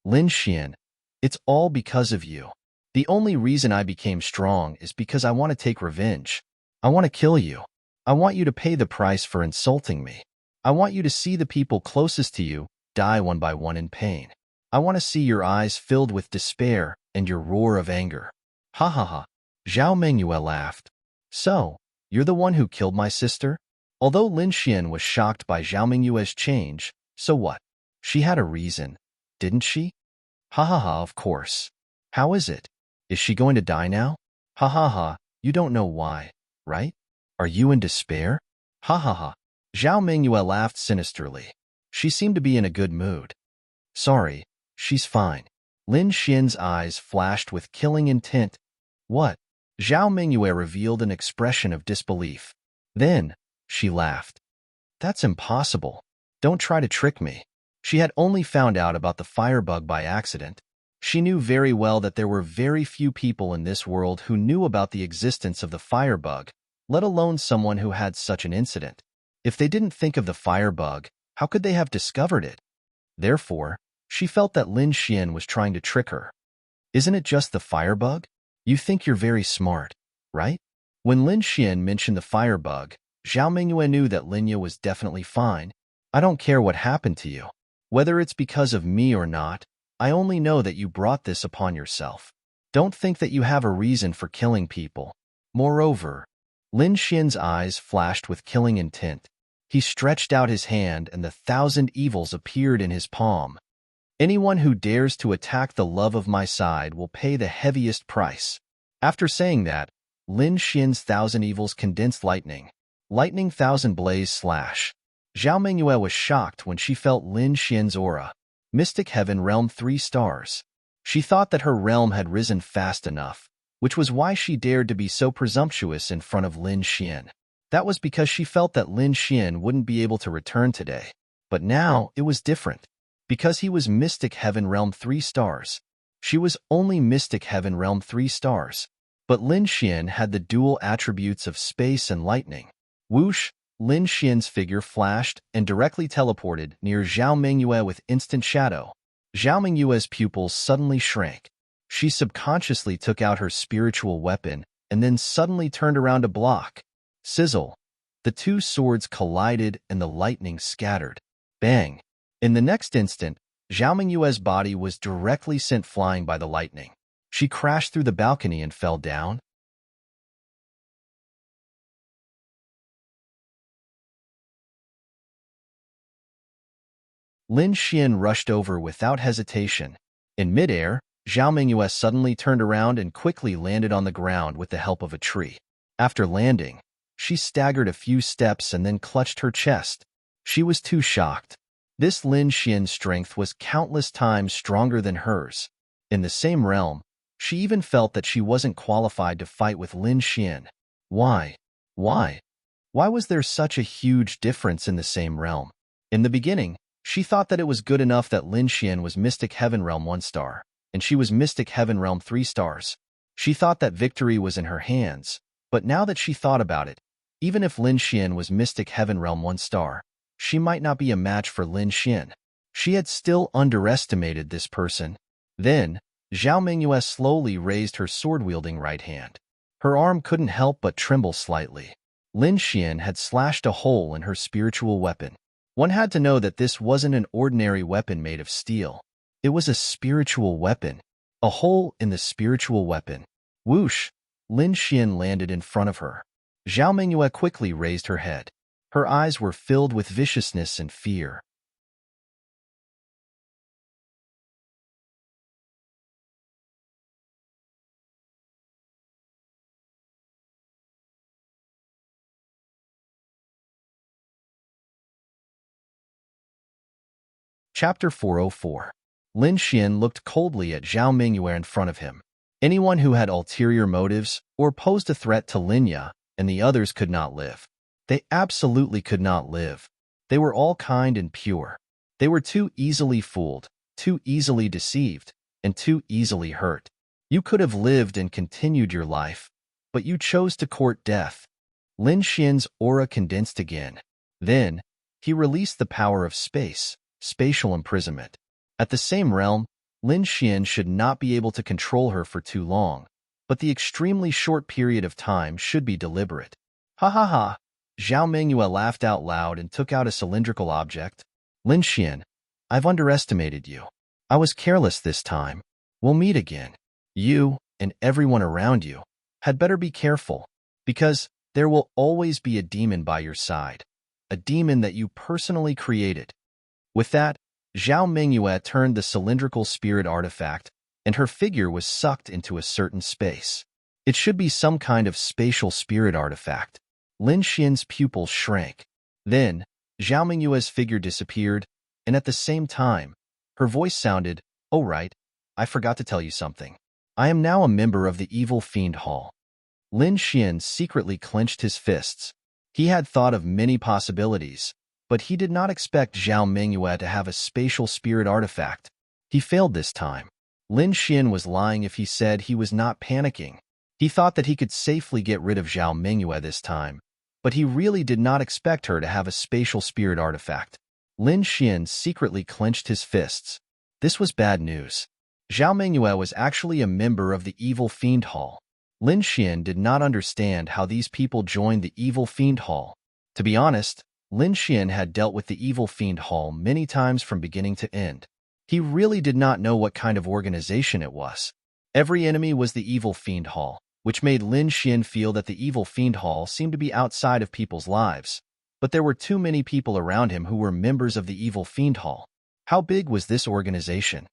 Lin Xian, it's all because of you. The only reason I became strong is because I want to take revenge. I want to kill you. I want you to pay the price for insulting me. I want you to see the people closest to you die one by one in pain. I want to see your eyes filled with despair and your roar of anger. Ha ha ha. Zhao Mingyue laughed. So, you're the one who killed my sister? Although Lin Xian was shocked by Zhao Mingyue's change, so what? She had a reason, didn't she? Ha ha ha, of course. How is it? Is she going to die now? Ha ha ha, you don't know why, right? Are you in despair? Ha ha ha. Zhao Mingyue laughed sinisterly. She seemed to be in a good mood. Sorry, she's fine. Lin Xian's eyes flashed with killing intent. What? Zhao Mingyue revealed an expression of disbelief. Then, she laughed. That's impossible. Don't try to trick me. She had only found out about the firebug by accident. She knew very well that there were very few people in this world who knew about the existence of the firebug, let alone someone who had such an incident. If they didn't think of the firebug, how could they have discovered it? Therefore, she felt that Lin Xian was trying to trick her. Isn't it just the firebug? You think you're very smart, right? When Lin Xian mentioned the firebug, Zhao Mingyue knew that Lin Ye was definitely fine. I don't care what happened to you. Whether it's because of me or not, I only know that you brought this upon yourself. Don't think that you have a reason for killing people. Moreover, Lin Xian's eyes flashed with killing intent. He stretched out his hand and the 1,000 evils appeared in his palm. Anyone who dares to attack the love of my side will pay the heaviest price. After saying that, Lin Xian's 1,000 evils condensed lightning. Lightning 1,000 blaze slash. Zhao Mingyue was shocked when she felt Lin Xian's aura. Mystic Heaven Realm 3 stars. She thought that her realm had risen fast enough, which was why she dared to be so presumptuous in front of Lin Xian. That was because she felt that Lin Xian wouldn't be able to return today. But now, it was different. Because he was Mystic Heaven Realm 3 stars. She was only Mystic Heaven Realm 3 stars. But Lin Xian had the dual attributes of space and lightning. Whoosh! Lin Xian's figure flashed and directly teleported near Zhao Mingyue with instant shadow. Zhao Mingyue's pupils suddenly shrank. She subconsciously took out her spiritual weapon and then suddenly turned around to block. Sizzle! The two swords collided and the lightning scattered. Bang! In the next instant, Zhao Mingyue's body was directly sent flying by the lightning. She crashed through the balcony and fell down. Lin Xian rushed over without hesitation. In midair, Zhao Mingyue suddenly turned around and quickly landed on the ground with the help of a tree. After landing, she staggered a few steps and then clutched her chest. She was too shocked. This Lin Xian's strength was countless times stronger than hers. In the same realm, she even felt that she wasn't qualified to fight with Lin Xian. Why? Why? Why was there such a huge difference in the same realm? In the beginning, she thought that it was good enough that Lin Xian was Mystic Heaven Realm 1 star, and she was Mystic Heaven Realm 3 stars. She thought that victory was in her hands, but now that she thought about it, even if Lin Xian was Mystic Heaven Realm 1 star, she might not be a match for Lin Xian. She had still underestimated this person. Then, Zhao Mingyue slowly raised her sword-wielding right hand. Her arm couldn't help but tremble slightly. Lin Xian had slashed a hole in her spiritual weapon. One had to know that this wasn't an ordinary weapon made of steel. It was a spiritual weapon. A hole in the spiritual weapon. Whoosh! Lin Xian landed in front of her. Zhao Mingyue quickly raised her head. Her eyes were filled with viciousness and fear. Chapter 404. Lin Xian looked coldly at Zhao Mingyue in front of him. Anyone who had ulterior motives or posed a threat to Linya and the others could not live. They absolutely could not live. They were all kind and pure. They were too easily fooled, too easily deceived, and too easily hurt. You could have lived and continued your life, but you chose to court death. Lin Xian's aura condensed again. Then, he released the power of space, spatial imprisonment. At the same realm, Lin Xian should not be able to control her for too long, but the extremely short period of time should be deliberate. Ha ha ha! Zhao Mingyue laughed out loud and took out a cylindrical object. Lin Xian, I've underestimated you. I was careless this time. We'll meet again. You, and everyone around you, had better be careful, because there will always be a demon by your side, a demon that you personally created. With that, Zhao Mingyue turned the cylindrical spirit artifact, and her figure was sucked into a certain space. It should be some kind of spatial spirit artifact. Lin Xian's pupils shrank. Then, Zhao Mingyue's figure disappeared, and at the same time, her voice sounded, "Oh right, I forgot to tell you something. I am now a member of the Evil Fiend Hall." Lin Xian secretly clenched his fists. He had thought of many possibilities, but he did not expect Zhao Mingyue to have a spatial spirit artifact. He failed this time. Lin Xian was lying if he said he was not panicking. He thought that he could safely get rid of Zhao Mingyue this time, but he really did not expect her to have a spatial spirit artifact. Lin Xian secretly clenched his fists. This was bad news. Zhao Mingyue was actually a member of the Evil Fiend Hall. Lin Xian did not understand how these people joined the Evil Fiend Hall. To be honest, Lin Xian had dealt with the Evil Fiend Hall many times from beginning to end. He really did not know what kind of organization it was. Every enemy was the Evil Fiend Hall, which made Lin Xian feel that the Evil Fiend Hall seemed to be outside of people's lives. But there were too many people around him who were members of the Evil Fiend Hall. How big was this organization?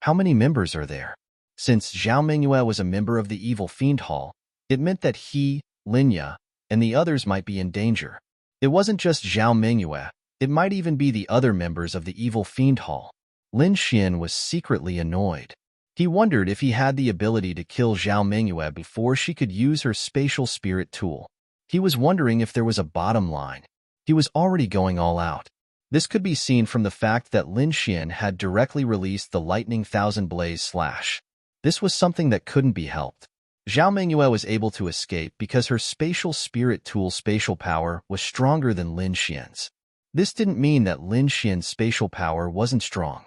How many members are there? Since Zhao Mingyue was a member of the Evil Fiend Hall, it meant that he, Linya, and the others might be in danger. It wasn't just Zhao Mingyue, it might even be the other members of the Evil Fiend Hall. Lin Xian was secretly annoyed. He wondered if he had the ability to kill Zhao Mingyue before she could use her spatial spirit tool. He was wondering if there was a bottom line. He was already going all out. This could be seen from the fact that Lin Xian had directly released the Lightning Thousand Blaze Slash. This was something that couldn't be helped. Zhao Mingyue was able to escape because her spatial spirit tool's spatial power was stronger than Lin Xian's. This didn't mean that Lin Xian's spatial power wasn't strong.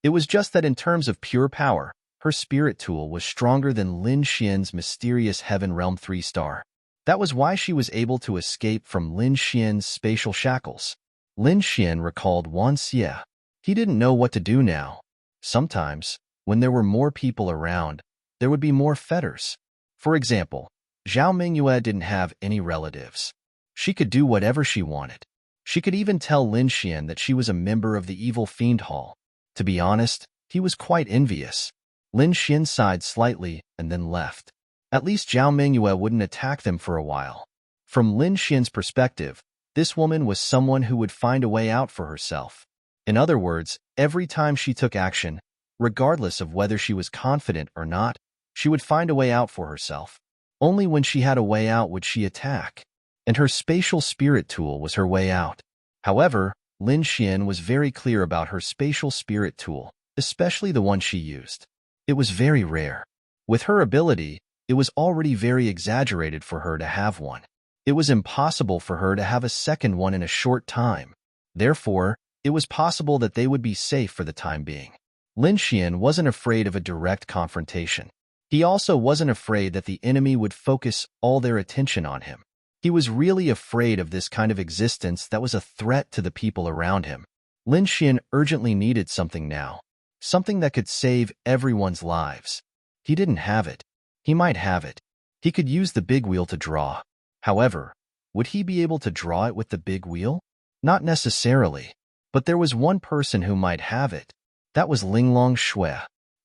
It was just that in terms of pure power, her spirit tool was stronger than Lin Xian's mysterious Heaven Realm 3 star. That was why she was able to escape from Lin Xian's spatial shackles. Lin Xian recalled Wan Xie. He didn't know what to do now. Sometimes, when there were more people around, there would be more fetters. For example, Zhao Mingyue didn't have any relatives. She could do whatever she wanted. She could even tell Lin Xian that she was a member of the evil fiend hall. To be honest, he was quite envious. Lin Xian sighed slightly and then left. At least Zhao Mingyue wouldn't attack them for a while. From Lin Xian's perspective, this woman was someone who would find a way out for herself. In other words, every time she took action, regardless of whether she was confident or not, she would find a way out for herself. Only when she had a way out would she attack. And her spatial spirit tool was her way out. However, Lin Xian was very clear about her spatial spirit tool, especially the one she used. It was very rare. With her ability, it was already very exaggerated for her to have one. It was impossible for her to have a second one in a short time. Therefore, it was possible that they would be safe for the time being. Lin Xian wasn't afraid of a direct confrontation. He also wasn't afraid that the enemy would focus all their attention on him. He was really afraid of this kind of existence that was a threat to the people around him. Lin Xian urgently needed something now. Something that could save everyone's lives. He didn't have it. He might have it. He could use the big wheel to draw. However, would he be able to draw it with the big wheel? Not necessarily. But there was one person who might have it. That was Linglong Shui.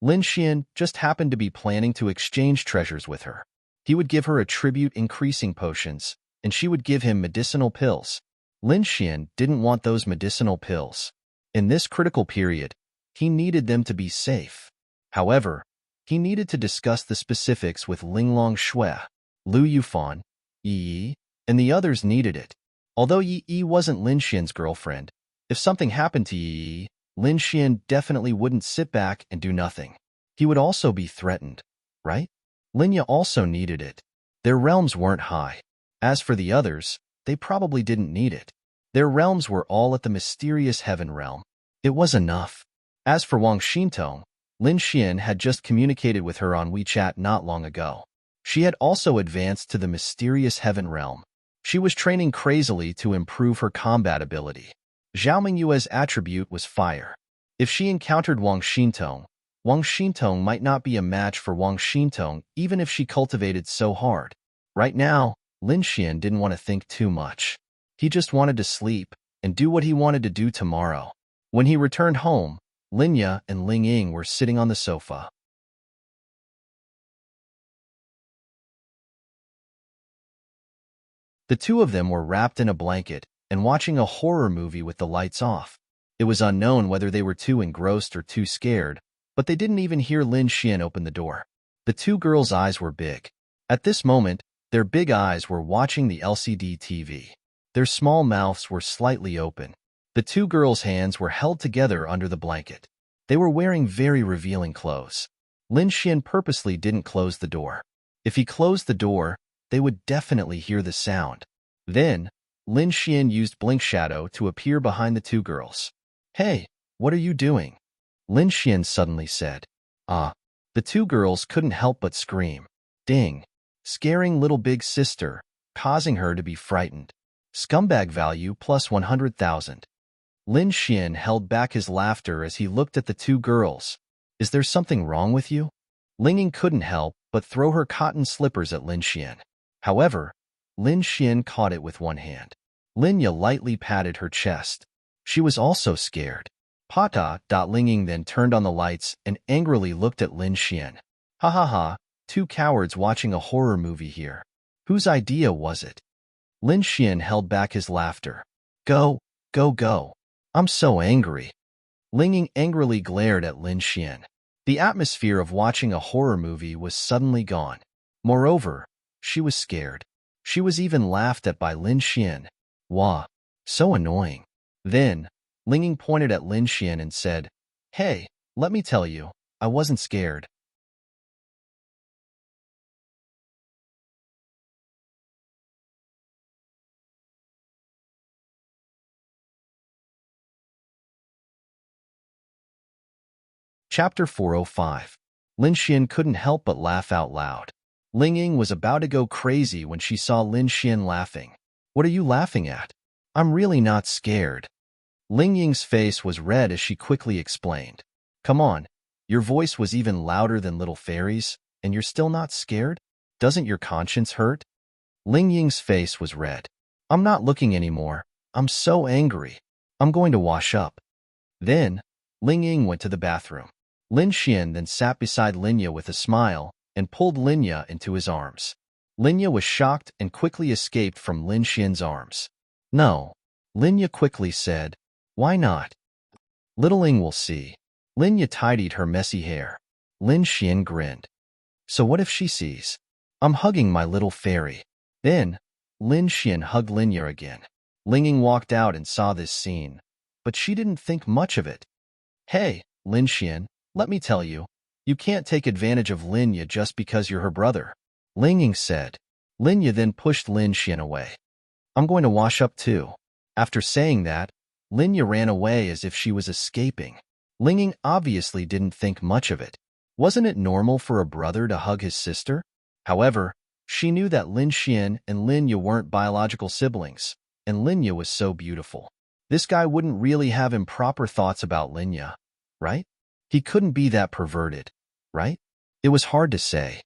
Lin Xian just happened to be planning to exchange treasures with her. He would give her a tribute-increasing potions, and she would give him medicinal pills. Lin Xian didn't want those medicinal pills. In this critical period, he needed them to be safe. However, he needed to discuss the specifics with Linglong Shui, Lu Yufan, Yi, and the others needed it. Although Yi wasn't Lin Xian's girlfriend, if something happened to Yi, Lin Xian definitely wouldn't sit back and do nothing. He would also be threatened, right? Linya also needed it. Their realms weren't high. As for the others, they probably didn't need it. Their realms were all at the mysterious heaven realm. It was enough. As for Wang Xintong, Lin Xian had just communicated with her on WeChat not long ago. She had also advanced to the mysterious heaven realm. She was training crazily to improve her combat ability. Zhao Mingyue's attribute was fire. If she encountered Wang Xintong might not be a match for Wang Xintong even if she cultivated so hard. Right now, Lin Xian didn't want to think too much. He just wanted to sleep and do what he wanted to do tomorrow. When he returned home, Linya and Ling Ying were sitting on the sofa. The two of them were wrapped in a blanket and watching a horror movie with the lights off. It was unknown whether they were too engrossed or too scared, but they didn't even hear Lin Xian open the door. The two girls' eyes were big. At this moment, their big eyes were watching the LCD TV. Their small mouths were slightly open. The two girls' hands were held together under the blanket. They were wearing very revealing clothes. Lin Xian purposely didn't close the door. If he closed the door, they would definitely hear the sound. Then, Lin Xian used Blink Shadow to appear behind the two girls. "Hey, what are you doing?" Lin Xian suddenly said. "Ah." The two girls couldn't help but scream. Ding. Scaring little big sister, causing her to be frightened. Scumbag value plus 100,000. Lin Xian held back his laughter as he looked at the two girls. "Is there something wrong with you?" Ling Ying couldn't help but throw her cotton slippers at Lin Xian. However, Lin Xian caught it with one hand. Linya lightly patted her chest. She was also scared. Pata. Ling Ying then turned on the lights and angrily looked at Lin Xian. "Ha ha ha, two cowards watching a horror movie here. Whose idea was it?" Lin Xian held back his laughter. Go, go. I'm so angry." Ling Ying angrily glared at Lin Xian. The atmosphere of watching a horror movie was suddenly gone. Moreover, she was scared. She was even laughed at by Lin Xian. Wah, so annoying. Then, Ling Ying pointed at Lin Xian and said, "Hey, let me tell you, I wasn't scared." Chapter 405. Lin Xian couldn't help but laugh out loud. Ling Ying was about to go crazy when she saw Lin Xian laughing. "What are you laughing at? I'm really not scared." Ling Ying's face was red as she quickly explained. "Come on, your voice was even louder than little fairies, and you're still not scared?" Doesn't your conscience hurt? Ling Ying's face was red. I'm not looking anymore. I'm so angry. I'm going to wash up. Then, Ling Ying went to the bathroom. Lin Xian then sat beside Linya with a smile and pulled Linya into his arms. Linya was shocked and quickly escaped from Lin Xian's arms. No, Linya quickly said. Why not? Little Ling will see. Linya tidied her messy hair. Lin Xian grinned. So what if she sees? I'm hugging my little fairy. Then, Lin Xian hugged Linya again. Ling Ying walked out and saw this scene, but she didn't think much of it. Hey, Lin Xian, let me tell you, you can't take advantage of Linya just because you're her brother, Ling Ying said. Linya then pushed Lin Xian away. I'm going to wash up too. After saying that, Linya ran away as if she was escaping. Ling Ying obviously didn't think much of it. Wasn't it normal for a brother to hug his sister? However, she knew that Lin Xian and Linya weren't biological siblings, and Linya was so beautiful. This guy wouldn't really have improper thoughts about Linya, right? He couldn't be that perverted, right? It was hard to say.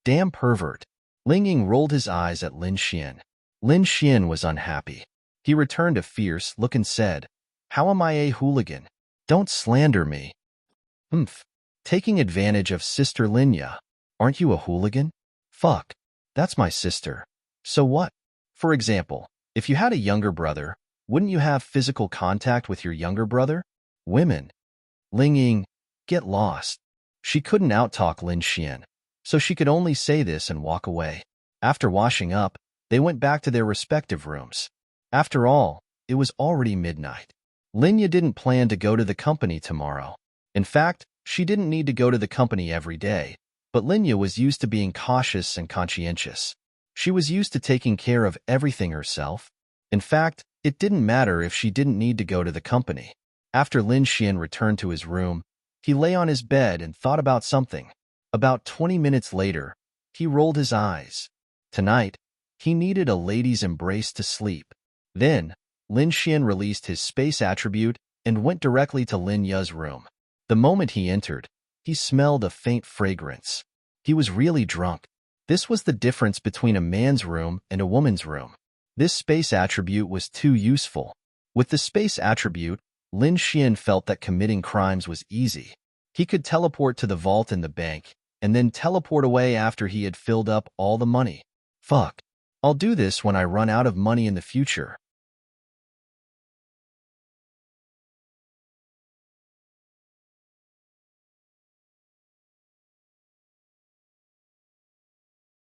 Damn pervert. Ling Ying rolled his eyes at Lin Xian. Lin Xian was unhappy. He returned a fierce look and said, How am I a hooligan? Don't slander me. Humph. Taking advantage of Sister Linya. Aren't you a hooligan? Fuck. That's my sister. So what? For example, if you had a younger brother, wouldn't you have physical contact with your younger brother? Women. Ling Ying, get lost. She couldn't outtalk Lin Xian, so she could only say this and walk away. After washing up, they went back to their respective rooms. After all, it was already midnight. Linya didn't plan to go to the company tomorrow. In fact, she didn't need to go to the company every day, but Linya was used to being cautious and conscientious. She was used to taking care of everything herself. In fact, it didn't matter if she didn't need to go to the company. After Lin Xian returned to his room, he lay on his bed and thought about something. About 20 minutes later, he rolled his eyes. Tonight, he needed a lady's embrace to sleep. Then, Lin Xian released his space attribute and went directly to Lin Ya's room. The moment he entered, he smelled a faint fragrance. He was really drunk. This was the difference between a man's room and a woman's room. This space attribute was too useful. With the space attribute, Lin Xian felt that committing crimes was easy. He could teleport to the vault in the bank, and then teleport away after he had filled up all the money. Fuck. I'll do this when I run out of money in the future.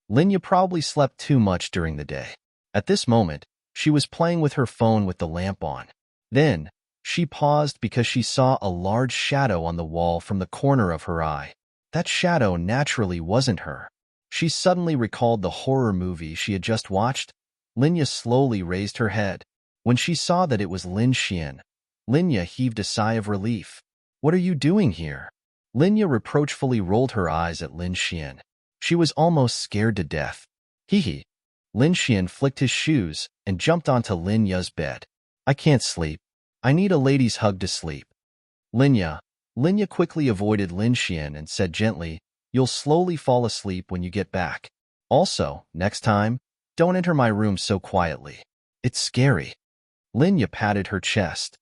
Linya probably slept too much during the day. At this moment, she was playing with her phone with the lamp on. Then, she paused because she saw a large shadow on the wall from the corner of her eye. That shadow naturally wasn't her. She suddenly recalled the horror movie she had just watched. Linya slowly raised her head. When she saw that it was Lin Xian, Linya heaved a sigh of relief. What are you doing here? Linya reproachfully rolled her eyes at Lin Xian. She was almost scared to death. Hee hee. Lin Xian flicked his shoes and jumped onto Lin Ya's bed. I can't sleep. I need a lady's hug to sleep. Linya quickly avoided Lin Xian and said gently, You'll slowly fall asleep when you get back. Also, next time, don't enter my room so quietly. It's scary. Linya patted her chest.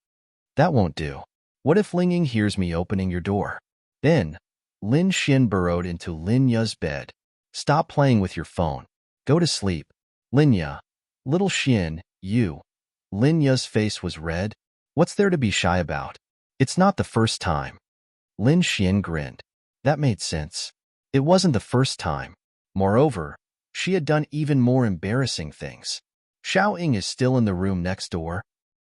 That won't do. What if Ling Ying hears me opening your door? Then, Lin Xian burrowed into Lin Ya's bed. Stop playing with your phone. Go to sleep. Linya. Little Xian, you. Lin Ya's face was red. What's there to be shy about? It's not the first time. Lin Xian grinned. That made sense. It wasn't the first time. Moreover, she had done even more embarrassing things. Xiao Ying is still in the room next door.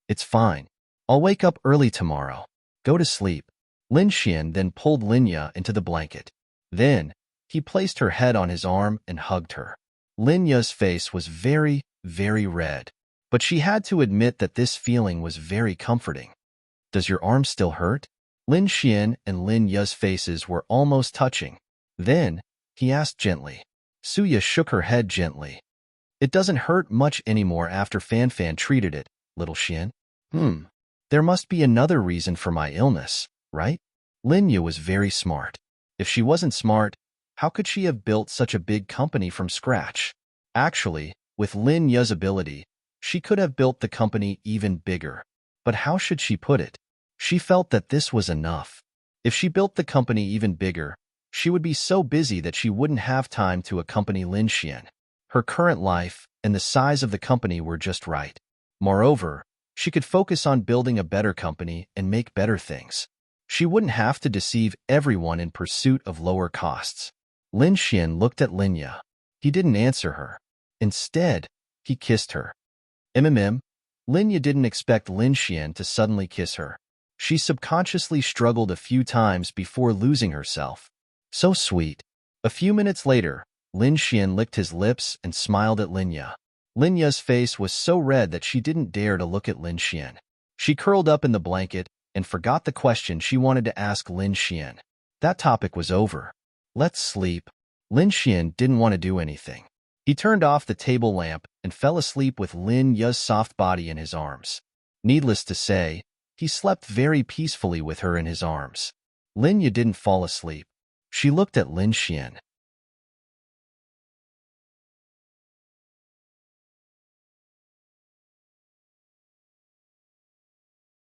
It's fine. I'll wake up early tomorrow. Go to sleep. Lin Xian then pulled Linya into the blanket. Then, he placed her head on his arm and hugged her. Linya's face was very, very red, but she had to admit that this feeling was very comforting. Does your arm still hurt? Lin Xian and Lin Ya's faces were almost touching. Then, he asked gently. Suya shook her head gently. It doesn't hurt much anymore after Fan Fan treated it, little Xian. There must be another reason for my illness, right? Linya was very smart. If she wasn't smart, How could she have built such a big company from scratch? Actually, with Lin Ya's ability, she could have built the company even bigger. But how should she put it? She felt that this was enough. If she built the company even bigger, she would be so busy that she wouldn't have time to accompany Lin Xian. Her current life and the size of the company were just right. Moreover, she could focus on building a better company and make better things. She wouldn't have to deceive everyone in pursuit of lower costs. Lin Xian looked at Linya. He didn't answer her. Instead, he kissed her. Linya didn't expect Lin Xian to suddenly kiss her. She subconsciously struggled a few times before losing herself. So sweet. A few minutes later, Lin Xian licked his lips and smiled at Linya. Linya's face was so red that she didn't dare to look at Lin Xian. She curled up in the blanket and forgot the question she wanted to ask Lin Xian. That topic was over. Let's sleep. Lin Xian didn't want to do anything. He turned off the table lamp and fell asleep with Lin Ya's soft body in his arms. Needless to say, he slept very peacefully with her in his arms. Lin Ya didn't fall asleep. She looked at Lin Xian.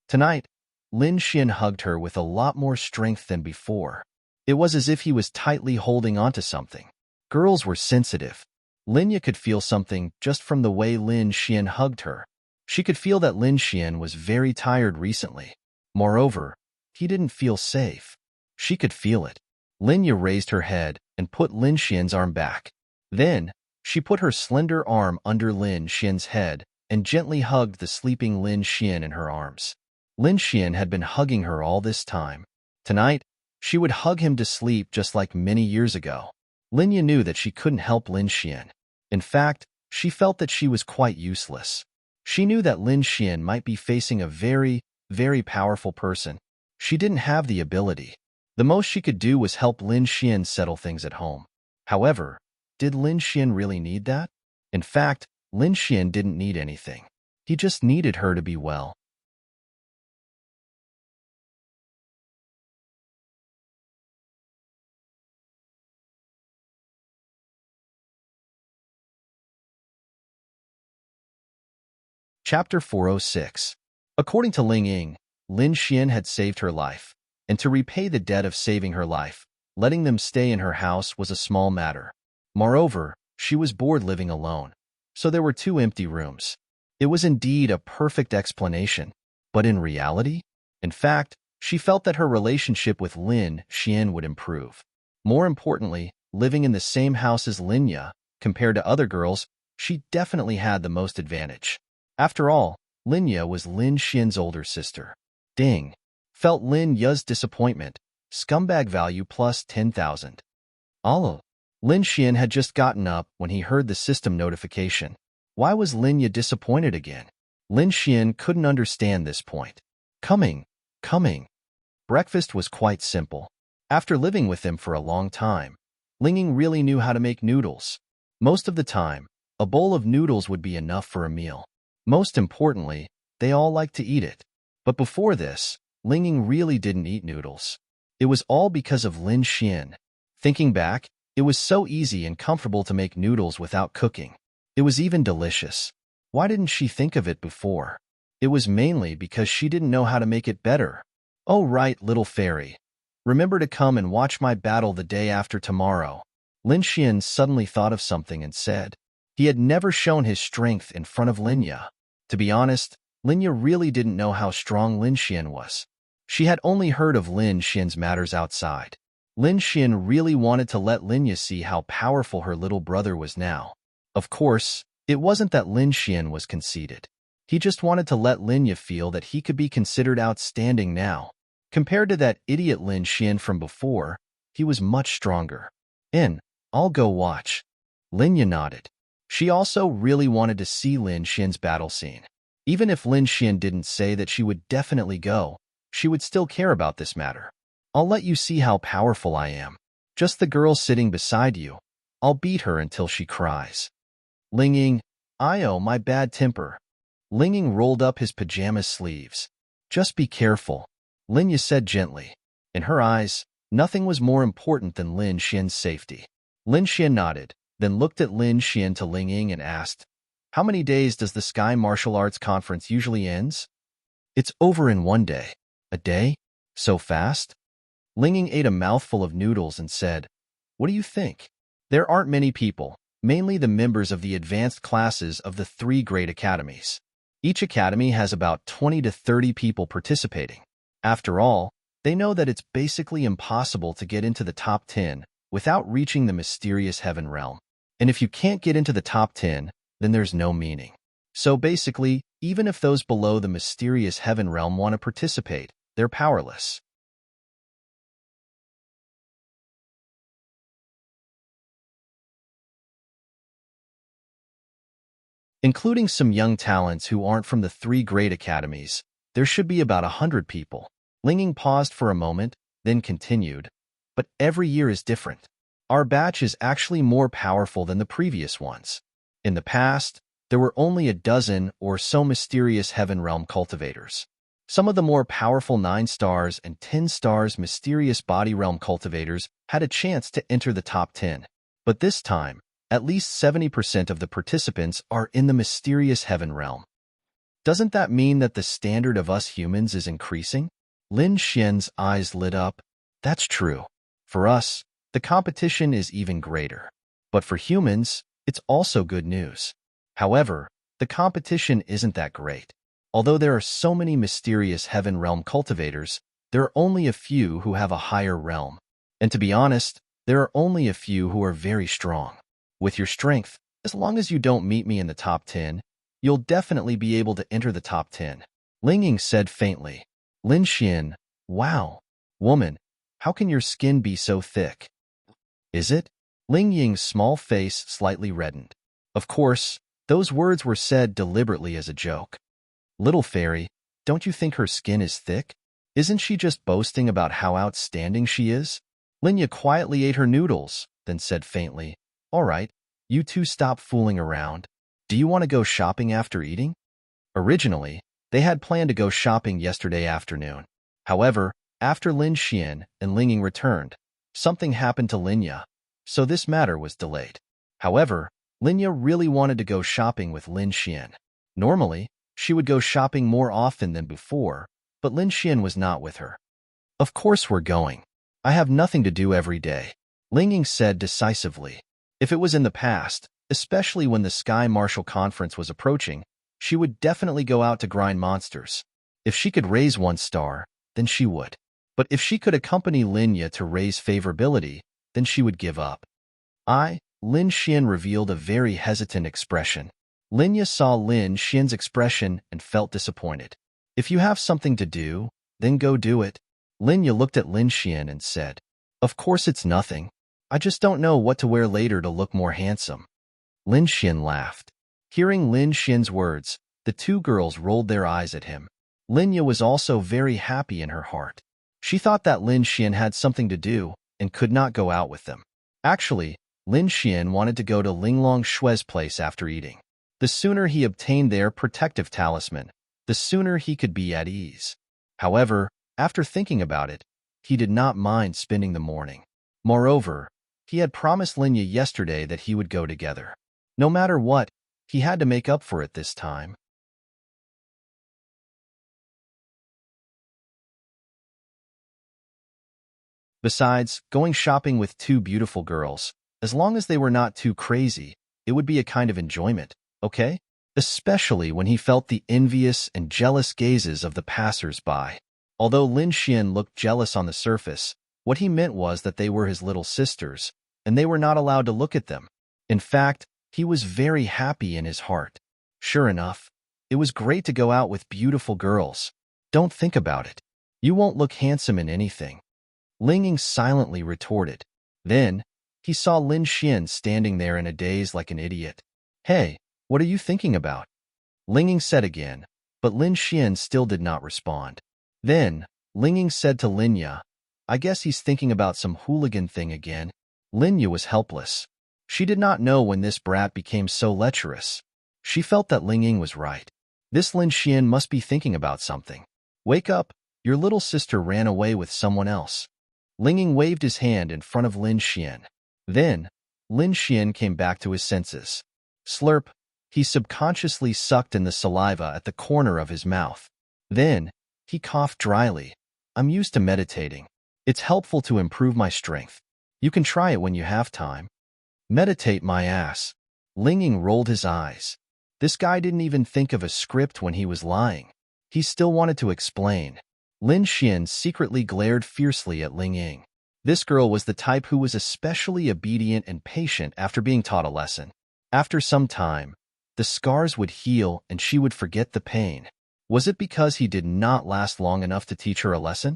Tonight, Lin Xian hugged her with a lot more strength than before. It was as if he was tightly holding onto something. Girls were sensitive. Linya could feel something just from the way Lin Xian hugged her. She could feel that Lin Xian was very tired recently. Moreover, he didn't feel safe. She could feel it. Linya raised her head and put Lin Xian's arm back. Then, she put her slender arm under Lin Xian's head and gently hugged the sleeping Lin Xian in her arms. Lin Xian had been hugging her all this time. Tonight, she would hug him to sleep just like many years ago. Linya knew that she couldn't help Lin Xian. In fact, she felt that she was quite useless. She knew that Lin Xian might be facing a very, very powerful person. She didn't have the ability. The most she could do was help Lin Xian settle things at home. However, did Lin Xian really need that? In fact, Lin Xian didn't need anything. He just needed her to be well. Chapter 406. According to Ling Ying, Lin Xian had saved her life, and to repay the debt of saving her life, letting them stay in her house was a small matter. Moreover, she was bored living alone, so there were 2 empty rooms. It was indeed a perfect explanation, but in reality? In fact, she felt that her relationship with Lin Xian would improve. More importantly, living in the same house as Linya, compared to other girls, she definitely had the most advantage. After all, Linya was Lin Xian's older sister. Ding. Felt Lin Ya's disappointment. Scumbag value plus 10,000. Allah. Lin Xian had just gotten up when he heard the system notification. Why was Lin Ya disappointed again? Lin Xian couldn't understand this point. Coming. Breakfast was quite simple. After living with him for a long time, Ling Ying really knew how to make noodles. Most of the time, a bowl of noodles would be enough for a meal. Most importantly, they all liked to eat it. But before this, Ling Ying really didn't eat noodles. It was all because of Lin Xian. Thinking back, it was so easy and comfortable to make noodles without cooking. It was even delicious. Why didn't she think of it before? It was mainly because she didn't know how to make it better. Oh right, little fairy. Remember to come and watch my battle the day after tomorrow. Lin Xian suddenly thought of something and said. He had never shown his strength in front of Linya. To be honest, Linya really didn't know how strong Lin Xian was. She had only heard of Lin Xian's matters outside. Lin Xian really wanted to let Linya see how powerful her little brother was now. Of course, it wasn't that Lin Xian was conceited. He just wanted to let Linya feel that he could be considered outstanding now. Compared to that idiot Lin Xian from before, he was much stronger. I'll go watch. Linya nodded. She also really wanted to see Lin Xian's battle scene. Even if Lin Xian didn't say that she would definitely go, she would still care about this matter. I'll let you see how powerful I am. Just the girl sitting beside you. I'll beat her until she cries. Ling Ying, my bad temper. Ling Ying rolled up his pajama sleeves. Just be careful, Linya said gently. In her eyes, Nothing was more important than Lin Xian's safety. Lin Xian nodded, then looked at Lin Xian to Ling Ying and asked, "How many days does the Sky Martial Arts Conference usually ends?" "It's over in 1 day." "A day? So fast?" Ling Ying ate a mouthful of noodles and said, "What do you think?" "There aren't many people, mainly the members of the advanced classes of the 3 great academies. Each academy has about 20 to 30 people participating. After all, they know that it's basically impossible to get into the top 10 without reaching the mysterious heaven realm. And if you can't get into the top 10, then there's no meaning. So basically, even if those below the mysterious heaven realm want to participate, they're powerless." Including some young talents who aren't from the 3 great academies, there should be about 100 people. Ling Ying paused for a moment, then continued, "But every year is different. Our batch is actually more powerful than the previous ones. In the past, there were only a dozen or so mysterious heaven realm cultivators. Some of the more powerful 9 stars and 10 stars mysterious body realm cultivators had a chance to enter the top 10. But this time, at least 70% of the participants are in the mysterious heaven realm. Doesn't that mean that the standard of us humans is increasing?" Lin Xian's eyes lit up. "That's true. For us, the competition is even greater. But for humans, it's also good news. However, the competition isn't that great. Although there are so many mysterious heaven realm cultivators, there are only a few who have a higher realm. And to be honest, there are only a few who are very strong. With your strength, as long as you don't meet me in the top 10, you'll definitely be able to enter the top 10. Ling Ying said faintly. Lin Xian, "Wow. Woman, how can your skin be so thick?" "Is it?" Ling Ying's small face slightly reddened. Of course, those words were said deliberately as a joke. "Little fairy, don't you think her skin is thick? Isn't she just boasting about how outstanding she is?" Linya quietly ate her noodles, then said faintly, "All right, you two stop fooling around. Do you want to go shopping after eating?" Originally, they had planned to go shopping yesterday afternoon. However, after Lin Xian and Ling Ying returned, something happened to Linya, so this matter was delayed. However, Linya really wanted to go shopping with Lin Xian. Normally, she would go shopping more often than before, but Lin Xian was not with her. "Of course we're going. I have nothing to do every day," Ling Ying said decisively. If it was in the past, especially when the Sky Martial Conference was approaching, she would definitely go out to grind monsters. If she could raise 1 star, then she would. But if she could accompany Linya to raise favorability, then she would give up. Lin Xian revealed a very hesitant expression. Linya saw Lin Xian's expression and felt disappointed. "If you have something to do, then go do it." Linya looked at Lin Xian and said, "Of course it's nothing. I just don't know what to wear later to look more handsome." Lin Xian laughed. Hearing Lin Xian's words, the 2 girls rolled their eyes at him. Linya was also very happy in her heart. She thought that Lin Xian had something to do and could not go out with them. Actually, Lin Xian wanted to go to Linglong Shui's place after eating. The sooner he obtained their protective talisman, the sooner he could be at ease. However, after thinking about it, he did not mind spending the morning. Moreover, he had promised Linya yesterday that he would go together. No matter what, he had to make up for it this time. Besides, going shopping with 2 beautiful girls, as long as they were not too crazy, it would be a kind of enjoyment, okay? Especially when he felt the envious and jealous gazes of the passers-by. Although Lin Xian looked jealous on the surface, what he meant was that they were his little sisters, and they were not allowed to look at them. In fact, he was very happy in his heart. Sure enough, it was great to go out with beautiful girls. Don't think about it. You won't look handsome in anything. Ling Ying silently retorted. Then, he saw Lin Xian standing there in a daze like an idiot. "Hey, what are you thinking about?" Ling Ying said again, but Lin Xian still did not respond. Then, Ling Ying said to Linya, "I guess he's thinking about some hooligan thing again." Linya was helpless. She did not know when this brat became so lecherous. She felt that Ling Ying was right. This Lin Xian must be thinking about something. "Wake up, your little sister ran away with someone else." Ling Ying waved his hand in front of Lin Xian. Then, Lin Xian came back to his senses. Slurp, he subconsciously sucked in the saliva at the corner of his mouth. Then, he coughed dryly. I'm used to meditating. It's helpful to improve my strength. You can try it when you have time. Meditate my ass. Ling Ying rolled his eyes. This guy didn't even think of a script when he was lying. He still wanted to explain. Lin Xian secretly glared fiercely at Ling Ying. This girl was the type who was especially obedient and patient after being taught a lesson. After some time, the scars would heal and she would forget the pain. Was it because he did not last long enough to teach her a lesson?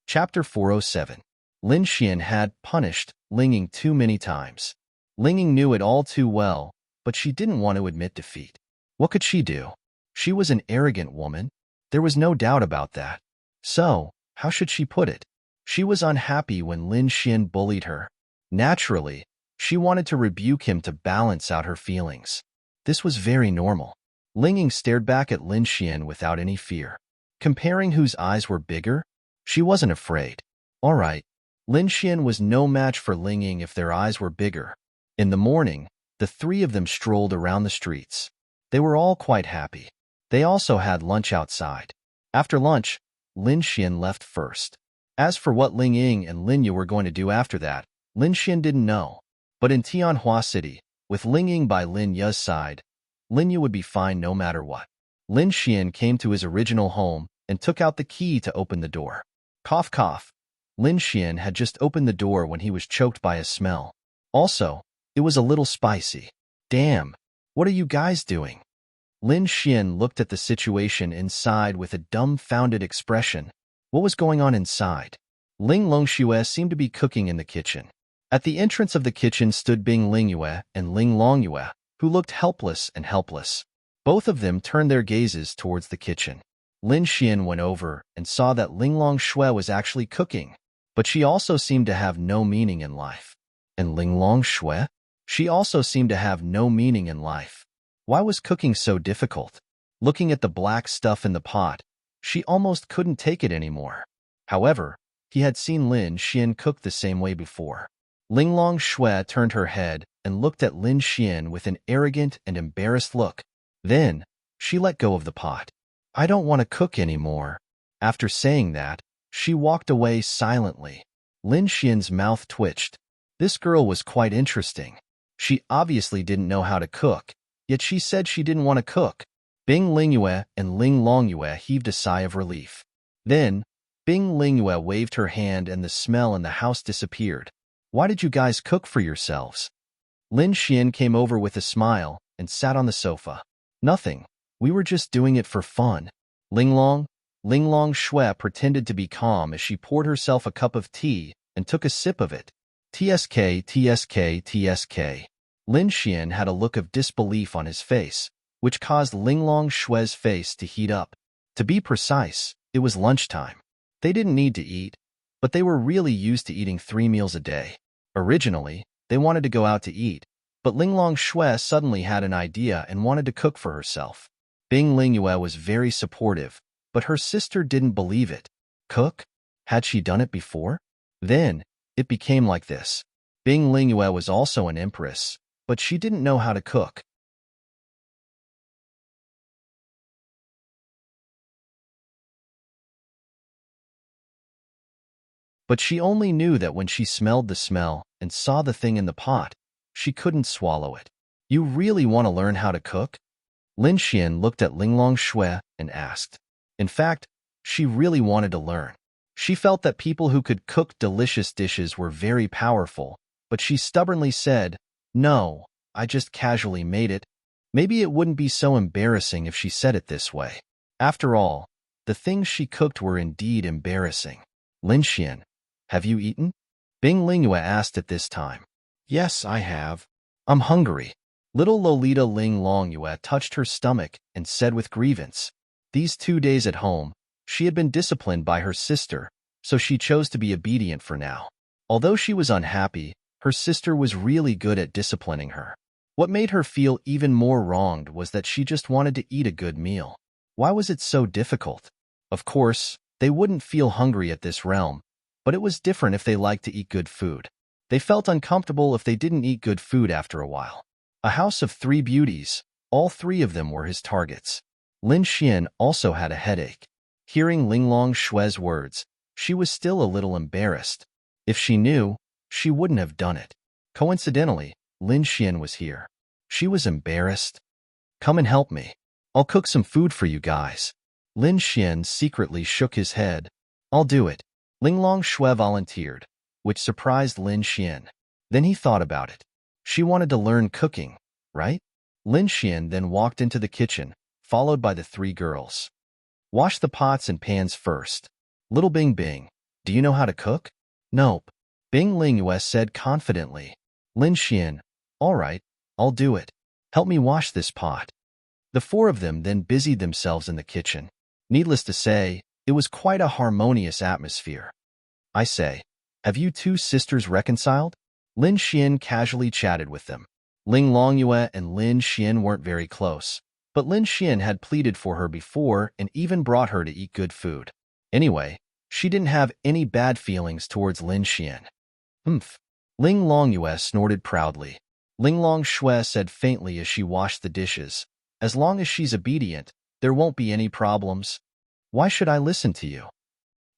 Chapter 407. Lin Xian had punished Ling Ying too many times. Ling Ying knew it all too well, but she didn't want to admit defeat. What could she do? She was an arrogant woman. There was no doubt about that. So, how should she put it? She was unhappy when Lin Xian bullied her. Naturally, she wanted to rebuke him to balance out her feelings. This was very normal. Ling Ying stared back at Lin Xian without any fear. Comparing whose eyes were bigger, she wasn't afraid. All right, Lin Xian was no match for Ling Ying if their eyes were bigger. In the morning, the three of them strolled around the streets. They were all quite happy. They also had lunch outside. After lunch, Lin Xian left first. As for what Ling Ying and Lin Yu were going to do after that, Lin Xian didn't know. But in Tianhua City, with Ling Ying by Lin Yu's side, Lin Yu would be fine no matter what. Lin Xian came to his original home and took out the key to open the door. Cough cough. Lin Xian had just opened the door when he was choked by a smell. Also, it was a little spicy. Damn, what are you guys doing? Lin Xian looked at the situation inside with a dumbfounded expression. What was going on inside? Ling Longxue seemed to be cooking in the kitchen. At the entrance of the kitchen stood Bing Lingyue and Ling Longyue, who looked helpless and helpless. Both of them turned their gazes towards the kitchen. Lin Xian went over and saw that Ling Longxue was actually cooking, but she also seemed to have no meaning in life. And Ling Longxue? She also seemed to have no meaning in life. Why was cooking so difficult? Looking at the black stuff in the pot, she almost couldn't take it anymore. However, he had seen Lin Xian cook the same way before. Ling Longxue turned her head and looked at Lin Xian with an arrogant and embarrassed look. Then, she let go of the pot. I don't want to cook anymore. After saying that, she walked away silently. Lin Xian's mouth twitched. This girl was quite interesting. She obviously didn't know how to cook, yet she said she didn't want to cook. Bing Lingyue and Ling Longyue heaved a sigh of relief. Then, Bing Lingyue waved her hand and the smell in the house disappeared. Why did you guys cook for yourselves? Lin Xian came over with a smile and sat on the sofa. Nothing. We were just doing it for fun. Ling Longxue pretended to be calm as she poured herself a cup of tea and took a sip of it. TSK, TSK, TSK. Lin Xian had a look of disbelief on his face, which caused Ling Longshue's face to heat up. To be precise, it was lunchtime. They didn't need to eat, but they were really used to eating 3 meals a day. Originally, they wanted to go out to eat, but Ling Longxue suddenly had an idea and wanted to cook for herself. Bing Lingyue was very supportive, but her sister didn't believe it. Cook? Had she done it before? Then, it became like this. Bing Lingyue was also an empress, but she didn't know how to cook. But she only knew that when she smelled the smell and saw the thing in the pot, she couldn't swallow it. You really want to learn how to cook? Lin Xian looked at Ling Longxue and asked. In fact, she really wanted to learn. She felt that people who could cook delicious dishes were very powerful, but she stubbornly said, "No, I just casually made it." Maybe it wouldn't be so embarrassing if she said it this way. After all, the things she cooked were indeed embarrassing. Lin Xian, have you eaten? Bing Lingyue asked at this time. Yes, I have. I'm hungry. Little Lolita Ling Longyue touched her stomach and said with grievance. These 2 days at home, she had been disciplined by her sister, so she chose to be obedient for now. Although she was unhappy, her sister was really good at disciplining her. What made her feel even more wronged was that she just wanted to eat a good meal. Why was it so difficult? Of course, they wouldn't feel hungry at this realm, but it was different if they liked to eat good food. They felt uncomfortable if they didn't eat good food after a while. A house of 3 beauties, all 3 of them were his targets. Lin Xian also had a headache. Hearing Linglong Shue's words, she was still a little embarrassed. If she knew, she wouldn't have done it. Coincidentally, Lin Xian was here. She was embarrassed. Come and help me. I'll cook some food for you guys. Lin Xian secretly shook his head. I'll do it. Linglong Shui volunteered, which surprised Lin Xian. Then he thought about it. She wanted to learn cooking, right? Lin Xian then walked into the kitchen, followed by the 3 girls. Wash the pots and pans first. Little Bing Bing, do you know how to cook? Nope. Bing Lingyue said confidently. Lin Xian, all right, I'll do it. Help me wash this pot. The 4 of them then busied themselves in the kitchen. Needless to say, it was quite a harmonious atmosphere. I say, have you 2 sisters reconciled? Lin Xian casually chatted with them. Ling Longyue and Lin Xian weren't very close, but Lin Xian had pleaded for her before and even brought her to eat good food. Anyway, she didn't have any bad feelings towards Lin Xian. Humph. Ling Longyue snorted proudly. Linglong Shui said faintly as she washed the dishes. As long as she's obedient, there won't be any problems. Why should I listen to you?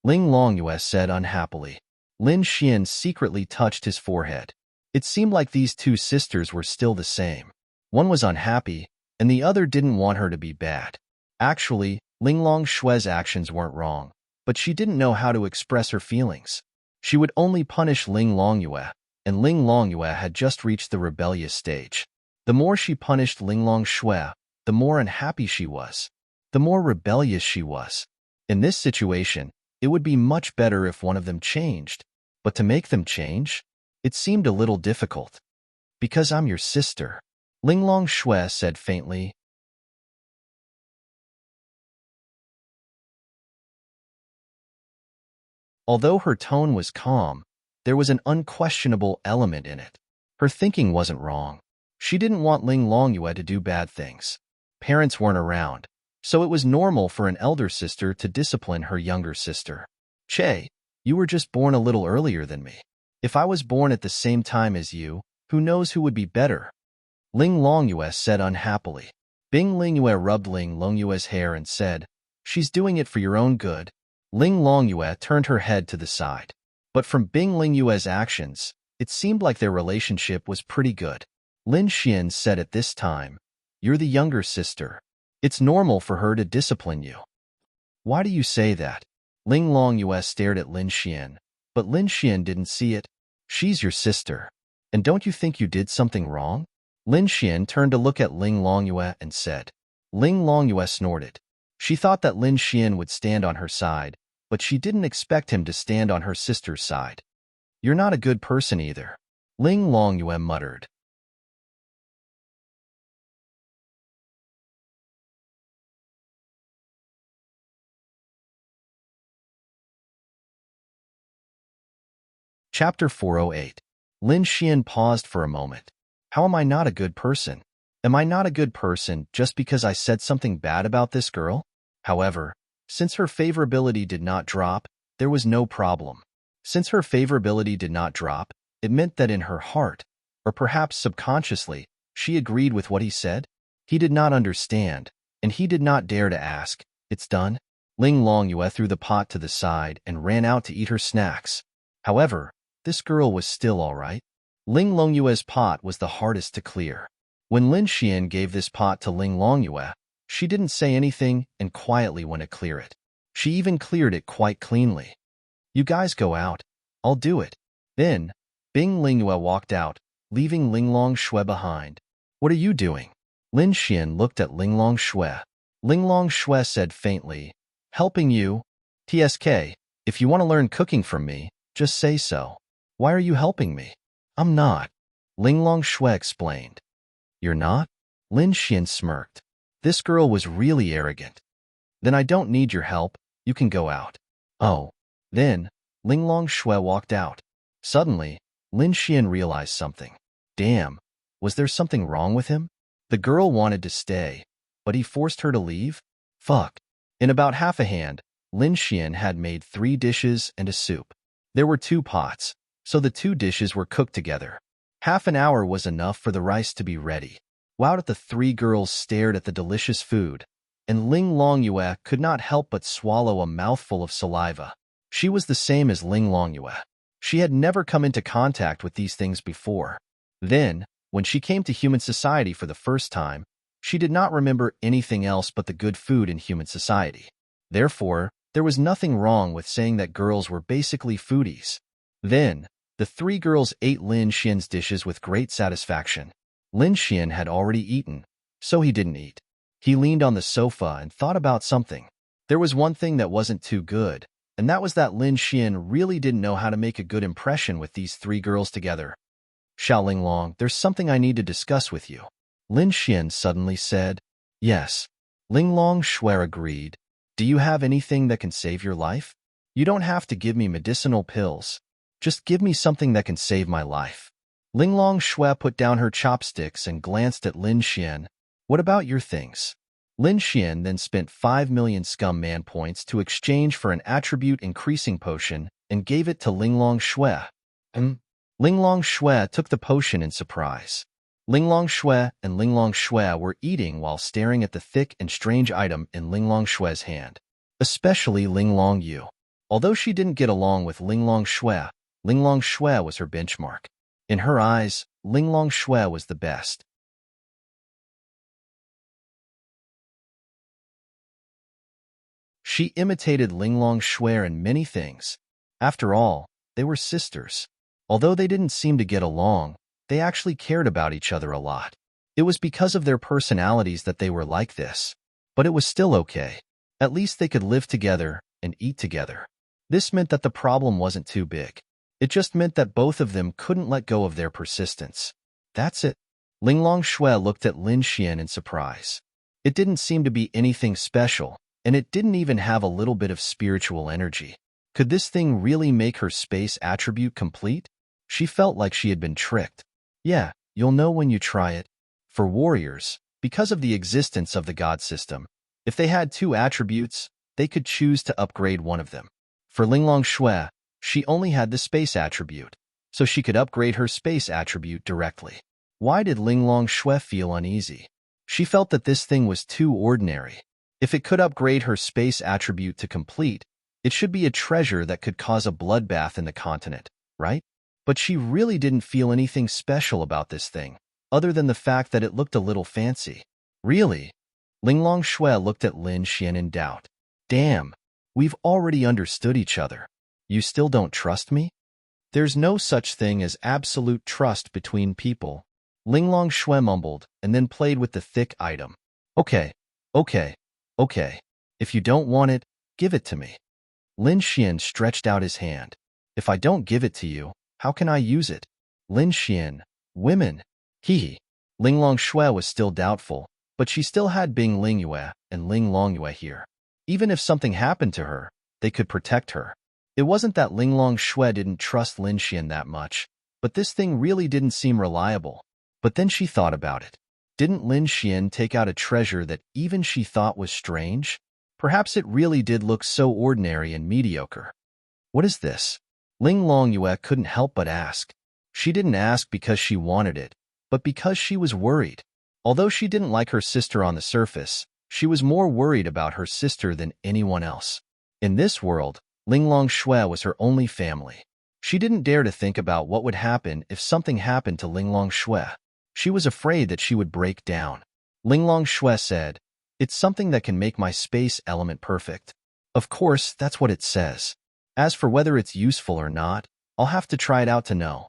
Ling Longyue said unhappily. Lin Xian secretly touched his forehead. It seemed like these 2 sisters were still the same. One was unhappy, and the other didn't want her to be bad. Actually, Linglong Shui's actions weren't wrong, but she didn't know how to express her feelings. She would only punish Ling Longyue, and Ling Longyue had just reached the rebellious stage. The more she punished Linglong Shui, the more unhappy she was. The more rebellious she was. In this situation, it would be much better if one of them changed. But to make them change, it seemed a little difficult. Because I'm your sister, Linglong Shui said faintly. Although her tone was calm, there was an unquestionable element in it. Her thinking wasn't wrong. She didn't want Ling Longyue to do bad things. Parents weren't around, so it was normal for an elder sister to discipline her younger sister. Che, you were just born a little earlier than me. If I was born at the same time as you, who knows who would be better? Ling Longyue said unhappily. Bing Lingyue rubbed Ling Longyue's hair and said, she's doing it for your own good. Ling Longyue turned her head to the side. But from Bing Lingyue's actions, it seemed like their relationship was pretty good. Lin Xian said at this time, you're the younger sister. It's normal for her to discipline you. Why do you say that? Ling Longyue stared at Lin Xian, but Lin Xian didn't see it. She's your sister. And don't you think you did something wrong? Lin Xian turned to look at Ling Longyue and said. Ling Longyue snorted. She thought that Lin Xian would stand on her side, but she didn't expect him to stand on her sister's side. You're not a good person either. Ling Longyue muttered. Chapter 408. Lin Xian paused for a moment. How am I not a good person? Am I not a good person just because I said something bad about this girl? However, since her favorability did not drop, there was no problem. Since her favorability did not drop, it meant that in her heart, or perhaps subconsciously, she agreed with what he said. He did not understand, and he did not dare to ask. It's done? Ling Longyue threw the pot to the side and ran out to eat her snacks. However, this girl was still all right. Ling Longyue's pot was the hardest to clear. When Lin Xian gave this pot to Ling Longyue, she didn't say anything and quietly went to clear it. She even cleared it quite cleanly. You guys go out. I'll do it. Then, Bing Lingyue walked out, leaving Linglong Shui behind. What are you doing? Lin Xian looked at Linglong Shui. Linglong Shui said faintly, helping you. TSK, if you want to learn cooking from me, just say so. Why are you helping me? I'm not. Linglong Shui explained. You're not? Lin Xian smirked. This girl was really arrogant. Then I don't need your help, you can go out. Oh. Then, Linglong Shui walked out. Suddenly, Lin Xian realized something. Damn, was there something wrong with him? The girl wanted to stay, but he forced her to leave? Fuck. In about half a hand, Lin Xian had made 3 dishes and a soup. There were 2 pots, so the 2 dishes were cooked together. Half an hour was enough for the rice to be ready. While the 3 girls stared at the delicious food, and Ling Longyue could not help but swallow a mouthful of saliva. She was the same as Ling Longyue. She had never come into contact with these things before. Then, when she came to human society for the first time, she did not remember anything else but the good food in human society. Therefore, there was nothing wrong with saying that girls were basically foodies. Then, the 3 girls ate Lin Xian's dishes with great satisfaction. Lin Xian had already eaten, so he didn't eat. He leaned on the sofa and thought about something. There was one thing that wasn't too good, and that was that Lin Xian really didn't know how to make a good impression with these 3 girls together. Xiao Linglong, there's something I need to discuss with you. Lin Xian suddenly said. Yes. Linglong Shui agreed. Do you have anything that can save your life? You don't have to give me medicinal pills. Just give me something that can save my life. Linglong Shui put down her chopsticks and glanced at Lin Xian. What about your things? Lin Xian then spent 5 million scum man points to exchange for an attribute increasing potion and gave it to Linglong Shui. Linglong Shui took the potion in surprise. Linglong Shui and Linglong Shui were eating while staring at the thick and strange item in Linglong Shui's hand, especially Linglong Yu. Although she didn't get along with Linglong Shui, Linglong Shui was her benchmark. In her eyes, Linglong Shui was the best. She imitated Linglong Shui in many things. After all, they were sisters. Although they didn't seem to get along, they actually cared about each other a lot. It was because of their personalities that they were like this. But it was still okay. At least they could live together and eat together. This meant that the problem wasn't too big. It just meant that both of them couldn't let go of their persistence. That's it. Linglong Shui looked at Lin Xian in surprise. It didn't seem to be anything special, and it didn't even have a little bit of spiritual energy. Could this thing really make her space attribute complete? She felt like she had been tricked. Yeah, you'll know when you try it. For warriors, because of the existence of the god system, if they had 2 attributes, they could choose to upgrade one of them. For Linglong Shui, she only had the space attribute, so she could upgrade her space attribute directly. Why did Linglong Shui feel uneasy? She felt that this thing was too ordinary. If it could upgrade her space attribute to complete, it should be a treasure that could cause a bloodbath in the continent, right? But she really didn't feel anything special about this thing, other than the fact that it looked a little fancy. Really? Linglong Shui looked at Lin Xian in doubt. Damn, we've already understood each other. You still don't trust me? There's no such thing as absolute trust between people. Linglong Shui mumbled and then played with the thick item. Okay. If you don't want it, give it to me. Lin Xian stretched out his hand. If I don't give it to you, how can I use it? Lin Xian, women. Hee. Linglong Shui was still doubtful, but she still had Bing Lingyue and Ling Longyue here. Even if something happened to her, they could protect her. It wasn't that Linglong Shui didn't trust Lin Xian that much, but this thing really didn't seem reliable. But then she thought about it. Didn't Lin Xian take out a treasure that even she thought was strange? Perhaps it really did look so ordinary and mediocre. What is this? Ling Longyue couldn't help but ask. She didn't ask because she wanted it, but because she was worried. Although she didn't like her sister on the surface, she was more worried about her sister than anyone else. In this world, Linglong Shui was her only family. She didn't dare to think about what would happen if something happened to Linglong Shui. She was afraid that she would break down. Linglong Shui said, "It's something that can make my space element perfect." Of course, that's what it says. As for whether it's useful or not, I'll have to try it out to know.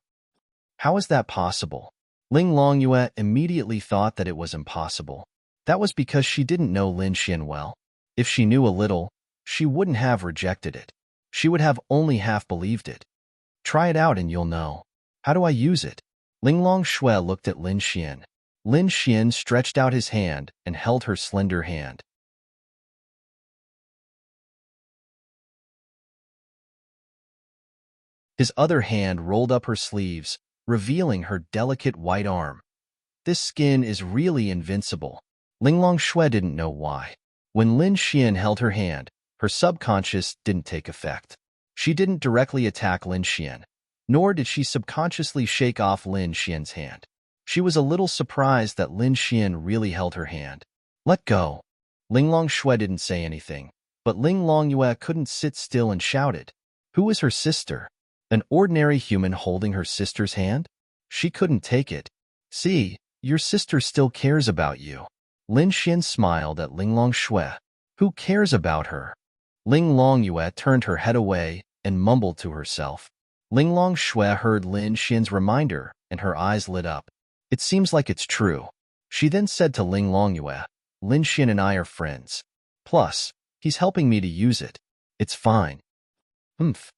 How is that possible? Ling Longyue immediately thought that it was impossible. That was because she didn't know Lin Xian well. If she knew a little, she wouldn't have rejected it. She would have only half believed it. Try it out and you'll know. How do I use it? Linglong Shui looked at Lin Xian. Lin Xian stretched out his hand and held her slender hand. His other hand rolled up her sleeves, revealing her delicate white arm. This skin is really invincible. Linglong Shui didn't know why. When Lin Xian held her hand, her subconscious didn't take effect. She didn't directly attack Lin Xian, nor did she subconsciously shake off Lin Xian's hand. She was a little surprised that Lin Xian really held her hand. Let go. Linglong Shui didn't say anything, but Linglong Yue couldn't sit still and shouted. Who is her sister? An ordinary human holding her sister's hand? She couldn't take it. See, your sister still cares about you. Lin Xian smiled at Linglong Shui. Who cares about her? Linglong Yue turned her head away and mumbled to herself. Linglong Shui heard Lin Xian's reminder, and her eyes lit up. It seems like it's true. She then said to Linglong Yue, Lin Xian and I are friends. Plus, he's helping me to use it. It's fine. Humph.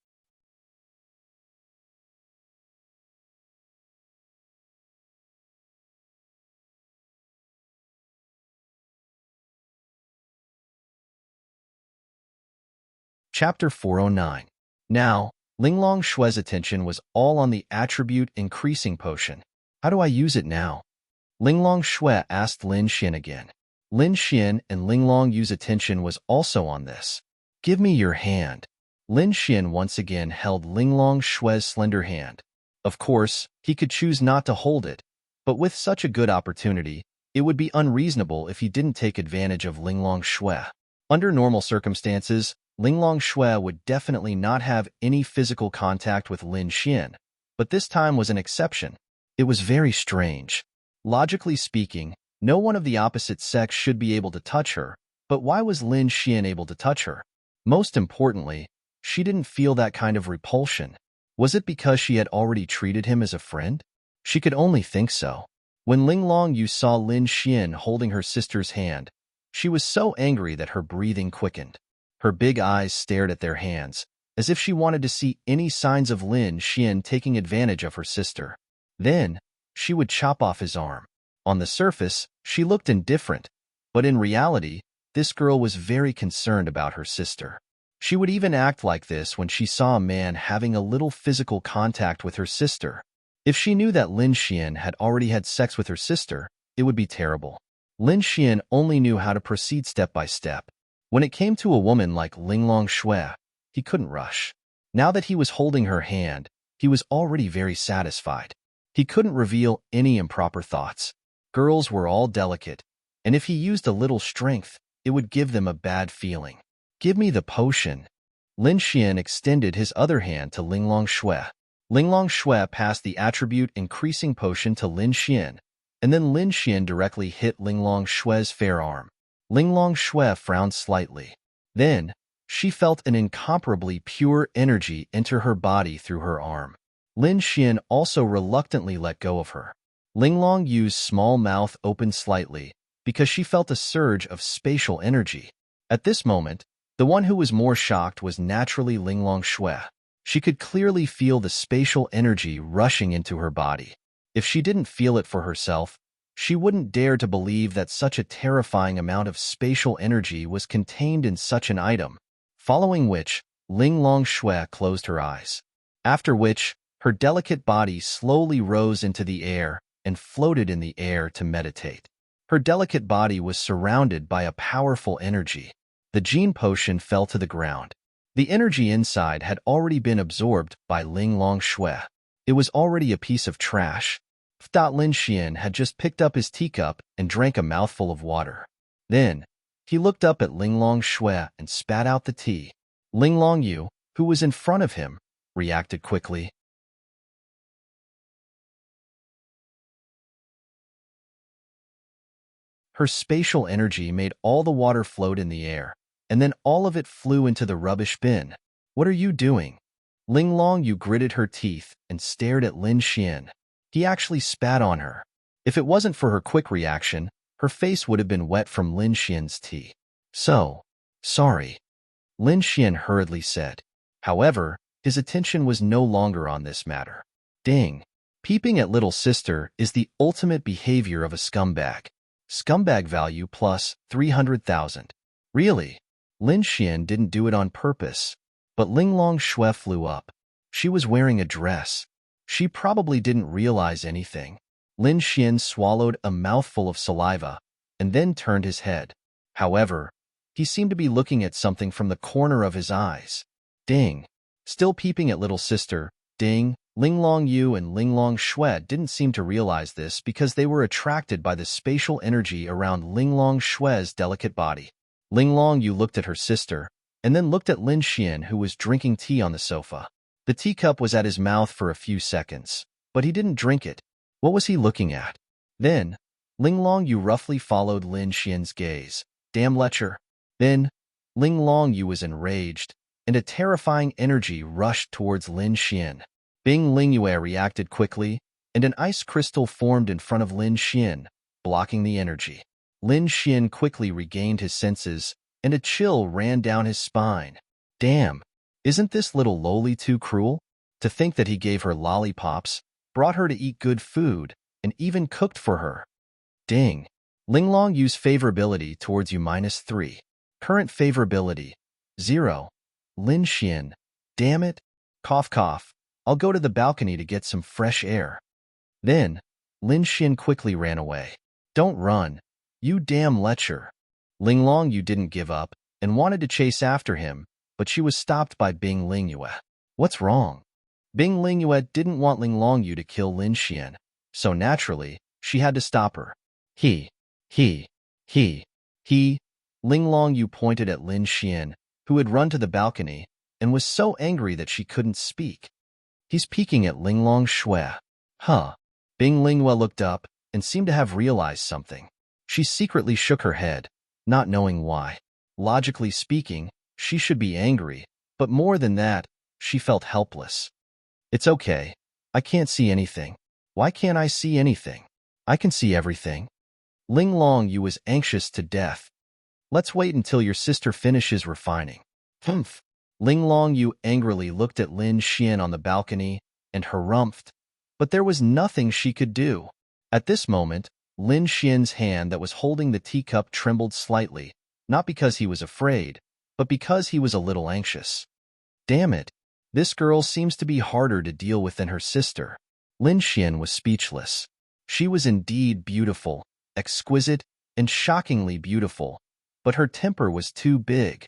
Chapter 409. Now, Linglong Shui's attention was all on the attribute increasing potion. How do I use it now? Linglong Shui asked Lin Xian again. Lin Xian and Linglong Yu's attention was also on this. Give me your hand. Lin Xian once again held Linglong Shui's slender hand. Of course, he could choose not to hold it, but with such a good opportunity, it would be unreasonable if he didn't take advantage of Linglong Shui. Under normal circumstances, Linglong Shui would definitely not have any physical contact with Lin Xian, but this time was an exception. It was very strange. Logically speaking, no one of the opposite sex should be able to touch her, but why was Lin Xian able to touch her? Most importantly, she didn't feel that kind of repulsion. Was it because she had already treated him as a friend? She could only think so. When Linglong Yu saw Lin Xian holding her sister's hand, she was so angry that her breathing quickened. Her big eyes stared at their hands, as if she wanted to see any signs of Lin Xian taking advantage of her sister. Then, she would chop off his arm. On the surface, she looked indifferent, but in reality, this girl was very concerned about her sister. She would even act like this when she saw a man having a little physical contact with her sister. If she knew that Lin Xian had already had sex with her sister, it would be terrible. Lin Xian only knew how to proceed step by step. When it came to a woman like Linglong Shui, he couldn't rush. Now that he was holding her hand, he was already very satisfied. He couldn't reveal any improper thoughts. Girls were all delicate, and if he used a little strength, it would give them a bad feeling. Give me the potion. Lin Xian extended his other hand to Linglong Shui. Linglong Shui passed the attribute increasing potion to Lin Xian, and then Lin Xian directly hit Linglong Shui's fair arm. Linglong Shui frowned slightly. Then, she felt an incomparably pure energy enter her body through her arm. Lin Xian also reluctantly let go of her. Linglong Yu's small mouth opened slightly because she felt a surge of spatial energy. At this moment, the one who was more shocked was naturally Linglong Shui. She could clearly feel the spatial energy rushing into her body. If she didn't feel it for herself, she wouldn't dare to believe that such a terrifying amount of spatial energy was contained in such an item, following which, Linglong Shui closed her eyes. After which, her delicate body slowly rose into the air and floated in the air to meditate. Her delicate body was surrounded by a powerful energy. The gene potion fell to the ground. The energy inside had already been absorbed by Linglong Shui. It was already a piece of trash. Lin Xian had just picked up his teacup and drank a mouthful of water. Then, he looked up at Linglong Shui and spat out the tea. Linglong Yu, who was in front of him, reacted quickly. Her spatial energy made all the water float in the air, and then all of it flew into the rubbish bin. What are you doing? Linglong Yu gritted her teeth and stared at Lin Xian. He actually spat on her. If it wasn't for her quick reaction, her face would have been wet from Lin Xian's tea. So, sorry, Lin Xian hurriedly said. However, his attention was no longer on this matter. Ding! Peeping at little sister is the ultimate behavior of a scumbag. Scumbag value plus 300,000. Really? Lin Xian didn't do it on purpose, but Linglong Shui flew up. She was wearing a dress. She probably didn't realize anything. Lin Xian swallowed a mouthful of saliva and then turned his head. However, he seemed to be looking at something from the corner of his eyes. Ding. Still peeping at little sister, Ding, Linglong Yu and Linglong Shui didn't seem to realize this because they were attracted by the spatial energy around Linglong Shui's delicate body. Linglong Yu looked at her sister, and then looked at Lin Xian, who was drinking tea on the sofa. The teacup was at his mouth for a few seconds, but he didn't drink it. What was he looking at? Then, Linglong Yu roughly followed Lin Xian's gaze. Damn lecher. Then, Linglong Yu was enraged, and a terrifying energy rushed towards Lin Xian. Bing Lingyue reacted quickly, and an ice crystal formed in front of Lin Xian, blocking the energy. Lin Xian quickly regained his senses, and a chill ran down his spine. Damn, isn't this little loli too cruel? To think that he gave her lollipops, brought her to eat good food, and even cooked for her. Ding. Linglong Yu's favorability towards you -3. Current favorability, 0. Lin Xian. Damn it. Cough cough. I'll go to the balcony to get some fresh air. Then, Lin Xian quickly ran away. Don't run. You damn lecher. Linglong Yu didn't give up and wanted to chase after him, but she was stopped by Bing Lingyue. What's wrong? Bing Lingyue didn't want Linglong Yu to kill Lin Xian, so naturally, she had to stop her. He. Linglong Yu pointed at Lin Xian, who had run to the balcony, and was so angry that she couldn't speak. He's peeking at Linglong Shui. Huh. Bing Lingyue looked up and seemed to have realized something. She secretly shook her head, not knowing why. Logically speaking, she should be angry, but more than that, she felt helpless. It's okay. I can't see anything. Why can't I see anything? I can see everything. Linglong Yu was anxious to death. Let's wait until your sister finishes refining. Humph. Linglong Yu angrily looked at Lin Xian on the balcony and harumphed, but there was nothing she could do. At this moment, Lin Xian's hand that was holding the teacup trembled slightly, not because he was afraid, but because he was a little anxious. Damn it, this girl seems to be harder to deal with than her sister. Lin Xian was speechless. She was indeed beautiful, exquisite, and shockingly beautiful, but her temper was too big.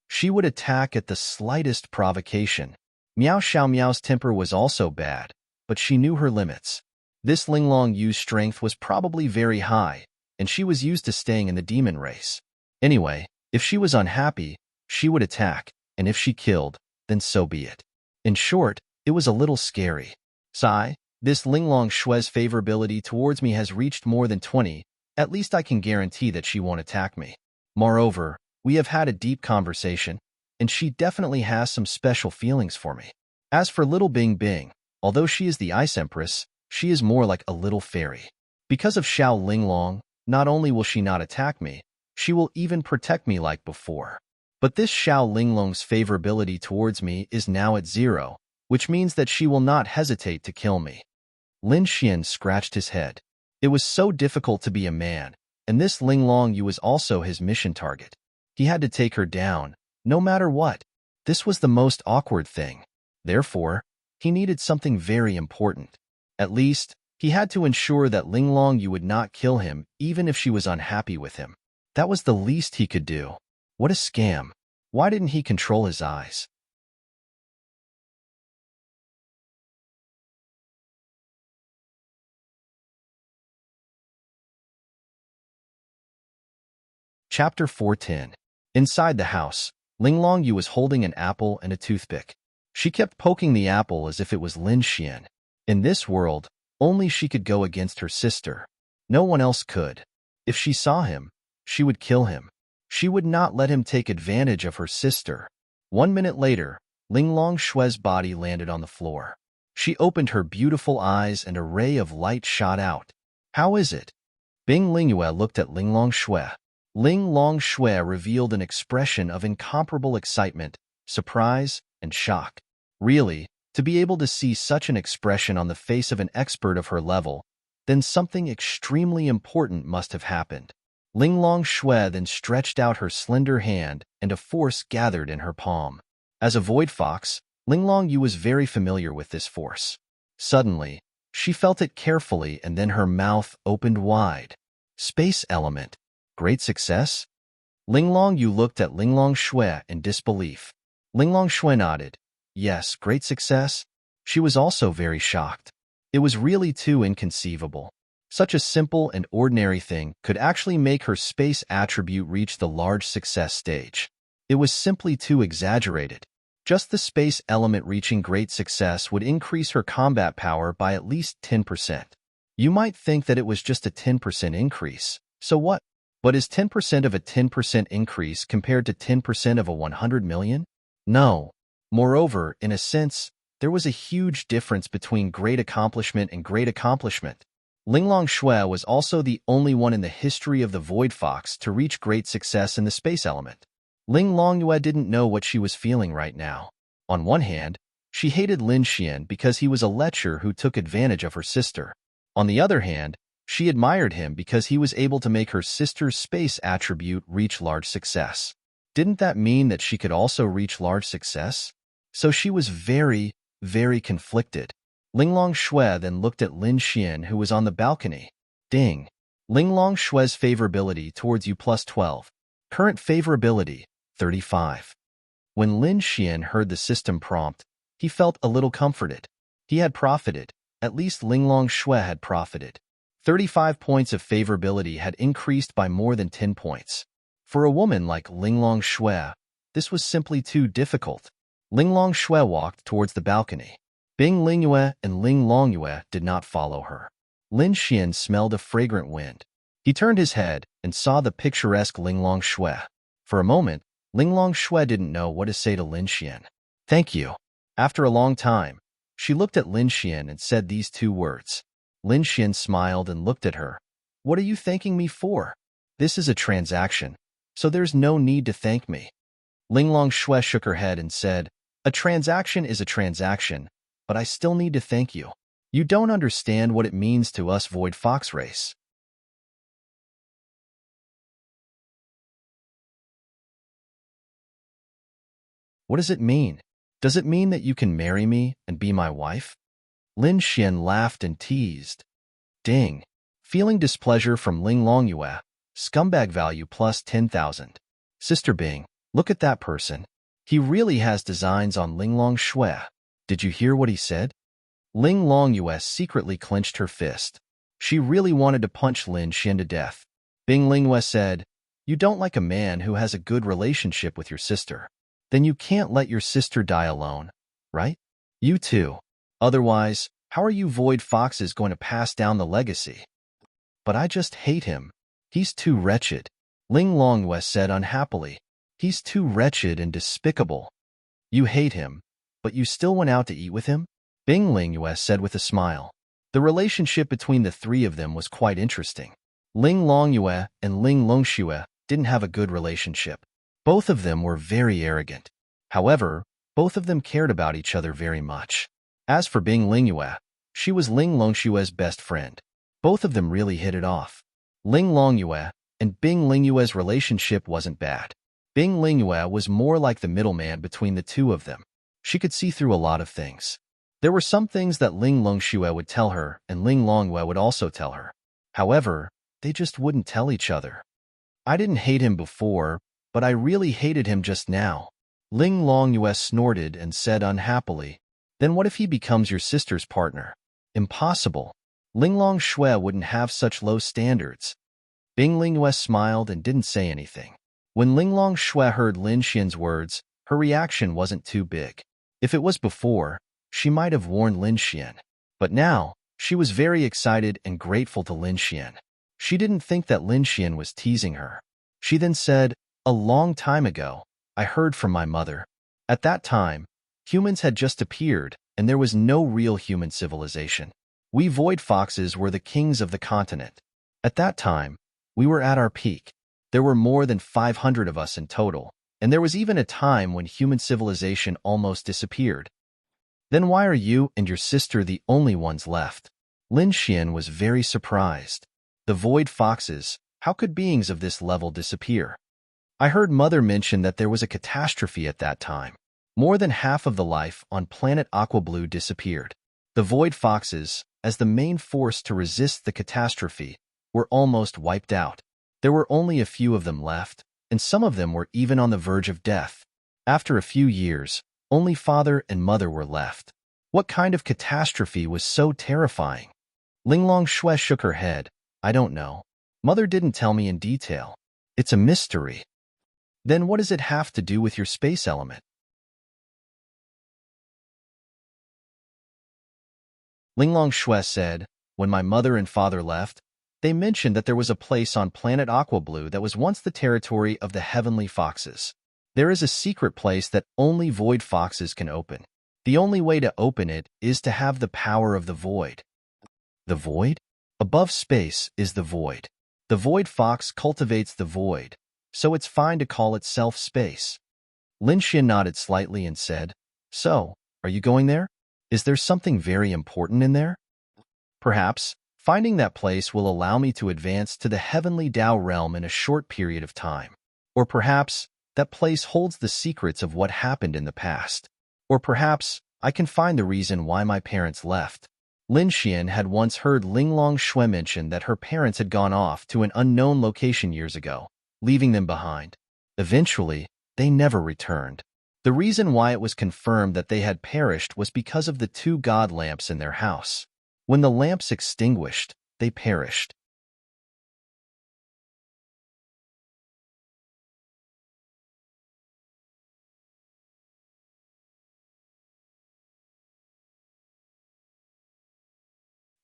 She would attack at the slightest provocation. Miao Xiaomiao's temper was also bad, but she knew her limits. This Linglong Yu's strength was probably very high, and she was used to staying in the demon race. Anyway, if she was unhappy, she would attack, and if she killed, then so be it. In short, it was a little scary. Sigh, this Linglong Shui's favorability towards me has reached more than 20, at least I can guarantee that she won't attack me. Moreover, we have had a deep conversation, and she definitely has some special feelings for me. As for little Bing Bing, although she is the Ice Empress, she is more like a little fairy. Because of Xiao Linglong, not only will she not attack me, she will even protect me like before. But this Xiao Linglong's favorability towards me is now at 0, which means that she will not hesitate to kill me. Lin Xian scratched his head. It was so difficult to be a man, and this Linglong Yu was also his mission target. He had to take her down, no matter what. This was the most awkward thing. Therefore, he needed something very important. At least, he had to ensure that Linglong Yu would not kill him even if she was unhappy with him. That was the least he could do. What a scam. Why didn't he control his eyes? Chapter 410. Inside the house, Linglong Yu was holding an apple and a toothpick. She kept poking the apple as if it was Lin Xian. In this world, only she could go against her sister. No one else could. If she saw him, she would kill him. She would not let him take advantage of her sister. 1 minute later, Linglong Shui's body landed on the floor. She opened her beautiful eyes and a ray of light shot out. How is it? Bing Lingyue looked at Linglong Shui. Linglong Shui revealed an expression of incomparable excitement, surprise, and shock. Really, to be able to see such an expression on the face of an expert of her level, then something extremely important must have happened. Ling Long Shui then stretched out her slender hand, and a force gathered in her palm. As a void fox, Ling Long Yu was very familiar with this force. Suddenly, she felt it carefully, and then her mouth opened wide. Space element. Great success? Ling Long Yu looked at Ling Long Shui in disbelief. Ling Long Shui nodded. Yes, great success. She was also very shocked. It was really too inconceivable. Such a simple and ordinary thing could actually make her space attribute reach the large success stage. It was simply too exaggerated. Just the space element reaching great success would increase her combat power by at least 10%. You might think that it was just a 10% increase. So what? But is 10% of a 10% increase compared to 10% of a 100 million? No. Moreover, in a sense, there was a huge difference between great accomplishment and great accomplishment. Ling Long Shui was also the only one in the history of the Void Fox to reach great success in the space element. Ling Long Yue didn't know what she was feeling right now. On one hand, she hated Lin Xian because he was a lecher who took advantage of her sister. On the other hand, she admired him because he was able to make her sister's space attribute reach large success. Didn't that mean that she could also reach large success? So she was very, very conflicted. Ling Long Shui then looked at Lin Xian, who was on the balcony. Ding. Ling Long Shui's favorability towards you plus 12. Current favorability, 35. When Lin Xian heard the system prompt, he felt a little comforted. He had profited. At least Ling Long Shui had profited. 35 points of favorability had increased by more than 10 points. For a woman like Ling Long Shui, this was simply too difficult. Ling Long Shui walked towards the balcony. Bing Lingyue and Ling Longyue did not follow her. Lin Xian smelled a fragrant wind. He turned his head and saw the picturesque Ling Long Shui. For a moment, Ling Long Shui didn't know what to say to Lin Xian. Thank you. After a long time, she looked at Lin Xian and said these two words. Lin Xian smiled and looked at her. What are you thanking me for? This is a transaction, so there's no need to thank me. Ling Long Shui shook her head and said, a transaction is a transaction, but I still need to thank you. You don't understand what it means to us Void Fox race. What does it mean? Does it mean that you can marry me and be my wife? Lin Xian laughed and teased. Ding. Feeling displeasure from Ling Longyue. Scumbag value plus 10,000. Sister Bing, look at that person. He really has designs on Ling Long Shui. Did you hear what he said? Ling Longyue secretly clenched her fist. She really wanted to punch Lin Xian to death. Bing Lingyue said, you don't like a man who has a good relationship with your sister. Then you can't let your sister die alone, right? You too. Otherwise, how are you Void Foxes going to pass down the legacy? But I just hate him. He's too wretched. Ling Longyue said unhappily. He's too wretched and despicable. You hate him, but you still went out to eat with him? Bing Lingyue said with a smile. The relationship between the three of them was quite interesting. Ling Longyue and Ling Longxue didn't have a good relationship. Both of them were very arrogant. However, both of them cared about each other very much. As for Bing Lingyue, she was Ling Longxue's best friend. Both of them really hit it off. Ling Longyue and Bing Lingyue's relationship wasn't bad. Bing Lingyue was more like the middleman between the two of them. She could see through a lot of things. There were some things that Ling Longxue would tell her and Ling Longyue would also tell her. However, they just wouldn't tell each other. I didn't hate him before, but I really hated him just now. Ling Longyue snorted and said unhappily, then what if he becomes your sister's partner? Impossible. Ling Long Shui wouldn't have such low standards. Bing Lingyue smiled and didn't say anything. When Ling Long Shui heard Lin Xian's words, her reaction wasn't too big. If it was before, she might have warned Lin Xian. But now, she was very excited and grateful to Lin Xian. She didn't think that Lin Xian was teasing her. She then said, a long time ago, I heard from my mother. At that time, humans had just appeared, and there was no real human civilization. We Void Foxes were the kings of the continent. At that time, we were at our peak. There were more than 500 of us in total, and there was even a time when human civilization almost disappeared. Then why are you and your sister the only ones left? Lin Xian was very surprised. The Void Foxes, How could beings of this level disappear? I heard Mother mention that there was a catastrophe at that time. More than half of the life on planet Aqua Blue disappeared. The Void Foxes, as the main force to resist the catastrophe, were almost wiped out. There were only a few of them left, and some of them were even on the verge of death. After a few years, only Father and Mother were left. What kind of catastrophe was so terrifying? Linglong Shui shook her head. I don't know. Mother didn't tell me in detail. It's a mystery. Then what does it have to do with your space element? Linglong Shui said, when my mother and father left, they mentioned that there was a place on planet Aqua Blue that was once the territory of the Heavenly Foxes. There is a secret place that only Void Foxes can open. The only way to open it is to have the power of the Void. The Void? Above space is the Void. The Void Fox cultivates the Void, so it's fine to call itself space. Lin Xian nodded slightly and said, So, are you going there? Is there something very important in there? Perhaps, finding that place will allow me to advance to the Heavenly Dao realm in a short period of time. Or perhaps, that place holds the secrets of what happened in the past. Or perhaps, I can find the reason why my parents left. Lin Xian had once heard Linglong Shui mention that her parents had gone off to an unknown location years ago, leaving them behind. Eventually, they never returned. The reason why it was confirmed that they had perished was because of the 2 god lamps in their house. When the lamps extinguished, they perished.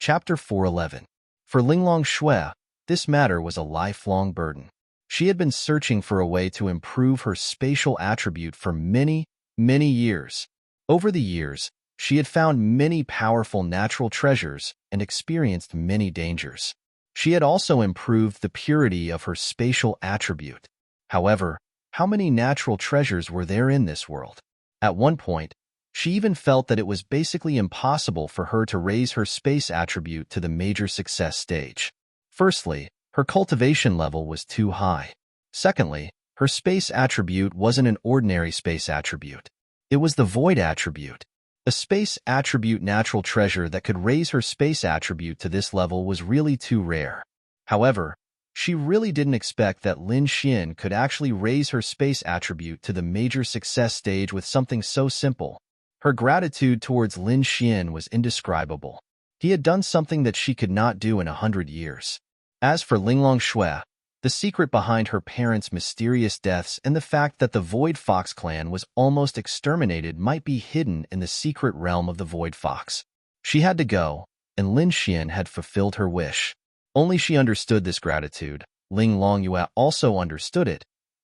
Chapter 411. For Linglong Shui, this matter was a lifelong burden. She had been searching for a way to improve her spatial attribute for many, many years. Over the years, she had found many powerful natural treasures and experienced many dangers. She had also improved the purity of her spatial attribute. However, how many natural treasures were there in this world? At one point, she even felt that it was basically impossible for her to raise her space attribute to the major success stage. Firstly, her cultivation level was too high. Secondly, her space attribute wasn't an ordinary space attribute. It was the void attribute. A space attribute natural treasure that could raise her space attribute to this level was really too rare. However, she really didn't expect that Lin Xian could actually raise her space attribute to the major success stage with something so simple. Her gratitude towards Lin Xian was indescribable. He had done something that she could not do in 100 years. As for Linglong Shui, the secret behind her parents' mysterious deaths and the fact that the Void Fox clan was almost exterminated might be hidden in the secret realm of the Void Fox. She had to go, and Lin Xian had fulfilled her wish. Only she understood this gratitude. Linglong Yue also understood it,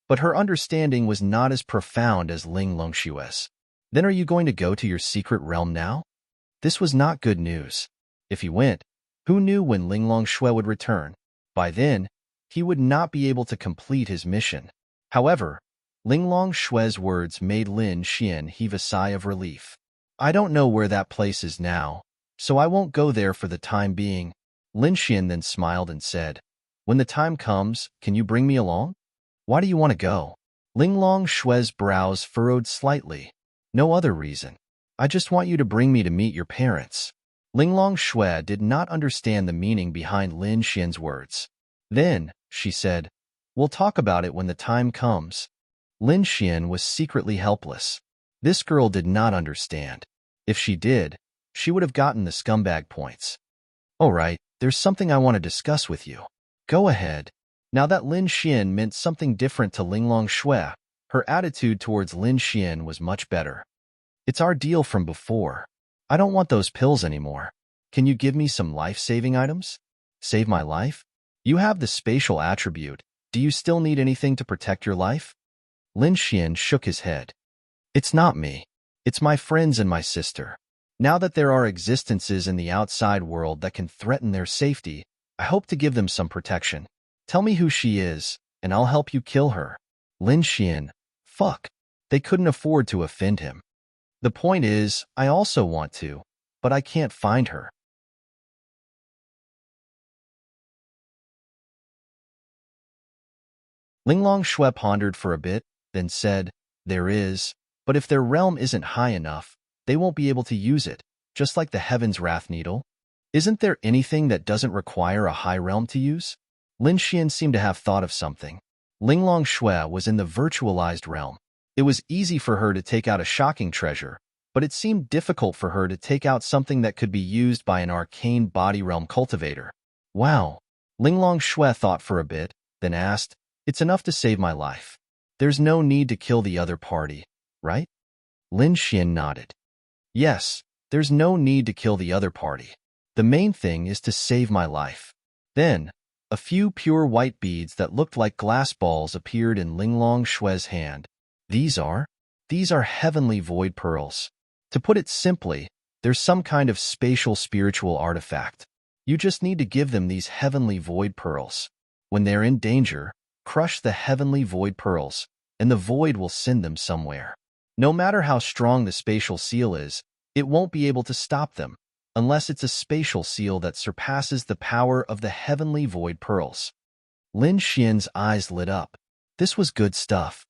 but her understanding was not as profound as Linglong Shui's. Then are you going to go to your secret realm now? This was not good news. If he went, who knew when Linglong Shui would return? By then, he would not be able to complete his mission. However, Linglong Shui's words made Lin Xian heave a sigh of relief. I don't know where that place is now, so I won't go there for the time being. Lin Xian then smiled and said, When the time comes, can you bring me along? Why do you want to go? Linglong Shui's brows furrowed slightly. No other reason. I just want you to bring me to meet your parents. Linglong Shui did not understand the meaning behind Lin Xian's words. Then, she said, We'll talk about it when the time comes. Lin Xian was secretly helpless. This girl did not understand. If she did, she would have gotten the scumbag points. All right, there's something I want to discuss with you. Go ahead. Now that Lin Xian meant something different to Linglong Shui, her attitude towards Lin Xian was much better. It's our deal from before. I don't want those pills anymore. Can you give me some life-saving items? Save my life? You have the spatial attribute. Do you still need anything to protect your life? Lin Xian shook his head. It's not me. It's my friends and my sister. Now that there are existences in the outside world that can threaten their safety, I hope to give them some protection. Tell me who she is, and I'll help you kill her. Lin Xian, fuck. They couldn't afford to offend him. The point is, I also want to, but I can't find her. Linglong Shui pondered for a bit, then said, "There is, but if their realm isn't high enough, they won't be able to use it, just like the Heaven's Wrath Needle. Isn't there anything that doesn't require a high realm to use?" Lin Xian seemed to have thought of something. Linglong Shui was in the virtualized realm. It was easy for her to take out a shocking treasure, but it seemed difficult for her to take out something that could be used by an arcane body realm cultivator. Wow. Linglong Shui thought for a bit, then asked, "It's enough to save my life. There's no need to kill the other party, right?" Lin Xian nodded. "Yes, there's no need to kill the other party. The main thing is to save my life." Then, a few pure white beads that looked like glass balls appeared in Linglong Shui's hand. These are heavenly void pearls. To put it simply, they're some kind of spatial spiritual artifact. You just need to give them these heavenly void pearls. When they're in danger, crush the heavenly void pearls, and the void will send them somewhere. No matter how strong the spatial seal is, it won't be able to stop them, unless it's a spatial seal that surpasses the power of the heavenly void pearls. Lin Xian's eyes lit up. This was good stuff.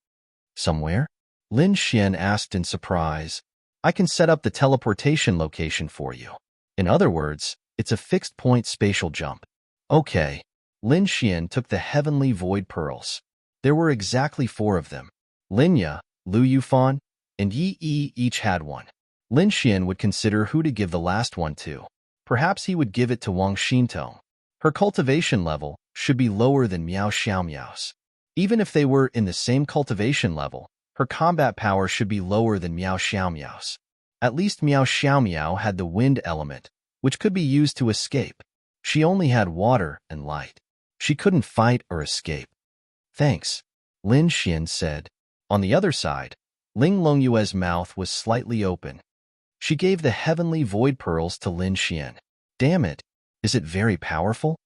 Somewhere? Lin Xian asked in surprise. "I can set up the teleportation location for you. In other words, it's a fixed point spatial jump." Okay. Lin Xian took the heavenly void pearls. There were exactly 4 of them. Linya, Lu Yufan, and Yi Yi each had one. Lin Xian would consider who to give the last one to. Perhaps he would give it to Wang Xintong. Her cultivation level should be lower than Miao Xiaomiao's. Even if they were in the same cultivation level, her combat power should be lower than Miao Xiaomiao's. At least Miao Xiaomiao had the wind element, which could be used to escape. She only had water and light. She couldn't fight or escape. "Thanks," Lin Xian said. On the other side, Ling Longyue's mouth was slightly open. She gave the heavenly void pearls to Lin Xian. "Damn it, is it very powerful?"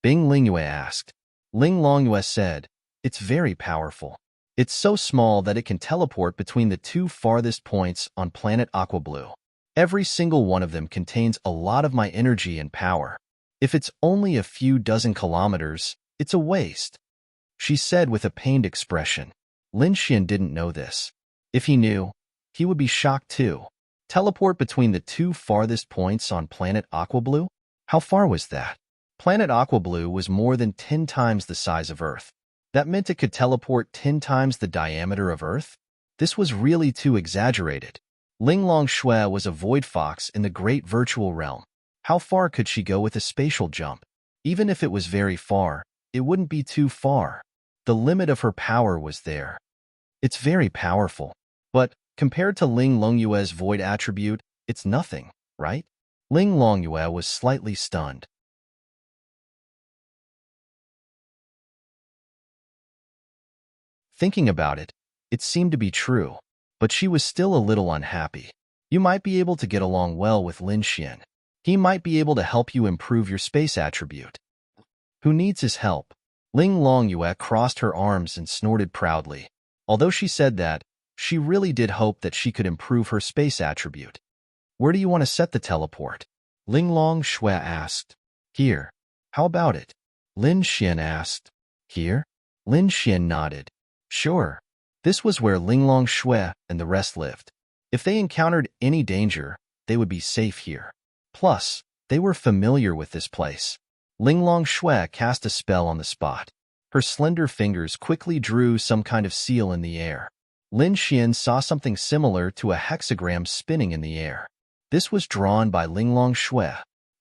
Bing Lingyue asked. Ling Longyue said, "It's very powerful. It's so small that it can teleport between the 2 farthest points on planet Aqua Blue. Every single one of them contains a lot of my energy and power. If it's only a few dozen kilometers, it's a waste," she said with a pained expression. Lin Xian didn't know this. If he knew, he would be shocked too. Teleport between the 2 farthest points on planet Aqua Blue? How far was that? Planet Aqua Blue was more than 10 times the size of Earth. That meant it could teleport 10 times the diameter of Earth? This was really too exaggerated. Linglong Shui was a void fox in the great virtual realm. How far could she go with a spatial jump? Even if it was very far, it wouldn't be too far. The limit of her power was there. It's very powerful, but compared to Ling Longyue's void attribute, it's nothing, right? Ling Longyue was slightly stunned. Thinking about it, it seemed to be true, but she was still a little unhappy. You might be able to get along well with Lin Xian. He might be able to help you improve your space attribute. Who needs his help? Ling Longyue crossed her arms and snorted proudly. Although she said that, she really did hope that she could improve her space attribute. "Where do you want to set the teleport?" Linglong Shui asked. "Here. How about it?" Lin Xian asked. "Here?" Lin Xian nodded. Sure. This was where Linglong Shui and the rest lived. If they encountered any danger, they would be safe here. Plus, they were familiar with this place. Linglong Shui cast a spell on the spot. Her slender fingers quickly drew some kind of seal in the air. Lin Xian saw something similar to a hexagram spinning in the air. This was drawn by Linglong Shui.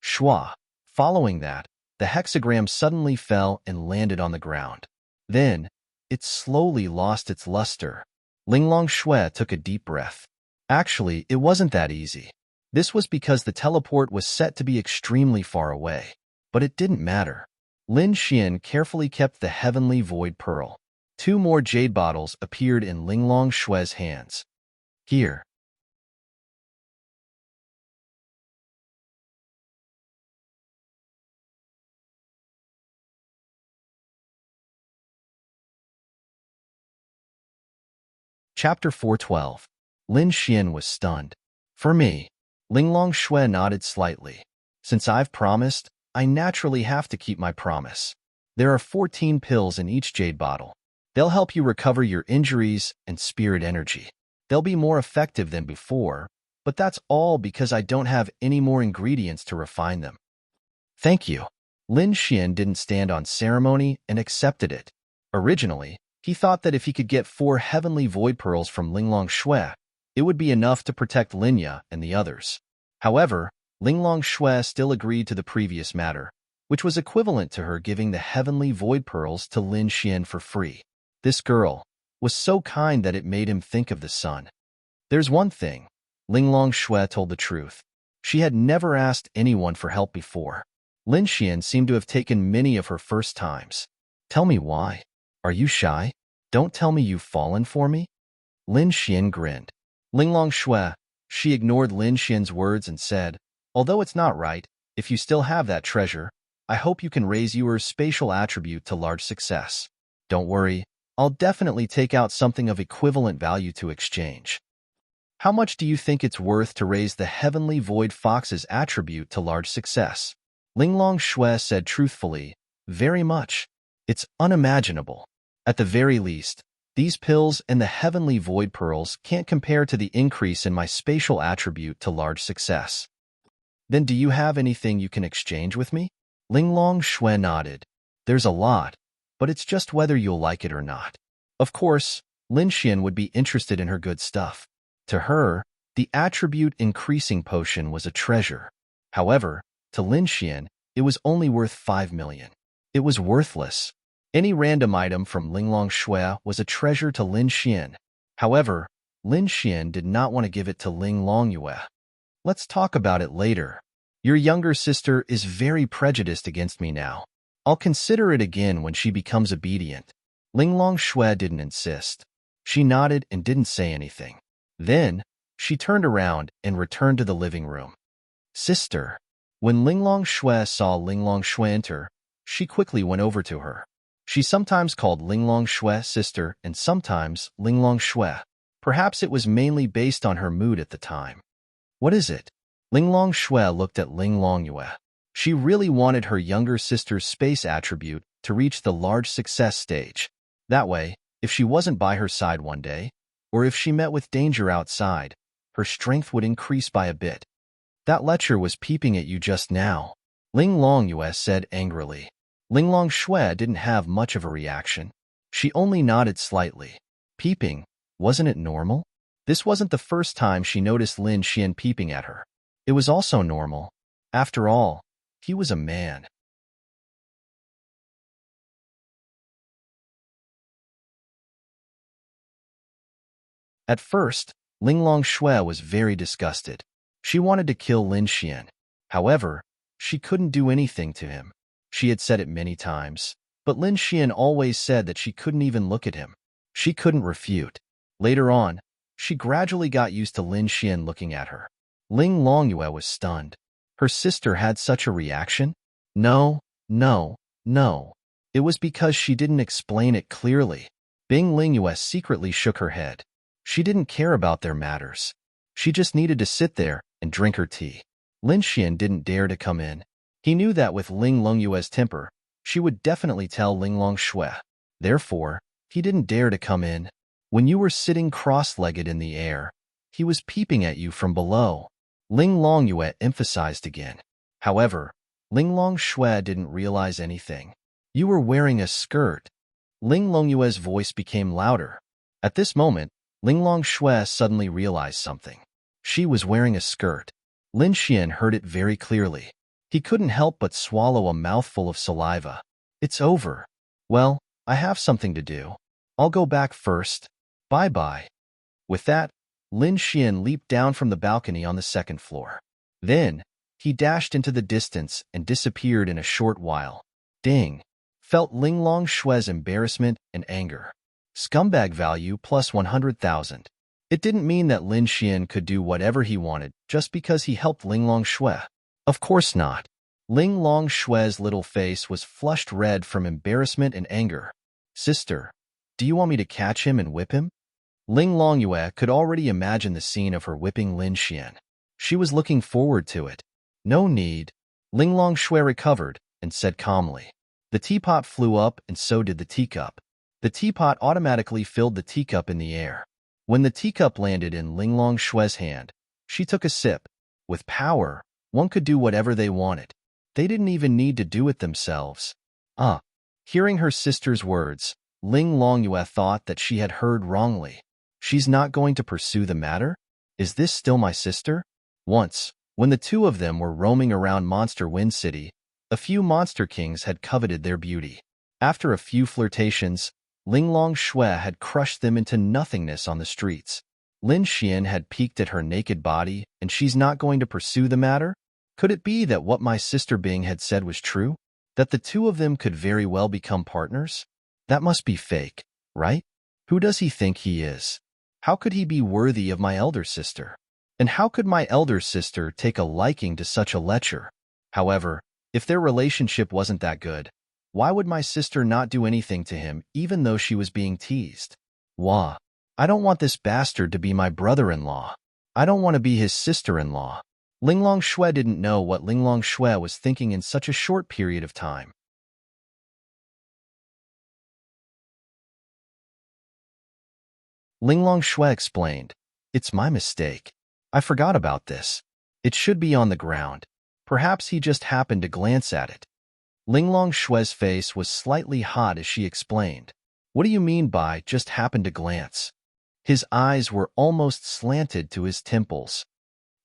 Shua. Following that, the hexagram suddenly fell and landed on the ground. Then, it slowly lost its luster. Linglong Shui took a deep breath. Actually, it wasn't that easy. This was because the teleport was set to be extremely far away. But it didn't matter. Lin Xian carefully kept the heavenly void pearl. 2 more jade bottles appeared in Linglong Shui's hands. Here. Chapter 412. Lin Xian was stunned. For me. Linglong Shui nodded slightly. Since I've promised, I naturally have to keep my promise. There are 14 pills in each jade bottle. They'll help you recover your injuries and spirit energy. They'll be more effective than before, but that's all because I don't have any more ingredients to refine them. Thank you. Lin Xian didn't stand on ceremony and accepted it. Originally, he thought that if he could get 4 heavenly void pearls from Linglong Shui, it would be enough to protect Linya and the others. However, Linglong Shui still agreed to the previous matter, which was equivalent to her giving the heavenly void pearls to Lin Xian for free. This girl was so kind that it made him think of the sun. There's one thing. Linglong Shui told the truth. She had never asked anyone for help before. Lin Xian seemed to have taken many of her first times. Tell me why. Are you shy? Don't tell me you've fallen for me? Lin Xian grinned. Linglong Shui, she ignored Lin Xian's words and said, although it's not right, if you still have that treasure, I hope you can raise your spatial attribute to large success. Don't worry, I'll definitely take out something of equivalent value to exchange. How much do you think it's worth to raise the heavenly void fox's attribute to large success? Linglong Shui said truthfully, very much. It's unimaginable. At the very least, these pills and the heavenly void pearls can't compare to the increase in my spatial attribute to large success. Then do you have anything you can exchange with me? Linglong Shui nodded. There's a lot, but it's just whether you'll like it or not. Of course, Lin Xian would be interested in her good stuff. To her, the attribute increasing potion was a treasure. However, to Lin Xian, it was only worth 5 million. It was worthless. Any random item from Linglong Shui was a treasure to Lin Xian. However, Lin Xian did not want to give it to Linglong Yue. Let's talk about it later. Your younger sister is very prejudiced against me now. I'll consider it again when she becomes obedient. Linglong Shui didn't insist. She nodded and didn't say anything. Then, she turned around and returned to the living room. Sister. When Linglong Shui saw Linglong Shui enter, she quickly went over to her. She sometimes called Linglong Shui sister and sometimes Linglong Shui. Perhaps it was mainly based on her mood at the time. What is it? Linglong Shui looked at Linglong Yue. She really wanted her younger sister's space attribute to reach the large success stage. That way, if she wasn't by her side one day, or if she met with danger outside, her strength would increase by a bit. That lecher was peeping at you just now, Linglong Yue said angrily. Linglong Shui didn't have much of a reaction. She only nodded slightly. Peeping, wasn't it normal? This wasn't the first time she noticed Lin Xian peeping at her. It was also normal. After all, he was a man. At first, Linglong Shui was very disgusted. She wanted to kill Lin Xian. However, she couldn't do anything to him. She had said it many times, but Lin Xian always said that she couldn't even look at him. She couldn't refute. Later on, she gradually got used to Lin Xian looking at her. Linglong Yue was stunned. Her sister had such a reaction? No. It was because she didn't explain it clearly. Ling Yue secretly shook her head. She didn't care about their matters. She just needed to sit there and drink her tea. Lin Xian didn't dare to come in. He knew that with Linglong Yue's temper, she would definitely tell Linglong Shui. Therefore, he didn't dare to come in. When you were sitting cross-legged in the air, he was peeping at you from below. Linglong Yue emphasized again. However, Linglong Shui didn't realize anything. You were wearing a skirt. Linglong Yue's voice became louder. At this moment, Linglong Shui suddenly realized something. She was wearing a skirt. Lin Xian heard it very clearly. He couldn't help but swallow a mouthful of saliva. It's over. Well, I have something to do. I'll go back first. Bye-bye. With that, Lin Xian leaped down from the balcony on the second floor. Then, he dashed into the distance and disappeared in a short while. Ding! Felt Linglong Shui's embarrassment and anger. Scumbag value plus 100,000. It didn't mean that Lin Xian could do whatever he wanted just because he helped Linglong Shui. Of course not. Linglong Shui's little face was flushed red from embarrassment and anger. Sister, do you want me to catch him and whip him? Linglong Yue could already imagine the scene of her whipping Lin Xian. She was looking forward to it. No need. Linglong Shui recovered and said calmly. The teapot flew up and so did the teacup. The teapot automatically filled the teacup in the air. When the teacup landed in Ling Longshue's hand, she took a sip. With power, one could do whatever they wanted. They didn't even need to do it themselves. Hearing her sister's words, Ling Longyue thought that she had heard wrongly. She's not going to pursue the matter? Is this still my sister? Once, when the two of them were roaming around Monster Wind City, a few monster kings had coveted their beauty. After a few flirtations, Ling Longshue had crushed them into nothingness on the streets. Lin Xian had peeked at her naked body, and she's not going to pursue the matter? Could it be that what my sister Bing had said was true? That the two of them could very well become partners? That must be fake, right? Who does he think he is? How could he be worthy of my elder sister? And how could my elder sister take a liking to such a lecher? However, if their relationship wasn't that good, why would my sister not do anything to him even though she was being teased? Wah! I don't want this bastard to be my brother-in-law. I don't want to be his sister-in-law. Ling Longshue didn't know what Ling Longshue was thinking in such a short period of time. Ling Longshue explained, "It's my mistake. I forgot about this. It should be on the ground. Perhaps he just happened to glance at it." Ling Longshue's face was slightly hot as she explained, "What do you mean by just happened to glance?" His eyes were almost slanted to his temples.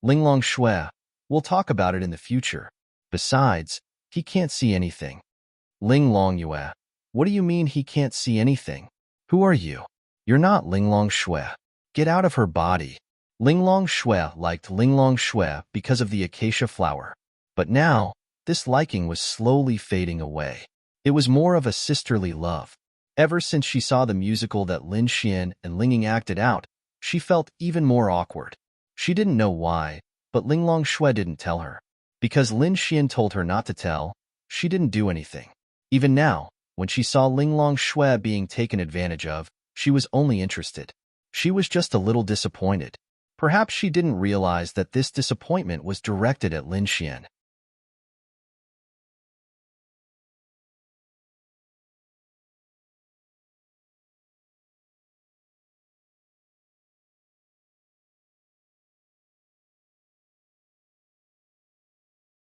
"Ling Longshue, we'll talk about it in the future. Besides, he can't see anything." "Ling Longyue, what do you mean he can't see anything? Who are you? You're not Ling Longshue. Get out of her body." Ling Longshue liked Ling Longshue because of the acacia flower. But now, this liking was slowly fading away. It was more of a sisterly love. Ever since she saw the musical that Lin Xian and Ling Ying acted out, she felt even more awkward. She didn't know why, but Ling Longshue didn't tell her. Because Lin Xian told her not to tell, she didn't do anything. Even now, when she saw Ling Longshue being taken advantage of, she was only interested. She was just a little disappointed. Perhaps she didn't realize that this disappointment was directed at Lin Xian.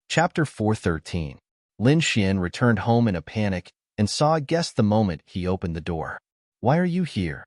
Chapter 413. Lin Xian returned home in a panic and saw a guest the moment he opened the door. "Why are you here?"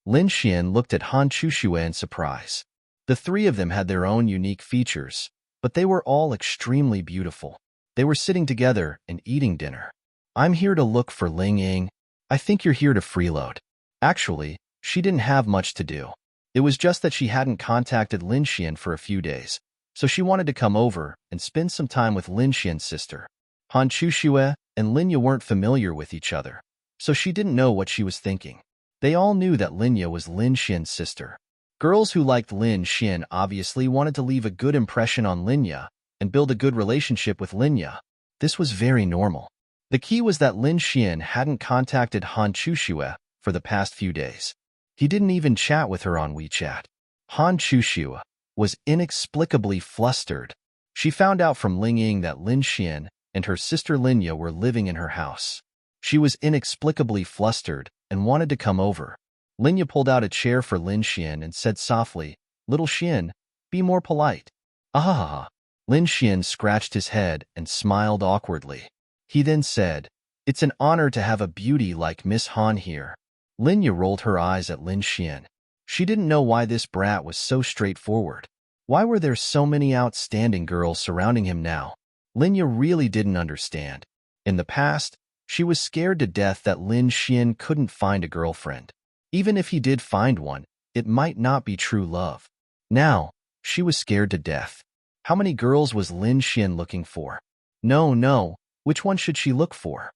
Lin Xian looked at Han Chuxue in surprise. The three of them had their own unique features, but they were all extremely beautiful. They were sitting together and eating dinner. "I'm here to look for Ling Ying. I think you're here to freeload." Actually, she didn't have much to do. It was just that she hadn't contacted Lin Xian for a few days, so she wanted to come over and spend some time with Lin Xian's sister. Han Chuxue and Linya weren't familiar with each other, so she didn't know what she was thinking. They all knew that Linya was Lin Xian's sister. Girls who liked Lin Xian obviously wanted to leave a good impression on Linya and build a good relationship with Linya. This was very normal. The key was that Lin Xian hadn't contacted Han Chuxue for the past few days. He didn't even chat with her on WeChat. Han Chuxue was inexplicably flustered. She found out from Ling Ying that Lin Xian and her sister Linya were living in her house. She was inexplicably flustered and wanted to come over. Linya pulled out a chair for Lin Xian and said softly, "Little Xian, be more polite." "Ah." Lin Xian scratched his head and smiled awkwardly. He then said, "It's an honor to have a beauty like Miss Han here." Linya rolled her eyes at Lin Xian. She didn't know why this brat was so straightforward. Why were there so many outstanding girls surrounding him now? Linya really didn't understand. In the past, she was scared to death that Lin Xian couldn't find a girlfriend. Even if he did find one, it might not be true love. Now, she was scared to death. How many girls was Lin Xian looking for? No, which one should she look for?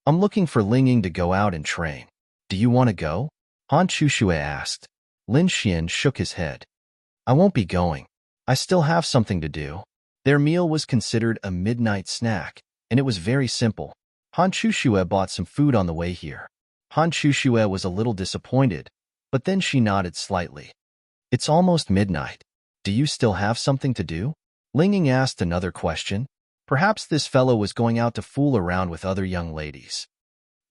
"I'm looking for Ling Ying to go out and train. Do you want to go?" Han Chuxue asked. Lin Xian shook his head. "I won't be going. I still have something to do." Their meal was considered a midnight snack, and it was very simple. Han Chuxue bought some food on the way here. Han Chuxue was a little disappointed, but then she nodded slightly. "It's almost midnight. Do you still have something to do?" Ling Ying asked another question. Perhaps this fellow was going out to fool around with other young ladies.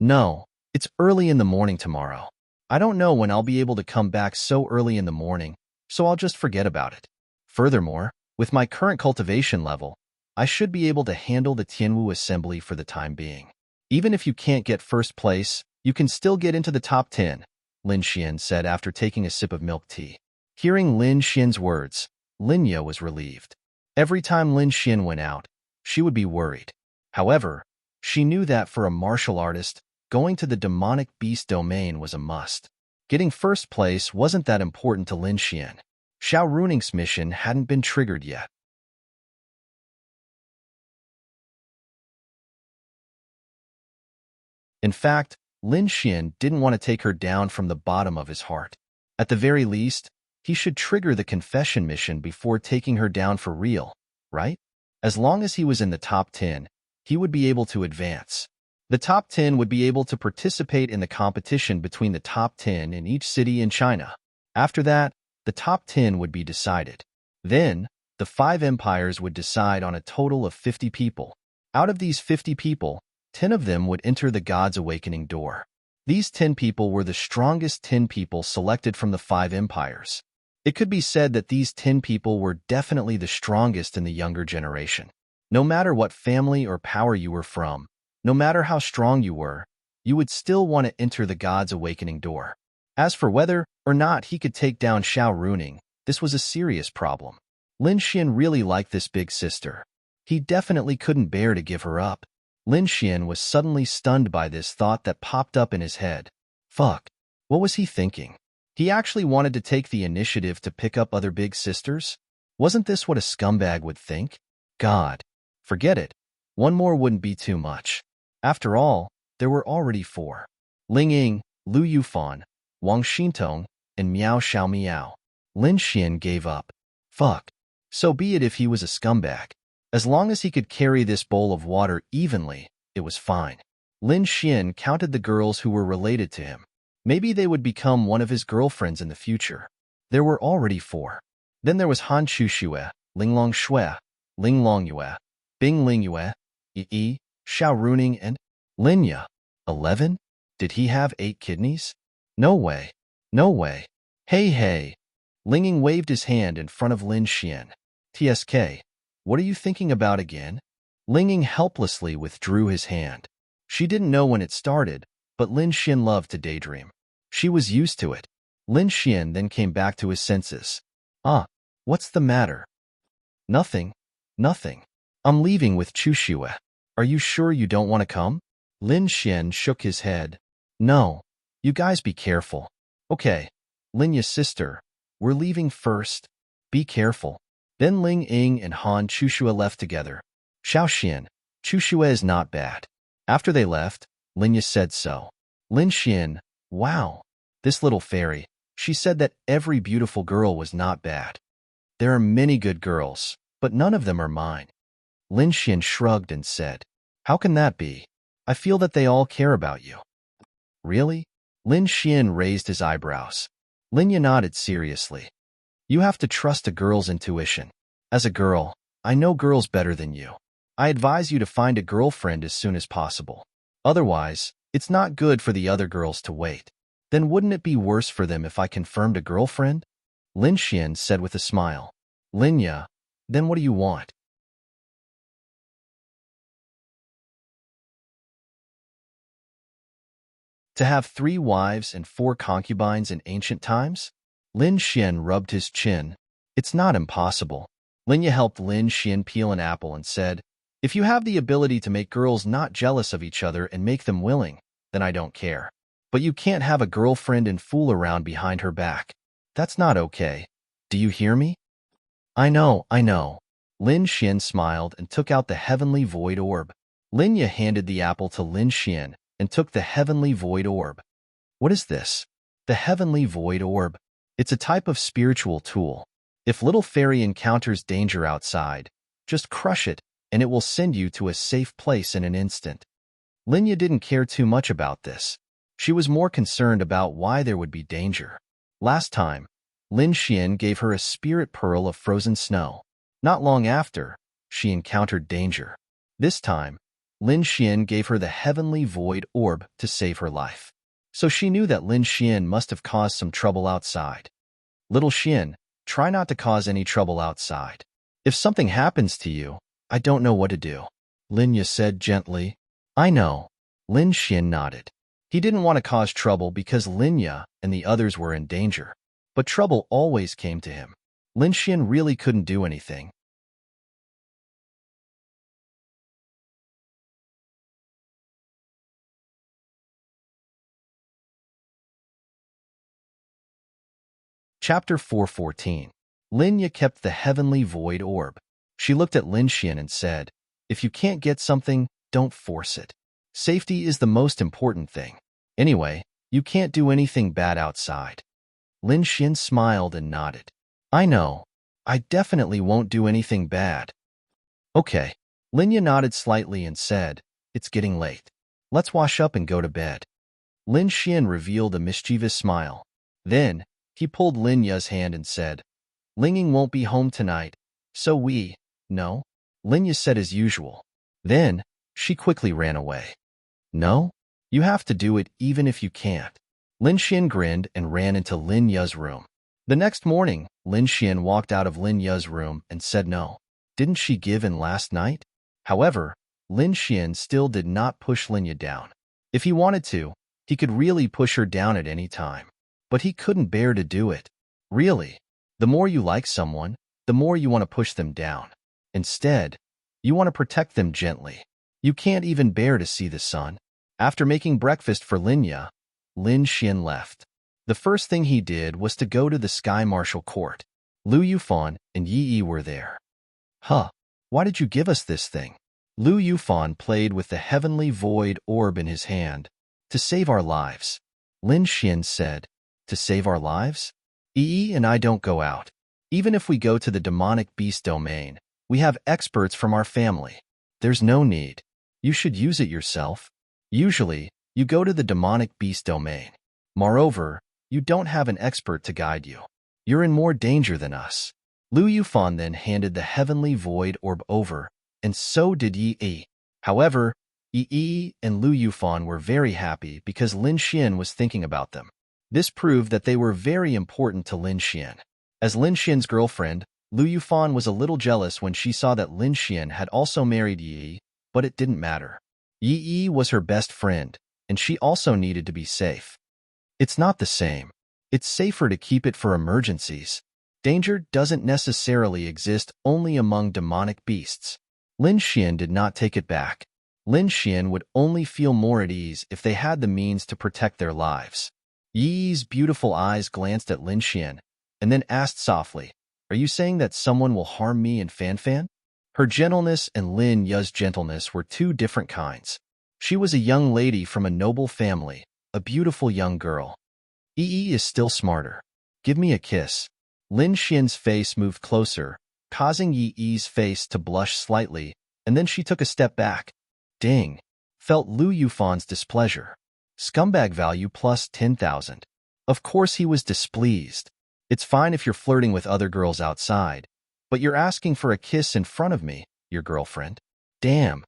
"No, It's early in the morning tomorrow. I don't know when I'll be able to come back so early in the morning, so I'll just forget about it. Furthermore, with my current cultivation level, I should be able to handle the Tianwu assembly for the time being. Even if you can't get first place, you can still get into the top 10, Lin Xian said after taking a sip of milk tea. Hearing Lin Xian's words, Linya was relieved. Every time Lin Xian went out, she would be worried. However, she knew that for a martial artist, going to the demonic beast domain was a must. Getting first place wasn't that important to Lin Xian. Xiao Runing's mission hadn't been triggered yet. In fact, Lin Xian didn't want to take her down from the bottom of his heart. At the very least, he should trigger the confession mission before taking her down for real, right? As long as he was in the top 10, he would be able to advance. The top 10 would be able to participate in the competition between the top 10 in each city in China. After that, the top 10 would be decided. Then, the 5 empires would decide on a total of 50 people. Out of these 50 people, 10 of them would enter the God's Awakening door. These 10 people were the strongest 10 people selected from the 5 empires. It could be said that these 10 people were definitely the strongest in the younger generation. No matter what family or power you were from, no matter how strong you were, you would still want to enter the God's Awakening door. As for whether or not he could take down Xiao Runing, this was a serious problem. Lin Xian really liked this big sister. He definitely couldn't bear to give her up. Lin Xian was suddenly stunned by this thought that popped up in his head. Fuck. What was he thinking? He actually wanted to take the initiative to pick up other big sisters? Wasn't this what a scumbag would think? God. Forget it. One more wouldn't be too much. After all, there were already 4. Ling Ying, Lu Yufan, Wang Xintong, and Miao Xiao Miao. Lin Xian gave up. Fuck. So be it if he was a scumbag. As long as he could carry this bowl of water evenly, it was fine. Lin Xian counted the girls who were related to him. Maybe they would become one of his girlfriends in the future. There were already 4. Then there was Han Chuxue, Ling Long Shui, Ling Long Yue, Bing Ling Yue, Yi, Xiao Runing, and Linya. 11? Did he have 8 kidneys? No way. No way. Hey. Ling Ying waved his hand in front of Lin Xian. TSK. What are you thinking about again? Ling Ying helplessly withdrew his hand. She didn't know when it started, but Lin Xian loved to daydream. She was used to it. Lin Xian then came back to his senses. What's the matter? Nothing. I'm leaving with Chuxue. Are you sure you don't want to come? Lin Xian shook his head. No. You guys be careful. Okay. Linya's sister. We're leaving first. Be careful. Then Ling Ying and Han Chuxue left together. Xiaoxian, Chuxue is not bad. After they left, Linya said so. Lin Xian, wow. This little fairy, she said that every beautiful girl was not bad. There are many good girls, but none of them are mine. Lin Xian shrugged and said, how can that be? I feel that they all care about you. Really? Lin Xian raised his eyebrows. Linya nodded seriously. You have to trust a girl's intuition. As a girl, I know girls better than you. I advise you to find a girlfriend as soon as possible. Otherwise, it's not good for the other girls to wait. Then wouldn't it be worse for them if I confirmed a girlfriend? Lin Xian said with a smile. Linya, then what do you want? To have 3 wives and 4 concubines in ancient times? Lin Xian rubbed his chin. It's not impossible. Linya helped Lin Xian peel an apple and said, if you have the ability to make girls not jealous of each other and make them willing, then I don't care. But you can't have a girlfriend and fool around behind her back. That's not okay. Do you hear me? I know. Lin Xian smiled and took out the heavenly void orb. Linya handed the apple to Lin Xian and took the heavenly void orb. What is this? The heavenly void orb. It's a type of spiritual tool. If little fairy encounters danger outside, just crush it and it will send you to a safe place in an instant. Linya didn't care too much about this. She was more concerned about why there would be danger. Last time, Lin Xian gave her a spirit pearl of frozen snow. Not long after, she encountered danger. This time, Lin Xian gave her the heavenly void orb to save her life. So she knew that Lin Xian must have caused some trouble outside. Little Xian, try not to cause any trouble outside. If something happens to you, I don't know what to do. Lin Ya said gently. I know. Lin Xian nodded. He didn't want to cause trouble because Lin Ya and the others were in danger. But trouble always came to him. Lin Xian really couldn't do anything. Chapter 414. Lin Ya kept the heavenly void orb. She looked at Lin Xian and said, if you can't get something, don't force it. Safety is the most important thing. Anyway, you can't do anything bad outside. Lin Xian smiled and nodded. I know. I definitely won't do anything bad. Okay. Lin Ya nodded slightly and said, it's getting late. Let's wash up and go to bed. Lin Xian revealed a mischievous smile. Then, he pulled Lin Ya's hand and said, Linging won't be home tonight, so no? Lin Ya said as usual. Then, she quickly ran away. No? You have to do it even if you can't. Lin Xian grinned and ran into Lin Ya's room. The next morning, Lin Xian walked out of Lin Ya's room and said no. Didn't she give in last night? However, Lin Xian still did not push Lin Ya down. If he wanted to, he could really push her down at any time. But he couldn't bear to do it. Really, the more you like someone, the more you want to push them down. Instead, you want to protect them gently. You can't even bear to see the sun. After making breakfast for Lin Ya, Lin Xian left. The first thing he did was to go to the Sky Marshal Court. Lu Yufan and Yi Yi were there. Huh, why did you give us this thing? Lu Yufan played with the heavenly void orb in his hand. To save our lives. Lin Xian said. To save our lives? Yi and I don't go out. Even if we go to the demonic beast domain, we have experts from our family. There's no need. You should use it yourself. Usually, you go to the demonic beast domain. Moreover, you don't have an expert to guide you. You're in more danger than us. Lu Yufan then handed the heavenly void orb over, and so did Yi Yi. However, Yi Yi and Lu Yufan were very happy because Lin Xian was thinking about them. This proved that they were very important to Lin Xian. As Lin Xian's girlfriend, Lu Yufan was a little jealous when she saw that Lin Xian had also married Yi Yi, but it didn't matter. Yi Yi was her best friend, and she also needed to be safe. It's not the same. It's safer to keep it for emergencies. Danger doesn't necessarily exist only among demonic beasts. Lin Xian did not take it back. Lin Xian would only feel more at ease if they had the means to protect their lives. Yi's beautiful eyes glanced at Lin Xian, and then asked softly, Are you saying that someone will harm me and Fanfan? Her gentleness and Lin Ya's gentleness were two different kinds. She was a young lady from a noble family, a beautiful young girl. Yi is still smarter. Give me a kiss. Lin Xian's face moved closer, causing Yi's face to blush slightly, and then she took a step back. Ding! Felt Lu Yufan's displeasure. Scumbag value plus 10,000. Of course he was displeased. It's fine if you're flirting with other girls outside, but you're asking for a kiss in front of me, your girlfriend. Damn.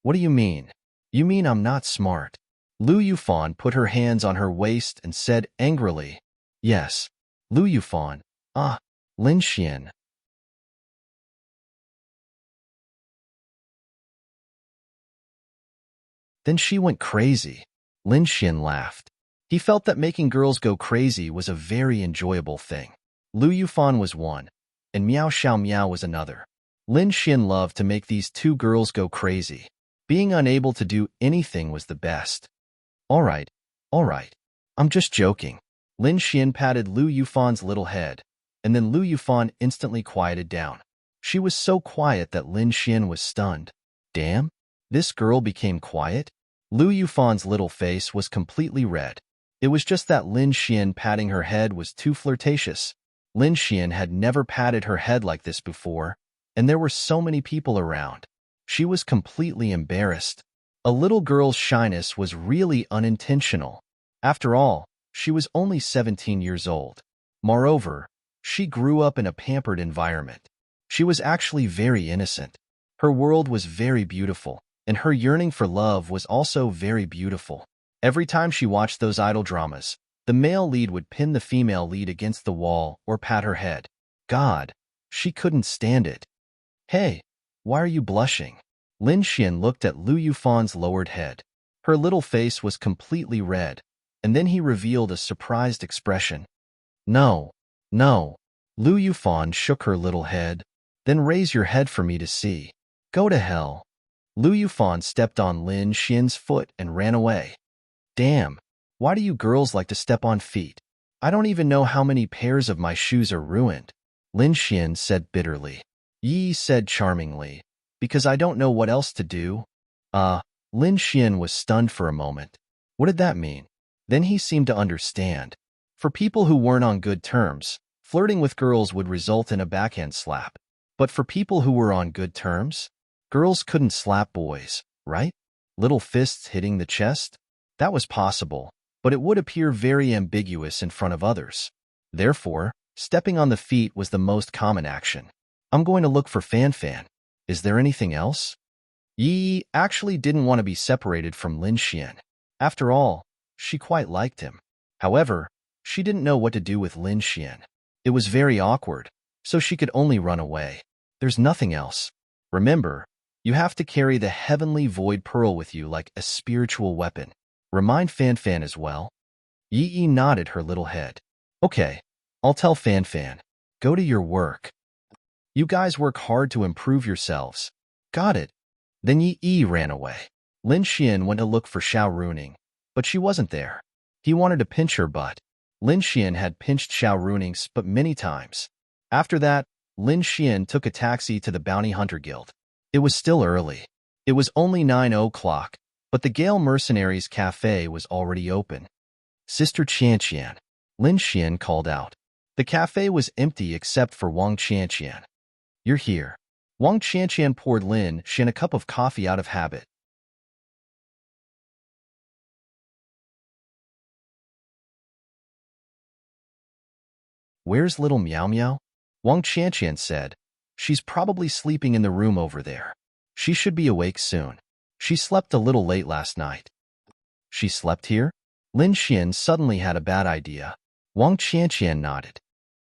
What do you mean? You mean I'm not smart? Lu Yufan put her hands on her waist and said angrily, Yes. Lu Yufan. Lin Xian. Then she went crazy. Lin Xian laughed. He felt that making girls go crazy was a very enjoyable thing. Lu Yufan was one, and Miao Xiao Miao was another. Lin Xian loved to make these two girls go crazy. Being unable to do anything was the best. All right. I'm just joking. Lin Xian patted Lu Yufan's little head, and then Lu Yufan instantly quieted down. She was so quiet that Lin Xian was stunned. Damn, this girl became quiet? Lu Yufan's little face was completely red. It was just that Lin Xian patting her head was too flirtatious. Lin Xian had never patted her head like this before, and there were so many people around. She was completely embarrassed. A little girl's shyness was really unintentional. After all, she was only 17 years old. Moreover, she grew up in a pampered environment. She was actually very innocent. Her world was very beautiful. and her yearning for love was also very beautiful. Every time she watched those idol dramas, the male lead would pin the female lead against the wall or pat her head. God, she couldn't stand it. Hey, why are you blushing? Lin Xian looked at Lu Yufan's lowered head. Her little face was completely red, and then he revealed a surprised expression. No, no. Lu Yufan shook her little head. Then raise your head for me to see. Go to hell. Lu Yufan stepped on Lin Xian's foot and ran away. Damn, why do you girls like to step on feet? I don't even know how many pairs of my shoes are ruined, Lin Xian said bitterly. Yi said charmingly, because I don't know what else to do. Lin Xian was stunned for a moment. What did that mean? Then he seemed to understand. For people who weren't on good terms, flirting with girls would result in a backhand slap. But for people who were on good terms, girls couldn't slap boys, right? Little fists hitting the chest? That was possible, but it would appear very ambiguous in front of others. Therefore, stepping on the feet was the most common action. I'm going to look for Fan Fan. Is there anything else? Yi actually didn't want to be separated from Lin Xian. After all, she quite liked him. However, she didn't know what to do with Lin Xian. It was very awkward, so she could only run away. There's nothing else. Remember, you have to carry the heavenly void pearl with you like a spiritual weapon. Remind Fan Fan as well. Yi nodded her little head. Okay, I'll tell Fan Fan. Go to your work. You guys work hard to improve yourselves. Got it. Then Yi ran away. Lin Xian went to look for Xiao Runing, but she wasn't there. He wanted to pinch her butt. Lin Xian had pinched Xiao Runing's butt many times. After that, Lin Xian took a taxi to the Bounty Hunter Guild. It was still early. It was only 9 o'clock, but the Gale Mercenaries Cafe was already open. Sister Qianqian, Lin Xian called out. The cafe was empty except for Wang Qianqian. You're here. Wang Qianqian poured Lin Xian a cup of coffee out of habit. Where's little Meow Meow? Wang Qianqian said. She's probably sleeping in the room over there. She should be awake soon. She slept a little late last night. She slept here? Lin Xian suddenly had a bad idea. Wang Qianqian nodded.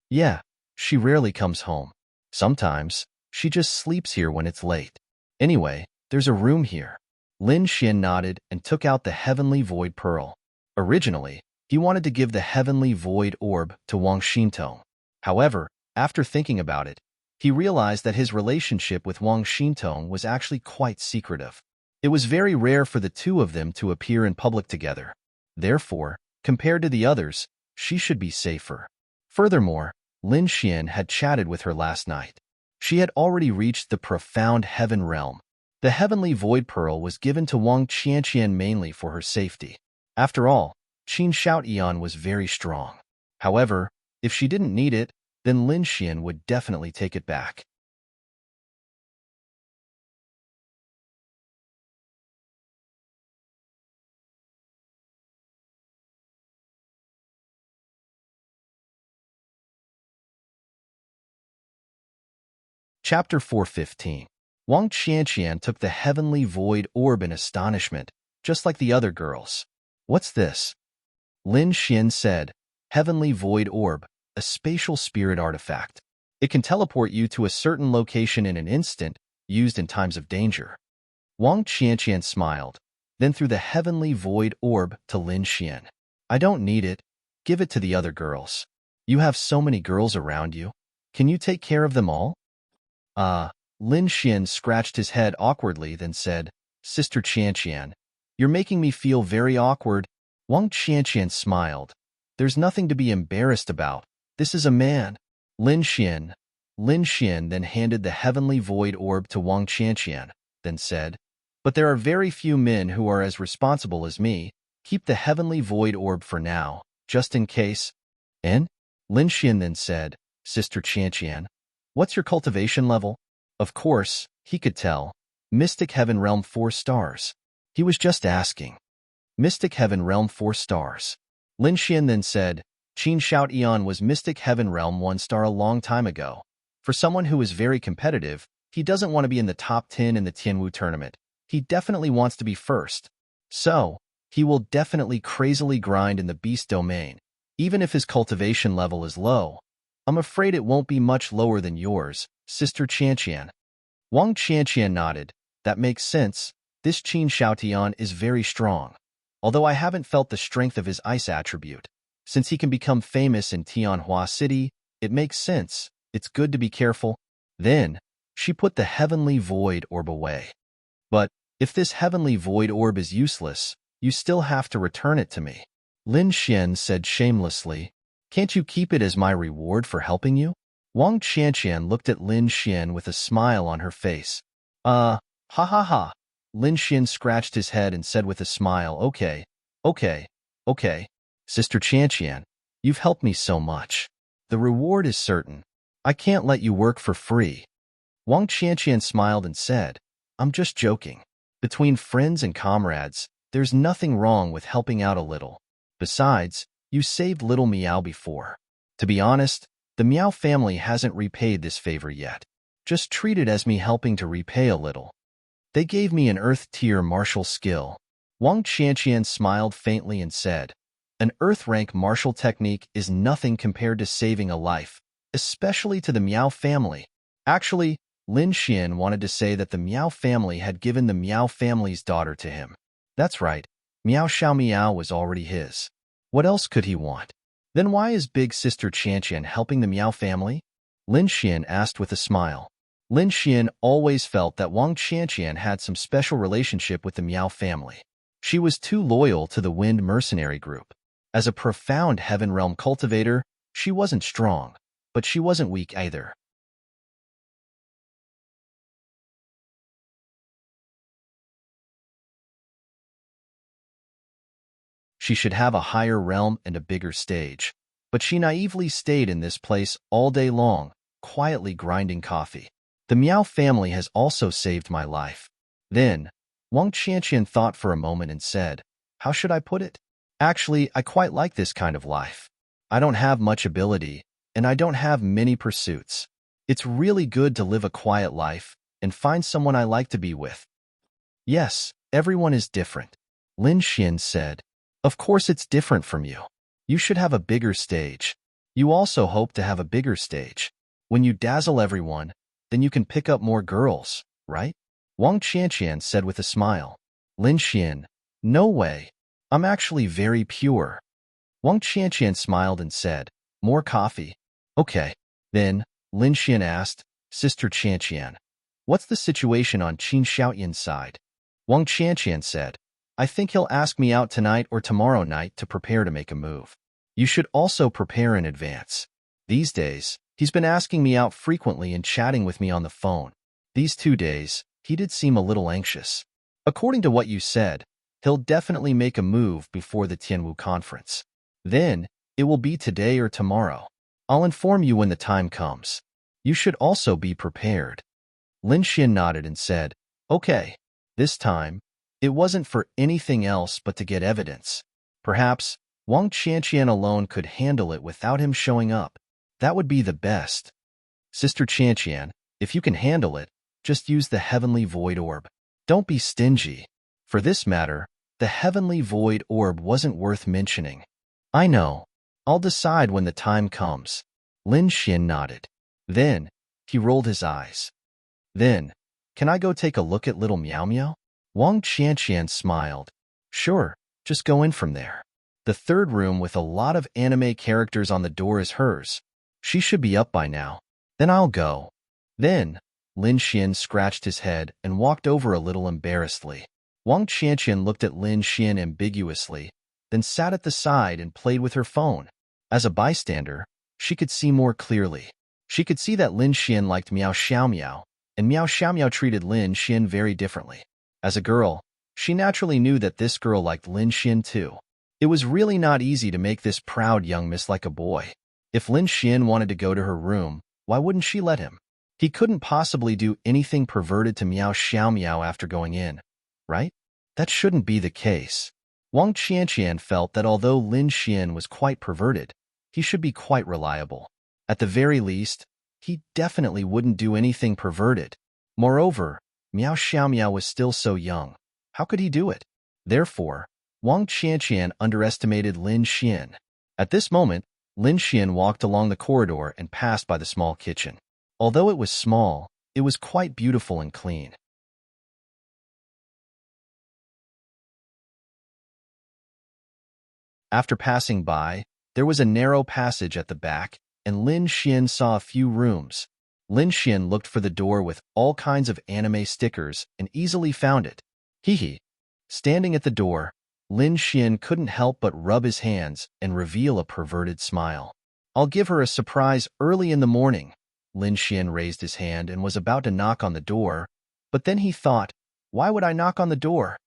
Yeah, she rarely comes home. Sometimes, she just sleeps here when it's late. Anyway, there's a room here. Lin Xian nodded and took out the Heavenly Void Pearl. Originally, he wanted to give the Heavenly Void Orb to Wang Xintong. However, after thinking about it, he realized that his relationship with Wang Xintong was actually quite secretive. It was very rare for the two of them to appear in public together. Therefore, compared to the others, she should be safer. Furthermore, Lin Xian had chatted with her last night. She had already reached the profound heaven realm. The Heavenly Void Pearl was given to Wang Qianqian mainly for her safety. After all, Qin Shout Eon was very strong. However, if she didn't need it, then Lin Xian would definitely take it back. Chapter 415. Wang Qianqian took the Heavenly Void Orb in astonishment, just like the other girls. What's this? Lin Xian said, Heavenly Void Orb, a spatial spirit artifact. It can teleport you to a certain location in an instant, used in times of danger. Wang Qianqian smiled, then threw the Heavenly Void Orb to Lin Xian. I don't need it. Give it to the other girls. You have so many girls around you. Can you take care of them all? Lin Xian scratched his head awkwardly, then said, Sister Qianqian, you're making me feel very awkward. Wang Qianqian smiled. There's nothing to be embarrassed about. This is a man. Lin Xian then handed the Heavenly Void Orb to Wang Qianqian, then said, But there are very few men who are as responsible as me. Keep the Heavenly Void Orb for now, just in case. And? Lin Xian then said, Sister Qianqian, what's your cultivation level? Of course, he could tell. Mystic Heaven Realm 4 stars. He was just asking. Mystic Heaven Realm 4 stars. Lin Xian then said, Qin Shout Eon was Mystic Heaven Realm 1 star a long time ago. For someone who is very competitive, he doesn't want to be in the top 10 in the Tianwu tournament. He definitely wants to be first. So, he will definitely crazily grind in the beast domain, even if his cultivation level is low. I'm afraid it won't be much lower than yours, Sister Qianqian. Wang Qianqian nodded. That makes sense. This Qin Xiaotian is very strong, although I haven't felt the strength of his ice attribute. Since he can become famous in Tianhua City, it makes sense. It's good to be careful. Then, she put the heavenly void orb away. But, if this heavenly void orb is useless, you still have to return it to me. Lin Xian said shamelessly. Can't you keep it as my reward for helping you? Wang Qianqian looked at Lin Xian with a smile on her face. Ha ha ha. Lin Xian scratched his head and said with a smile, okay. Sister Qianqian, you've helped me so much. The reward is certain. I can't let you work for free. Wang Qianqian smiled and said, I'm just joking. Between friends and comrades, there's nothing wrong with helping out a little. Besides, you saved little Meow before. To be honest, the Meow family hasn't repaid this favor yet. Just treat it as me helping to repay a little. They gave me an Earth-tier martial skill. Wang Qianqian smiled faintly and said, an Earth-rank martial technique is nothing compared to saving a life, especially to the Meow family. Actually, Lin Xian wanted to say that the Meow family had given the Meow family's daughter to him. That's right, Meow Xiao Meow was already his. What else could he want? Then why is Big Sister Qianqian helping the Meow family? Lin Xian asked with a smile. Lin Xian always felt that Wang Qianqian had some special relationship with the Meow family. She was too loyal to the Wind Mercenary Group. As a profound Heaven Realm cultivator, she wasn't strong, but she wasn't weak either. She should have a higher realm and a bigger stage. But she naively stayed in this place all day long, quietly grinding coffee. The Meow family has also saved my life. Then, Wang Qianqian thought for a moment and said, how should I put it? Actually, I quite like this kind of life. I don't have much ability, and I don't have many pursuits. It's really good to live a quiet life and find someone I like to be with. Yes, everyone is different. Lin Xian said, of course it's different from you. You should have a bigger stage. You also hope to have a bigger stage. When you dazzle everyone, then you can pick up more girls, right? Wang Qianqian said with a smile. Lin Xian, no way. I'm actually very pure. Wang Qianqian smiled and said, more coffee. Okay. Then, Lin Xian asked, Sister Qianqian, what's the situation on Qin Xiaoyan's side? Wang Qianqian said, I think he'll ask me out tonight or tomorrow night to prepare to make a move. You should also prepare in advance. These days, he's been asking me out frequently and chatting with me on the phone. These 2 days, he did seem a little anxious. According to what you said, he'll definitely make a move before the Tianwu conference. Then, it will be today or tomorrow. I'll inform you when the time comes. You should also be prepared. Lin Xian nodded and said, okay. This time, it wasn't for anything else but to get evidence. Perhaps, Wang Qianqian alone could handle it without him showing up. That would be the best. Sister Qianqian, if you can handle it, just use the Heavenly Void Orb. Don't be stingy. For this matter, the Heavenly Void Orb wasn't worth mentioning. I know. I'll decide when the time comes. Lin Xian nodded. Then, he rolled his eyes. Then, can I go take a look at little Meow Meow? Wang Qianqian smiled. Sure, just go in from there. The third room with a lot of anime characters on the door is hers. She should be up by now. Then I'll go. Then, Lin Xian scratched his head and walked over a little embarrassedly. Wang Qianqian looked at Lin Xian ambiguously, then sat at the side and played with her phone. As a bystander, she could see more clearly. She could see that Lin Xian liked Meow Xiao Meow, and Meow Xiao Meow treated Lin Xian very differently. As a girl, she naturally knew that this girl liked Lin Xian too. It was really not easy to make this proud young miss like a boy. If Lin Xian wanted to go to her room, why wouldn't she let him? He couldn't possibly do anything perverted to Meow Xiao Meow after going in, right? That shouldn't be the case. Wang Qianqian felt that although Lin Xian was quite perverted, he should be quite reliable. At the very least, he definitely wouldn't do anything perverted. Moreover, Miao Xiaomiao was still so young. How could he do it? Therefore, Wang Qianqian underestimated Lin Xian. At this moment, Lin Xian walked along the corridor and passed by the small kitchen. Although it was small, it was quite beautiful and clean. After passing by, there was a narrow passage at the back, and Lin Xian saw a few rooms. Lin Xian looked for the door with all kinds of anime stickers and easily found it. Hee. Standing at the door, Lin Xian couldn't help but rub his hands and reveal a perverted smile. I'll give her a surprise early in the morning. Lin Xian raised his hand and was about to knock on the door, but then he thought, why would I knock on the door?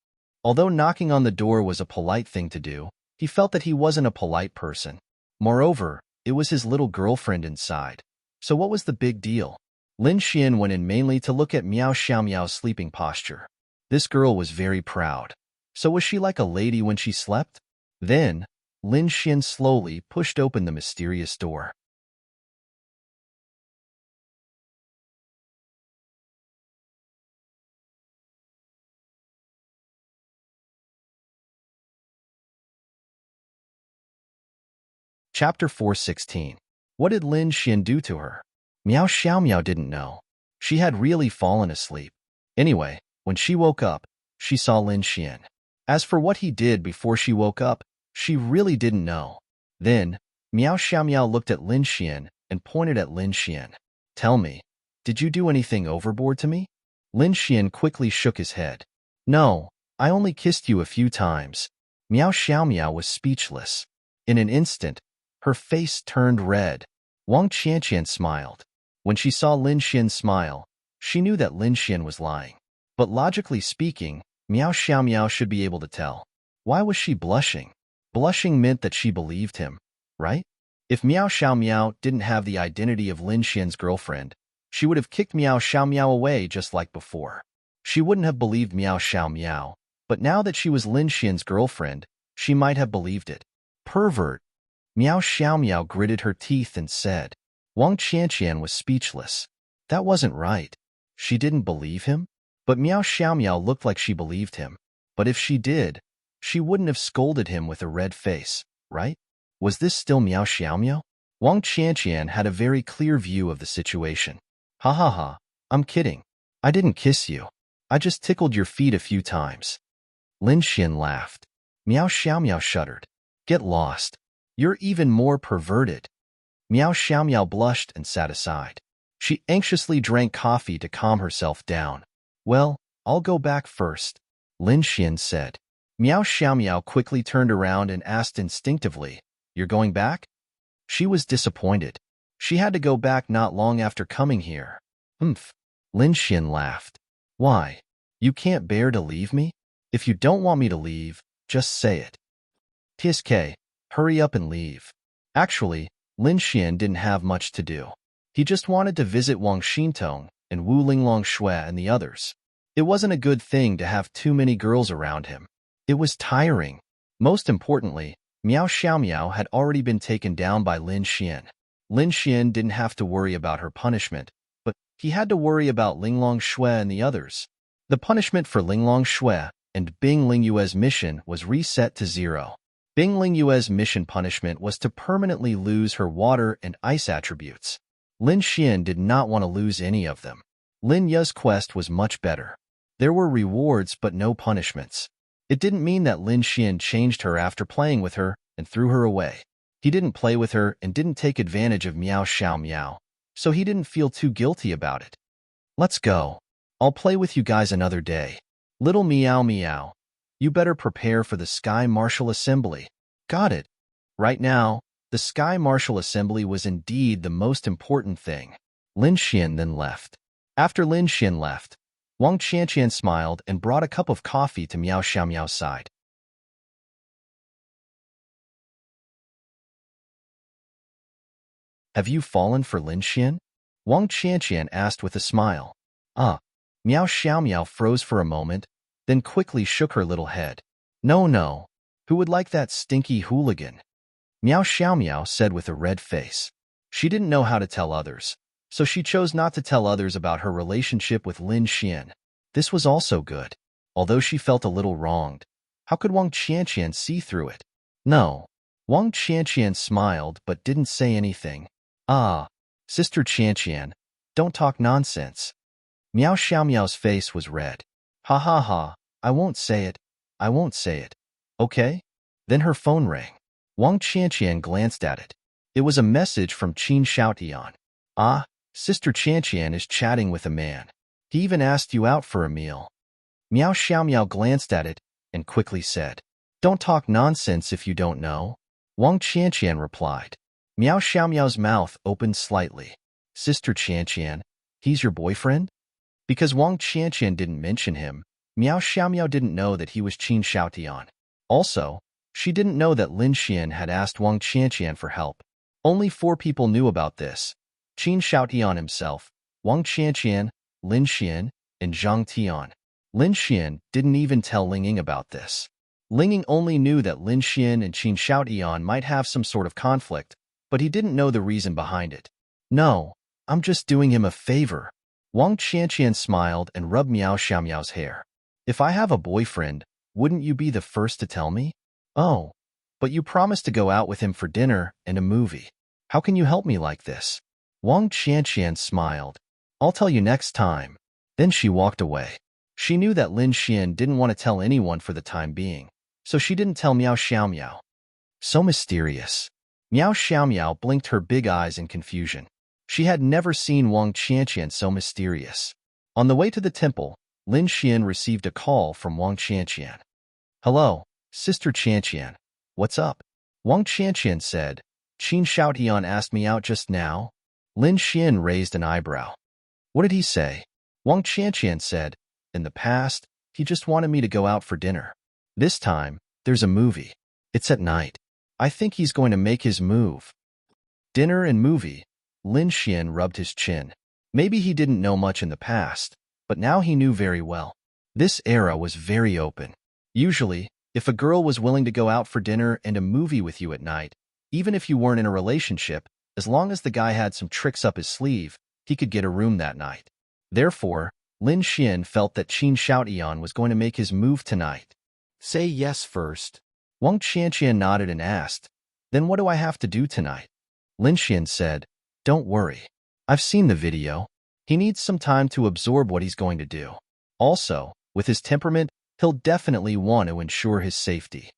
Although knocking on the door was a polite thing to do, he felt that he wasn't a polite person. Moreover, it was his little girlfriend inside. So what was the big deal? Lin Xian went in mainly to look at Miao Xiaomiao's sleeping posture. This girl was very proud. So was she like a lady when she slept? Then, Lin Xian slowly pushed open the mysterious door. Chapter 416. What did Lin Xian do to her? Miao Xiaomiao didn't know. She had really fallen asleep. Anyway, when she woke up, she saw Lin Xian. As for what he did before she woke up, she really didn't know. Then, Miao Xiaomiao looked at Lin Xian and pointed at Lin Xian. Tell me, did you do anything overboard to me? Lin Xian quickly shook his head. No, I only kissed you a few times. Miao Xiaomiao was speechless. In an instant, her face turned red. Wang Qianqian smiled. When she saw Lin Xian smile, she knew that Lin Xian was lying. But logically speaking, Miao Xiaomiao should be able to tell. Why was she blushing? Blushing meant that she believed him, right? If Miao Xiaomiao didn't have the identity of Lin Xian's girlfriend, she would have kicked Miao Xiaomiao away just like before. She wouldn't have believed Miao Xiaomiao, but now that she was Lin Xian's girlfriend, she might have believed it. Pervert! Miao Xiaomiao gritted her teeth and said. Wang Qianqian was speechless. That wasn't right. She didn't believe him? But Miao Xiaomiao looked like she believed him. But if she did, she wouldn't have scolded him with a red face, right? Was this still Miao Xiaomiao? Wang Qianqian had a very clear view of the situation. Ha ha ha, I'm kidding. I didn't kiss you. I just tickled your feet a few times. Lin Xian laughed. Miao Xiaomiao shuddered. Get lost. You're even more perverted. Miao Xiaomiao blushed and sat aside. She anxiously drank coffee to calm herself down. Well, I'll go back first, Lin Xian said. Miao Xiaomiao quickly turned around and asked instinctively, You're going back? She was disappointed. She had to go back not long after coming here. Humph. Lin Xian laughed. Why? You can't bear to leave me? If you don't want me to leave, just say it. TSK. Hurry up and leave. Actually, Lin Xian didn't have much to do. He just wanted to visit Wang Xintong and Wu Linglong Shui and the others. It wasn't a good thing to have too many girls around him. It was tiring. Most importantly, Miao Xiaomiao had already been taken down by Lin Xian. Lin Xian didn't have to worry about her punishment, but he had to worry about Linglong Shui and the others. The punishment for Linglong Shui and Bing Lingyue's mission was reset to 0. Bing Lingyue's mission punishment was to permanently lose her water and ice attributes. Lin Xian did not want to lose any of them. Lin Yu's quest was much better. There were rewards but no punishments. It didn't mean that Lin Xian changed her after playing with her and threw her away. He didn't play with her and didn't take advantage of Miao Xiaomiao, so he didn't feel too guilty about it. Let's go. I'll play with you guys another day. Little Meow Meow. You better prepare for the Sky Martial Assembly. Got it. Right now, the Sky Martial Assembly was indeed the most important thing. Lin Xian then left. After Lin Xian left, Wang Qianqian smiled and brought a cup of coffee to Miao Xiaomiao's side. Have you fallen for Lin Xian? Wang Qianqian asked with a smile. Miao Xiaomiao froze for a moment, then quickly shook her little head. No. Who would like that stinky hooligan? Miao Xiaomiao said with a red face. She didn't know how to tell others, so she chose not to tell others about her relationship with Lin Xian. This was also good. Although she felt a little wronged, how could Wang Qianqian see through it? No. Wang Qianqian smiled but didn't say anything. Ah, Sister Qianqian, don't talk nonsense. Miao Xiaomiao's face was red. Ha ha ha, I won't say it. I won't say it. Okay? Then her phone rang. Wang Qianqian glanced at it. It was a message from Qin Xiaotian. Ah, Sister Qianqian is chatting with a man. He even asked you out for a meal. Miao Xiaomiao glanced at it and quickly said, "Don't talk nonsense if you don't know." Wang Qianqian replied. Miao Xiaomiao's mouth opened slightly. Sister Qianqian, he's your boyfriend? Because Wang Qianqian didn't mention him, Miao Xiaomiao didn't know that he was Qin Xiaotian. Also, she didn't know that Lin Xian had asked Wang Qianqian for help. Only 4 people knew about this: Qin Xiaotian himself, Wang Qianqian, Lin Xian, and Zhang Tian. Lin Xian didn't even tell Ling Ying about this. Ling Ying only knew that Lin Xian and Qin Xiaotian might have some sort of conflict, but he didn't know the reason behind it. No, I'm just doing him a favor. Wang Qianqian smiled and rubbed Miao Xiaomiao's hair. If I have a boyfriend, wouldn't you be the first to tell me? Oh, but you promised to go out with him for dinner and a movie. How can you help me like this? Wang Qianqian smiled. I'll tell you next time. Then she walked away. She knew that Lin Xian didn't want to tell anyone for the time being, so she didn't tell Miao Xiaomiao. So mysterious. Miao Xiaomiao blinked her big eyes in confusion. She had never seen Wang Qianqian so mysterious. On the way to the temple, Lin Xian received a call from Wang Qianqian. Hello, Sister Qianqian. What's up? Wang Qianqian said. Qin Xiaotian asked me out just now. Lin Xian raised an eyebrow. What did he say? Wang Qianqian said, in the past, he just wanted me to go out for dinner. This time, there's a movie. It's at night. I think he's going to make his move. Dinner and movie. Lin Xian rubbed his chin. Maybe he didn't know much in the past, but now he knew very well. This era was very open. Usually, if a girl was willing to go out for dinner and a movie with you at night, even if you weren't in a relationship, as long as the guy had some tricks up his sleeve, he could get a room that night. Therefore, Lin Xian felt that Qin Xiaotian was going to make his move tonight. Say yes first. Wang Qianqian nodded and asked, then what do I have to do tonight? Lin Xian said, don't worry. I've seen the video. He needs some time to absorb what he's going to do. Also, with his temperament, he'll definitely want to ensure his safety.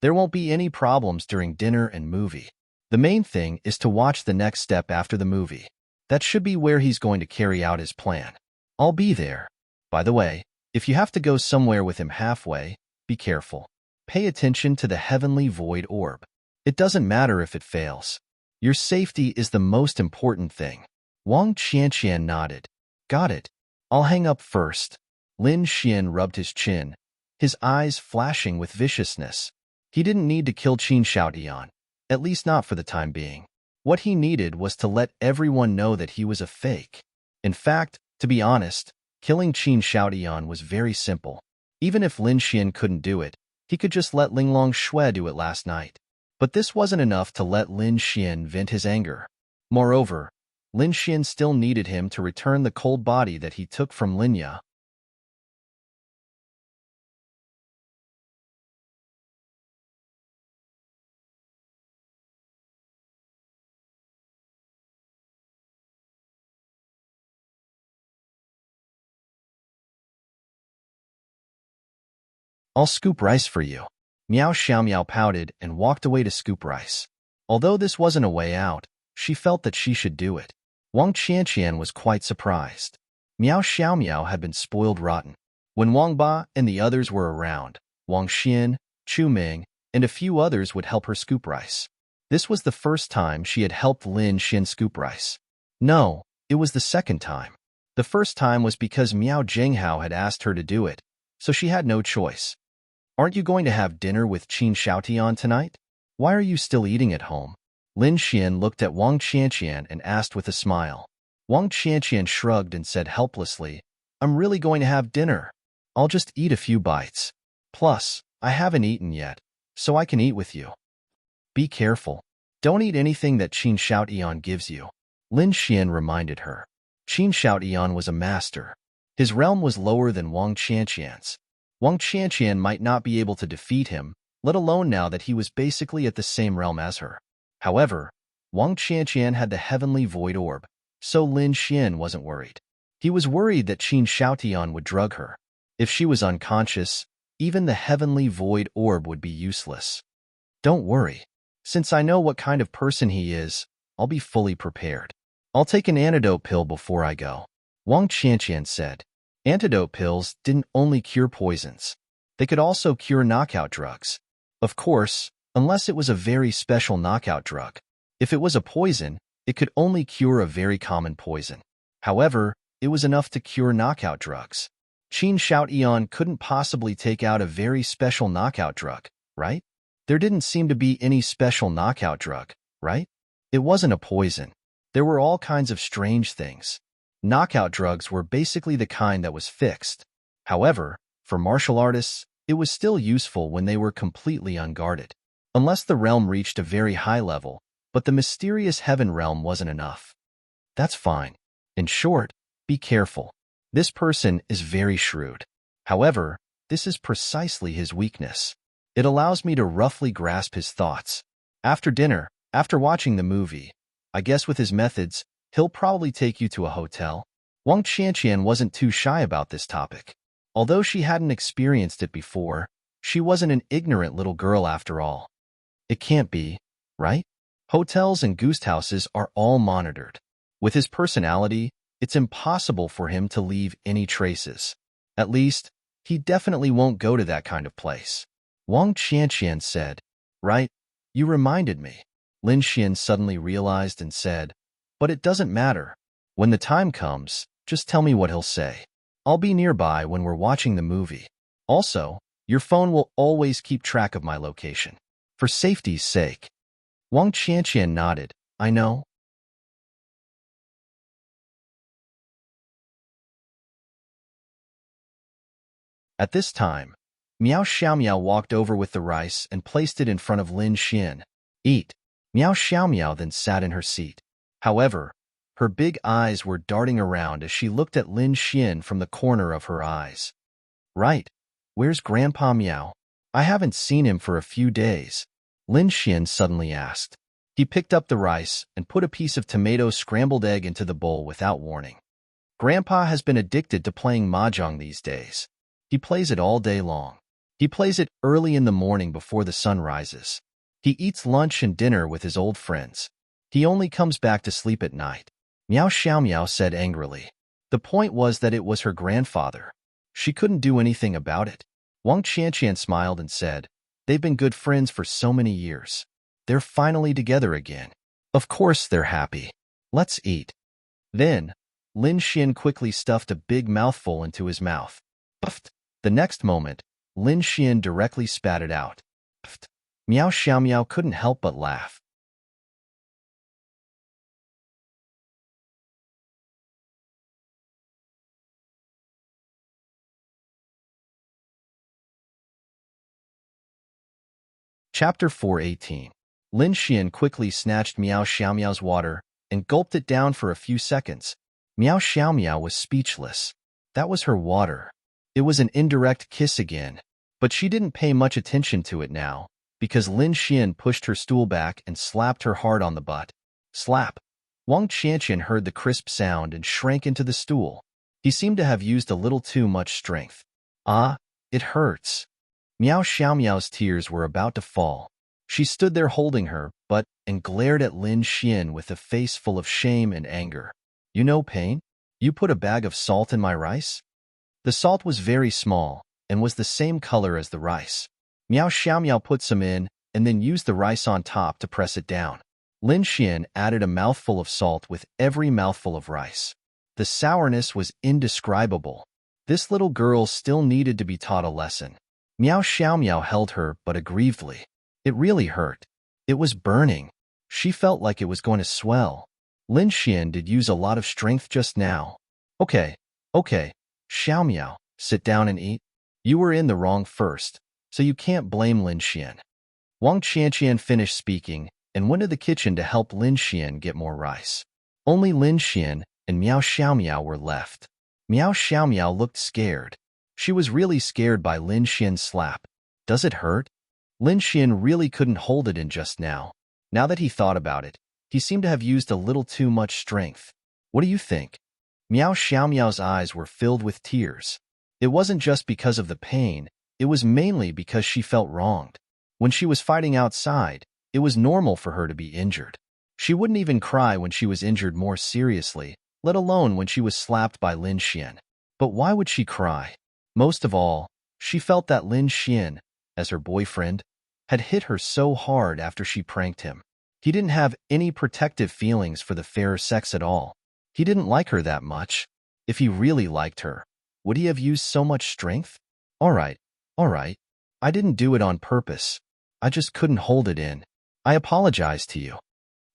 There won't be any problems during dinner and movie. The main thing is to watch the next step after the movie. That should be where he's going to carry out his plan. I'll be there. By the way, if you have to go somewhere with him halfway, be careful. Pay attention to the heavenly void orb. It doesn't matter if it fails. Your safety is the most important thing. Wang Qianqian nodded. Got it. I'll hang up first. Lin Xian rubbed his chin, his eyes flashing with viciousness. He didn't need to kill Qin Xiaotian, at least not for the time being. What he needed was to let everyone know that he was a fake. In fact, to be honest, killing Qin Xiaotian was very simple. Even if Lin Xian couldn't do it, he could just let Linglong Shui do it last night. But this wasn't enough to let Lin Xian vent his anger. Moreover, Lin Xian still needed him to return the cold body that he took from Linya. I'll scoop rice for you. Miao Xiaomiao pouted and walked away to scoop rice. Although this wasn't a way out, she felt that she should do it. Wang Qianqian was quite surprised. Miao Xiaomiao had been spoiled rotten. When Wang Ba and the others were around, Wang Xin, Chu Ming, and a few others would help her scoop rice. This was the first time she had helped Lin Xin scoop rice. No, it was the second time. The first time was because Miao Zhenghao had asked her to do it, so she had no choice. Aren't you going to have dinner with Qin Xiaotian tonight? Why are you still eating at home? Lin Xian looked at Wang Qianqian and asked with a smile. Wang Qianqian shrugged and said helplessly, I'm really going to have dinner. I'll just eat a few bites. Plus, I haven't eaten yet, so I can eat with you. Be careful. Don't eat anything that Qin Shoutian gives you, Lin Xian reminded her. Qin Shoutian was a master. His realm was lower than Wang Qianqian's. Wang Qianqian might not be able to defeat him, let alone now that he was basically at the same realm as her. However, Wang Qianqian had the heavenly void orb, so Lin Xian wasn't worried. He was worried that Qin Shoutian would drug her. If she was unconscious, even the heavenly void orb would be useless. Don't worry. Since I know what kind of person he is, I'll be fully prepared. I'll take an antidote pill before I go, Wang Qianqian said. Antidote pills didn't only cure poisons. They could also cure knockout drugs. Of course, unless it was a very special knockout drug. If it was a poison, it could only cure a very common poison. However, it was enough to cure knockout drugs. Qin Shoutian couldn't possibly take out a very special knockout drug, right? There didn't seem to be any special knockout drug, right? It wasn't a poison. There were all kinds of strange things. Knockout drugs were basically the kind that was fixed. However, for martial artists, it was still useful when they were completely unguarded. Unless the realm reached a very high level, but the mysterious heaven realm wasn't enough. That's fine. In short, be careful. This person is very shrewd. However, this is precisely his weakness. It allows me to roughly grasp his thoughts. After dinner, after watching the movie, I guess with his methods, he'll probably take you to a hotel. Wang Qianqian wasn't too shy about this topic. Although she hadn't experienced it before, she wasn't an ignorant little girl after all. It can't be, right? Hotels and ghost houses are all monitored. With his personality, it's impossible for him to leave any traces. At least, he definitely won't go to that kind of place. Wang Qianqian said, right? You reminded me. Lin Xian suddenly realized and said, but it doesn't matter. When the time comes, just tell me what he'll say. I'll be nearby when we're watching the movie. Also, your phone will always keep track of my location. For safety's sake. Wang Qianqian nodded. I know. At this time, Miao Xiaomiao walked over with the rice and placed it in front of Lin Xian. Eat. Miao Xiaomiao then sat in her seat. However, her big eyes were darting around as she looked at Lin Xian from the corner of her eyes. Right. Where's Grandpa Miao? I haven't seen him for a few days. Lin Xian suddenly asked. He picked up the rice and put a piece of tomato scrambled egg into the bowl without warning. Grandpa has been addicted to playing mahjong these days. He plays it all day long. He plays it early in the morning before the sun rises. He eats lunch and dinner with his old friends. He only comes back to sleep at night. Miao Xiaomiao said angrily. The point was that it was her grandfather. She couldn't do anything about it. Wang Qianqian smiled and said, they've been good friends for so many years. They're finally together again. Of course they're happy. Let's eat. Then, Lin Xian quickly stuffed a big mouthful into his mouth. Puffed. The next moment, Lin Xian directly spat it out. Puffed. Miao Xiaomiao couldn't help but laugh. Chapter 418. Lin Xian quickly snatched Miao Xiaomiao's water and gulped it down for a few seconds. Miao Xiaomiao was speechless. That was her water. It was an indirect kiss again, but she didn't pay much attention to it now, because Lin Xian pushed her stool back and slapped her hard on the butt. Slap. Wang Qianqian heard the crisp sound and shrank into the stool. He seemed to have used a little too much strength. Ah, it hurts. Miao Xiaomiao's tears were about to fall. She stood there holding her butt and glared at Lin Xian with a face full of shame and anger. You know pain? You put a bag of salt in my rice? The salt was very small and was the same color as the rice. Miao Xiaomiao put some in and then used the rice on top to press it down. Lin Xian added a mouthful of salt with every mouthful of rice. The sourness was indescribable. This little girl still needed to be taught a lesson. Miao Xiaomiao held her but aggrievedly. It really hurt. It was burning. She felt like it was going to swell. Lin Xian did use a lot of strength just now. Okay. Xiaomiao, sit down and eat. You were in the wrong first, so you can't blame Lin Xian. Wang Qianqian finished speaking and went to the kitchen to help Lin Xian get more rice. Only Lin Xian and Miao Xiaomiao were left. Miao Xiaomiao looked scared. She was really scared by Lin Xian's slap. Does it hurt? Lin Xian really couldn't hold it in just now. Now that he thought about it, he seemed to have used a little too much strength. What do you think? Miao Xiaomiao's eyes were filled with tears. It wasn't just because of the pain, it was mainly because she felt wronged. When she was fighting outside, it was normal for her to be injured. She wouldn't even cry when she was injured more seriously, let alone when she was slapped by Lin Xian. But why would she cry? Most of all, she felt that Lin Xian, as her boyfriend, had hit her so hard after she pranked him. He didn't have any protective feelings for the fairer sex at all. He didn't like her that much. If he really liked her, would he have used so much strength? All right. I didn't do it on purpose. I just couldn't hold it in. I apologize to you.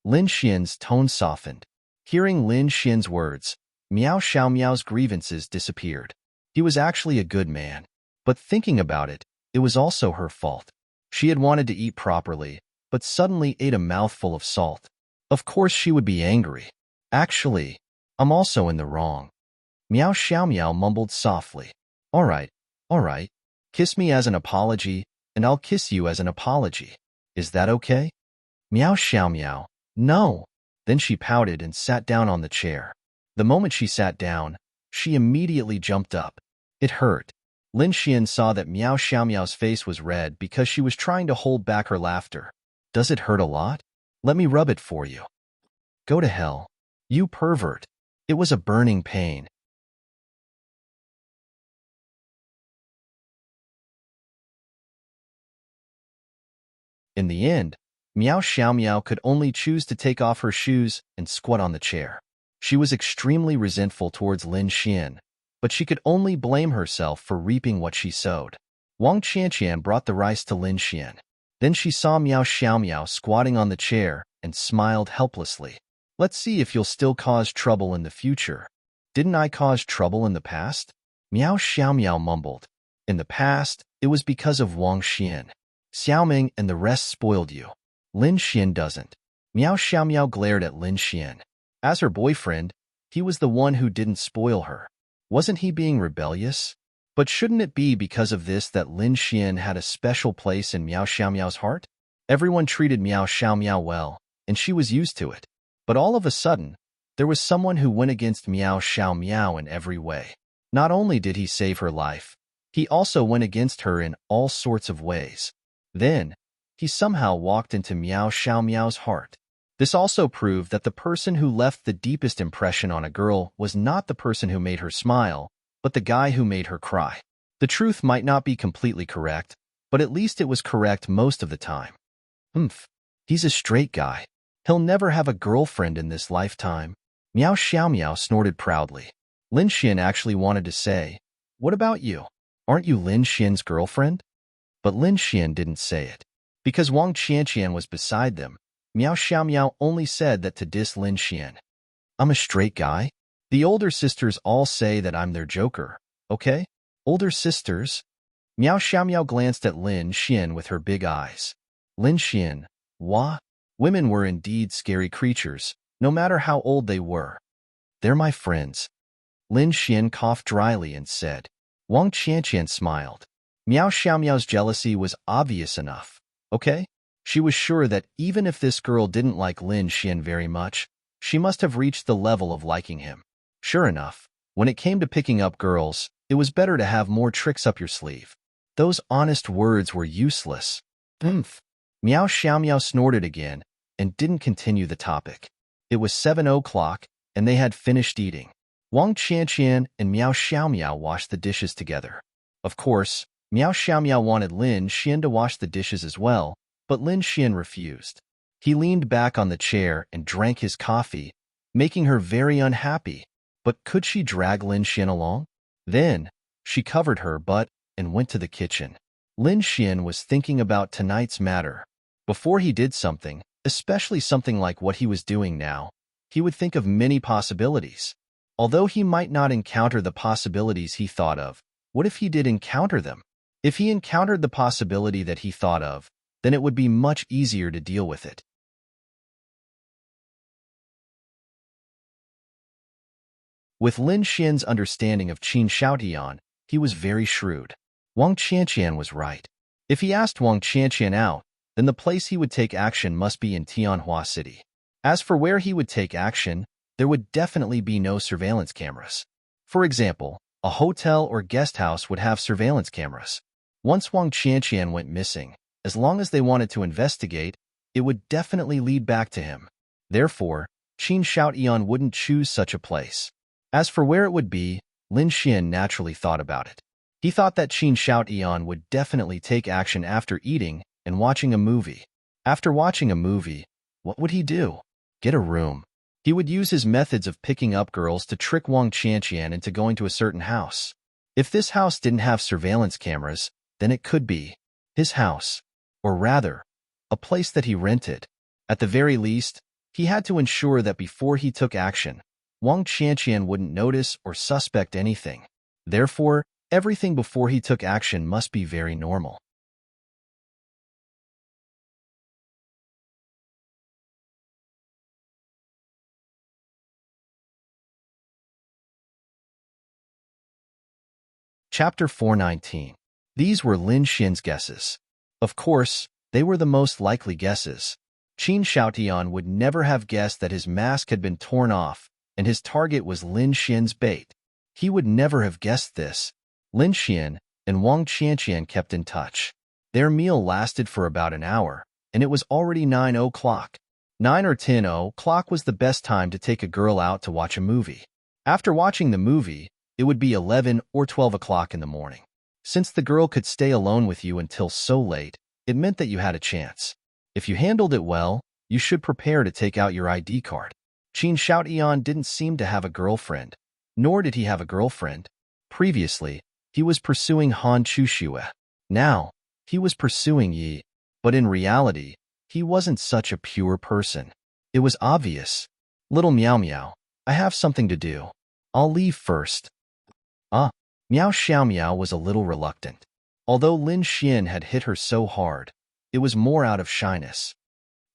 Lin Xian's tone softened. Hearing Lin Xian's words, Miao Xiaomiao's grievances disappeared. He was actually a good man. But thinking about it, it was also her fault. She had wanted to eat properly, but suddenly ate a mouthful of salt. Of course she would be angry. Actually, I'm also in the wrong. Miao Xiaomiao mumbled softly. All right. Kiss me as an apology, and I'll kiss you as an apology. Is that okay? Miao Xiaomiao. No. Then she pouted and sat down on the chair. The moment she sat down, she immediately jumped up. It hurt. Lin Xian saw that Miao Xiaomiao's face was red because she was trying to hold back her laughter. Does it hurt a lot? Let me rub it for you. Go to hell. You pervert. It was a burning pain. In the end, Miao Xiaomiao could only choose to take off her shoes and squat on the chair. She was extremely resentful towards Lin Xian, but she could only blame herself for reaping what she sowed. Wang Qianqian brought the rice to Lin Xian. Then she saw Miao Xiaomiao squatting on the chair and smiled helplessly. Let's see if you'll still cause trouble in the future. Didn't I cause trouble in the past? Miao Xiaomiao mumbled. In the past, it was because of Wang Xian. Xiaoming and the rest spoiled you. Lin Xian doesn't. Miao Xiaomiao glared at Lin Xian. As her boyfriend, he was the one who didn't spoil her. Wasn't he being rebellious? But shouldn't it be because of this that Lin Xian had a special place in Miao Xiaomiao's heart? Everyone treated Miao Xiaomiao well, and she was used to it. But all of a sudden, there was someone who went against Miao Xiaomiao in every way. Not only did he save her life, he also went against her in all sorts of ways. Then, he somehow walked into Miao Xiaomiao's heart. This also proved that the person who left the deepest impression on a girl was not the person who made her smile, but the guy who made her cry. The truth might not be completely correct, but at least it was correct most of the time. He's a straight guy. He'll never have a girlfriend in this lifetime. Miao Xiaomiao snorted proudly. Lin Xian actually wanted to say, what about you? Aren't you Lin Xian's girlfriend? But Lin Xian didn't say it. Because Wang Qianqian was beside them, Miao Xiaomiao only said that to diss Lin Xian. I'm a straight guy. The older sisters all say that I'm their joker, okay? Older sisters? Miao Xiaomiao glanced at Lin Xian with her big eyes. Lin Xian, what? Women were indeed scary creatures, no matter how old they were. They're my friends. Lin Xian coughed dryly and said. Wang Qianqian smiled. Miao Xiaomiao's jealousy was obvious enough, okay? She was sure that even if this girl didn't like Lin Xian very much, she must have reached the level of liking him. Sure enough, when it came to picking up girls, it was better to have more tricks up your sleeve. Those honest words were useless. Miao Xiaomiao snorted again and didn't continue the topic. It was 7 o'clock, and they had finished eating. Wang Qianqian and Miao Xiaomiao washed the dishes together. Of course, Miao Xiaomiao wanted Lin Xian to wash the dishes as well, but Lin Xian refused. He leaned back on the chair and drank his coffee, making her very unhappy. But could she drag Lin Xian along? Then, she covered her butt and went to the kitchen. Lin Xian was thinking about tonight's matter. Before he did something, especially something like what he was doing now, he would think of many possibilities. Although he might not encounter the possibilities he thought of, what if he did encounter them? If he encountered the possibility that he thought of, then it would be much easier to deal with it. With Lin Xian's understanding of Qin Xiaotian, he was very shrewd. Wang Qianqian was right. If he asked Wang Qianqian out, then the place he would take action must be in Tianhua City. As for where he would take action, there would definitely be no surveillance cameras. For example, a hotel or guest house would have surveillance cameras. Once Wang Qianqian went missing, as long as they wanted to investigate, it would definitely lead back to him. Therefore, Qin Xiaotian wouldn't choose such a place. As for where it would be, Lin Xian naturally thought about it. He thought that Qin Xiaotian would definitely take action after eating and watching a movie. After watching a movie, what would he do? Get a room. He would use his methods of picking up girls to trick Wang Qianqian into going to a certain house. If this house didn't have surveillance cameras, then it could be his house, or rather, a place that he rented. At the very least, he had to ensure that before he took action, Wang Qianqian wouldn't notice or suspect anything. Therefore, everything before he took action must be very normal. Chapter 419. These were Lin Xian's guesses. Of course, they were the most likely guesses. Qin Xiaotian would never have guessed that his mask had been torn off, and his target was Lin Xian's bait. He would never have guessed this. Lin Xian and Wang Qianqian kept in touch. Their meal lasted for about an hour, and it was already 9 o'clock. 9 or 10 o'clock was the best time to take a girl out to watch a movie. After watching the movie, it would be 11 or 12 o'clock in the morning. Since the girl could stay alone with you until so late, it meant that you had a chance. If you handled it well, you should prepare to take out your ID card. Qin Xiaotian didn't seem to have a girlfriend, nor did he have a girlfriend. Previously, he was pursuing Han Chuxue. Now, he was pursuing Yi. But in reality, he wasn't such a pure person. It was obvious. Little Meow Meow, I have something to do. I'll leave first. Miao Xiaomiao was a little reluctant. Although Lin Xian had hit her so hard, it was more out of shyness.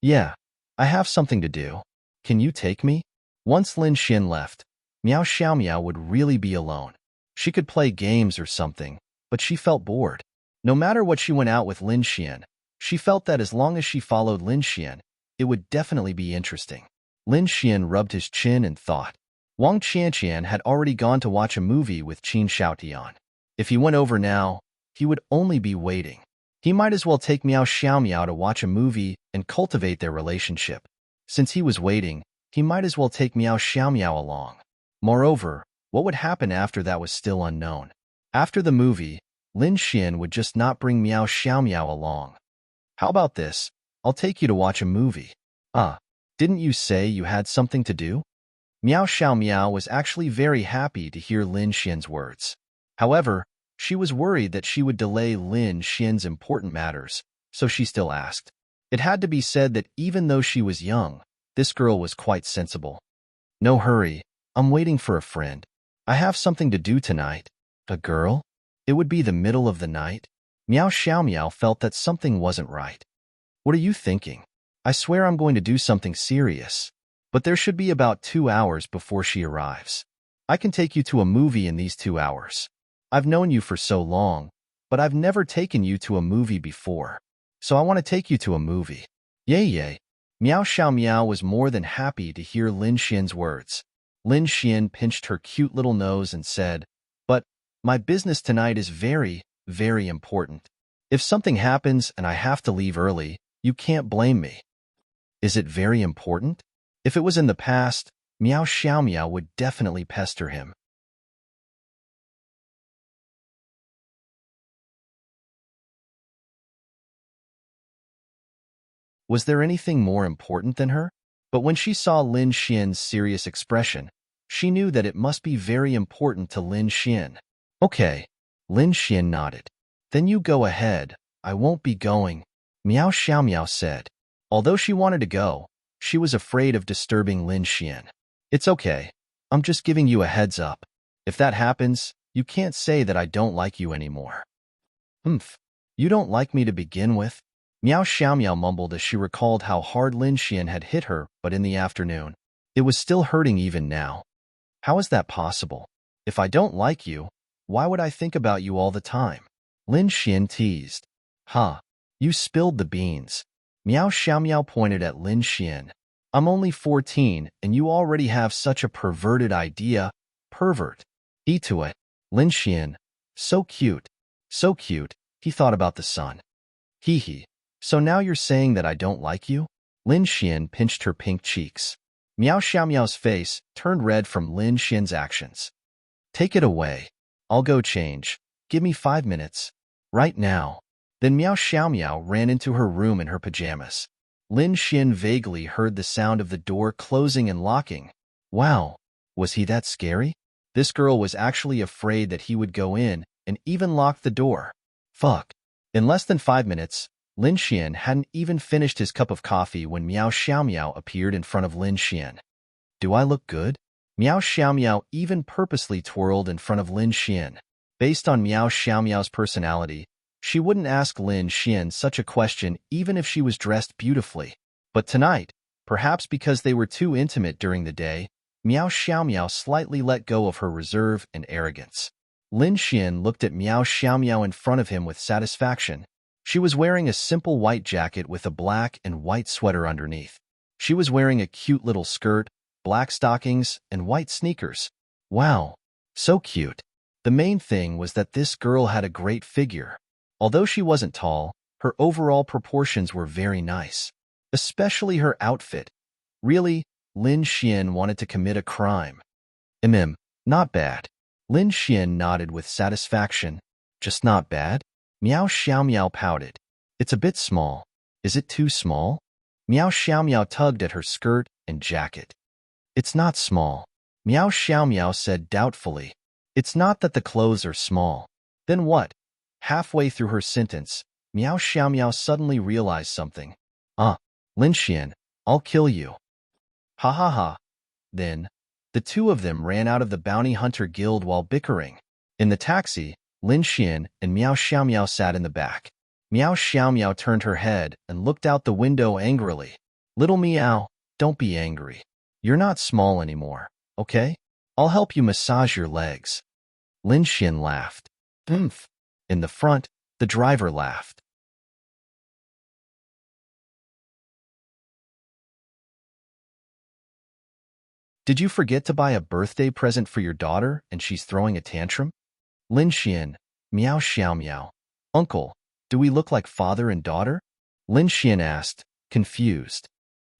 Yeah, I have something to do. Can you take me? Once Lin Xian left, Miao Xiaomiao would really be alone. She could play games or something, but she felt bored. No matter what she went out with Lin Xian, she felt that as long as she followed Lin Xian, it would definitely be interesting. Lin Xian rubbed his chin and thought. Wang Qianqian had already gone to watch a movie with Qin Xiaotian. If he went over now, he would only be waiting. He might as well take Miao Xiaomiao to watch a movie and cultivate their relationship. Since he was waiting, he might as well take Miao Xiaomiao along. Moreover, what would happen after that was still unknown. After the movie, Lin Xian would just not bring Miao Xiaomiao along. How about this? I'll take you to watch a movie. Didn't you say you had something to do? Miao Xiaomiao was actually very happy to hear Lin Xian's words. However, she was worried that she would delay Lin Xian's important matters, so she still asked. It had to be said that even though she was young, this girl was quite sensible. No hurry, I'm waiting for a friend. I have something to do tonight. A girl? It would be the middle of the night. Miao Xiaomiao felt that something wasn't right. What are you thinking? I swear I'm going to do something serious. But there should be about 2 hours before she arrives. I can take you to a movie in these 2 hours. I've known you for so long, but I've never taken you to a movie before. So I want to take you to a movie. Yay yay. Miao Xiaomiao was more than happy to hear Lin Xian's words. Lin Xian pinched her cute little nose and said, But my business tonight is very, very important. If something happens and I have to leave early, you can't blame me. Is it very important? If it was in the past, Miao Xiaomiao would definitely pester him. Was there anything more important than her? But when she saw Lin Xian's serious expression, she knew that it must be very important to Lin Xian. Okay, Lin Xian nodded. Then you go ahead, I won't be going, Miao Xiaomiao said. Although she wanted to go, she was afraid of disturbing Lin Xian. It's okay, I'm just giving you a heads up. If that happens, you can't say that I don't like you anymore. You don't like me to begin with? Miao Xiaomiao mumbled as she recalled how hard Lin Xian had hit her, but in the afternoon. It was still hurting even now. How is that possible? If I don't like you, why would I think about you all the time? Lin Xian teased. Huh, you spilled the beans. Miao Xiaomiao pointed at Lin Xian. I'm only 14, and you already have such a perverted idea. Pervert. Eat to it. Lin Xian. So cute. So cute. He thought about the sun. Hee hee. So now you're saying that I don't like you? Lin Xian pinched her pink cheeks. Miao Xiaomiao's face turned red from Lin Xian's actions. Take it away. I'll go change. Give me 5 minutes. Right now. Then Miao Xiaomiao ran into her room in her pajamas. Lin Xian vaguely heard the sound of the door closing and locking. Wow, was he that scary? This girl was actually afraid that he would go in and even lock the door. Fuck. In less than 5 minutes, Lin Xian hadn't even finished his cup of coffee when Miao Xiaomiao appeared in front of Lin Xian. Do I look good? Miao Xiaomiao even purposely twirled in front of Lin Xian. Based on Miao Xiaomiao's personality, she wouldn't ask Lin Xian such a question even if she was dressed beautifully. But tonight, perhaps because they were too intimate during the day, Miao Xiaomiao slightly let go of her reserve and arrogance. Lin Xian looked at Miao Xiaomiao in front of him with satisfaction. She was wearing a simple white jacket with a black and white sweater underneath. She was wearing a cute little skirt, black stockings, and white sneakers. Wow, so cute. The main thing was that this girl had a great figure. Although she wasn't tall, her overall proportions were very nice. Especially her outfit. Really, Lin Xian wanted to commit a crime. Not bad. Lin Xian nodded with satisfaction. Just not bad? Miao Xiaomiao pouted. It's a bit small. Is it too small? Miao Xiaomiao tugged at her skirt and jacket. It's not small. Miao Xiaomiao said doubtfully. It's not that the clothes are small. Then what? Halfway through her sentence, Miao Xiaomiao suddenly realized something. Lin Xian, I'll kill you. Ha ha ha. Then, the two of them ran out of the bounty hunter guild while bickering. In the taxi, Lin Xian and Miao Xiaomiao sat in the back. Miao Xiaomiao turned her head and looked out the window angrily. Little Miao, don't be angry. You're not small anymore, okay? I'll help you massage your legs. Lin Xian laughed. Oomph. In the front, the driver laughed. Did you forget to buy a birthday present for your daughter and she's throwing a tantrum? Lin Xian, Miao Xiaomiao. Uncle, do we look like father and daughter? Lin Xian asked, confused.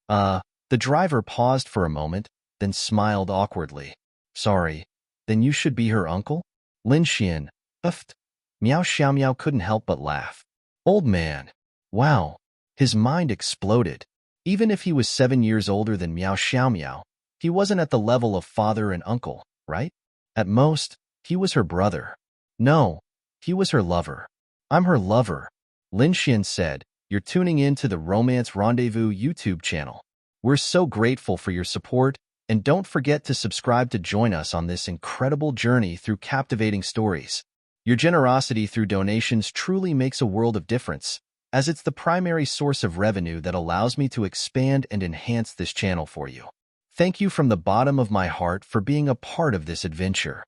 The driver paused for a moment, then smiled awkwardly. Sorry, then you should be her uncle? Lin Xian, uffed. Miao Xiaomiao couldn't help but laugh. Old man. Wow. His mind exploded. Even if he was 7 years older than Miao Xiaomiao, he wasn't at the level of father and uncle, right? At most, he was her brother. No, he was her lover. I'm her lover. Lin Xian said, you're tuning in to the Romance Rendezvous YouTube channel. We're so grateful for your support, and don't forget to subscribe to join us on this incredible journey through captivating stories. Your generosity through donations truly makes a world of difference, as it's the primary source of revenue that allows me to expand and enhance this channel for you. Thank you from the bottom of my heart for being a part of this adventure.